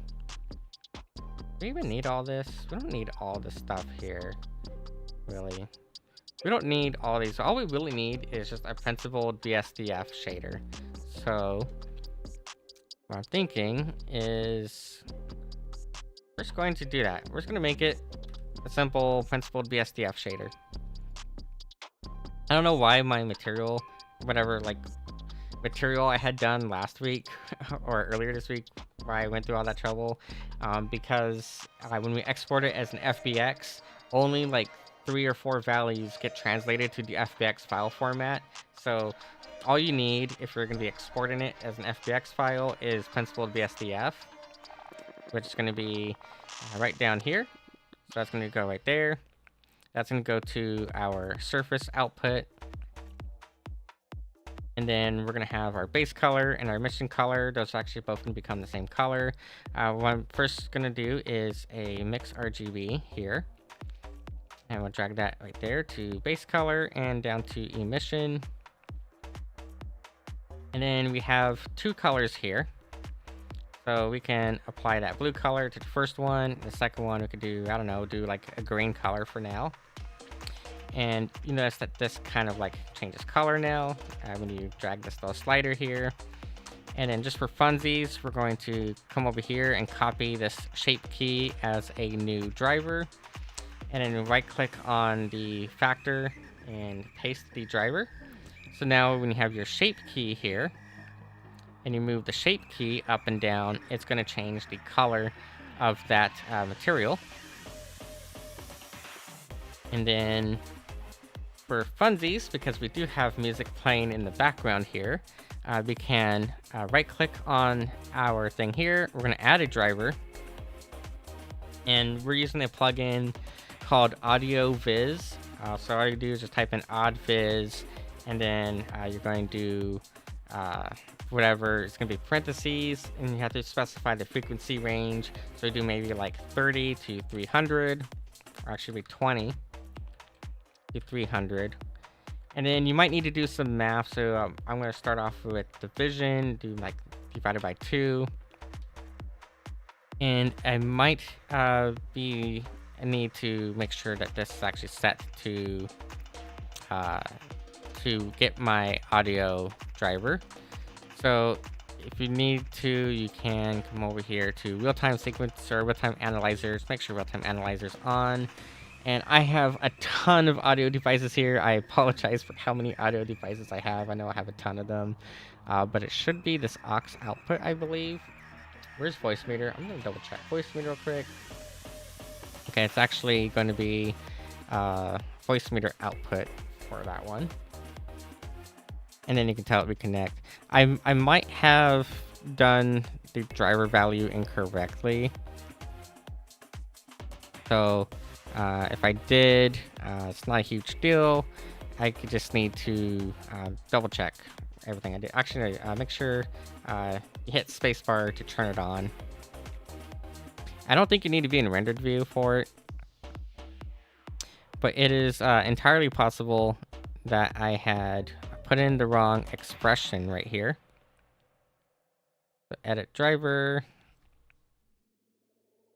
we even need all this? We don't need all this stuff here, really. We don't need all these. All we really need is just a principled BSDF shader. So what I'm thinking is we're just going to do that. We're just going to make it a simple principled BSDF shader. I don't know why my material, whatever like material I had done last week or earlier this week, why I went through all that trouble, because when we export it as an FBX, only like 3 or 4 values get translated to the FBX file format. So all you need if you're going to be exporting it as an FBX file is principled BSDF, which is going to be right down here. So that's going to go right there. That's going to go to our surface output. And then we're going to have our base color and our emission color. Those are actually both going to become the same color. What I'm first going to do is a mix RGB here. And we'll drag that right there to base color and down to emission. And then we have 2 colors here. So we can apply that blue color to the first one. The second one we could do, I don't know, do like a green color for now. And you notice that this kind of like changes color now when you drag this little slider here. And then just for funsies, we're going to come over here and copy this shape key as a new driver. And then right click on the factor and paste the driver. So now when you have your shape key here and you move the shape key up and down, it's going to change the color of that material. And then for funsies, because we do have music playing in the background here, we can right click on our thing here. We're going to add a driver, and we're using a plugin called Audio Viz. So all you do is just type in odd viz, and then you're going to do whatever. It's going to be parentheses, and you have to specify the frequency range. So we do maybe like 30 to 300, or actually 20 to 300. And then you might need to do some math. So I'm going to start off with division, do like divided by 2. And I might need to make sure that this is actually set to get my audio driver. So if you need to, you can come over here to real-time sequencer, real-time analyzers. Make sure real-time analyzers on. And I have a ton of audio devices here. I apologize for how many audio devices I have. I know I have a ton of them, but it should be this aux output, I believe. Where's voice meter? I'm gonna double check voice meter real quick. Okay, it's actually going to be voice meter output for that one. And then you can tell it reconnect. I might have done the driver value incorrectly. So if I did, it's not a huge deal. I could just need to double check everything I did. Actually, make sure you hit spacebar to turn it on. I don't think you need to be in rendered view for it, but it is entirely possible that I had put in the wrong expression right here. So edit driver.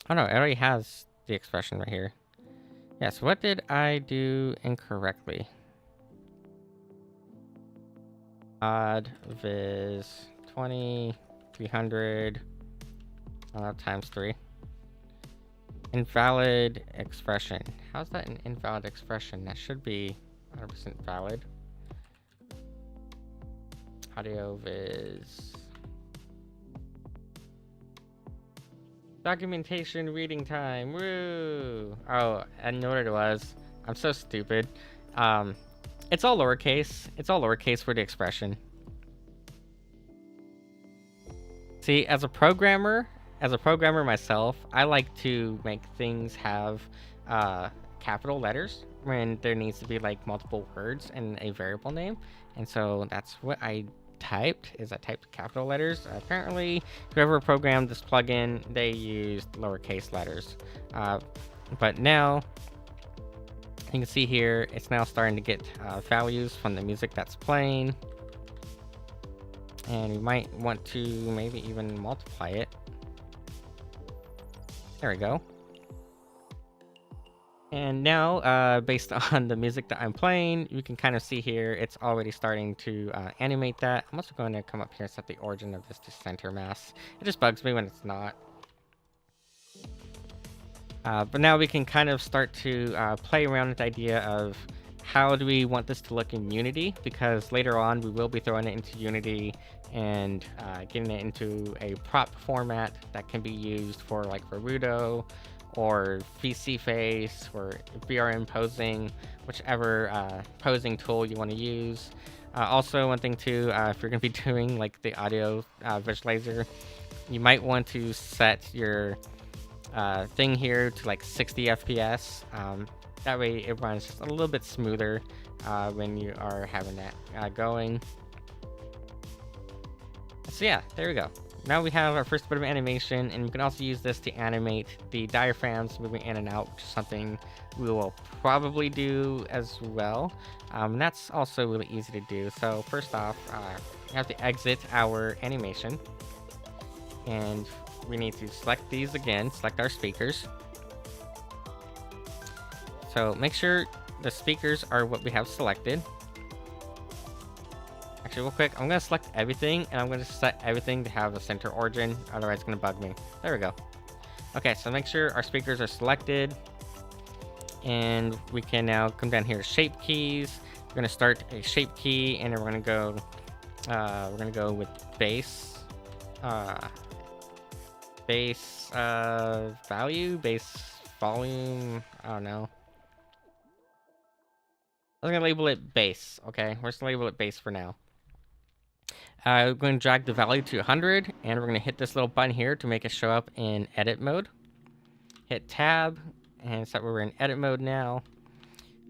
Oh no, it already has the expression right here. Yes, what did I do incorrectly? Odd viz 20 300 times 3. Invalid expression. How's that an invalid expression? That should be 100% valid. Audio viz. Documentation reading time. Woo! Oh, I know what it was. I'm so stupid. It's all lowercase. It's all lowercase for the expression. See, as a programmer myself, I like to make things have capital letters when there needs to be like multiple words and a variable name. And so that's what I typed, is I typed capital letters. Apparently, whoever programmed this plugin, they used lowercase letters. But now, you can see here, it's now starting to get values from the music that's playing. And we might want to maybe even multiply it. There we go. And now, based on the music that I'm playing, you can kind of see here, it's already starting to animate that. I'm also going to come up here and set the origin of this to center mass. It just bugs me when it's not. But now we can kind of start to play around with the idea of how do we want this to look in Unity, because later on we will be throwing it into Unity and getting it into a prop format that can be used for like Rudo or VC face or VRM posing, whichever posing tool you want to use. Also, one thing too, if you're going to be doing like the audio visualizer, you might want to set your thing here to like 60 FPS. That way it runs just a little bit smoother when you are having that going. So yeah, there we go. Now we have our first bit of animation, and we can also use this to animate the diaphragms moving in and out, which is something we will probably do as well. And that's also really easy to do. So first off, we have to exit our animation, and we need to select these again, select our speakers. So make sure the speakers are what we have selected. Actually, real quick, I'm going to select everything, and I'm going to set everything to have a center origin, otherwise it's going to bug me. There we go. Okay, so make sure our speakers are selected, and we can now come down here to shape keys. We're going to start a shape key, and then we're going to go with base, base value, base volume, I don't know. I'm going to label it base, okay? We're just going to label it base for now. We're going to drag the value to 100, and we're going to hit this little button here to make it show up in edit mode. Hit tab, and so we're in edit mode now.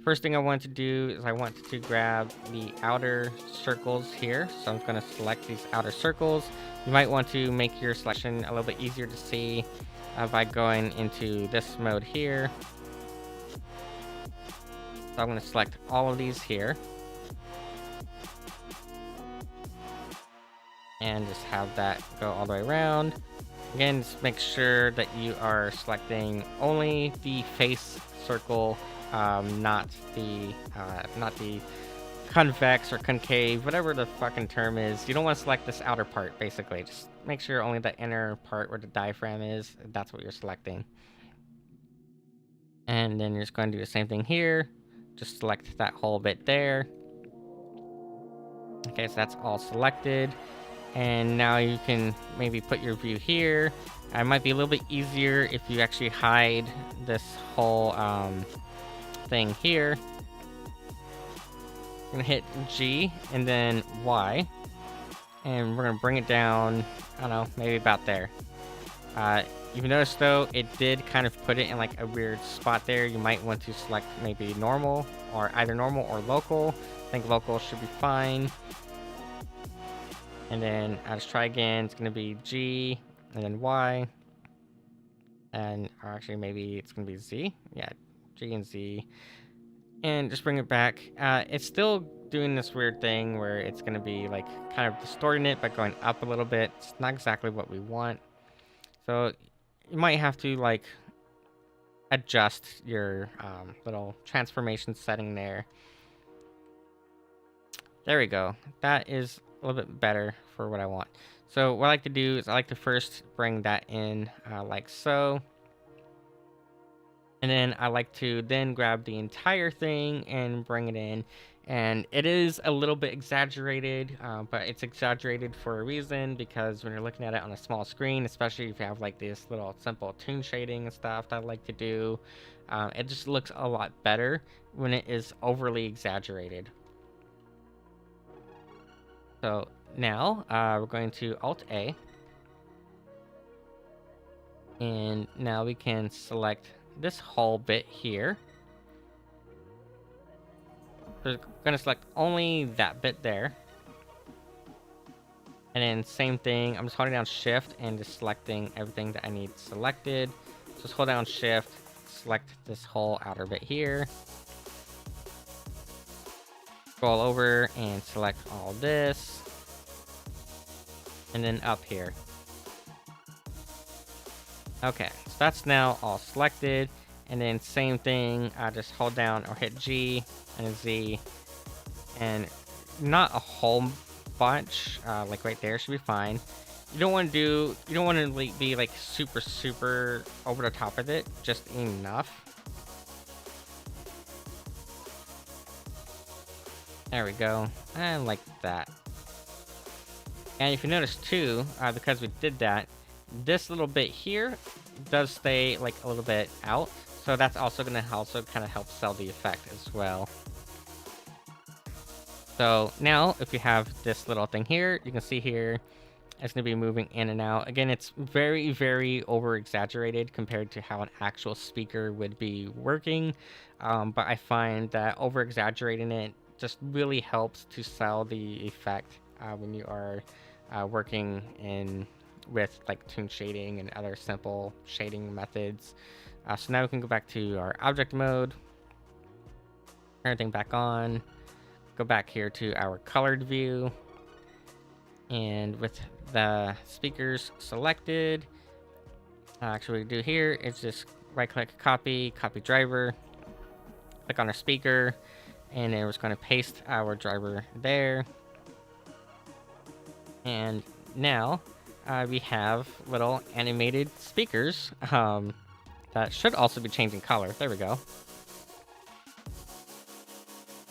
First thing I want to do is I want to grab the outer circles here. So I'm going to select these outer circles. You might want to make your selection a little bit easier to see by going into this mode here. So I'm going to select all of these here. And just have that go all the way around. Again, just make sure that you are selecting only the face circle, not the convex or concave, whatever the fucking term is. You don't want to select this outer part, basically. Just make sure only the inner part where the diaphragm is, that's what you're selecting. And then you're just going to do the same thing here. Just select that whole bit there. Okay, so that's all selected. And now you can maybe put your view here. It might be a little bit easier if you actually hide this whole thing here. We're gonna hit G and then Y. And we're gonna bring it down, I don't know, maybe about there. You've noticed though, it did kind of put it in like a weird spot there. You might want to select maybe normal, or either normal or local. I think local should be fine. And then I'll just try again. It's going to be G and then Y. And or actually, maybe it's going to be Z. Yeah, G and Z. And just bring it back. It's still doing this weird thing where it's going to be like kind of distorting it by going up a little bit. It's not exactly what we want. So you might have to like adjust your little transformation setting there. There we go. That is a little bit better for what I want. So what I like to do is I like to first bring that in like so. And then I like to then grab the entire thing and bring it in. And it is a little bit exaggerated, but it's exaggerated for a reason, because when you're looking at it on a small screen, especially if you have like this little simple toon shading and stuff that I like to do, it just looks a lot better when it is overly exaggerated. So now we're going to Alt-A. And now we can select this whole bit here. We're going to select only that bit there. And then same thing, I'm just holding down Shift and just selecting everything that I need selected. Just hold down Shift, select this whole outer bit here. Scroll over and select all this. And then up here. Okay, so that's now all selected. And then same thing, just hold down or hit G and a Z, and not a whole bunch, like right there should be fine. You don't want to like, be like super over the top of it, just enough. There we go, and like that. And if you notice too, because we did that, this little bit here does stay like a little bit out. So that's also going to also kind of help sell the effect as well. So now if you have this little thing here, you can see here, it's going to be moving in and out. Again, it's very over exaggerated compared to how an actual speaker would be working. But I find that over exaggerating it just really helps to sell the effect when you are working with like tune shading and other simple shading methods. So now we can go back to our object mode, turn everything back on, go back here to our colored view, and with the speakers selected, actually what we do here is just right click, copy driver, click on our speaker, and then we're just going to paste our driver there. And now we have little animated speakers that should also be changing color. There we go.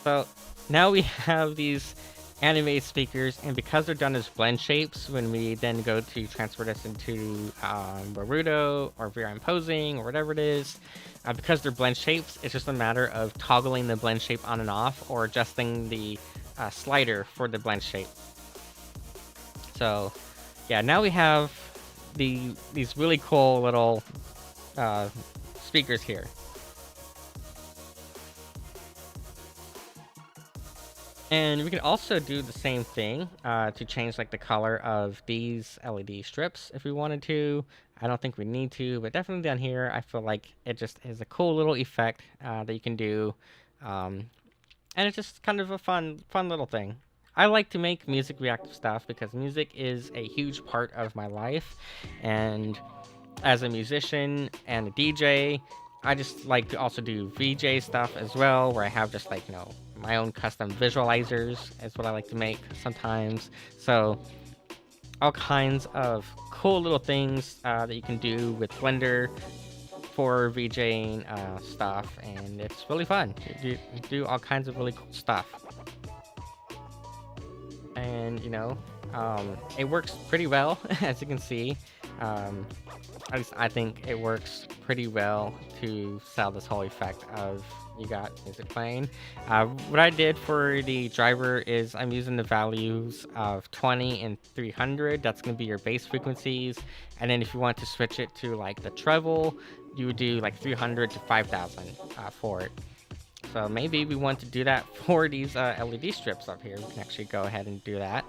So now we have these animated speakers, and because they're done as blend shapes, when we then go to transfer this into Boruto or VRM posing or whatever it is, because they're blend shapes, it's just a matter of toggling the blend shape on and off or adjusting the slider for the blend shape. So yeah, now we have these really cool little speakers here. And we can also do the same thing to change like the color of these LED strips if we wanted to. I don't think we need to, but definitely down here, I feel like it just is a cool little effect that you can do. And it's just kind of a fun little thing. I like to make music reactive stuff because music is a huge part of my life. And as a musician and a DJ, I just like to also do VJ stuff as well, where I have just like, my own custom visualizers is what I like to make sometimes. So all kinds of cool little things that you can do with Blender for VJing stuff, and it's really fun. You do all kinds of really cool stuff. And it works pretty well, as you can see. At least I think it works pretty well to sell this whole effect of you got music playing. What I did for the driver is I'm using the values of 20 and 300. That's going to be your bass frequencies. And then if you want to switch it to like the treble, you would do like 300 to 5,000 for it. So maybe we want to do that for these LED strips up here. We can actually go ahead and do that.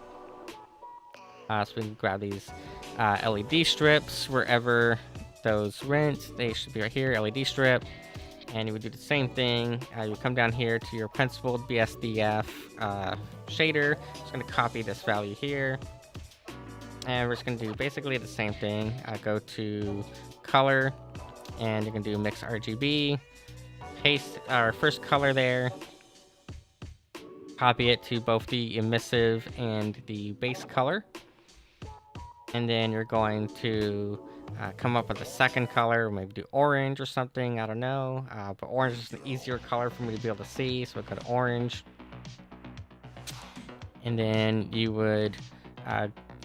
So we can grab these LED strips wherever those rent. They should be right here, LED strip. And you would do the same thing. You come down here to your principled BSDF shader. Just going to copy this value here. And we're just going to do basically the same thing. Go to color, and you're going to do mix RGB. Paste our first color there. Copy it to both the emissive and the base color. And then you're going to come up with a second color, maybe do orange or something, I don't know. But orange is an easier color for me to be able to see, so we'll go to orange. And then you would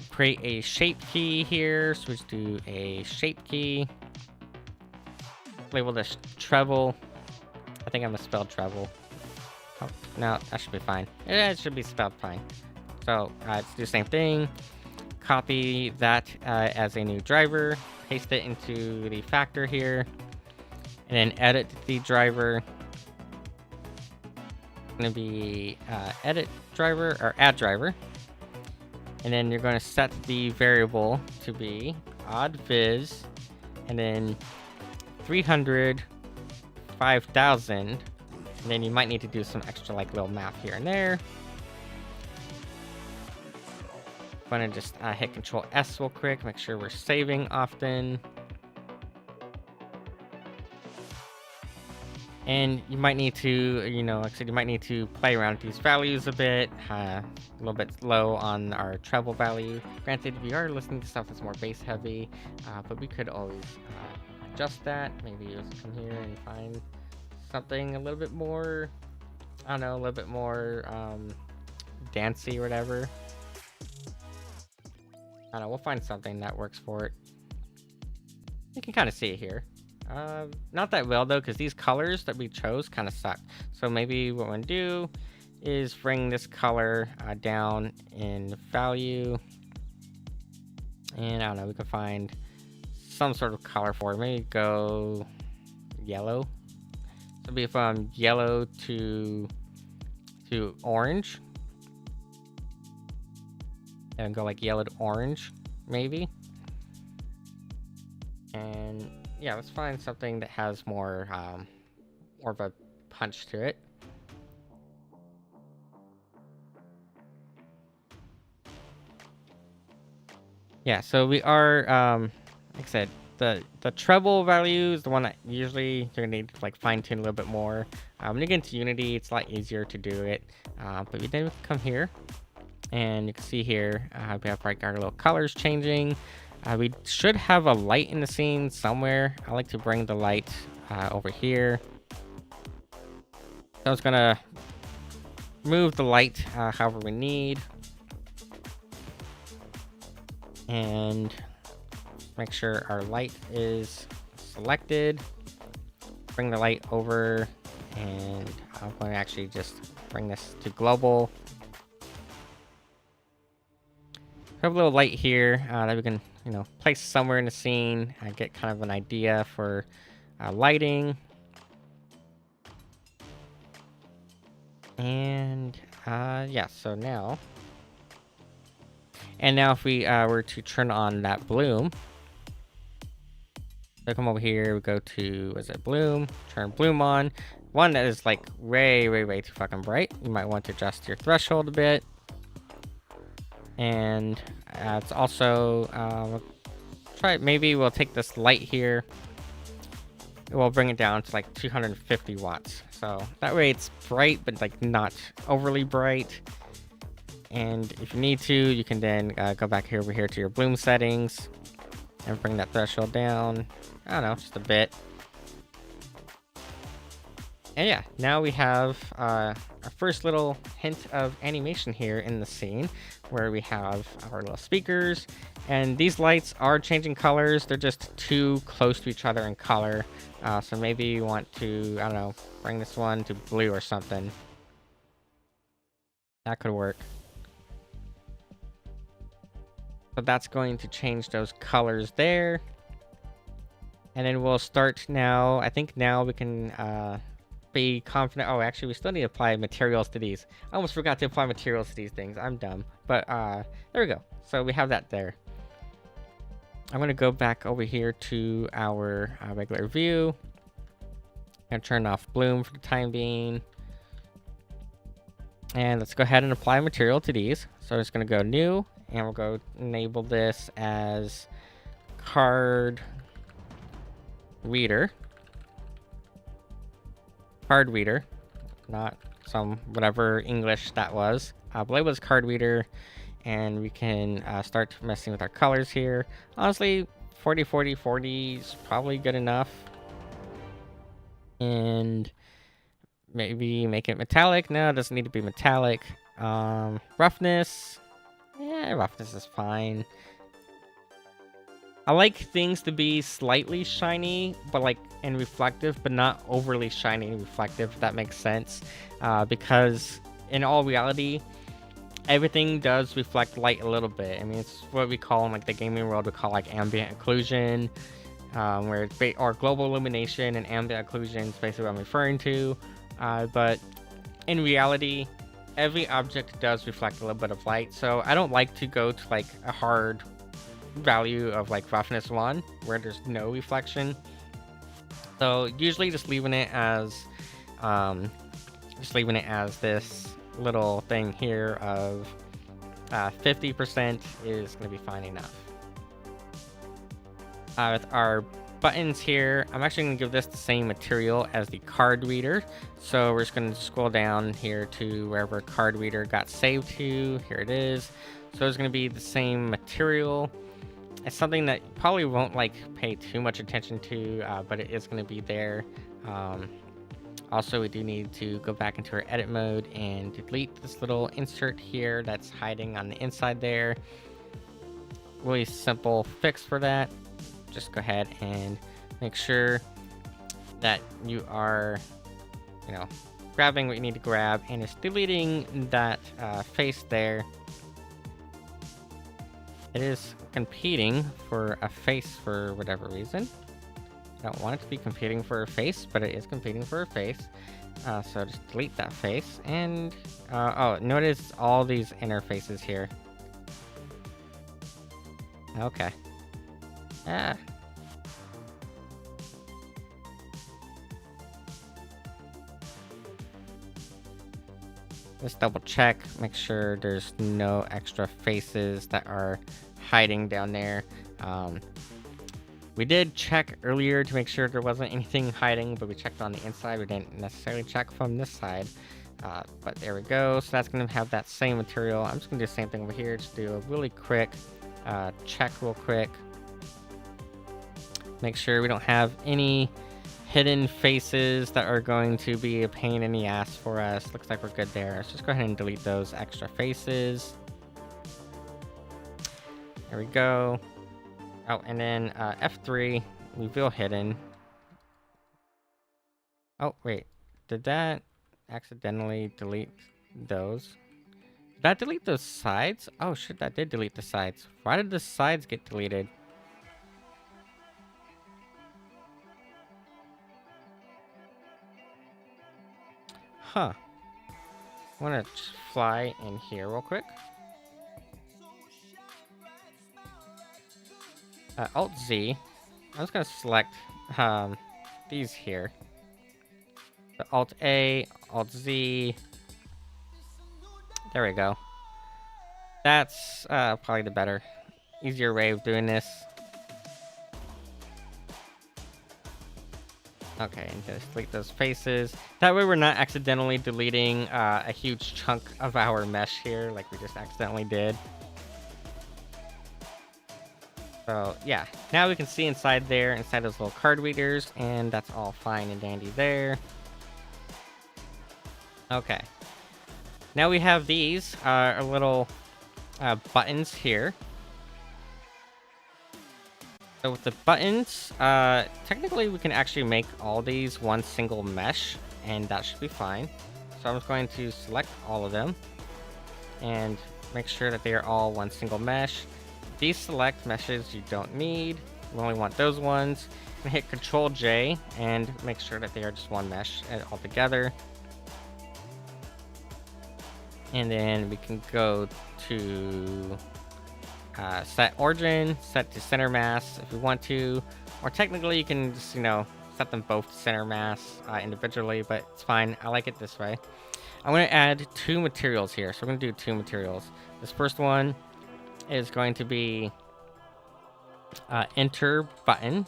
create a shape key here, so we just do a shape key. Label this treble. I think I misspelled treble. Oh, no, that should be fine. Yeah, it should be spelled fine. So let's do the same thing. Copy that as a new driver, paste it into the factor here, and then edit the driver. It's going to be edit driver or add driver, and then you're going to set the variable to be odd viz, and then 300, 5,000, and then you might need to do some extra like little math here and there. I'm going to just hit Control S real quick, make sure we're saving often. And you might need to, like I said, you might need to play around with these values a bit, a little bit low on our treble value. Granted, we are listening to stuff that's more bass heavy, but we could always adjust that. Maybe just come here and find something a little bit more, I don't know, a little bit more dancey or whatever. I don't know, we'll find something that works for it. You can kind of see it here. Not that well though, because these colors that we chose kind of suck. So maybe what we're gonna do is bring this color down in value, and I don't know, we can find some sort of color for it. Maybe go yellow. So it'll be from yellow to orange, and go like yellow to orange, maybe. And yeah, let's find something that has more of a punch to it. Yeah, so we are, like I said, the treble value is the one that usually you're gonna need to like fine tune a little bit more. When you get into Unity, it's a lot easier to do it. But then we can come here, and you can see here we have like our little colors changing. We should have a light in the scene somewhere. I like to bring the light over here. So I was gonna move the light however we need, and make sure our light is selected. Bring the light over, and I'm going to actually just bring this to global. We have a little light here that we can, place somewhere in the scene and get kind of an idea for lighting. And yeah, so now if we were to turn on that bloom, so come over here, we go to, bloom, turn bloom on. One that is like way too fucking bright. You might want to adjust your threshold a bit. And it's also, maybe we'll take this light here. We'll bring it down to like 250 watts. So that way it's bright, but like not overly bright. And if you need to, you can then go back over here to your bloom settings and bring that threshold down. I don't know, just a bit. And yeah, now we have our first little hint of animation here in the scene, where we have our little speakers, and these lights are changing colors. They're just too close to each other in color. So maybe you want to, I don't know, bring this one to blue or something. That could work. So that's going to change those colors there. And then we'll start now. I think now we can be confident. Oh, actually, we still need to apply materials to these. I almost forgot to apply materials to these things. I'm dumb. But there we go. So we have that there. I'm going to go back over here to our regular view and turn off bloom for the time being. And let's go ahead and apply material to these. So I'm just going to go new, and we'll go enable this as card reader. Card reader, not some whatever English that was. But it was card reader, and we can start messing with our colors here. Honestly, 40 40 40 is probably good enough. And maybe make it metallic. No, it doesn't need to be metallic. Roughness, yeah, roughness is fine. I like things to be slightly shiny, but and reflective, but not overly shiny and reflective, if that makes sense. Because in all reality, everything does reflect light a little bit. I mean, it's what we call in the gaming world, we call ambient occlusion, where it's or global illumination, and ambient occlusion is basically what I'm referring to. But in reality, every object does reflect a little bit of light. So I don't like to go to a hard value of roughness 1 where there's no reflection. So usually just leaving it as this little thing here of 50% is going to be fine enough. With our buttons here, I'm actually going to give this the same material as the card reader. So we're just going to scroll down here to wherever card reader got saved to. Here it is. So it's going to be the same material. It's something that you probably won't like pay too much attention to, but it is going to be there. Also, we do need to go back into our edit mode and delete this little insert here that's hiding on the inside there. Really simple fix for that. Just go ahead and make sure that you are, grabbing what you need to grab, and it's deleting that face there. It is competing for a face for whatever reason. I don't want it to be competing for a face, but it is competing for a face. So just delete that face. And, notice all these interfaces here. Okay. Just double check, make sure there's no extra faces that are hiding down there. We did check earlier to make sure there wasn't anything hiding, but we checked on the inside. We didn't necessarily check from this side. But there we go. So that's going to have that same material. I'm just going to do the same thing over here. Just do a really quick check real quick. Make sure we don't have any hidden faces that are going to be a pain in the ass for us. Looks like we're good there. Let's just go ahead and delete those extra faces. There we go. Oh, and then F3, reveal hidden. Oh, wait. Did that accidentally delete those? Did that delete those sides? Oh, shit, that did delete the sides. Why did the sides get deleted? Huh. I want to fly in here real quick. Alt Z. I'm just gonna select these here. So Alt A, Alt Z. There we go. That's probably the better, easier way of doing this. Okay, and just delete those faces. That way we're not accidentally deleting a huge chunk of our mesh here, like we just accidentally did. So yeah, now we can see inside there, inside those little card readers, and that's all fine and dandy there. Okay. Now we have these our little buttons here. So with the buttons, technically we can actually make all these one single mesh, and that should be fine. So I'm just going to select all of them and make sure that they are all one single mesh. Deselect meshes you don't need. We only want those ones. And hit Control J and make sure that they are just one mesh all together. And then we can go to set origin, set to center mass if you want to, or technically you can just set them both to center mass individually, but it's fine. I like it this way. I'm going to add two materials here, so we're going to do two materials. This first one is going to be enter button,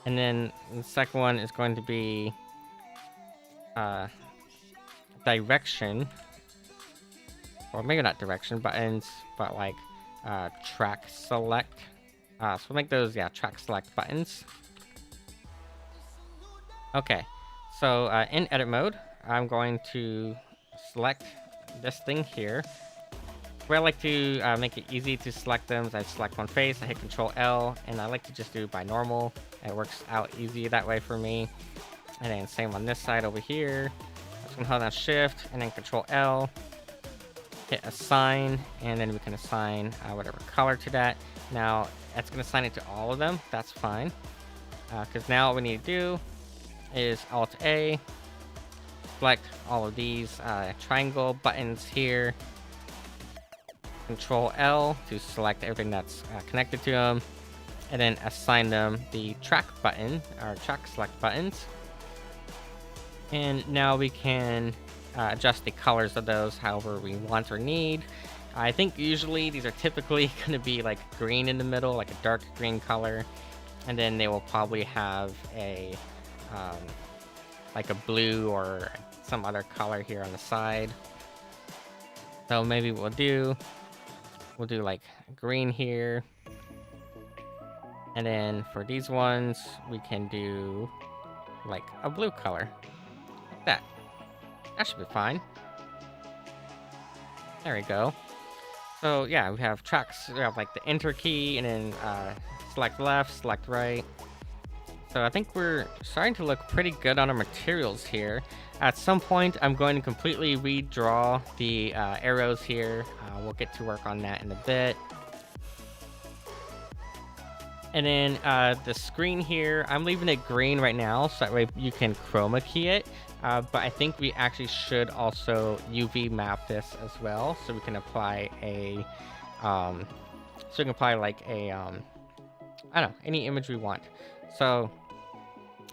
and then the second one is going to be direction, or maybe not direction buttons, but like track select. So we'll make those track select buttons. Okay, so in edit mode, I'm going to select this thing here. Where I like to make it easy to select them is I select one face, I hit Control L, and I like to just do by normal. It works out easy that way for me. And then same on this side over here. I'm just gonna hold down Shift and then Control L, hit assign, and then we can assign whatever color to that. Now that's gonna assign it to all of them. That's fine, because now all we need to do is Alt A, select all of these triangle buttons here. Control L to select everything that's connected to them, and then assign them the track button, or track select buttons. And now we can adjust the colors of those however we want or need. I think usually these are typically going to be like green in the middle, like a dark green color. and then they will probably have a um, like a blue or some other color here on the side. So maybe we'll do like green here, and then for these ones we can do like a blue color. Like that should be fine. There we go. So yeah, we have tracks. We have like the enter key, and then select left, select right. So I think we're starting to look pretty good on our materials here. At some point, I'm going to completely redraw the arrows here. We'll get to work on that in a bit. And then the screen here, I'm leaving it green right now, so that way you can chroma key it. But I think we actually should also UV map this as well, so we can apply a, like a, I don't know, any image we want. So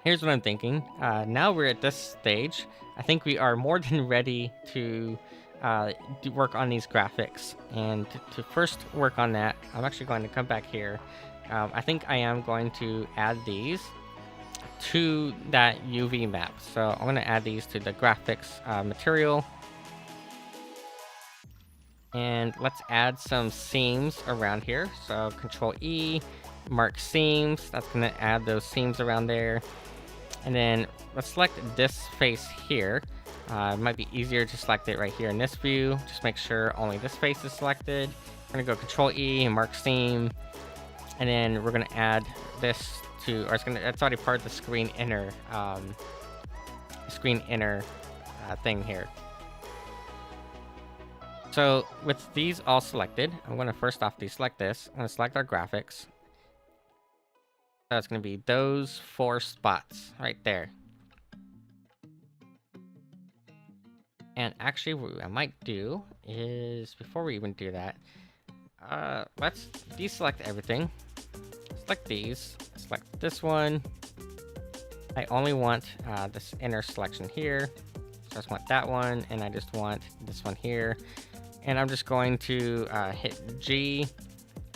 here's what I'm thinking. Now we're at this stage. I think we are more than ready to work on these graphics. And to first work on that, I'm actually going to come back here. I think I am going to add these to that UV map. So I'm going to add these to the graphics material. And let's add some seams around here. So Control E, mark seams. That's going to add those seams around there. And then let's select this face here. It might be easier to select it right here in this view. Just make sure only this face is selected. We're going to go Control E and mark seam. And then we're going to add this to, or it's already part of the screen inner thing here. So with these all selected, I'm going to first off deselect this. I'm going to select our graphics. So it's going to be those 4 spots right there. And actually what I might do is, before we even do that, let's deselect everything. Select these, select this one. I only want this inner selection here. So I just want that one, and I just want this one here. And I'm just going to hit G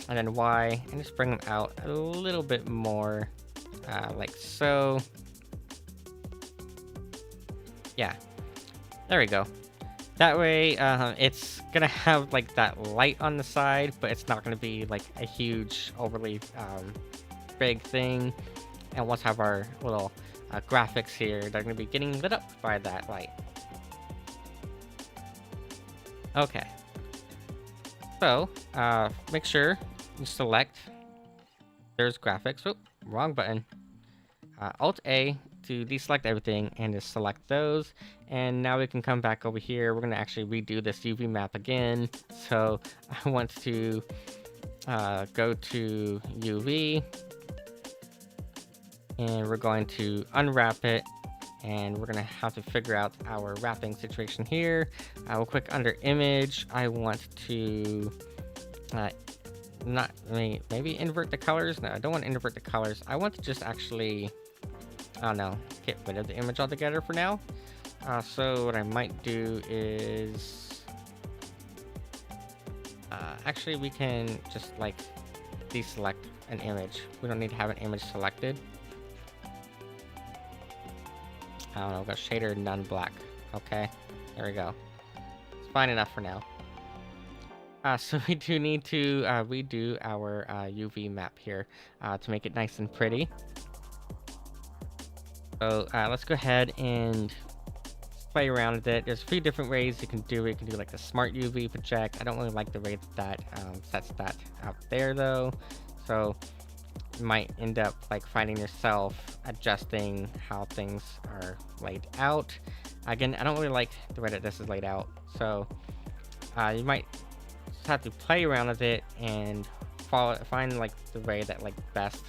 and then Y and just bring them out a little bit more, like so. Yeah, there we go. That way, it's gonna have like that light on the side, but it's not gonna be like a huge, overly big thing. And we'll have our little graphics here. They're gonna be getting lit up by that light. Okay. So, make sure you select. There's graphics. Whoop, wrong button. Alt-A to deselect everything and just select those. And now we can come back over here. We're going to actually redo this UV map again. So I want to go to UV. And we're going to unwrap it. And we're going to have to figure out our wrapping situation here. We'll click under image. I want to maybe invert the colors. No, I don't want to invert the colors. I want to just actually, I don't know, get rid of the image altogether for now. So what I might do is, actually we can just like deselect an image. We don't need to have an image selected. I don't know, we've got shader none black. Okay, there we go. It's fine enough for now. So we do need to redo our UV map here to make it nice and pretty. So let's go ahead and play around with it. There's a few different ways you can do it. You can do like the smart UV project. I don't really like the way that sets that out there though. So you might end up like finding yourself adjusting how things are laid out. Again, I don't really like the way that this is laid out. So you might just have to play around with it and find like the way that like best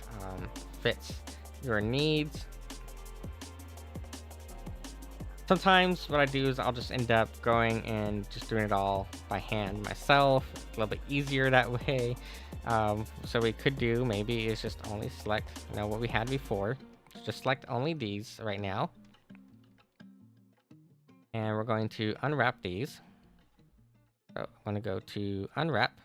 fits your needs. Sometimes what I do is I'll just end up going and just doing it all by hand myself. It's a little bit easier that way. So we could do maybe is just only select, you know, what we had before. Just select only these right now. And we're going to unwrap these. So I'm going to go to unwrap.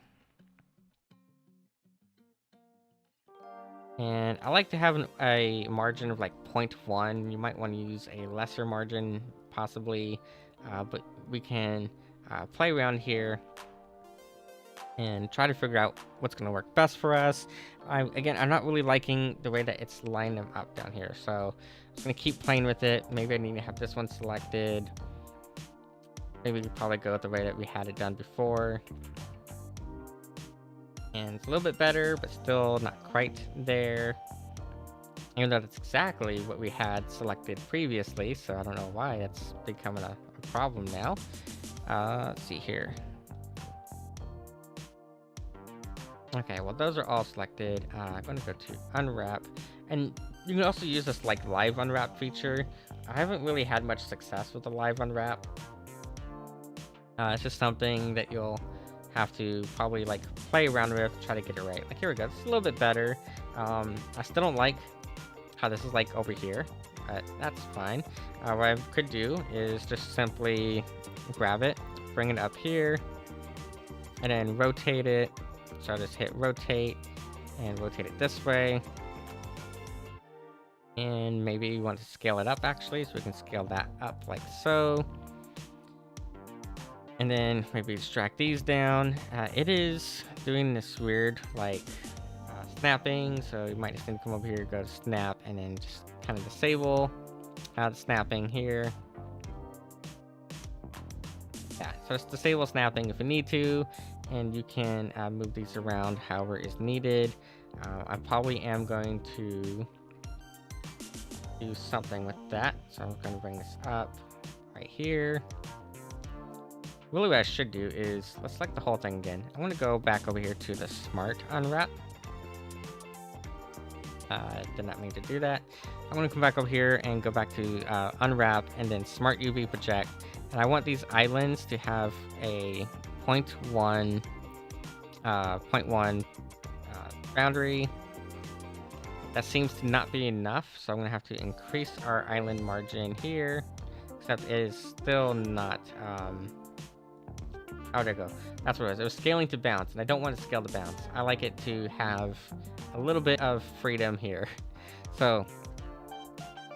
And I like to have a margin of like 0.1. You might want to use a lesser margin, possibly, but we can play around here and try to figure out what's going to work best for us. Again, I'm not really liking the way that it's lined them up down here, so I'm just going to keep playing with it. Maybe I need to have this one selected. Maybe we could probably go with the way that we had it done before. And it's a little bit better, but still not quite there. Even though that's exactly what we had selected previously, so I don't know why that's becoming a problem now. Let's see here. Okay, well those are all selected. I'm going to go to unwrap, and you can also use this like live unwrap feature. I haven't really had much success with the live unwrap. It's just something that you'll have to probably like play around with, try to get it right. Like here we go, it's a little bit better. I still don't like how this is like over here, but that's fine. What I could do is just simply grab it, bring it up here, and then rotate it. So I'll just hit rotate and rotate it this way. And maybe we want to scale it up actually, so we can scale that up like so. And then maybe extract these down. It is doing this weird like snapping, so you might just need to come over here, go to snap, and then just kind of disable the snapping here. Yeah, so it's disable snapping if you need to, and you can move these around however is needed. I probably am going to do something with that, so I'm going to bring this up right here. Really what I should do is, let's select the whole thing again. I want to go back over here to the smart unwrap. Did not mean to do that. I'm going to come back over here and go back to unwrap and then smart UV project. And I want these islands to have a 0.1 boundary. That seems to not be enough, so I'm going to have to increase our island margin here. Except it is still not... how'd it go? That's what it was. It was scaling to bounce, and I don't want to scale to bounce. I like it to have a little bit of freedom here. So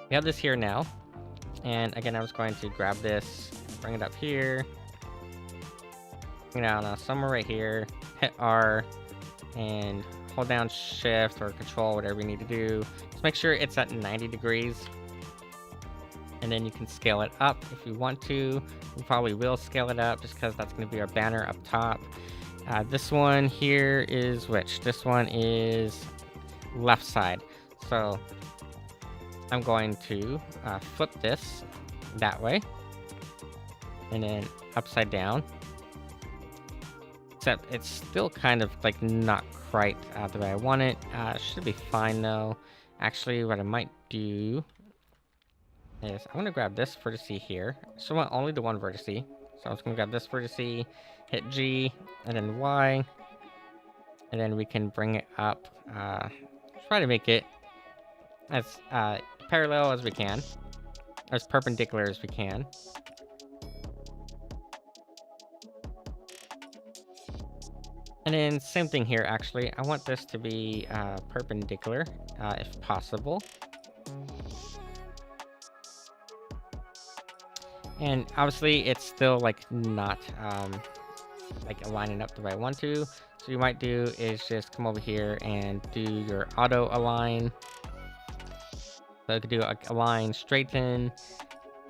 we have this here now. And again, I was going to grab this, bring it up here. Bring it down somewhere right here. Hit R and hold down shift or control, whatever you need to do. Just make sure it's at 90 degrees. And then you can scale it up if you want to. We probably will scale it up just because that's going to be our banner up top. This one here is which? This one is left side. So I'm going to flip this that way. And then upside down. Except it's still kind of like not quite the way I want it. Should be fine though. Actually, what I might do is I'm going to grab this vertice here. So I want only the one vertice. So I'm just going to grab this vertice, hit G, and then Y. And then we can bring it up. Try to make it as parallel as we can. As perpendicular as we can. And then same thing here actually. I want this to be perpendicular if possible. And obviously it's still like not like aligning up the way I want to. So you might do is just come over here and do your auto align. So you could do align, straighten,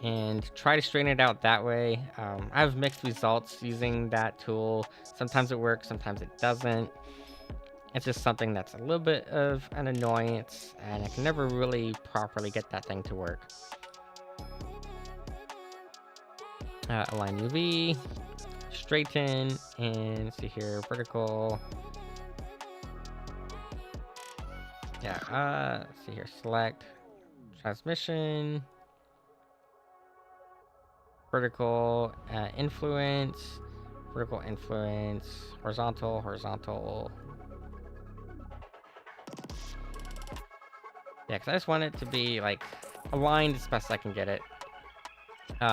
and try to straighten it out that way. I have mixed results using that tool. Sometimes it works, sometimes it doesn't. It's just something that's a little bit of an annoyance, and I can never really properly get that thing to work. Align UV, straighten, and see here, vertical. Yeah, see here, select transmission, vertical influence, vertical influence, horizontal, horizontal. Yeah, because I just want it to be like aligned as best I can get it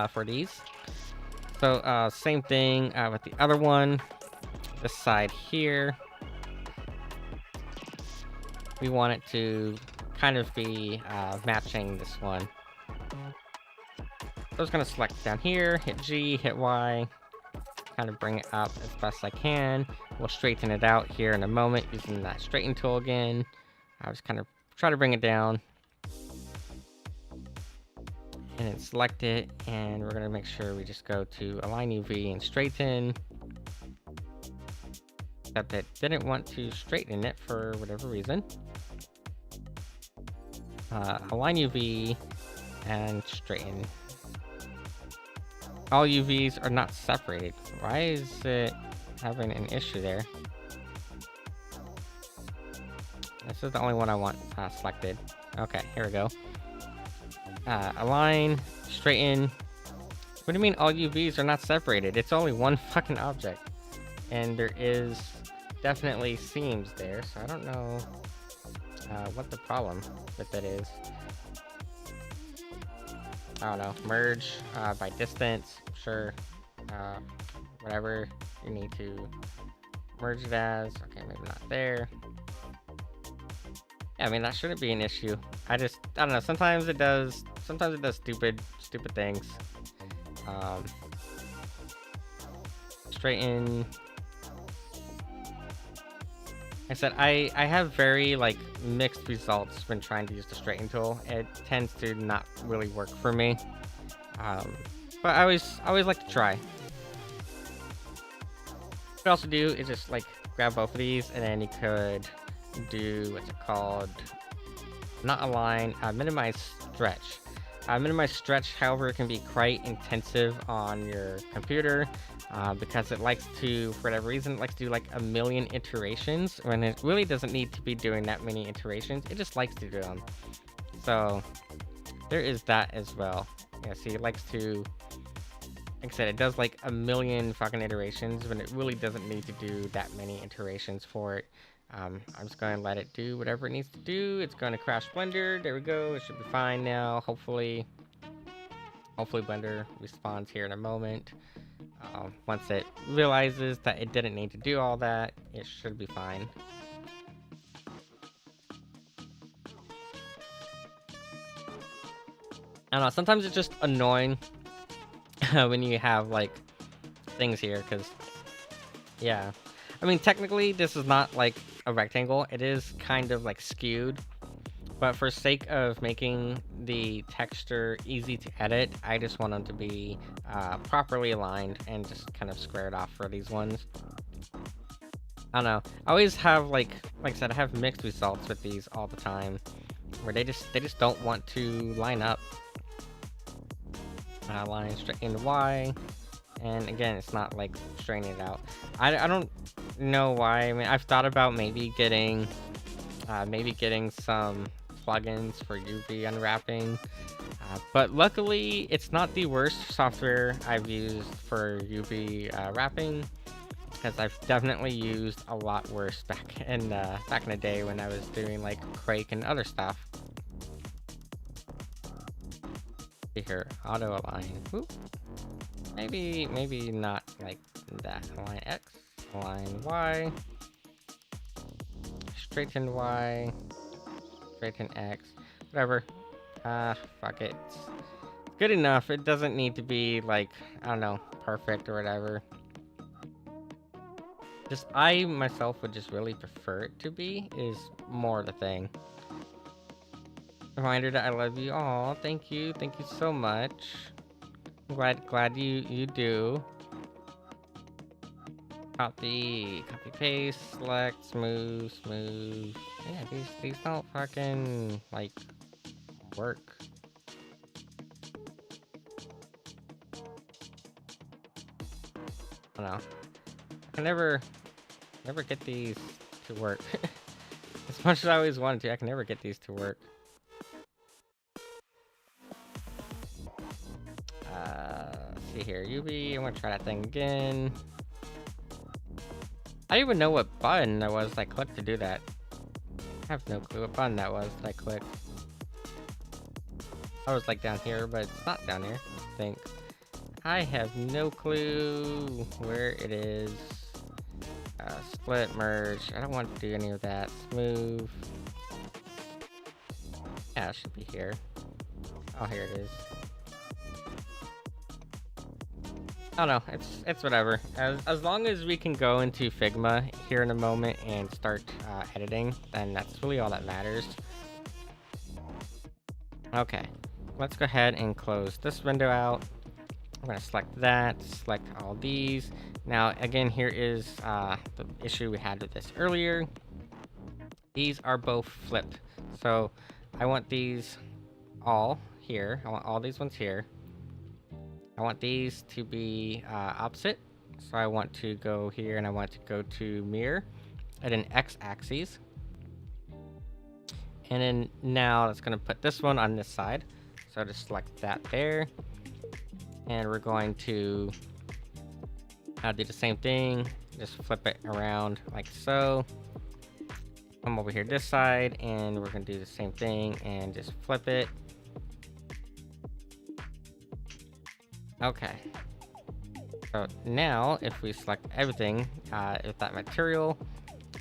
for these. So same thing with the other one, this side here. we want it to kind of be matching this one. So I was gonna select down here, hit G, hit Y, kind of bring it up as best I can. We'll straighten it out here in a moment using that straighten tool again. I'll just kind of try to bring it down. And then select it, and we're gonna make sure we just go to align UV and straighten. Except it didn't want to straighten it for whatever reason. Align UV and straighten. All UVs are not separated. Why is it having an issue there? This is the only one I want selected. Okay, here we go. Align, straighten. What do you mean all UVs are not separated? It's only one fucking object. And there is definitely seams there, so I don't know what the problem with it is. I don't know. Merge by distance, sure. Whatever you need to merge it as. Okay, maybe not there. Yeah, I mean, that shouldn't be an issue. I don't know. Sometimes it does stupid things. Straighten. I said I have very like mixed results when trying to use the straighten tool. It tends to not really work for me. But I always like to try. What you also do is just like grab both of these, and then you could do what's it called? Not align, minimize stretch. Minimize stretch, however, it can be quite intensive on your computer because it likes to, for whatever reason, it likes to do like 1,000,000 iterations when it really doesn't need to be doing that many iterations. It just likes to do them. So there is that as well. Yeah, see, it likes to, like I said, it does like 1,000,000 fucking iterations when it really doesn't need to do that many iterations for it. I'm just going to let it do whatever it needs to do. It's going to crash Blender. There we go. It should be fine now. Hopefully Blender responds here in a moment. Once it realizes that it didn't need to do all that, it should be fine. I don't know. Sometimes it's just annoying when you have like things here, because yeah. I mean, technically, this is not like a rectangle. It is kind of like skewed, but for sake of making the texture easy to edit, I just want them to be properly aligned and just kind of squared off for these ones. I don't know. I always have like I said, I have mixed results with these all the time, where they just don't want to line up. Line straight into Y. And again, it's not like straightening it out. I don't know why. I mean, I've thought about maybe getting some plugins for UV unwrapping, but luckily it's not the worst software I've used for UV wrapping, because I've definitely used a lot worse back in the day when I was doing like Quake and other stuff. Here, auto align. Whoop. Maybe not like that. Align X, align Y, straighten Y, straighten X, whatever. Fuck it. It's good enough. It doesn't need to be like, I don't know, perfect or whatever. Just I myself would just really prefer it to be is more the thing. Reminder that I love you. Aw, thank you so much. Glad you do. Copy paste, select, smooth. Yeah, these don't fucking like work. I don't know. I can never get these to work. As much as I always wanted to, I can never get these to work. See here, UV, I'm gonna try that thing again. I don't even know what button that was I clicked to do that. I have no clue what button that was that I clicked. I was like down here, but it's not down here, I think. I have no clue where it is. Split, merge, I don't want to do any of that. Smooth. Yeah, it should be here. Oh, here it is. Oh no, it's whatever. As long as we can go into Figma here in a moment and start editing, then that's really all that matters. Okay, let's go ahead and close this window out. I'm gonna select that, select all these. Now, again, here is the issue we had with this earlier. These are both flipped. So I want these all here. I want all these ones here. I want these to be opposite. So I want to go here and I want to go to mirror at an x-axis. And then now it's going to put this one on this side. So just select that there. And we're going to do the same thing. Just flip it around like so. Come over here this side and we're going to do the same thing and just flip it. Okay. So now if we select everything with that material,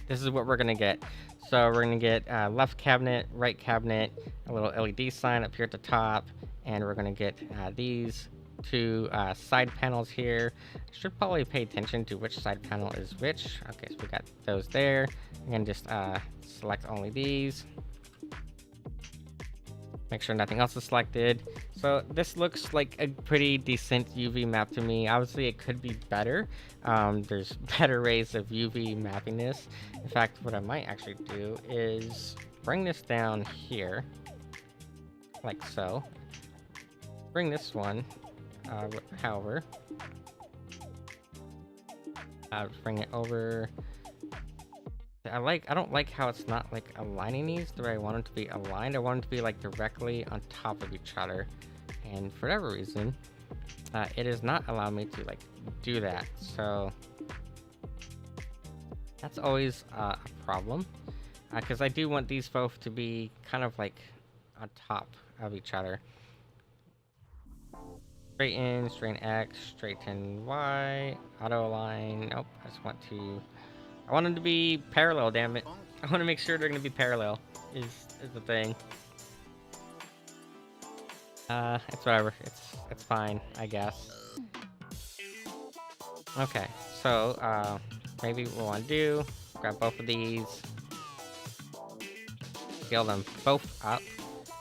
this is what we're going to get. So we're going to get left cabinet, right cabinet, a little LED sign up here at the top, and we're going to get these two side panels here. Should probably pay attention to which side panel is which. Okay, so we got those there. Again, just select only these. Make sure nothing else is selected. So this looks like a pretty decent UV map to me. Obviously, it could be better. There's better ways of UV mapping this. In fact, what I might actually do is bring this down here, like so. Bring this one, however, bring it over. I don't like how it's not like aligning these the way I want them to be aligned. I want them to be like directly on top of each other, and for whatever reason, it is not allowing me to like do that. So that's always a problem, because I do want these both to be kind of like on top of each other. Straighten, straighten X, straighten Y, auto align. Nope, I want them to be parallel, damn it. I want to make sure they're going to be parallel, is the thing. It's whatever. It's fine, I guess. Okay, so, maybe what we want to do, grab both of these, scale them both up.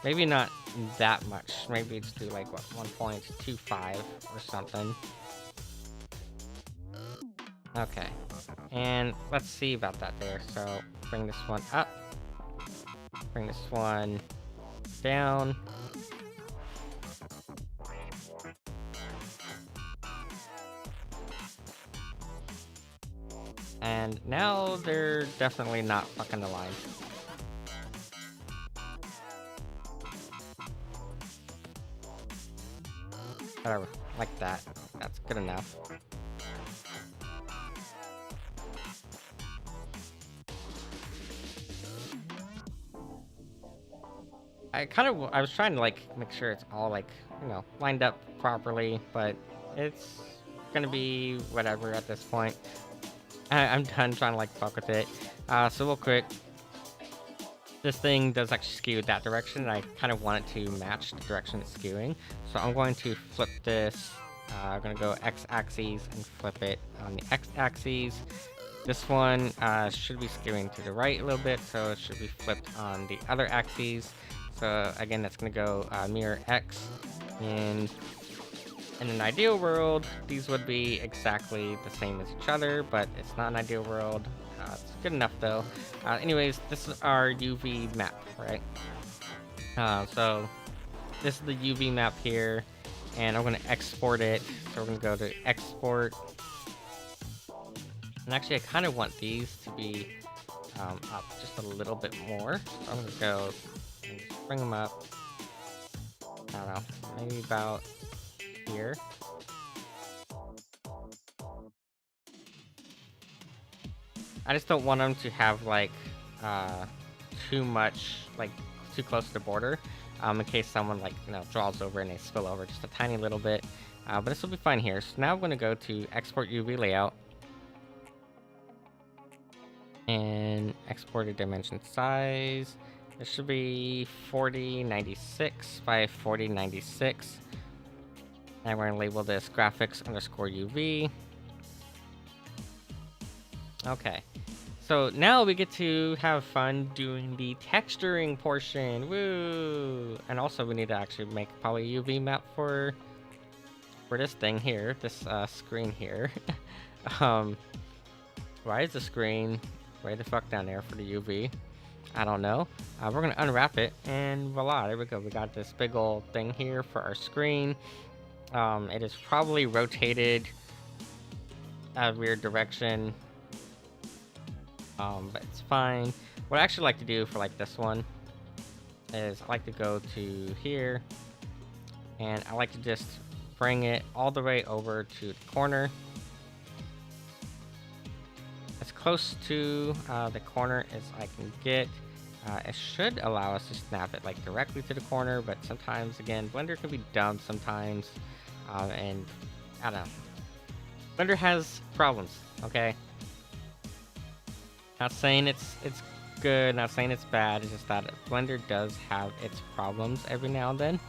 Maybe not that much. Maybe just do like, what, 1.25 or something. Okay. And let's see about that there. So bring this one up. Bring this one down. And now they're definitely not fucking aligned. Whatever, like that. That's good enough. I was trying to like make sure it's all like, you know, lined up properly, but it's gonna be whatever at this point. I'm done trying to like fuck with it. So real quick, this thing does actually skew that direction, and I kind of want it to match the direction it's skewing. So I'm going to flip this. I'm gonna go x-axis and flip it on the x-axis. This one should be skewing to the right a little bit, so it should be flipped on the other axes. So again, that's going to go mirror X, and in an ideal world, these would be exactly the same as each other, but it's not an ideal world. It's good enough though. Anyways, this is our UV map, right? So this is the UV map here, and I'm going to export it. So we're going to go to export. And actually, I kind of want these to be up just a little bit more. So I'm going to go and just bring them up. I don't know, maybe about here. I just don't want them to have like too much, like too close to the border, in case someone like, you know, draws over and they spill over just a tiny little bit. But this will be fine here. So now I'm going to go to export UV layout and export a dimension size. It should be 4096 by 4096. And we're gonna label this graphics underscore UV. Okay. So now we get to have fun doing the texturing portion. Woo! And also we need to actually make probably a UV map for this thing here, this screen here. Why is the screen way the fuck down there for the UV? I don't know. We're gonna unwrap it, and voila, there we go. We got this big old thing here for our screen. It is probably rotated a weird direction, but it's fine. What I actually like to do for like this one is I like to go to here, and I like to just bring it all the way over to the corner. As close to the corner as I can get. It should allow us to snap it like directly to the corner, but sometimes, again, Blender can be dumb sometimes, and I don't know. Blender has problems, okay? Not saying it's good, not saying it's bad, it's just that Blender does have its problems every now and then.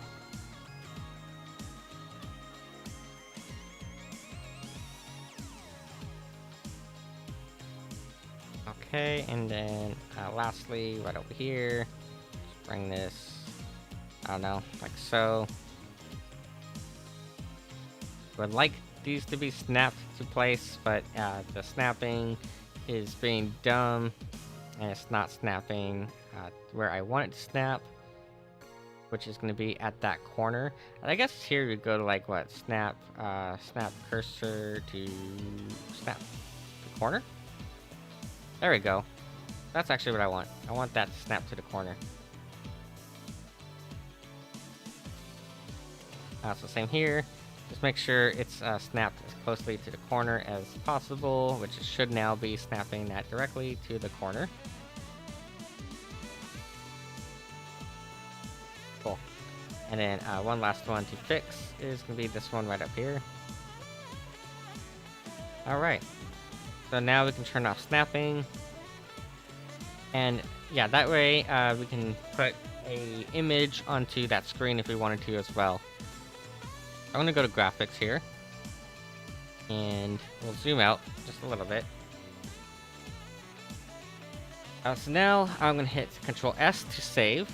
Okay, and then lastly, right over here, just bring this, I don't know, like so. Would like these to be snapped to place, but the snapping is being dumb, and it's not snapping where I want it to snap, which is going to be at that corner. And I guess here we go to like what, snap cursor to snap the corner. There we go. That's actually what I want. I want that to snap to the corner. So same here. Just make sure it's snapped as closely to the corner as possible, which it should now be snapping that directly to the corner. Cool. And then one last one to fix is going to be this one right up here. Alright. So now we can turn off snapping. And yeah, that way we can put a image onto that screen if we wanted to as well. I'm going to go to graphics here. And we'll zoom out just a little bit. So now I'm going to hit Control S to save.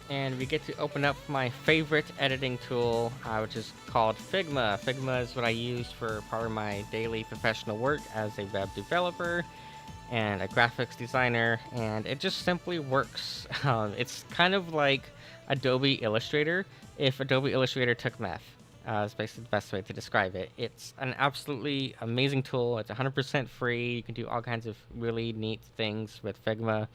And we get to open up my favorite editing tool, which is called Figma. Figma is what I use for part of my daily professional work as a web developer and a graphics designer, and it just simply works. It's kind of like Adobe Illustrator if Adobe Illustrator took math. Is basically the best way to describe it. It's an absolutely amazing tool. It's 100% free. You can do all kinds of really neat things with Figma.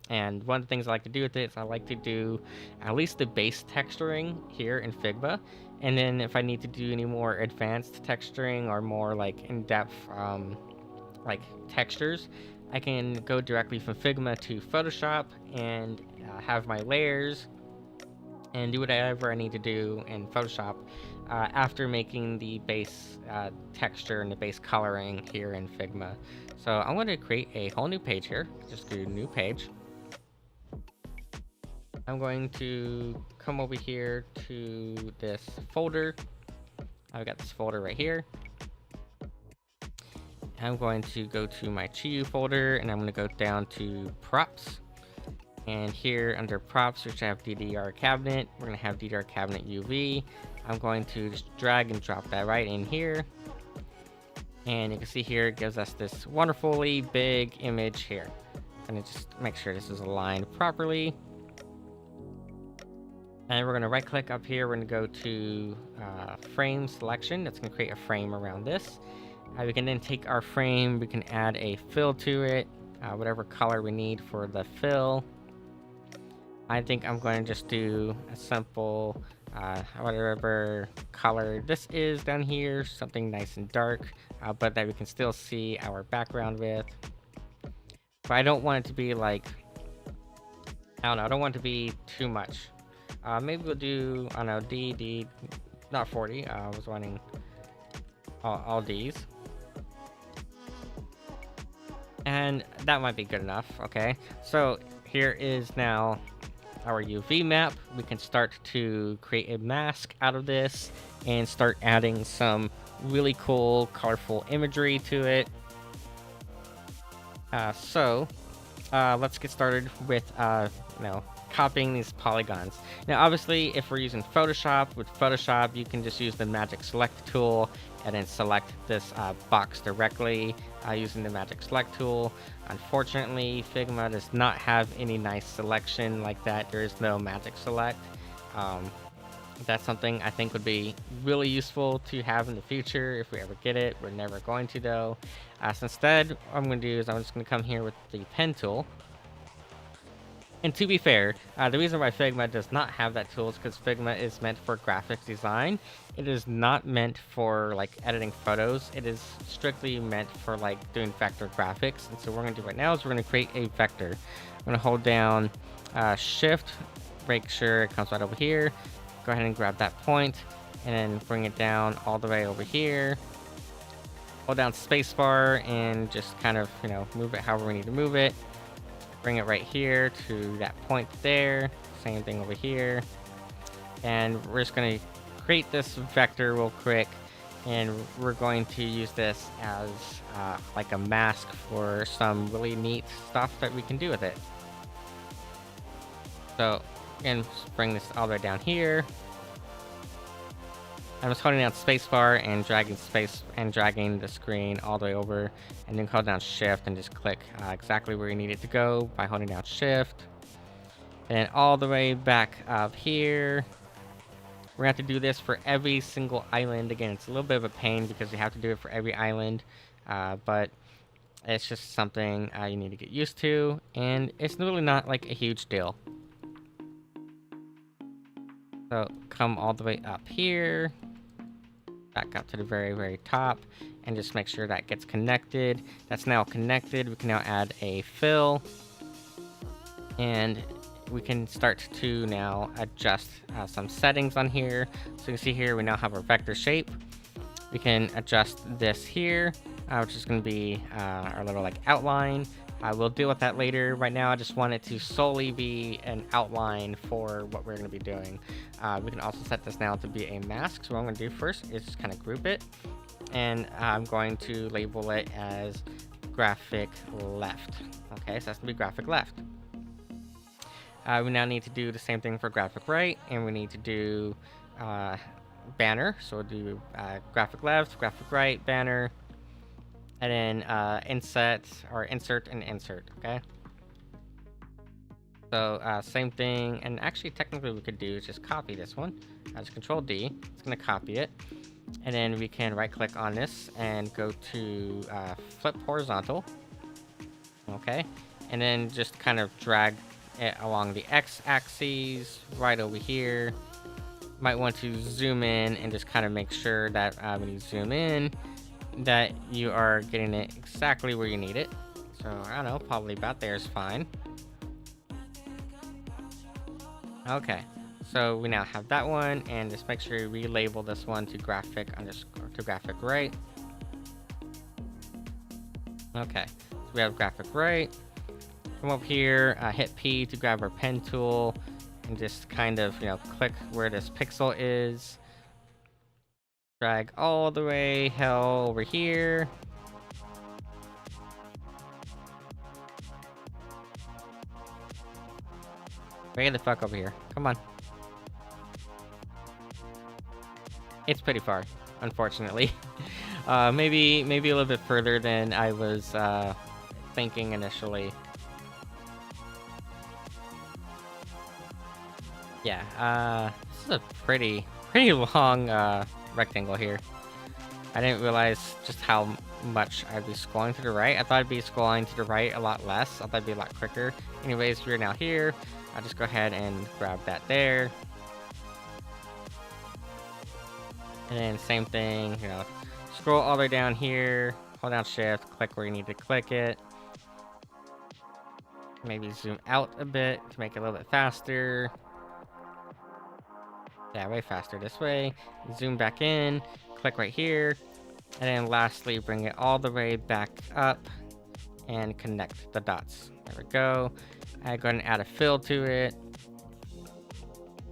And one of the things I like to do with it is I like to do at least the base texturing here in Figma. And then if I need to do any more advanced texturing or more like in-depth like textures, I can go directly from Figma to Photoshop and have my layers and do whatever I need to do in Photoshop after making the base texture and the base coloring here in Figma. So I'm going to create a whole new page here. Just do new page. I'm going to come over here to this folder. I've got this folder right here. I'm going to go to my Chiyu folder, and I'm going to go down to props. And here under props, which I have DDR cabinet, we're going to have DDR cabinet UV. I'm going to just drag and drop that right in here. And you can see here, it gives us this wonderfully big image here. And just make sure this is aligned properly. And we're going to right click up here. We're going to go to frame selection. That's going to create a frame around this. We can then take our frame, we can add a fill to it, whatever color we need for the fill. I think I'm going to just do a simple, whatever color this is down here, something nice and dark, but that we can still see our background with. But I don't want it to be like, I don't know, I don't want it to be too much. Maybe we'll do, I don't know, D, not 40, I was wanting all Ds. And that might be good enough, okay? So here is now our UV map. We can start to create a mask out of this and start adding some really cool, colorful imagery to it. Let's get started with copying these polygons. Now, obviously, if we're using Photoshop, with Photoshop, you can just use the magic select tool and then select this box directly using the magic select tool. Unfortunately, Figma does not have any nice selection like that. There is no magic select. That's something I think would be really useful to have in the future if we ever get it. We're never going to, though. So instead, what I'm going to do is I'm just going to come here with the pen tool. And to be fair, the reason why Figma does not have that tool is because Figma is meant for graphics design. It is not meant for like editing photos. It is strictly meant for like doing vector graphics. And so what we're going to do right now is we're going to create a vector. I'm going to hold down Shift, make sure it comes right over here. Go ahead and grab that point and then bring it down all the way over here. Hold down spacebar and just kind of, move it however we need to move it. Bring it right here to that point there. Same thing over here. And we're just going to create this vector real quick. And we're going to use this as like a mask for some really neat stuff that we can do with it. So, again, just bring this all the way down here. I'm just holding down spacebar and dragging the screen all the way over, and then hold down Shift and just click exactly where you need it to go by holding down Shift. And all the way back up here. We're gonna have to do this for every single island. Again, it's a little bit of a pain because you have to do it for every island, but it's just something you need to get used to, and it's really not like a huge deal. So come all the way up here, back up to the very, very top, and just make sure that gets connected. That's now connected. We can now add a fill, and we can start to now adjust some settings on here. So you can see here we now have our vector shape. We can adjust this here, which is going to be our little like outline. We'll deal with that later. Right now, I just want it to solely be an outline for what we're going to be doing. We can also set this now to be a mask. So what I'm going to do first is just kind of group it. And I'm going to label it as graphic left. Okay, so that's going to be graphic left. We now need to do the same thing for graphic right. And we need to do banner. So we'll do graphic left, graphic right, banner. And then insert and insert, okay? So same thing, and actually technically we could do is just copy this one. Just Control D, it's gonna copy it. And then we can right click on this and go to flip horizontal, okay? And then just kind of drag it along the X axis right over here. Might want to zoom in and just kind of make sure that when you zoom in, that you are getting it exactly where you need it. So I don't know, probably about there is fine. Okay, so we now have that one, and just make sure you relabel this one to graphic right. Okay, so we have graphic right. Come up here, hit P to grab our pen tool, and just kind of click where this pixel is. Drag all the way hell over here. Bring the fuck over here. Come on. It's pretty far, unfortunately. Maybe a little bit further than I was thinking initially. Yeah, this is a pretty long rectangle here. I didn't realize just how much I'd be scrolling to the right. I thought I'd be scrolling to the right a lot less. I thought it'd be a lot quicker. Anyways, we're now here. I'll just go ahead and grab that there. And then same thing, scroll all the way down here, hold down Shift, click where you need to click it. Maybe zoom out a bit to make it a little bit faster. Yeah, way faster this way. Zoom back in, click right here, and then lastly bring it all the way back up and connect the dots. There we go. I go ahead and add a fill to it.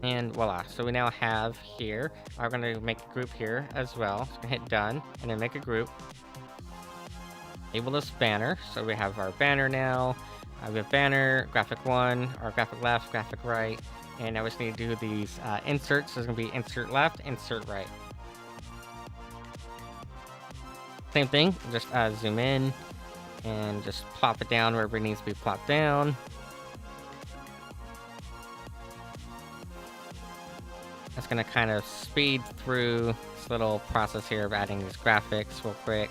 And voila. So we now have here, I'm going to make a group here as well. So hit done and then make a group. Enable this banner. So we have our banner now. We have banner, graphic 1, or graphic left, graphic right. And now we just need to do these inserts. So it's going to be insert left, insert right. Same thing, just zoom in and just plop it down wherever it needs to be plopped down. That's going to kind of speed through this little process here of adding these graphics real quick.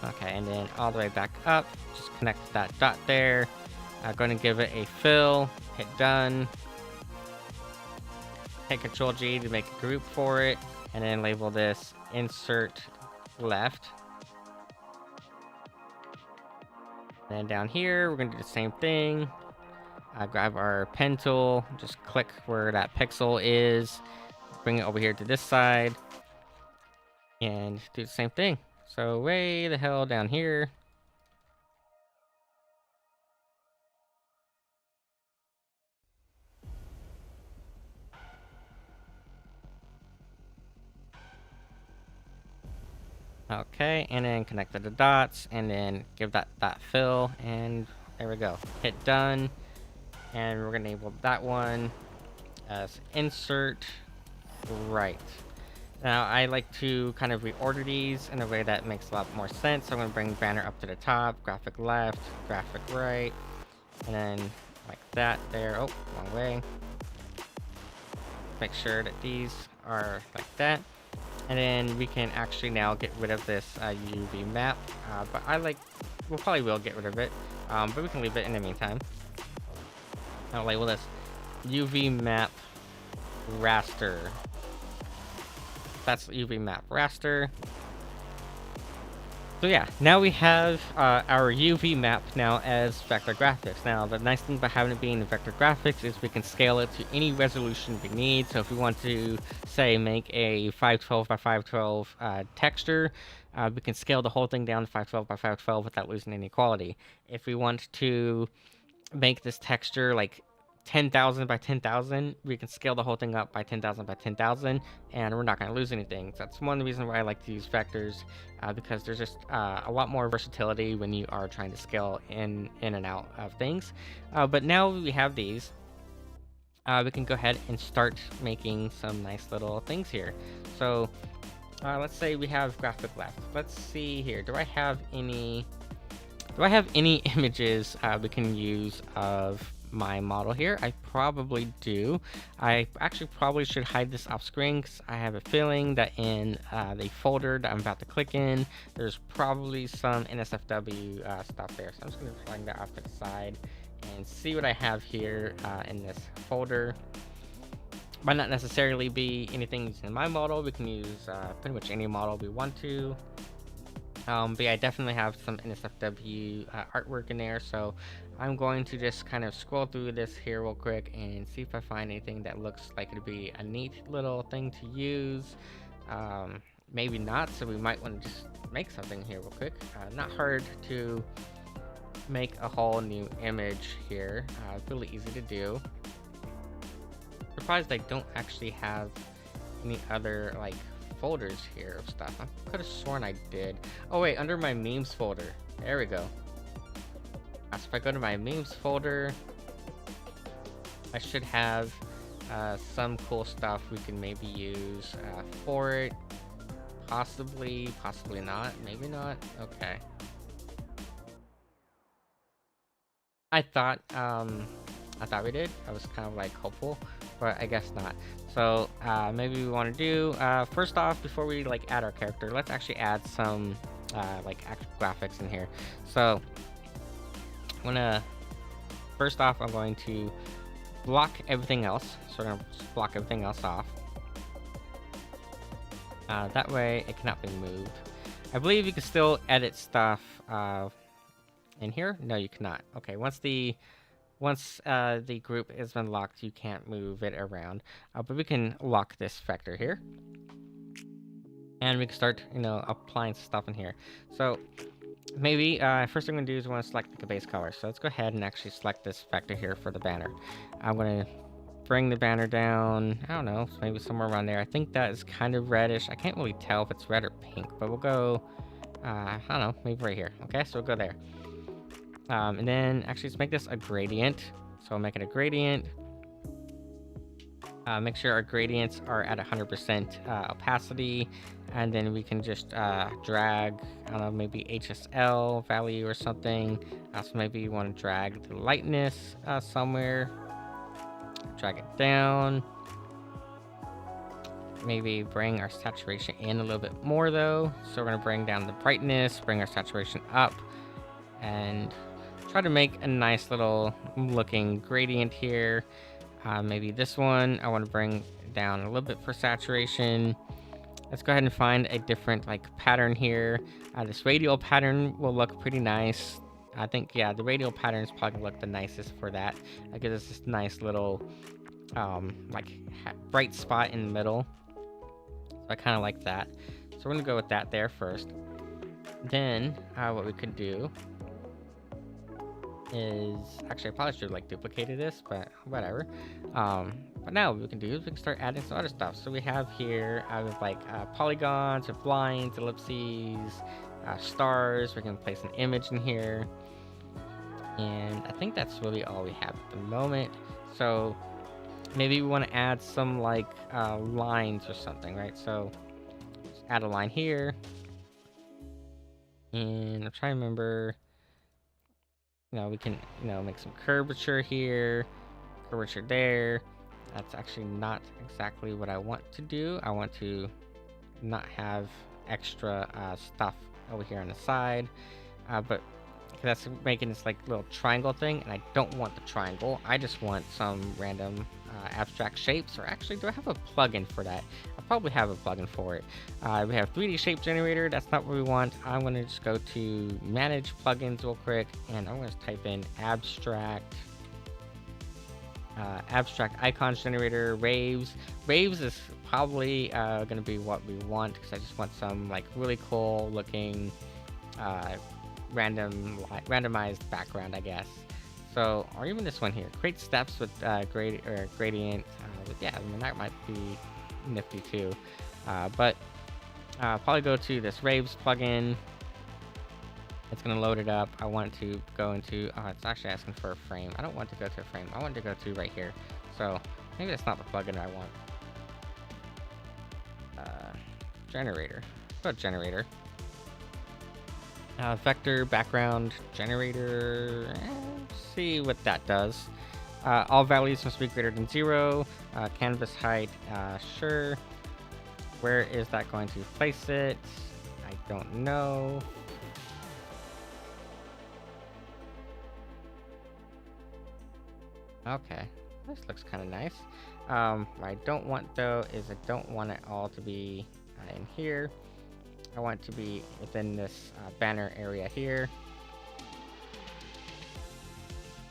Okay, and then all the way back up, just connect that dot there. I'm going to give it a fill, hit done. Hit Control G to make a group for it, and then label this insert left. And then down here, we're going to do the same thing. Grab our pen tool, just click where that pixel is, bring it over here to this side, and do the same thing. So way the hell down here. Okay, and then connect the dots, and then give that fill, and there we go. Hit done, and we're gonna enable that one as insert right. Now, I like to kind of reorder these in a way that makes a lot more sense. So I'm going to bring banner up to the top, graphic left, graphic right, and then like that there. Oh, wrong way. Make sure that these are like that. And then we can actually now get rid of this UV map. But we'll probably will get rid of it. But we can leave it in the meantime. I'll label this UV map raster. That's UV map raster. So yeah, now we have our UV map now as vector graphics. Now the nice thing about having it being vector graphics is we can scale it to any resolution we need. So if we want to, say, make a 512 by 512 texture, we can scale the whole thing down to 512 by 512 without losing any quality. If we want to make this texture like 10,000 by 10,000, we can scale the whole thing up by 10,000 by 10,000, and we're not going to lose anything. So that's one of the reasons why I like to use vectors, because there's just a lot more versatility when you are trying to scale in and out of things. But now we have these, we can go ahead and start making some nice little things here. So let's say we have graphic left. Let's see here. Do I have any images we can use of my model here? I probably do. I actually probably should hide this off screen because I have a feeling that in the folder that I'm about to click in, there's probably some NSFW stuff there. So I'm just going to flag that off to the side and see what I have here in this folder. Might not necessarily be anything using my model. We can use pretty much any model we want to. But yeah, I definitely have some NSFW artwork in there, so I'm going to just kind of scroll through this here real quick and see if I find anything that looks like it'd be a neat little thing to use. Maybe not, so we might want to just make something here real quick. Not hard to make a whole new image here. Really easy to do. Surprised I don't actually have any other like folders here of stuff. I could have sworn I did. Oh wait, under my memes folder. There we go. So if I go to my memes folder, I should have some cool stuff we can maybe use for it. Possibly not. Maybe not. Okay. I thought we did. I was kind of like hopeful, but I guess not. So maybe we want to do first off, before we like add our character, let's actually add some like actual graphics in here. So I'm gonna first off, I'm going to block everything else. So I'm gonna block everything else off. That way it cannot be moved. I believe you can still edit stuff in here. No, you cannot. Okay, once the group has been locked, you can't move it around. But we can lock this vector here. and we can start, applying stuff in here. So maybe first thing I'm gonna do is I want to select like a base color. So let's go ahead and actually select this vector here for the banner. I'm gonna bring the banner down. I don't know, maybe somewhere around there. I think that is kind of reddish. I can't really tell if it's red or pink, but we'll go. I don't know, maybe right here. Okay, so we'll go there. And then actually let's make this a gradient. So I'll make it a gradient. Make sure our gradients are at 100% opacity, and then we can just drag, I don't know, maybe HSL value or something. So maybe you want to drag the lightness somewhere, drag it down. Maybe bring our saturation in a little bit more though. So we're gonna bring down the brightness, bring our saturation up, and try to make a nice little looking gradient here. Maybe this one, I want to bring down a little bit for saturation. Let's go ahead and find a different like pattern here. This radial pattern will look pretty nice. I think, yeah, the radial pattern is probably gonna look the nicest for that. It gives us this nice little like bright spot in the middle. So I kind of like that. So we're gonna go with that there first. Then what we could do is actually, I probably should have like duplicated this, but whatever. But now what we can do is we can start adding some other stuff. So we have here with like polygons with lines, ellipses, stars. We can place an image in here, and I think that's really all we have at the moment. So maybe we want to add some like lines or something, right? So just add a line here, and I'm trying to remember. We can, make some curvature here, curvature there. That's actually not exactly what I want to do. I want to not have extra stuff over here on the side, but that's making this like little triangle thing, and I don't want the triangle. I just want some random abstract shapes. Or actually, do I have a plugin for that? I probably have a plugin for it. We have 3D shape generator. That's not what we want. I'm going to just go to manage plugins real quick, and I'm going to type in abstract icons generator, waves. Waves is probably going to be what we want, because I just want some like really cool looking randomized background, I guess. So, or even this one here, create steps with gradient. Yeah, I mean, that might be nifty too. But probably go to this Raves plugin. It's gonna load it up. I want to go into. It's actually asking for a frame. I don't want to go to a frame. I want to go to right here. So maybe that's not the plugin I want. Generator. Go to generator. Vector background generator. See what that does. All values must be greater than 0. Canvas height. Sure. Where is that going to place it? I don't know. Okay, this looks kind of nice. What I don't want though is I don't want it all to be in here. I want it to be within this banner area here.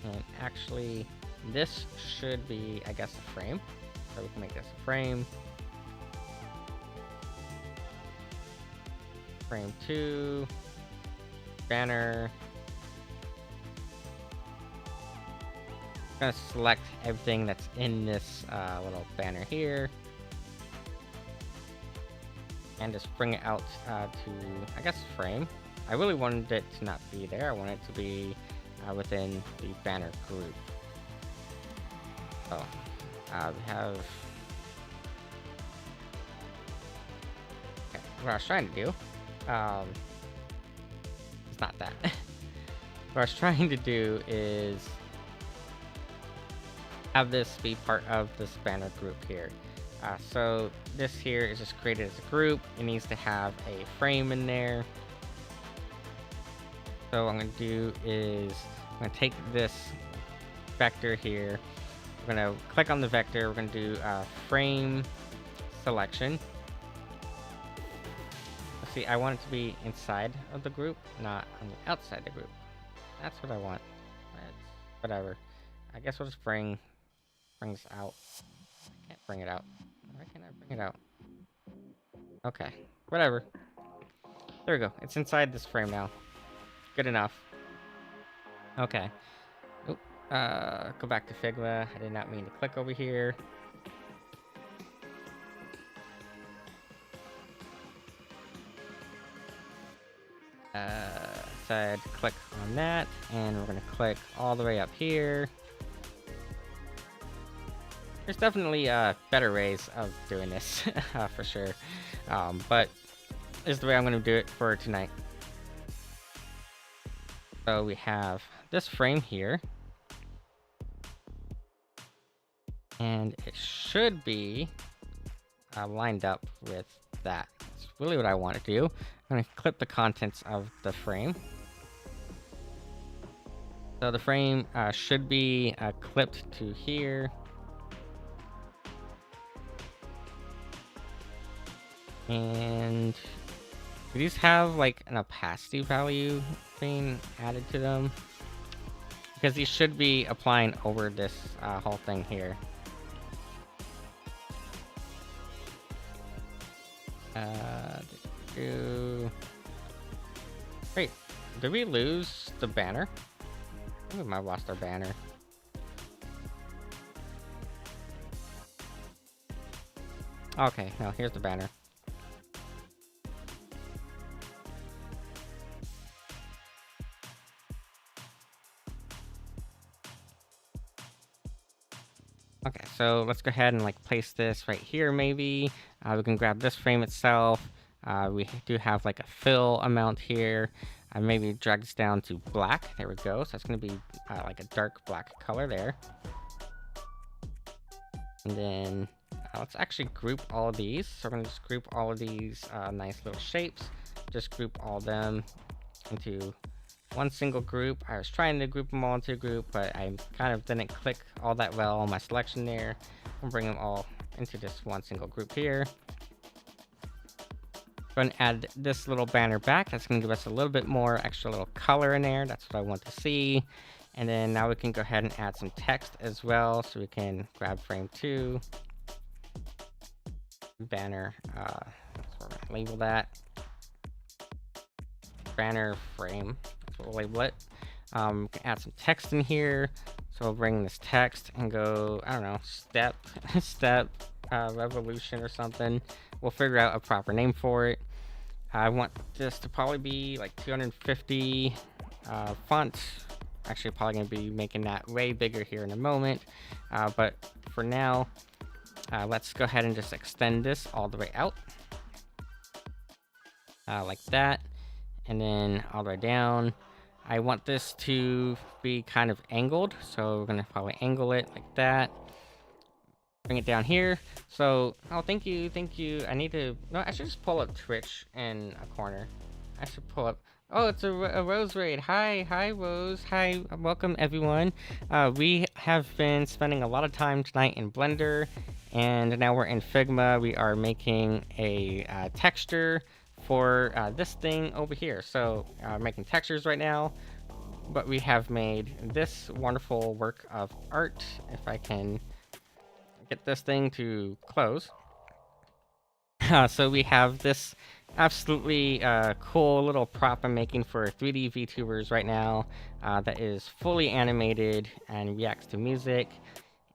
And actually, this should be, I guess, a frame. So we can make this a frame. Frame 2. Banner. I'm gonna select everything that's in this little banner here. And just bring it out to, I guess, frame. I really wanted it to not be there. I want it to be within the banner group. So we have. Okay, what I was trying to do. It's not that. What I was trying to do is have this be part of this banner group here. So this here is just created as a group. It needs to have a frame in there. So what I'm going to do is I'm going to take this vector here. We're going to click on the vector. We're going to do frame selection. Let's see, I want it to be inside of the group, not on the outside of the group. That's what I want. Whatever. I guess we'll just bring this out. I can't bring it out. Why can't I bring it out? Okay. Whatever. There we go. It's inside this frame now. Good enough. Okay. Oh, go back to Figma. I did not mean to click over here. Said click on that, and we're gonna click all the way up here. There's definitely better ways of doing this, for sure. But this is the way I'm gonna do it for tonight. So we have this frame here, and it should be lined up with that. That's really what I want to do. I'm gonna clip the contents of the frame. So the frame should be clipped to here. And do these have like an opacity value thing added to them? Because these should be applying over this whole thing here. Wait, did we lose the banner? I think we might have lost our banner. Okay, no, here's the banner. Okay, so let's go ahead and like place this right here maybe. We can grab this frame itself. We do have like a fill amount here. Maybe drag this down to black. There we go. So it's going to be like a dark black color there. And then let's actually group all of these. So we're going to just group all of these nice little shapes. Just group all of them into one single group. I was trying to group them all into a group, but I kind of didn't click all that well on my selection there. I'll bring them all into this one single group here. Go and add this little banner back. That's going to give us a little bit more extra little color in there. That's what I want to see. And then now we can go ahead and add some text as well. So we can grab frame 2. Banner. So we're going to label that. Banner frame. That's what we'll label it. We can add some text in here. So we'll bring this text and go, I don't know, step revolution or something. We'll figure out a proper name for it. I want this to probably be like 250 font. Actually, probably going to be making that way bigger here in a moment. But for now, let's go ahead and just extend this all the way out. Like that. And then all the way down. I want this to be kind of angled. So we're going to probably angle it like that. Bring it down here. So, oh, thank you. I need to, no, I should just pull up Twitch in a corner. I should pull up, oh, it's a Rose raid. Hi, Rose. Hi, welcome everyone. We have been spending a lot of time tonight in Blender, and now we're in Figma. We are making a texture for this thing over here. So, making textures right now, but we have made this wonderful work of art. If I can get this thing to close. So we have this absolutely cool little prop I'm making for 3D VTubers right now that is fully animated and reacts to music.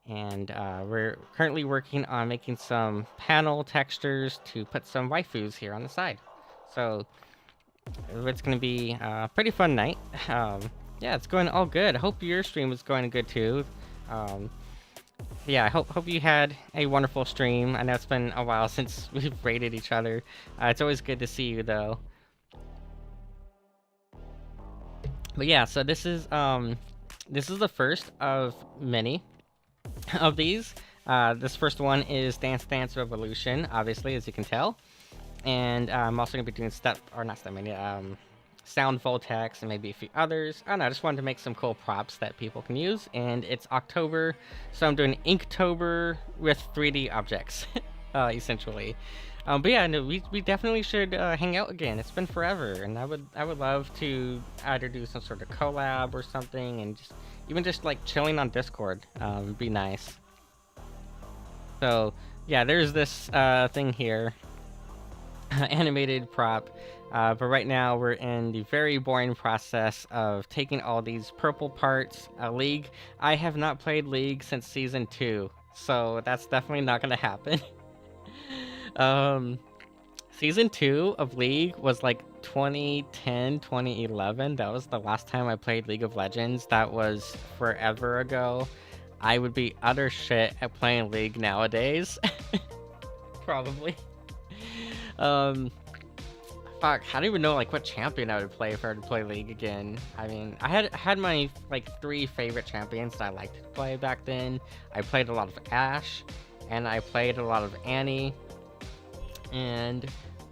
And we're currently working on making some panel textures to put some waifus here on the side. So it's going to be a pretty fun night. Yeah, it's going all good. I hope your stream was going good too. Yeah, I hope you had a wonderful stream. I know it's been a while since we've raided each other. It's always good to see you, though. But yeah, so this is the first of many of these. This first one is Dance Dance Revolution, obviously, as you can tell. And I'm also gonna be doing Sound Voltex and maybe a few others. I don't know, I just wanted to make some cool props that people can use. And it's October, so I'm doing Inktober with 3D objects, essentially. But yeah, no, we definitely should hang out again. It's been forever, and I would love to either do some sort of collab or something, and even just like chilling on Discord would be nice. So yeah, there's this thing here. animated prop. But right now we're in the very boring process of taking all these purple parts. League. I have not played League since season 2, so that's definitely not gonna happen. um, Season 2 of League was like 2010, 2011. That was the last time I played League of Legends. That was forever ago. I would be utter shit at playing League nowadays. Probably. Um, Fuck, I don't even know like what champion I would play if I were to play League again. I mean, I had my like 3 favorite champions that I liked to play back then. I played a lot of Ashe, and I played a lot of Annie, and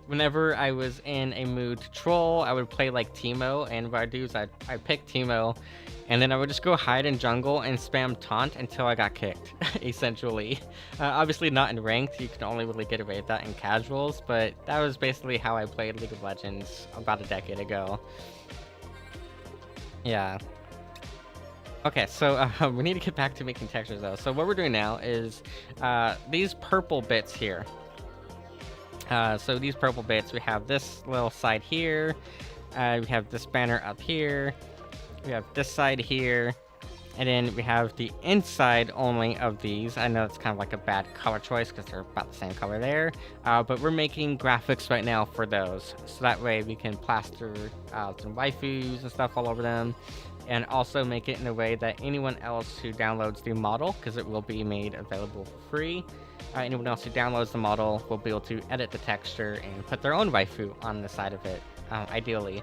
whenever I was in a mood to troll, I would play like Teemo, and what I'd do is I'd pick Teemo, and then I would just go hide in jungle and spam taunt until I got kicked, essentially. Obviously not in ranked, you can only really get away with that in casuals, but that was basically how I played League of Legends about a decade ago. Yeah. Okay, so we need to get back to making textures though. So what we're doing now is these purple bits here. So these purple bits, we have this little side here, we have this banner up here, we have this side here, and then we have the inside only of these. I know it's kind of like a bad color choice because they're about the same color there, but we're making graphics right now for those, so that way we can plaster some waifus and stuff all over them, and also make it in a way that anyone else who downloads the model, because it will be made available for free, anyone else who downloads the model will be able to edit the texture and put their own waifu on the side of it, ideally.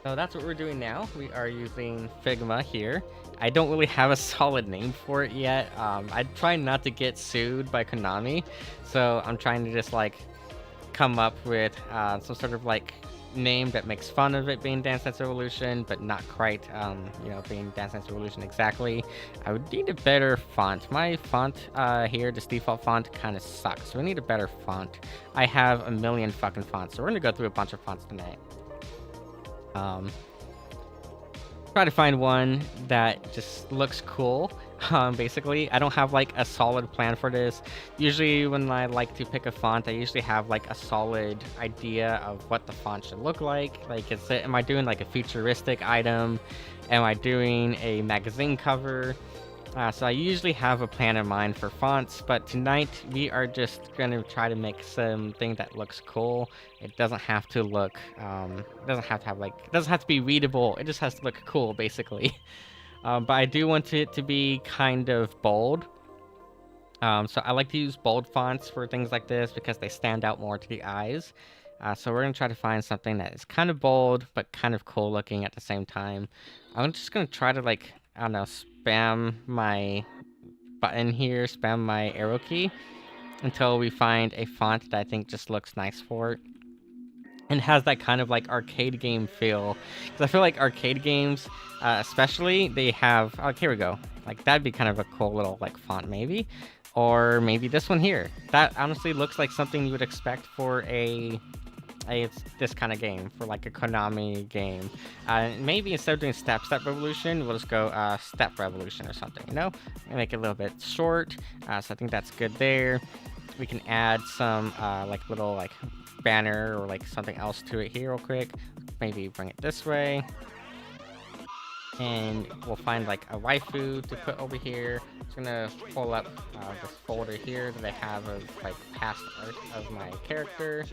So that's what we're doing now. We are using Figma here. I don't really have a solid name for it yet. I try not to get sued by Konami, so I'm trying to just like come up with some sort of like name that makes fun of it being Dance Dance Revolution, but not quite, being Dance Dance Revolution exactly. I would need a better font. My font here, this default font, kind of sucks. So we need a better font. I have a million fucking fonts, so we're gonna go through a bunch of fonts tonight. Try to find one that just looks cool. Basically, I don't have like a solid plan for this. Usually when I like to pick a font, I usually have like a solid idea of what the font should look like. Like, am I doing like a futuristic item? Am I doing a magazine cover? So I usually have a plan in mind for fonts, but tonight we are just gonna try to make something that looks cool. It doesn't have to look, it doesn't have to have like, it doesn't have to be readable. It just has to look cool, basically. But I do want it to be kind of bold. So I like to use bold fonts for things like this because they stand out more to the eyes. So we're gonna try to find something that is kind of bold, but kind of cool looking at the same time. I'm just gonna try to like, I don't know, spam my button here, spam my arrow key until we find a font that I think just looks nice for it and has that kind of like arcade game feel. Because I feel like arcade games, especially, they have, oh, here we go. Like that'd be kind of a cool little like font maybe. Or maybe this one here. That honestly looks like something you would expect for it's this kind of game, for like a Konami game. Maybe instead of doing Step Revolution, we'll just go Step Revolution or something, you know? And make it a little bit short, so I think that's good there. We can add some like little like banner or like something else to it here real quick. Maybe bring it this way. And we'll find like a waifu to put over here. I'm gonna pull up this folder here that I have of like past art of my character.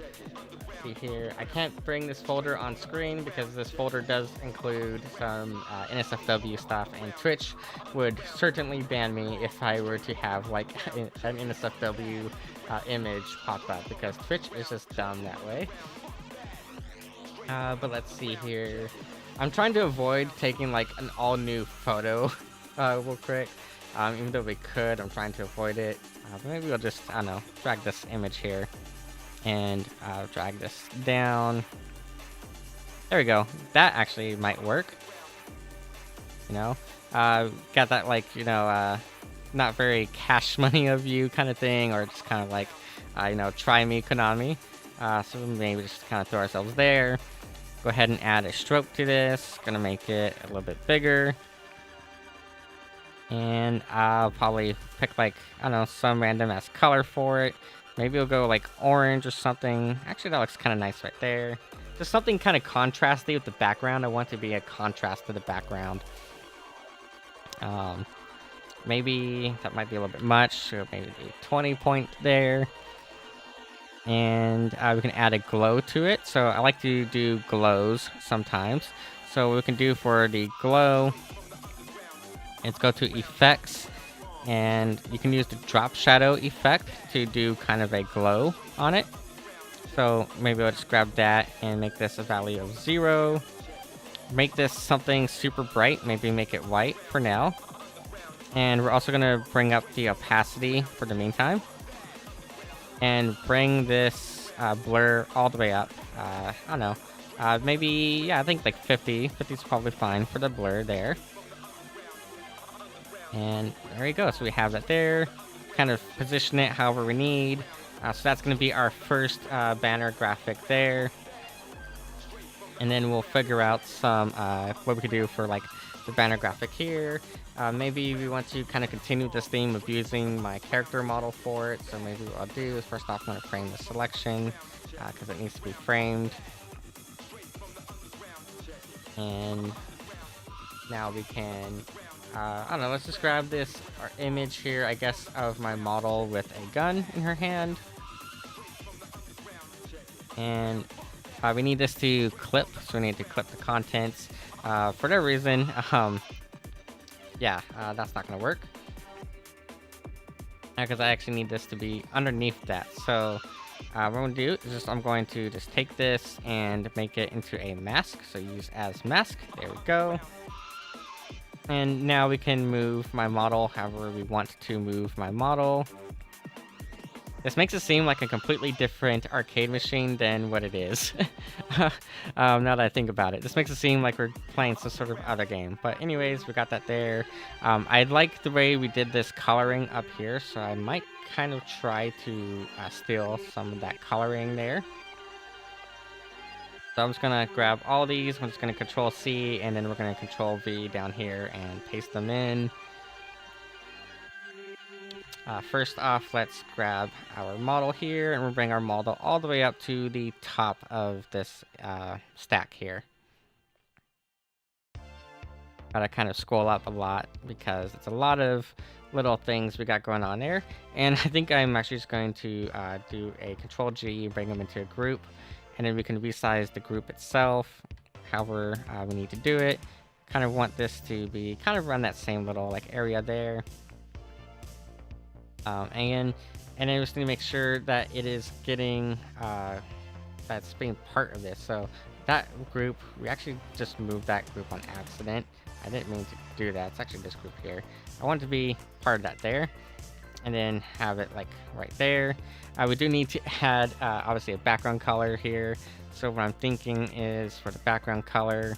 See here, I can't bring this folder on screen because this folder does include some NSFW stuff, and Twitch would certainly ban me if I were to have like an NSFW image pop up, because Twitch is just dumb that way. But let's see here. I'm trying to avoid taking like an all-new photo real quick. Even though we could, I'm trying to avoid it. But maybe we'll just, I don't know, drag this image here. And drag this down. There we go. That actually might work. You know? Got that like, not very cash money of you kind of thing. Or just kind of like, try me, Konami. So maybe just kind of throw ourselves there. Go ahead and add a stroke to this. Gonna make it a little bit bigger. And I'll probably pick like, I don't know, some random ass color for it. Maybe we'll go like orange or something. Actually, that looks kind of nice right there. Just something kind of contrasty with the background. I want to be a contrast to the background. Maybe that might be a little bit much. So maybe do 20 point there. And we can add a glow to it. So I like to do glows sometimes. So what we can do for the glow is go to effects, and you can use the drop shadow effect to do kind of a glow on it. So maybe let's grab that and make this a value of 0. Make this something super bright. Maybe make it white for now. And we're also going to bring up the opacity for the meantime. And bring this blur all the way up. I don't know. Maybe, yeah, I think like 50. 50 is probably fine for the blur there. And there we go. So we have that there. Kind of position it however we need. So that's going to be our first banner graphic there. And then we'll figure out some what we could do for like the banner graphic here. Maybe we want to kind of continue this theme of using my character model for it. So maybe what I'll do is first off, I'm going to frame the selection because it needs to be framed. And now we can, I don't know, let's just grab this our image here, I guess, of my model with a gun in her hand. And we need this to clip, so we need to clip the contents. For whatever reason, yeah, that's not going to work. Because I actually need this to be underneath that. So what I'm going to do is just, I'm going to just take this and make it into a mask. So use as mask. There we go. And now we can move my model however we want to move my model. This makes it seem like a completely different arcade machine than what it is. Now that I think about it. This makes it seem like we're playing some sort of other game. But anyways, we got that there. I like the way we did this coloring up here, so I might kind of try to steal some of that coloring there. So I'm just going to grab all these. I'm just going to Control C, and then we're going to Control V down here and paste them in. First off, let's grab our model here, and we'll bring our model all the way up to the top of this stack here. Gotta kind of scroll up a lot because it's a lot of little things we got going on there. And I think I'm actually just going to do a Control G, bring them into a group, and then we can resize the group itself, however we need to do it. Kind of want this to be kind of around that same little like area there. And I just need to make sure that it is getting, that's being part of this. So that group, we actually just moved that group on accident. I didn't mean to do that. It's actually this group here. I want it to be part of that there. And then have it like right there. We do need to add, obviously, a background color here. So what I'm thinking is for the background color,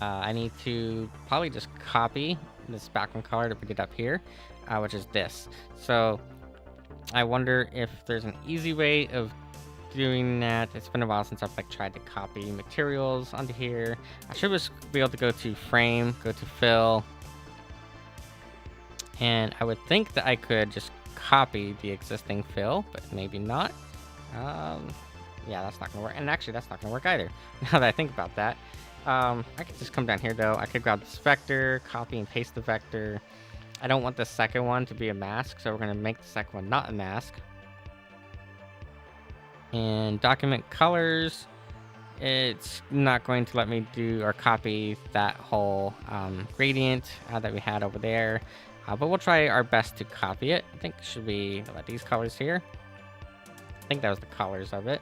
I need to probably just copy this background color that we did up here. Which is this. So I wonder if there's an easy way of doing that. It's been a while since I've like tried to copy materials onto here. I should just be able to go to frame, go to fill, and I would think that I could just copy the existing fill, but maybe not. Yeah, that's not gonna work. And actually, that's not gonna work either. Now that I think about that, I could just come down here though. I could grab this vector, copy and paste the vector. I don't want the second one to be a mask, so we're going to make the second one not a mask. And document colors, it's not going to let me do or copy that whole gradient that we had over there. But we'll try our best to copy it. I think it should be like these colors here. I think that was the colors of it.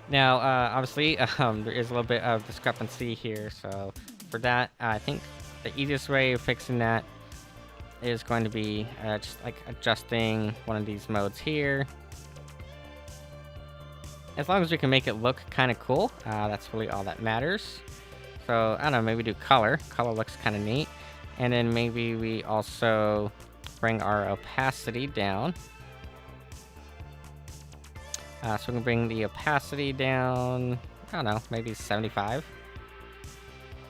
Now, obviously, there is a little bit of discrepancy here. So for that, I think the easiest way of fixing that is going to be just like adjusting one of these modes here. As long as we can make it look kind of cool, that's really all that matters. So I don't know, maybe do color. Color looks kind of neat. And then maybe we also bring our opacity down. So we can bring the opacity down, I don't know, maybe 75.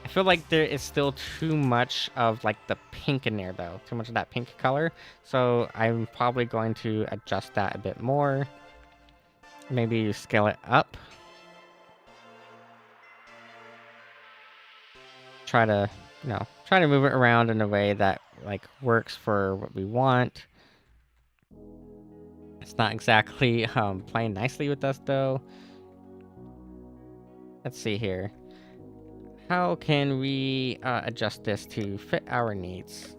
I feel like there is still too much of like the pink in there though, too much of that pink color. So I'm probably going to adjust that a bit more. Maybe scale it up. Try to, try to move it around in a way that like works for what we want. It's not exactly playing nicely with us though. Let's see here. How can we adjust this to fit our needs?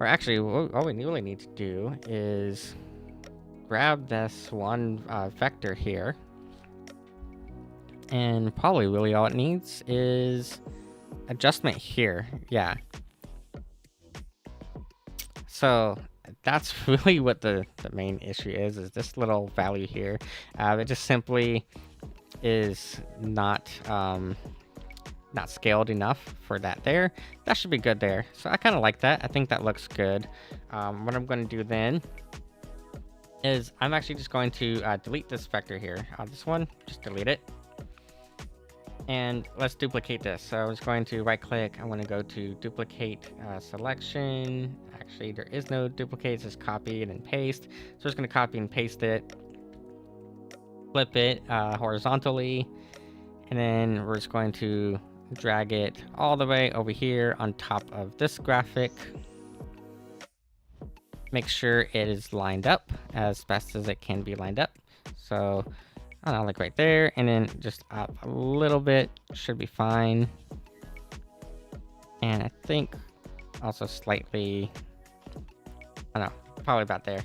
Or actually, all we really need to do is grab this one vector here. And probably really all it needs is adjustment here. Yeah. So that's really what the main issue is this little value here. It just simply is not scaled enough for that there. That should be good there. So I kind of like that. I think that looks good. What I'm going to do then is I'm actually just going to delete this vector here. This one, just delete it. And let's duplicate this. So I'm just going to right click. I'm going to go to duplicate selection. Actually, there is no duplicate. It's just copy it and paste. So I'm just going to copy and paste it. Flip it horizontally. And then we're just going to drag it all the way over here on top of this graphic. Make sure it is lined up as best as it can be lined up. So I don't know, like right there, and then just up a little bit should be fine. And I think also slightly, I don't know, probably about there.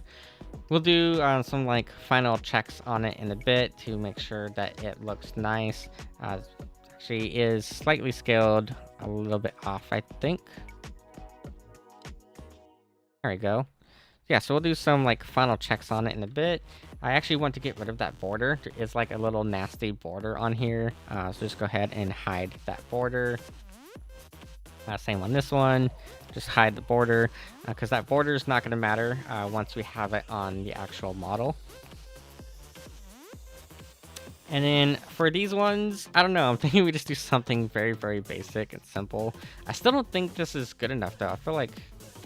We'll do some like final checks on it in a bit to make sure that it looks nice. Actually is slightly scaled a little bit off, I think. There we go. Yeah, so we'll do some like final checks on it in a bit. I actually want to get rid of that border. There is like a little nasty border on here. So just go ahead and hide that border. Same on this one. Just hide the border because that border is not going to matter once we have it on the actual model. And then for these ones, I don't know. I'm thinking we just do something very, very basic and simple. I still don't think this is good enough though. I feel like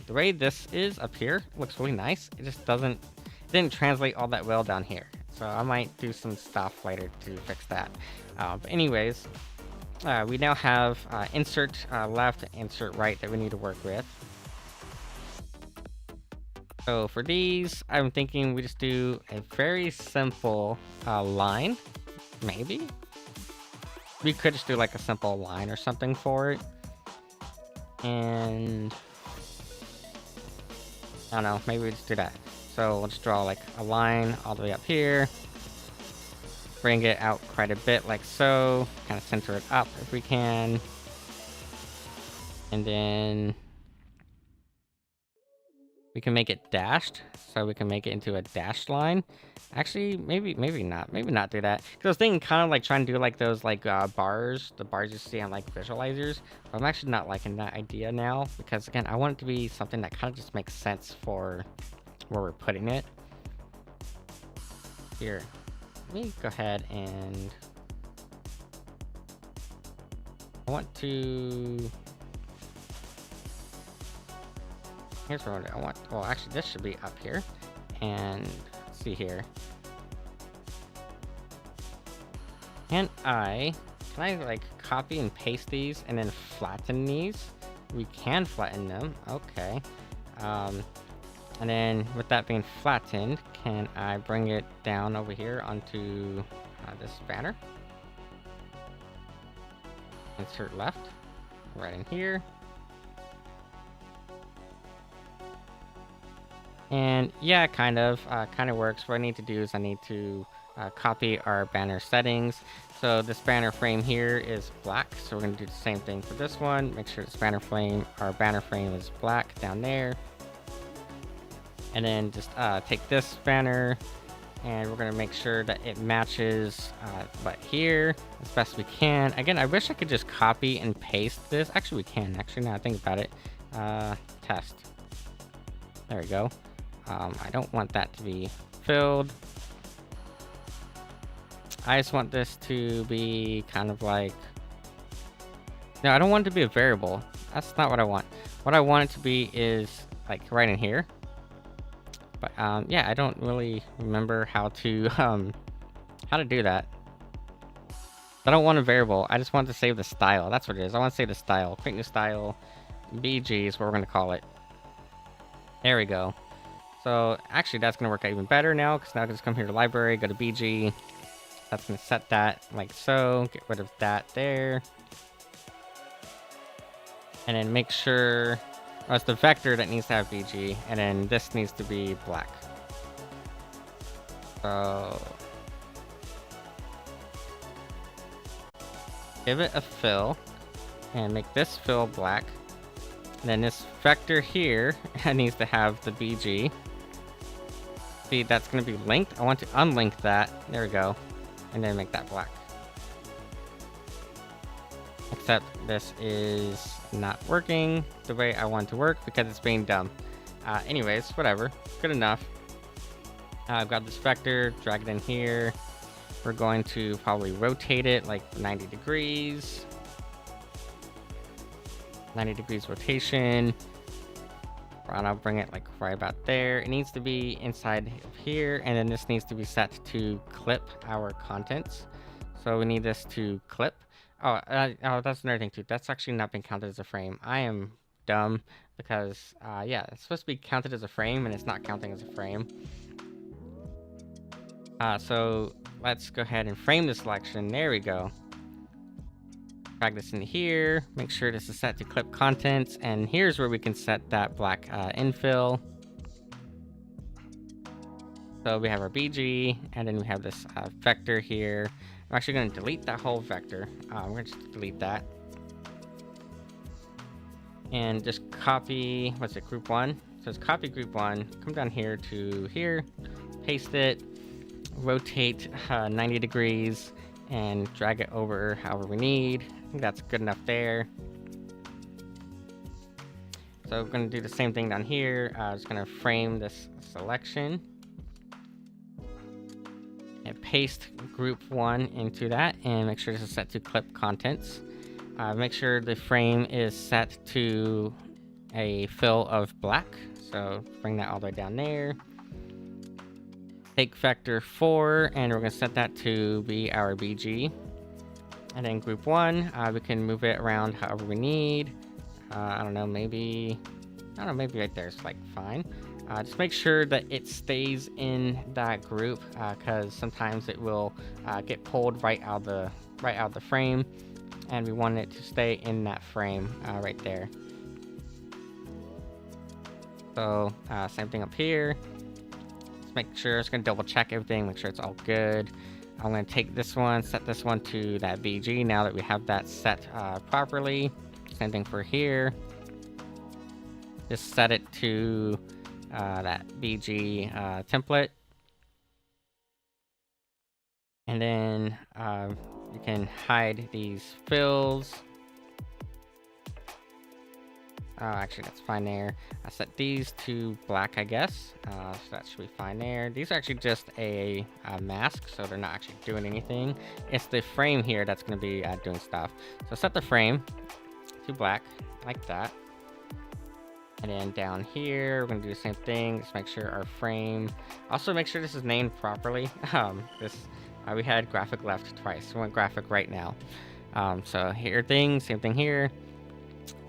the way this is up here looks really nice. It just didn't translate all that well down here. So I might do some stuff later to fix that. But anyways, we now have insert left, insert right that we need to work with. So for these, I'm thinking we just do a very simple line, maybe. We could just do like a simple line or something for it. And I don't know, maybe we just do that. So let's draw like a line all the way up here. Bring it out quite a bit like so. Kind of center it up if we can. And then we can make it dashed. So we can make it into a dashed line. Actually, maybe not. Maybe not do that. Because I was thinking kind of like trying to do like those like bars. The bars you see on like visualizers. But I'm actually not liking that idea now. Because again, I want it to be something that kind of just makes sense for where we're putting it. Here. Let me go ahead and I want to, here's what I want. Well, actually this should be up here. And let's see here. Can I like copy and paste these and then flatten these? We can flatten them. Okay. And then with that being flattened, can I bring it down over here onto this banner? Insert left, right in here. And yeah, kind of works. What I need to do is I need to copy our banner settings. So this banner frame here is black. So we're gonna do the same thing for this one. Make sure this our banner frame is black down there. And then just take this banner and we're going to make sure that it matches but here as best we can. Again, I wish I could just copy and paste this. Actually, we can. Actually, now I think about it. Test. There we go. I don't want that to be filled. I just want this to be kind of like... No, I don't want it to be a variable. That's not what I want. What I want it to be is like right in here. But yeah, I don't really remember how to do that. I don't want a variable. I just want to save the style. That's what it is. I want to save the style. Create new style. BG is what we're going to call it. There we go. So actually that's going to work out even better now, because now I can just come here to library, go to BG. That's going to set that like so. Get rid of that there. And then make sure... Oh, it's the vector that needs to have BG, and then this needs to be black. So... give it a fill, and make this fill black. And then this vector here needs to have the BG. See, that's going to be linked. I want to unlink that. There we go. And then make that black. Except this is not working the way I want it to work because it's being dumb. Anyways, whatever. Good enough. I've got this vector, drag it in here. We're going to probably rotate it like 90 degrees. 90 degrees rotation. And I'll bring it like right about there. It needs to be inside of here, and then this needs to be set to clip our contents. So we need this to clip. Oh, that's another thing too. That's actually not been counted as a frame. I am dumb because, yeah, it's supposed to be counted as a frame, and it's not counting as a frame. So let's go ahead and frame the selection. There we go. Drag this in here. Make sure this is set to clip contents, and here's where we can set that black infill. So we have our BG, and then we have this vector here. I'm actually going to delete that whole vector. We're going to just delete that. And just copy, what's it, group 1? So it's copy group 1, come down here to here, paste it, rotate 90 degrees, and drag it over however we need. I think that's good enough there. So we're going to do the same thing down here. Just going to frame this selection. And paste group 1 into that, and make sure this is set to clip contents. Make sure the frame is set to a fill of black, so bring that all the way down there. Take vector 4, and we're going to set that to be our BG. And then group 1, we can move it around however we need. I don't know, maybe right there is like fine. Just make sure that it stays in that group, because sometimes it will get pulled right out of the frame, and we want it to stay in that frame right there. So same thing up here. Just make sure, it's going to double check everything, make sure it's all good. I'm going to take this one, set this one to that BG now that we have that set properly. Same thing for here. Just set it to that BG template. And then you can hide these fills. Oh, actually, that's fine there. I set these to black, I guess. So that should be fine there. These are actually just a mask, so they're not actually doing anything. It's the frame here that's going to be doing stuff. So set the frame to black, like that. And then down here, we're going to do the same thing. Just make sure our frame... Also, make sure this is named properly. We had graphic left twice. We want graphic right now. So here same thing here.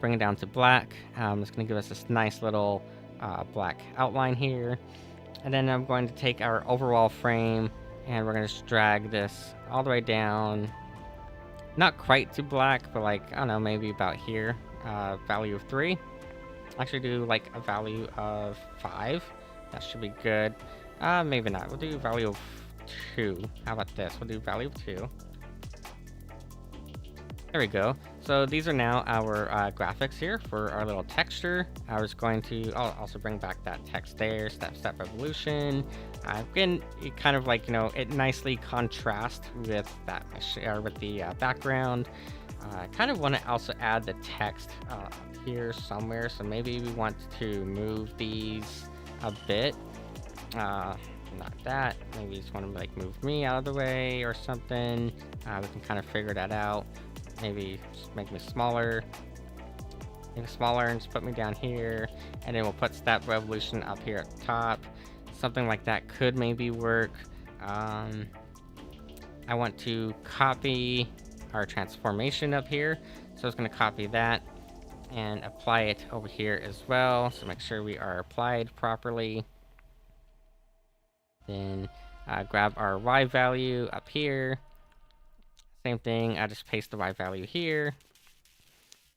Bring it down to black. It's going to give us this nice little black outline here. And then I'm going to take our overall frame, and we're going to just drag this all the way down. Not quite to black, but like, I don't know, maybe about here. Value of 3. Actually do like a value of 5. That should be good. Maybe not. We'll do value of 2. How about this? We'll do value of 2. There we go. So these are now our graphics here for our little texture. I was going to also bring back that text there, step revolution. Again, it kind of like, you know, it nicely contrasts with that with the background. I kind of want to also add the text here somewhere, so maybe we want to move these a bit. not that. Maybe you just want to like move me out of the way or something. We can kind of figure that out. Maybe just make me smaller. Make it smaller and just put me down here. And then we'll put Step Revolution up here at the top. Something like that could maybe work. I want to copy our transformation up here. So it's going to copy that and apply it over here as well. So make sure we are applied properly. Then grab our Y value up here. Same thing, I just paste the Y value here.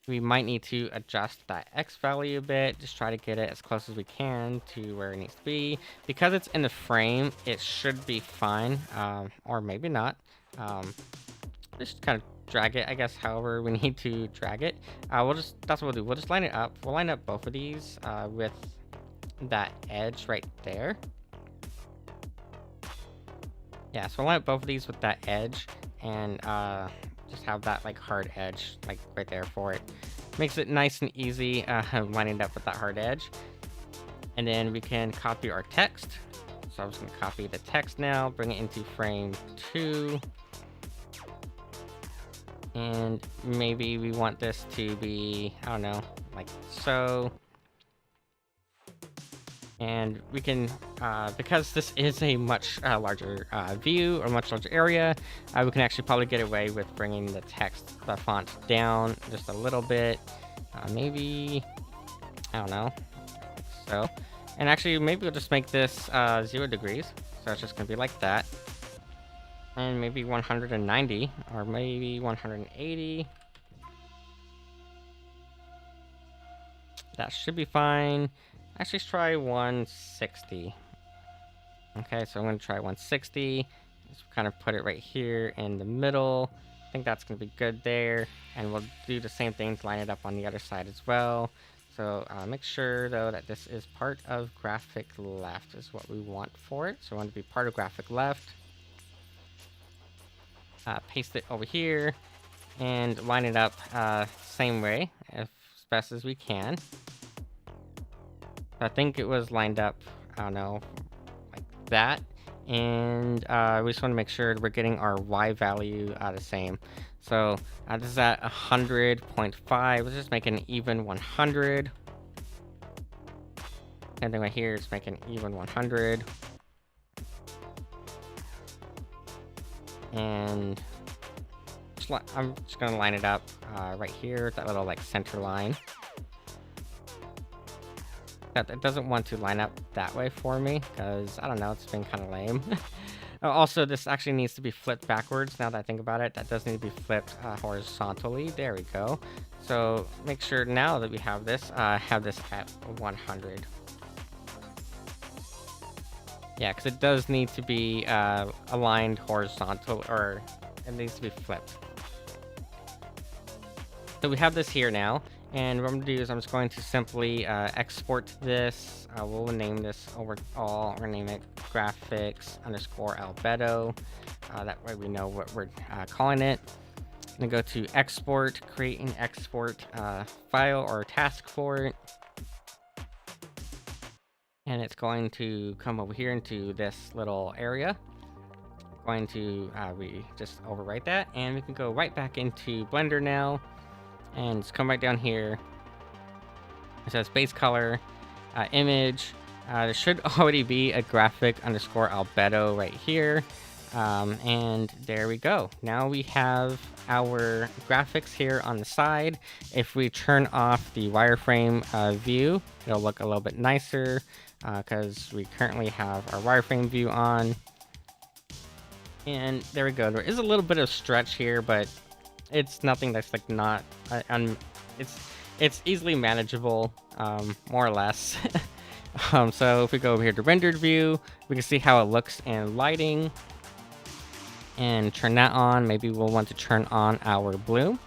We might need to adjust that X value a bit. Just try to get it as close as we can to where it needs to be. Because it's in the frame, it should be fine. Or maybe not. Just kind of drag it, I guess, however we need to drag it. That's what we'll do. We'll just line it up. We'll line up both of these with that edge right there. Yeah, so we'll line up both of these with that edge and just have that like hard edge like right there for it. Makes it nice and easy lining it up with that hard edge. And then we can copy our text. So I'm just gonna copy the text now, bring it into frame 2. And maybe we want this to be, I don't know, like so. And we can, because this is a much larger view or much larger area, we can actually probably get away with bringing the font down just a little bit. Maybe, I don't know, like so. And actually, maybe we'll just make this 0 degrees. So it's just gonna be like that. And maybe 190 or maybe 180. That should be fine. Actually, let's try 160. Okay, so I'm going to try 160. Just kind of put it right here in the middle. I think that's going to be good there. And we'll do the same thing to line it up on the other side as well. So make sure, though, that this is part of graphic left is what we want for it. So we want to be part of graphic left. Paste it over here and line it up same way as best as we can. I think it was lined up, I don't know, like that. And we just want to make sure we're getting our Y value the same. So this is at 100.5. Let's just make an even 100. Same thing right here, just make an even 100. And I'm just gonna line it up right here, that little like center line. It doesn't want to line up that way for me because I don't know, it's been kind of lame. Also, this actually needs to be flipped backwards. Now that I think about it, that does need to be flipped horizontally. There we go. So make sure now that we have this at 100. Yeah, because it does need to be aligned horizontal, or it needs to be flipped. So we have this here now, and what I'm going to do is I'm just going to simply export this. We'll name this overall. We're going to name it graphics_albedo. That way we know what we're calling it. I'm going to go to export, create an export file or task for it. And it's going to come over here into this little area. Going to we just overwrite that, and we can go right back into Blender now. And just come right down here. It says base color, image. There should already be a graphic_albedo right here. And there we go. Now we have our graphics here on the side. If we turn off the wireframe view, it'll look a little bit nicer because we currently have our wireframe view on. And there we go. There is a little bit of stretch here, but it's nothing that's like not it's easily manageable, more or less. So if we go over here to rendered view, we can see how it looks in lighting and turn that on. Maybe we'll want to turn on our bloom,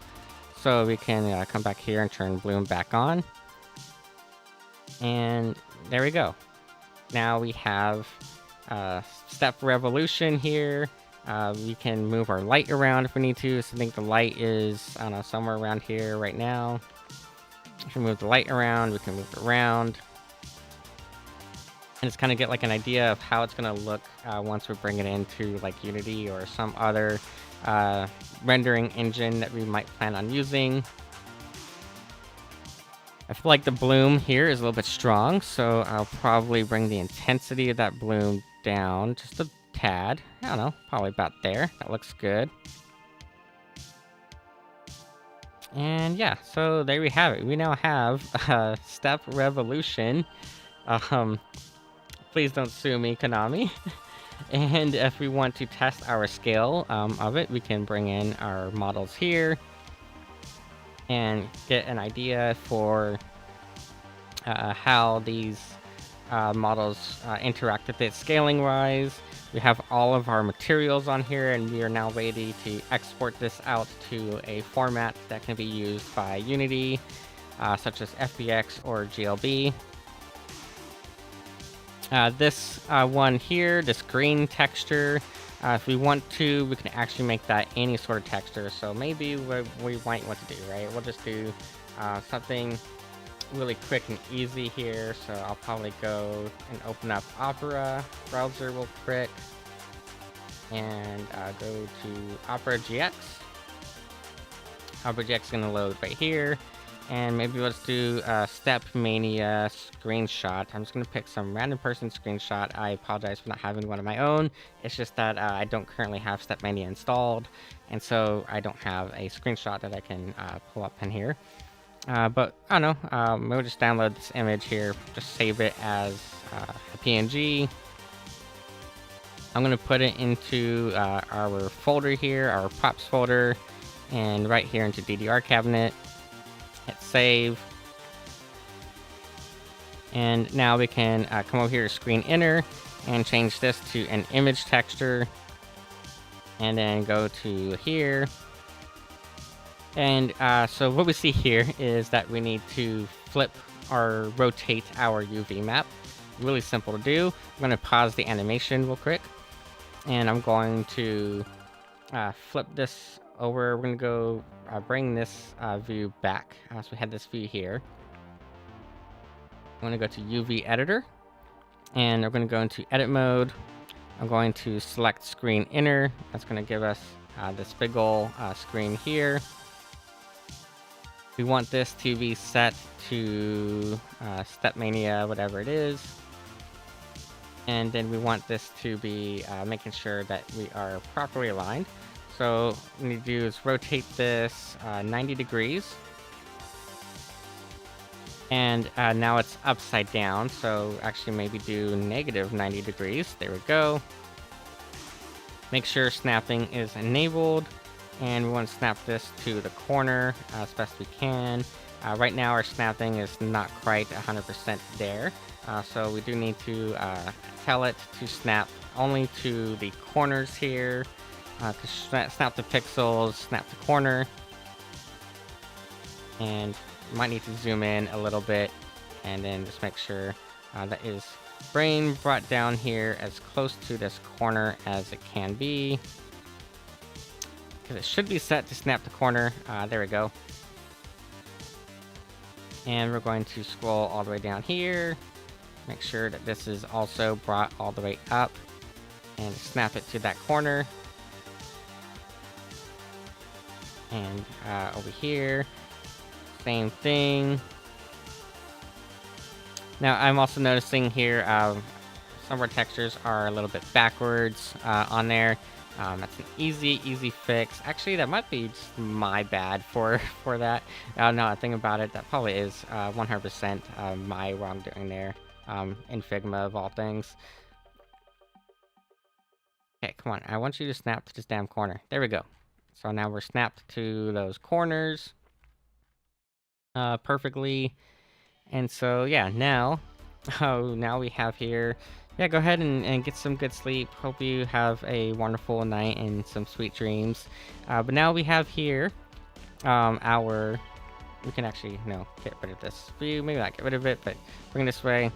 so we can come back here and turn bloom back on. And there we go. Now we have step revolution here. We can move our light around if we need to. So I think the light is, I don't know, somewhere around here right now. If we move the light around, we can move it around. just kind of get like an idea of how it's gonna look once we bring it into like Unity or some other rendering engine that we might plan on using. I feel like the bloom here is a little bit strong, so I'll probably bring the intensity of that bloom down just a tad. I don't know, probably about there. That looks good. And yeah, so there we have it. We now have Step Revolution. Please don't sue me, Konami. And if we want to test our scale of it, we can bring in our models here and get an idea for how these models interact with it scaling-wise. We have all of our materials on here, and we are now ready to export this out to a format that can be used by Unity, such as FBX or GLB. This one here, this green texture, if we want to, we can actually make that any sort of texture. So maybe what we might want to do, right? We'll just do something really quick and easy here. So I'll probably go and open up Opera browser real quick and go to Opera GX. Opera GX is going to load right here. And maybe let's do a Step Mania screenshot. I'm just going to pick some random person screenshot. I apologize for not having one of my own. It's just that I don't currently have Step Mania installed. And so I don't have a screenshot that I can pull up in here. But I don't know. We'll just download this image here. Just save it as a PNG. I'm going to put it into our folder here, our props folder. And right here into DDR cabinet. Hit save. And now we can come over here to screen inner and change this to an image texture. And then go to here. And so what we see here is that we need to flip or rotate our UV map. Really simple to do. I'm going to pause the animation real quick. And I'm going to flip this over. We're going to go bring this view back. So we had this view here. I'm going to go to UV editor. And we're going to go into edit mode. I'm going to select screen inner. That's going to give us this big ol' screen here. We want this to be set to Stepmania, whatever it is. And then we want this to be making sure that we are properly aligned. So what we need to do is rotate this 90 degrees. And now it's upside down. So actually maybe do negative 90 degrees. There we go. Make sure snapping is enabled. And we want to snap this to the corner as best we can. Right now our snapping is not quite 100% there. So we do need to tell it to snap only to the corners here. To snap the pixels, snap the corner. And you might need to zoom in a little bit. And then just make sure that is frame brought down here as close to this corner as it can be. Because it should be set to snap the corner. There we go. And we're going to scroll all the way down here. Make sure that this is also brought all the way up. And snap it to that corner. And over here, same thing. Now I'm also noticing here some of our textures are a little bit backwards on there. That's an easy fix. Actually, that might be just my bad for that. No, think about it. That probably is 100% my wrongdoing there. In Figma of all things. Okay, come on. I want you to snap to this damn corner. There we go. So now we're snapped to those corners perfectly. And so yeah, now we have here. Yeah, go ahead and get some good sleep. Hope you have a wonderful night and some sweet dreams. But now we have here we can actually, get rid of this view. Maybe not get rid of it, but bring this way.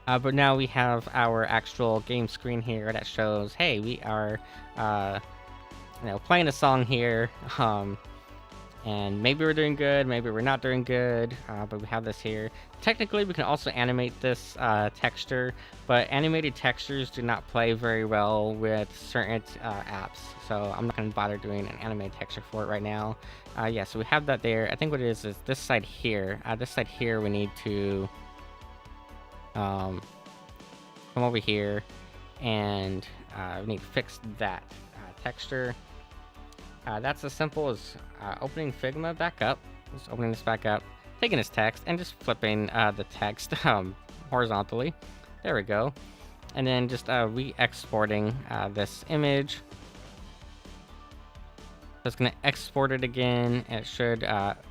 But now we have our actual game screen here that shows, hey, we are, playing a song here. And maybe we're doing good, maybe we're not doing good, but we have this here. Technically, we can also animate this texture, but animated textures do not play very well with certain apps, so I'm not going to bother doing an animated texture for it right now. Yeah, so we have that there. I think what it is this side here. This side here, we need to come over here, and we need to fix that texture. That's as simple as opening Figma back up, just opening this back up, taking this text, and just flipping the text horizontally. There we go. And then just re-exporting this image. Just going to export it again, and it should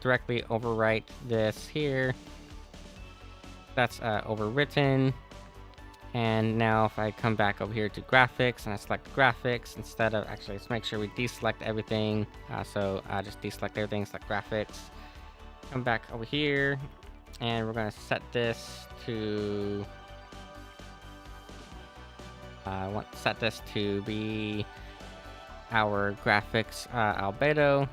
directly overwrite this here. That's overwritten. And now if I come back over here to graphics and I select graphics instead of, actually, let's make sure we deselect everything. So just deselect everything, select graphics. Come back over here, and we're going to set this to, I want to set this to be our graphics albedo.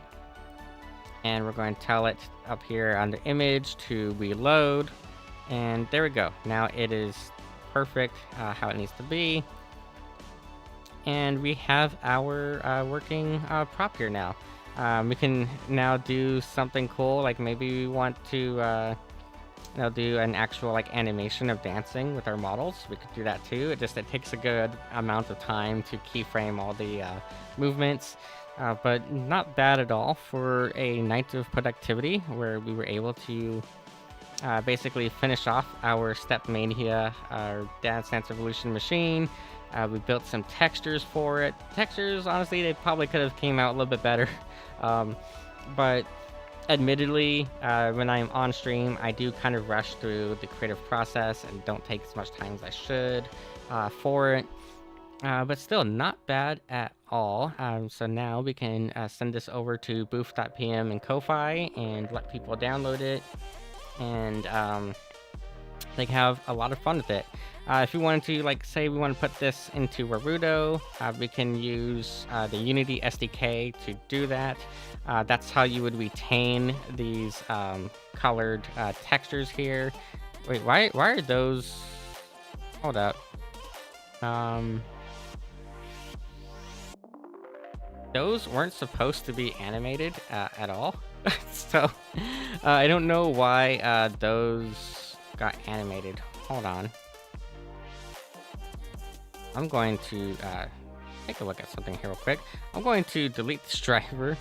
And we're going to tell it up here under image to reload. And there we go. Now it is perfect how it needs to be, and we have our working prop here now. We can now do something cool, like maybe we want to do an actual like animation of dancing with our models. We could do that too. It takes a good amount of time to keyframe all the movements, but not bad at all for a night of productivity where we were able to basically finish off our Step Mania, our Dance Dance Revolution machine. We built some textures for it. Textures, honestly, they probably could have came out a little bit better. But admittedly, when I'm on stream, I do kind of rush through the creative process and don't take as much time as I should for it. But still, not bad at all. So now we can send this over to booth.pm and Ko-Fi and let people download it. And they have a lot of fun with it. If we wanted to, like, say we want to put this into Warudo, we can use the Unity SDK to do that. That's how you would retain these colored textures here. Wait, why are those? Hold up. Those weren't supposed to be animated at all. So I don't know why those got animated. Hold on. I'm going to take a look at something here real quick. I'm going to delete this driver,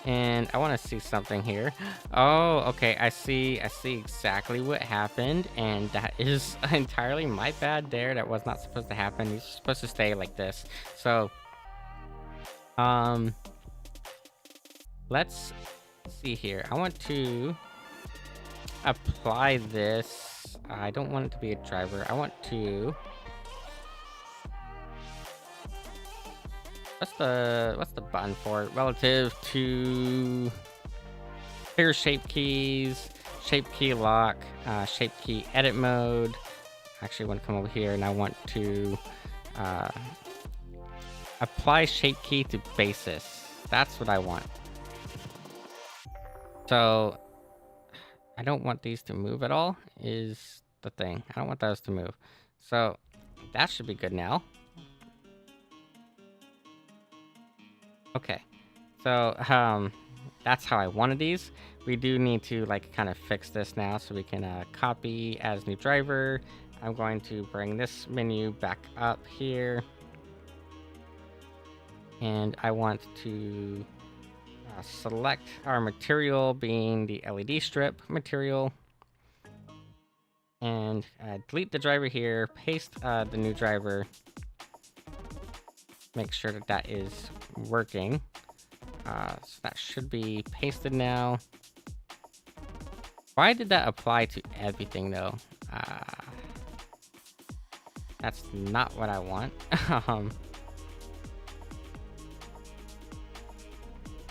and I want to see something here. Oh, okay. I see exactly what happened, and that is entirely my bad there. That was not supposed to happen. It's supposed to stay like this. So let's see here. I want to apply this. I don't want it to be a driver. I want to, what's the button for it? Relative to clear shape keys, shape key lock, shape key edit mode. Actually, I want to come over here and I want to apply shape key to basis. That's what I want. So I don't want these to move at all, is the thing. I don't want those to move. So that should be good now. Okay. So that's how I wanted these. We do need to like kind of fix this now, so we can copy as new driver. I'm going to bring this menu back up here. And I want to select our material being the LED strip material, and delete the driver here, paste the new driver, make sure that that is working. So that should be pasted now. Why did that apply to everything though? That's not what I want.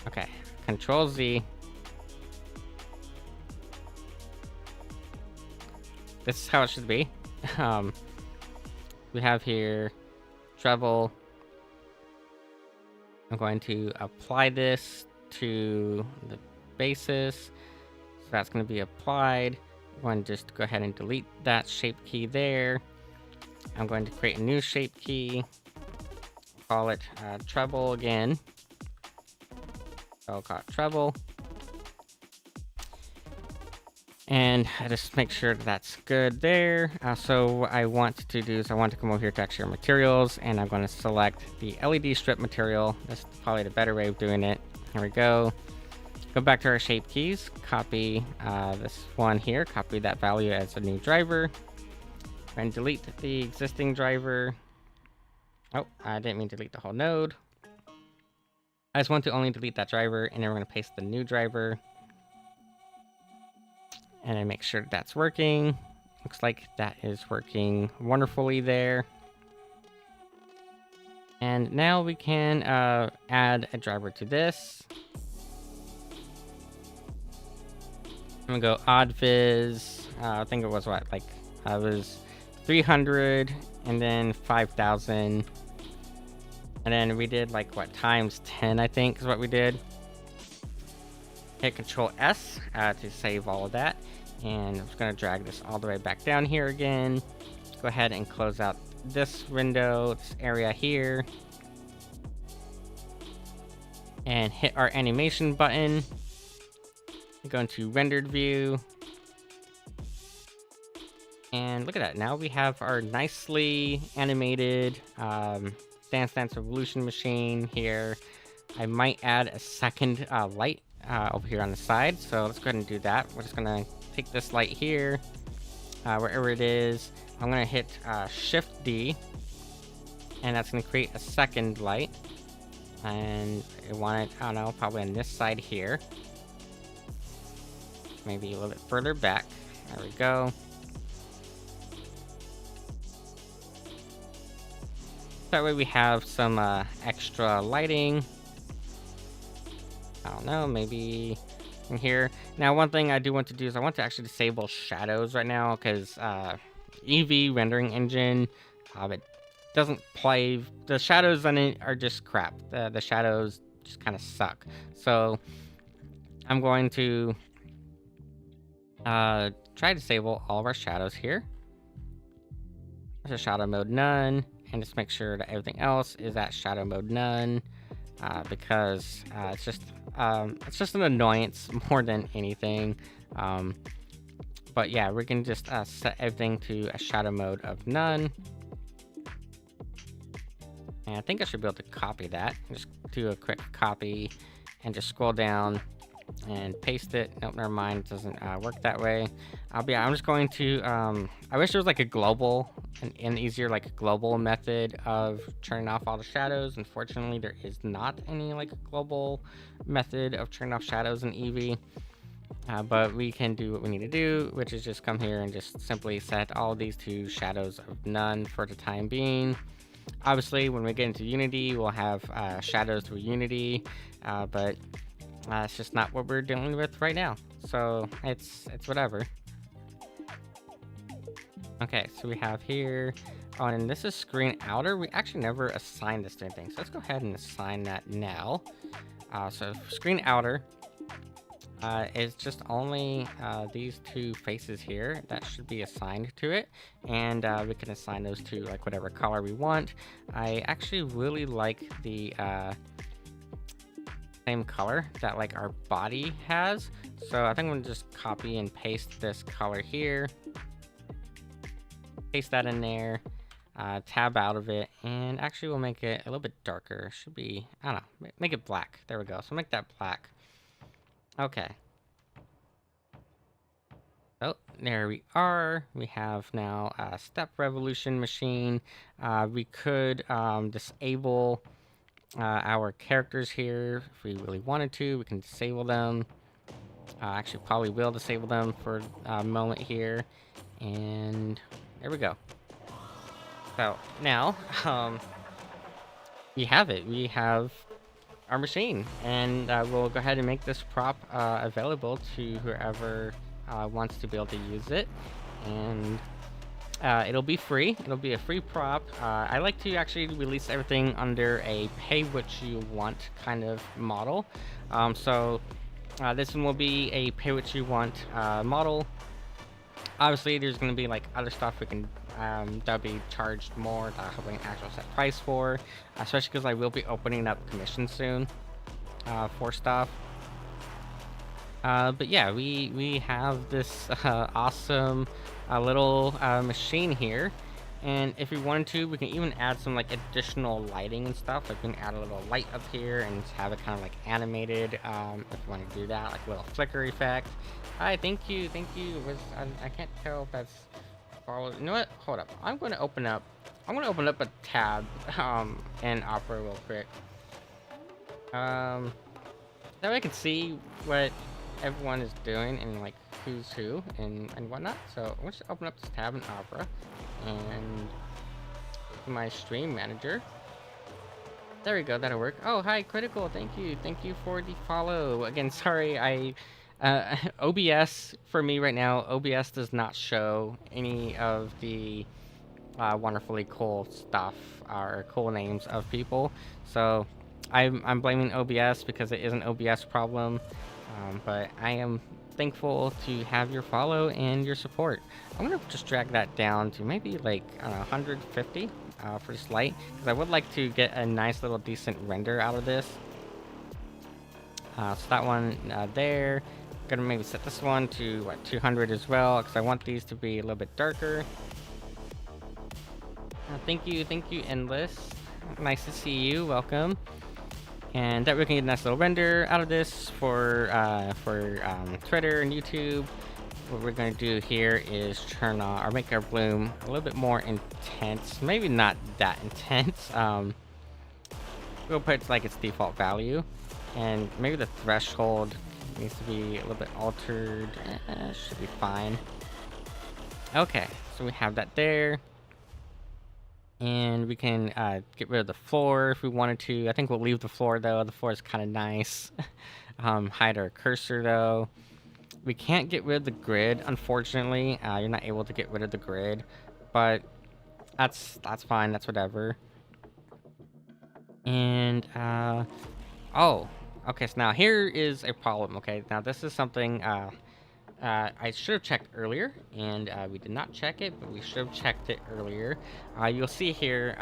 Okay, Control Z. This is how it should be. We have here treble. I'm going to apply this to the basis. So that's going to be applied. I'm going to just go ahead and delete that shape key there. I'm going to create a new shape key. Call it treble again. I'll call it treble. And I just make sure that's good there. So what I want to do is I want to come over here to actually our materials, and I'm going to select the LED strip material. That's probably the better way of doing it. Here we go. Go back to our shape keys, copy this one here, copy that value as a new driver, and delete the existing driver. Oh, I didn't mean to delete the whole node. I just want to only delete that driver, and then we're going to paste the new driver. And then make sure that's working. Looks like that is working wonderfully there. And now we can add a driver to this. I'm gonna go odd viz. I think it was what, like, it was 300 and then 5,000. And then we did like what, times 10, I think is what we did. Hit Control S to save all of that. And I'm just gonna drag this all the way back down here again. Go ahead and close out this window, this area here. And hit our animation button. Go into rendered view. And look at that, now we have our nicely animated Dance Dance Revolution machine here. I might add a second light over here on the side, so let's go ahead and do that. We're just gonna take this light here, wherever it is. I'm gonna hit Shift D, and that's gonna create a second light. And I want it, I don't know, probably on this side here. Maybe a little bit further back. There we go. That way we have some extra lighting. I don't know, maybe in here. Now, one thing I do want to do is I want to actually disable shadows right now, because EV rendering engine, it doesn't play. The shadows on it are just crap. The shadows just kind of suck. So I'm going to try to disable all of our shadows here. So shadow mode none, and just make sure that everything else is at shadow mode none, because it's just an annoyance more than anything. But yeah, we can just set everything to a shadow mode of none. And I think I should be able to copy that. Just do a quick copy and just scroll down and paste it. Nope, never mind. It doesn't work that way. I'm just going to, I wish there was like a global, an easier like global method of turning off all the shadows. Unfortunately, there is not any like global method of turning off shadows in Eevee. But we can do what we need to do, which is just come here and just simply set all of these to shadows of none for the time being. Obviously, when we get into Unity, we'll have shadows through Unity, but it's just not what we're dealing with right now. So it's whatever. Okay, so we have here, oh, and this is screen outer. We actually never assigned this to anything, so let's go ahead and assign that now. So screen outer is just only these two faces here that should be assigned to it, and we can assign those to like whatever color we want. I actually really like the same color that like our body has, so I think I'm gonna just copy and paste this color here, paste that in there, tab out of it, and actually we'll make it a little bit darker. Should be, I don't know, make it black. There we go. So make that black. Okay. Oh, there we are. We have now a step revolution machine. We could disable our characters here if we really wanted to. We can disable them. Actually, probably will disable them for a moment here. And there we go. So now, you have it. We have our machine, and we'll go ahead and make this prop available to whoever wants to be able to use it, and it'll be free. It'll be a free prop. I like to actually release everything under a pay what you want kind of model. So This one will be a pay what you want model. Obviously, there's going to be like other stuff we can that'll be charged more that I'll have an actual set price for, especially because I will be opening up commissions soon for stuff. But yeah, we have this awesome little machine here, and if we wanted to, we can even add some like additional lighting and stuff. Like we can add a little light up here and have it kind of like animated. If you want to do that, like a little flicker effect. Hi, thank you. I can't tell if that's followed. You know what? Hold up. I'm going to open up a tab in Opera real quick. That way I can see what everyone is doing and like who's who and whatnot. So let's open up this tab in Opera and my stream manager. There we go, that'll work. Oh, hi, Critical. Thank you for the follow. Again, sorry, OBS for me right now. OBS does not show any of the wonderfully cool stuff or cool names of people. So I'm blaming OBS because it is an OBS problem. But I am thankful to have your follow and your support. I'm gonna just drag that down to maybe like 150 for this light, because I would like to get a nice little decent render out of this. So that one there. I'm gonna maybe set this one to 200 as well, because I want these to be a little bit darker. Thank you, Endless. Nice to see you. Welcome. And that we can get a nice little render out of this for Twitter and YouTube. What we're going to do here is turn on or make our bloom a little bit more intense. Maybe not that intense. We'll put it like its default value, and maybe the threshold needs to be a little bit altered. Should be fine. Okay, so we have that there. And we can get rid of the floor if we wanted to. I think we'll leave the floor though. The floor is kind of nice. Hide our cursor though. We can't get rid of the grid, unfortunately. You're not able to get rid of the grid, but that's fine. That's whatever. And oh, okay. So now here is a problem. Okay, now this is something I should have checked earlier, and we did not check it, but we should have checked it earlier. You'll see here,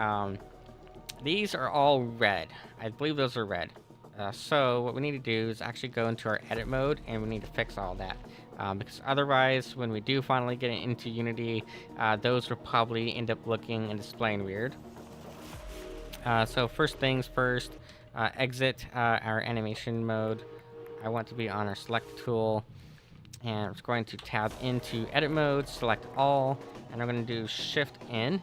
these are all red. I believe those are red. So what we need to do is actually go into our edit mode, and we need to fix all that. Because otherwise, when we do finally get it into Unity, those will probably end up looking and displaying weird. So first things first, exit our animation mode. I want to be on our select tool. And I'm just going to tab into edit mode, select all, and I'm going to do shift in.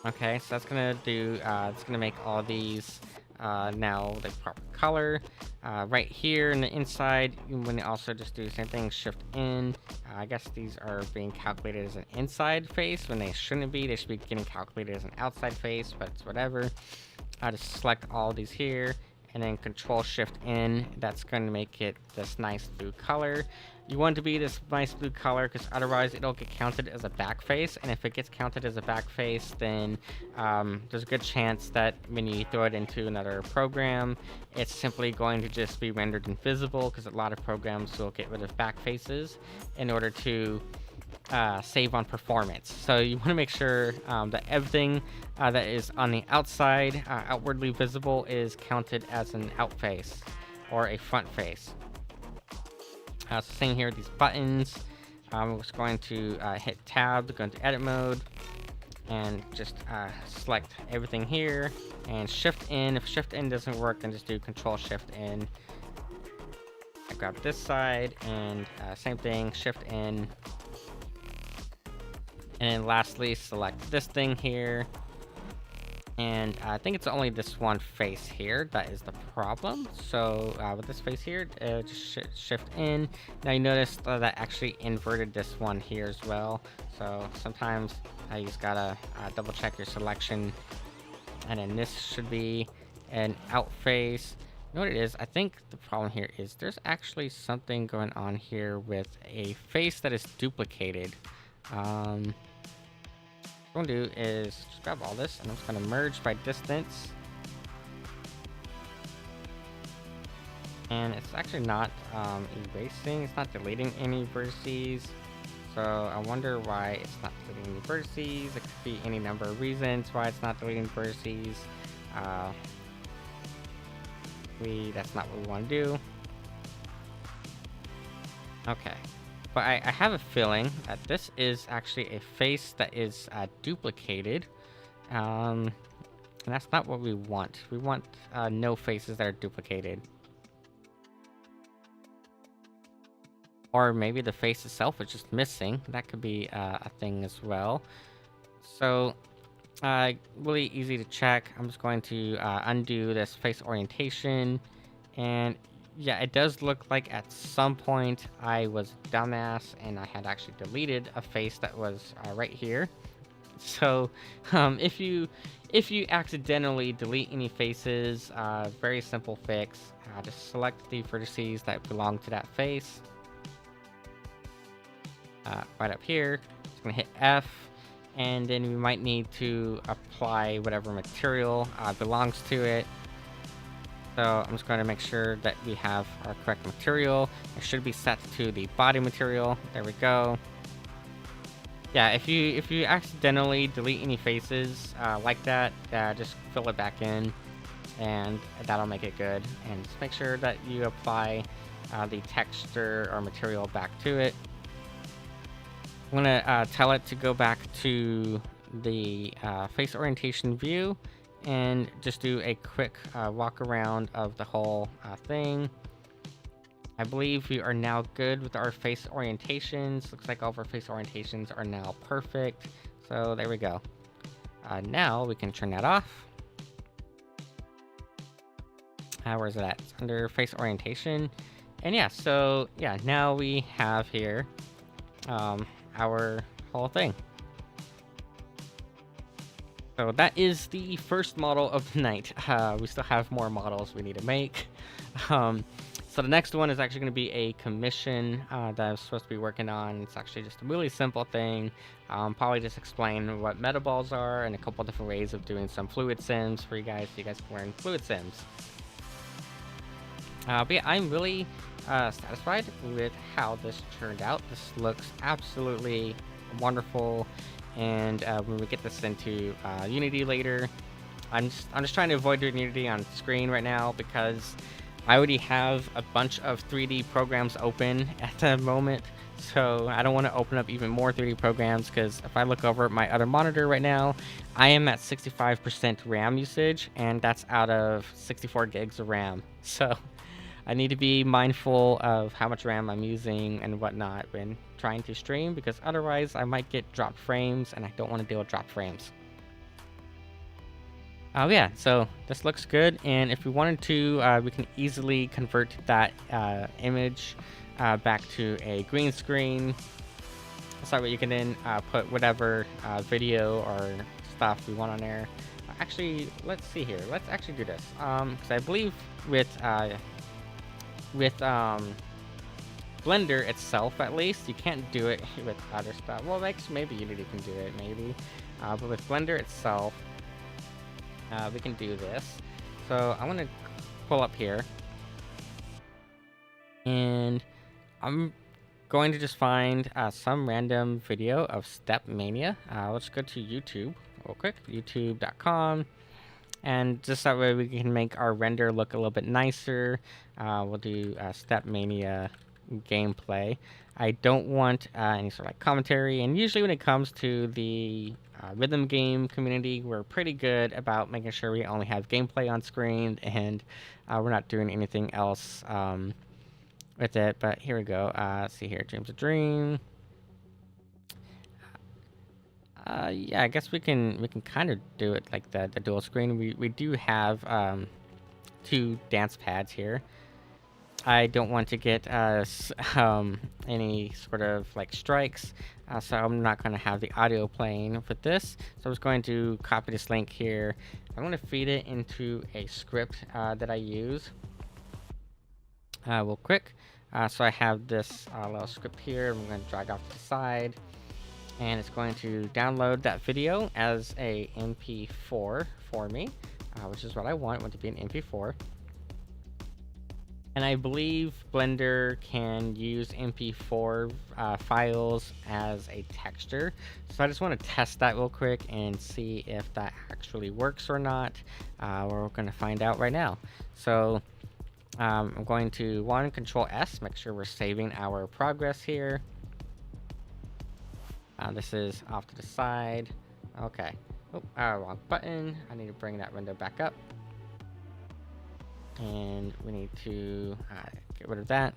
Okay, so that's going to do, it's going to make all these now the proper color. Right here in the inside, you want to also just do the same thing, shift in. I guess these are being calculated as an inside face when they shouldn't be. They should be getting calculated as an outside face, but it's whatever. I just select all these here, and then control shift in. That's going to make it this nice blue color. You want it to be this nice blue color because otherwise it'll get counted as a back face, and if it gets counted as a back face, then there's a good chance that when you throw it into another program, it's simply going to just be rendered invisible, because a lot of programs will get rid of back faces in order to save on performance. So you want to make sure that everything that is on the outside, outwardly visible, is counted as an out face or a front face. So same here with these buttons. I'm just going to hit tab to go into edit mode and just select everything here and shift in. If shift in doesn't work, then just do control shift in. I grab this side and same thing, shift in. And then lastly, select this thing here. And I think it's only this one face here that is the problem. So with this face here, just shift in. Now you notice that actually inverted this one here as well. So sometimes you just gotta double check your selection. And then this should be an out face. You know what it is? I think the problem here is there's actually something going on here with a face that is duplicated. What I'm gonna do is just grab all this, and I'm just gonna merge by distance. And it's actually not erasing, it's not deleting any vertices. So I wonder why it's not deleting any vertices. It could be any number of reasons why it's not deleting vertices. Uh, that's not what we want to do. Okay. But I have a feeling that this is actually a face that is duplicated. And that's not what we want. We want no faces that are duplicated. Or maybe the face itself is just missing. That could be a thing as well. So, really easy to check. I'm just going to undo this face orientation. And yeah, it does look like at some point I was a dumbass and I had actually deleted a face that was right here. So, if you accidentally delete any faces, very simple fix. Just select the vertices that belong to that face. Right up here, just gonna hit F, and then we might need to apply whatever material belongs to it. So I'm just going to make sure that we have our correct material. It should be set to the body material. There we go. Yeah, if you accidentally delete any faces like that, just fill it back in, and that'll make it good. And just make sure that you apply the texture or material back to it. I'm gonna tell it to go back to the face orientation view and just do a quick walk around of the whole thing. I believe we are now good with our face orientations. Looks like all of our face orientations are now perfect. So there we go. Now we can turn that off. Where is it at? It's under face orientation. And yeah, so yeah, now we have here our whole thing. So that is the first model of the night. We still have more models we need to make. So the next one is actually going to be a commission that I'm supposed to be working on. It's actually just a really simple thing. Probably just explain what metaballs are and a couple different ways of doing some fluid sims for you guys, so you guys can learn fluid sims. But yeah, I'm really satisfied with how this turned out. This looks absolutely wonderful, and when we get this into Unity later, I'm just trying to avoid doing Unity on screen right now because I already have a bunch of 3D programs open at the moment, so I don't want to open up even more 3D programs, because if I look over at my other monitor right now, I am at 65% RAM usage, and that's out of 64 gigs of RAM. So I need to be mindful of how much RAM I'm using and whatnot when trying to stream, because otherwise I might get dropped frames, and I don't want to deal with dropped frames. Yeah, so this looks good, and if we wanted to, we can easily convert that image back to a green screen. So you can then put whatever video or stuff we want on there. Actually, let's see here. Let's actually do this, because I believe with Blender itself, at least, you can't do it with other stuff. Well, maybe Unity can do it, maybe, but with Blender itself, we can do this. So I'm gonna pull up here, and I'm going to just find some random video of Step Mania. Let's go to YouTube real quick, youtube.com, and just that way we can make our render look a little bit nicer. We'll do Step Mania gameplay. I don't want any sort of like commentary, and usually when it comes to the rhythm game community, we're pretty good about making sure we only have gameplay on screen, and we're not doing anything else with it. But here we go. Let's see here, Dream's a Dream. Yeah, I guess we can kind of do it like the dual screen. We do have 2 dance pads here. I don't want to get any sort of like strikes, so I'm not going to have the audio playing with this. So I'm just going to copy this link here. I'm going to feed it into a script that I use real quick. So I have this little script here. I'm going to drag off to the side, and it's going to download that video as a MP4 for me, which is what I want. I want it to be an MP4. And I believe Blender can use MP4 files as a texture. So I just want to test that real quick and see if that actually works or not. We're going to find out right now. So I'm going to Control S, make sure we're saving our progress here. This is off to the side. Okay. Oh, wrong button. I need to bring that window back up. And we need to get rid of that.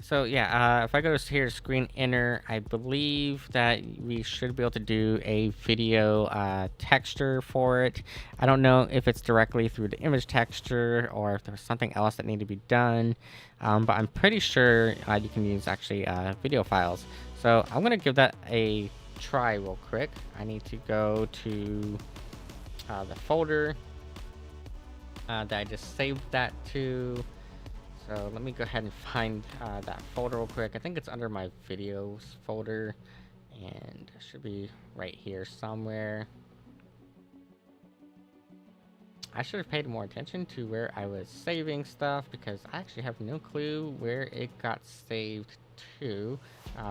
So yeah, if I go to here, screen enter, I believe that we should be able to do a video texture for it. I don't know if it's directly through the image texture or if there's something else that need to be done, but I'm pretty sure you can use actually video files. So I'm gonna give that a try real quick. I need to go to the folder that I just saved that to. So let me go ahead and find that folder real quick. I think it's under my videos folder, and it should be right here somewhere. I should have paid more attention to where I was saving stuff, because I actually have no clue where it got saved to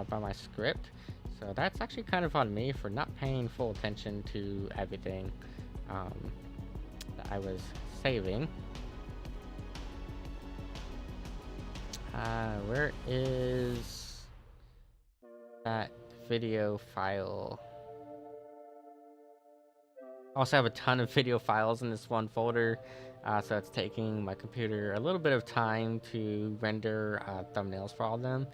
by my script. So that's actually kind of on me for not paying full attention to everything that I was saving. Where is that video file? I also have a ton of video files in this one folder, so it's taking my computer a little bit of time to render thumbnails for all of them.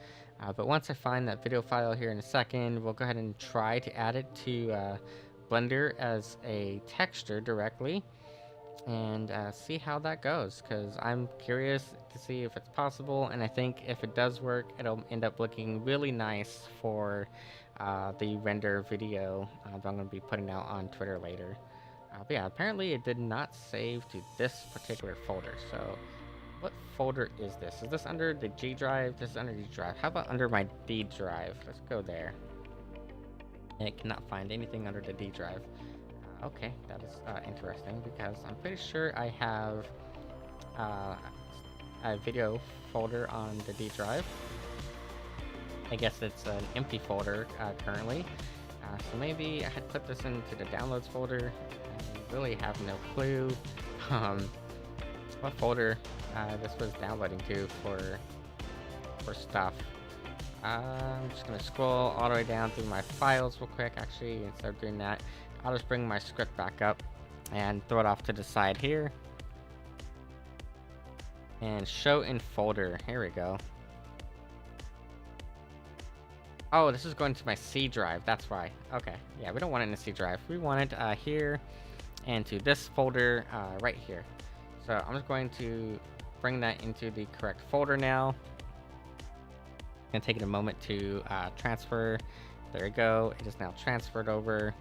But once I find that video file here in a second, we'll go ahead and try to add it to Blender as a texture directly, and see how that goes, because I'm curious to see if it's possible. And I think if it does work, it'll end up looking really nice for the render video that I'm going to be putting out on Twitter later. But yeah, apparently it did not save to this particular folder. So what folder is this? Is this under the G drive? This is under the G drive. How about under my D drive? Let's go there. And it cannot find anything under the D drive. Okay, that is interesting, because I'm pretty sure I have a video folder on the D drive. I guess it's an empty folder currently. So maybe I had put this into the downloads folder. I really have no clue what folder this was downloading to for stuff. I'm just gonna scroll all the way down through my files real quick. Actually, instead of doing that, I'll just bring my script back up and throw it off to the side here. And show in folder. Here we go. Oh, this is going to my C drive. That's why. Okay. Yeah, we don't want it in the C drive. We want it here and to this folder right here. So I'm just going to bring that into the correct folder now. And take it a moment to transfer. There we go. It is now transferred over.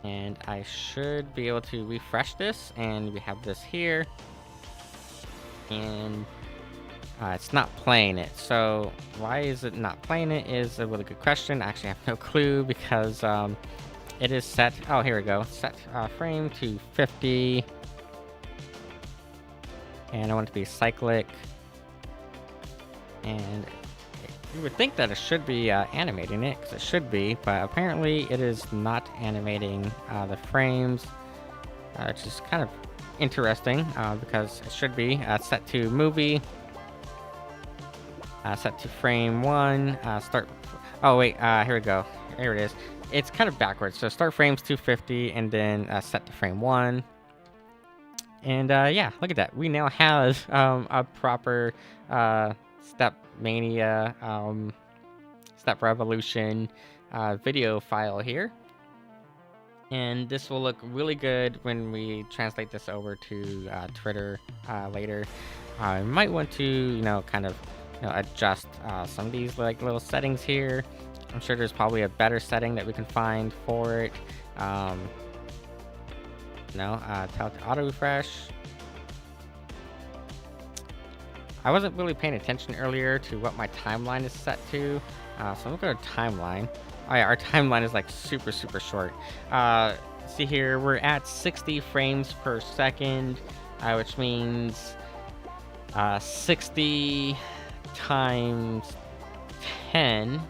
And I should be able to refresh this, and we have this here. And it's not playing it. So why is it not playing it is a really good question. I actually have no clue, because it is set. Oh, here we go. Set frame to 50. And I want it to be cyclic. And you would think that it should be animating it, because it should be, but apparently it is not animating the frames, which is kind of interesting, because it should be set to movie, set to frame 1, start. Oh wait, here we go. Here it is. It's kind of backwards. So start frames 250 and then set to frame 1. And yeah, look at that. We now have a proper Step Mania, Step Revolution video file here. And this will look really good when we translate this over to Twitter later. I might want to, kind of, adjust some of these little settings here. I'm sure there's probably a better setting that we can find for it. Tell it to auto refresh. I wasn't really paying attention earlier to what my timeline is set to, so I'm gonna go to timeline. Oh yeah, our timeline is super short. See here, we're at 60 frames per second, which means 60 times 10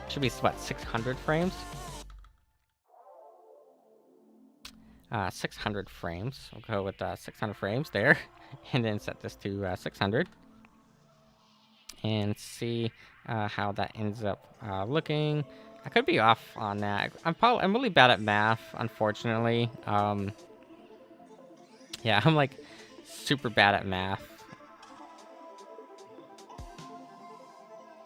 should be what, 600 frames? 600 frames. We'll go with 600 frames there, and then set this to 600, and see how that ends up looking. I could be off on that. I'm really bad at math, unfortunately. Yeah, I'm like super bad at math.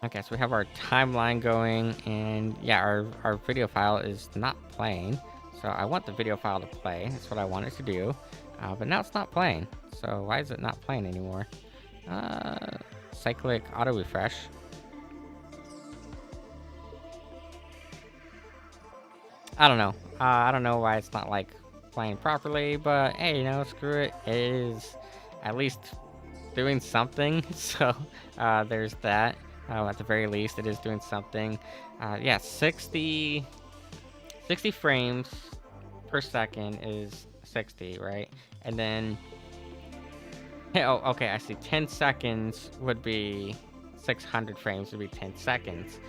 Okay, so we have our timeline going, and yeah, our video file is not playing. So I want the video file to play. That's what I want it to do. But now it's not playing. So why is it not playing anymore? Cyclic auto refresh. I don't know. I don't know why it's not like playing properly, but hey, you know, screw it. It is at least doing something. So there's that. At the very least, it is doing something. Yeah, 60 frames per second is 60, right? And then, oh, okay, I see. 10 seconds would be 600 frames would be 10 seconds,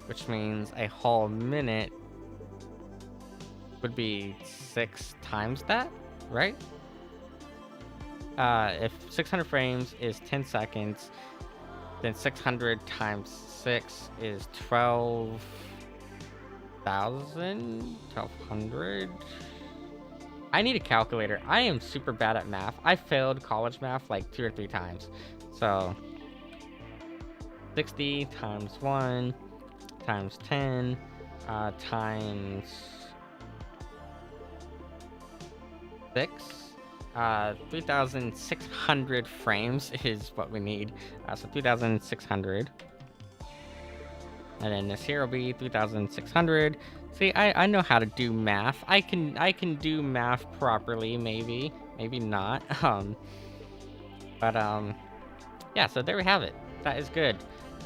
which means a whole minute would be 6 times that, right? If 600 frames is 10 seconds, then 600 times 6 is 12,100. I need a calculator. I am super bad at math. I failed college math like 2 or 3 times. So 60 times 1 times 10 times 6. 3,600 frames is what we need. So 3,600. And then this here will be 3,600. See, I know how to do math. I can do math properly, maybe not. Yeah, so there we have it. That is good.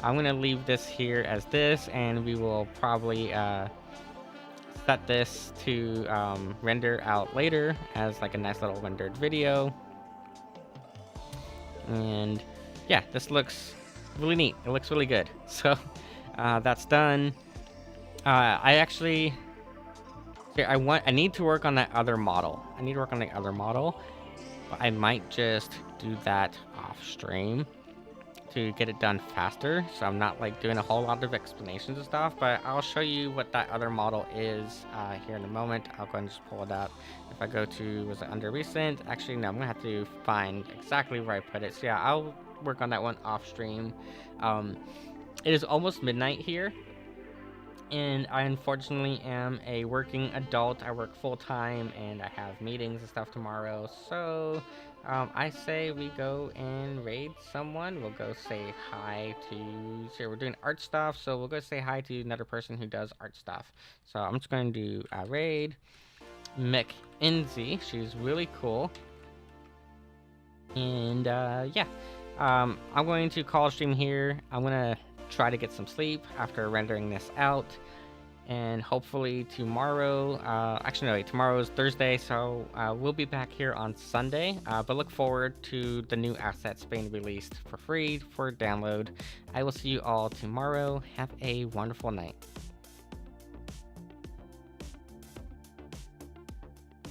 I'm gonna leave this here as this, and we will probably set this to render out later as like a nice little rendered video. And yeah, this looks really neat. It looks really good. So that's done. I need to work on that other model. But I might just do that off stream to get it done faster, so I'm not like doing a whole lot of explanations and stuff. But I'll show you what that other model is here in a moment. I'll go ahead and just pull it up. If I go to, was it under recent? Actually, no, I'm gonna have to find exactly where I put it. So yeah, I'll work on that one off stream. It is almost midnight here, and I unfortunately am a working adult. I work full-time, and I have meetings and stuff tomorrow. So I say we go and raid someone. We'll go say hi to, so we're doing art stuff, so we'll go say hi to another person who does art stuff. So I'm just going to do raid McInzy. She's really cool. And yeah, I'm going to call a stream here. I'm gonna try to get some sleep after rendering this out, and hopefully tomorrow, actually no, tomorrow is Thursday, so we'll be back here on Sunday, but look forward to the new assets being released for free for download. I will see you all tomorrow. Have a wonderful night.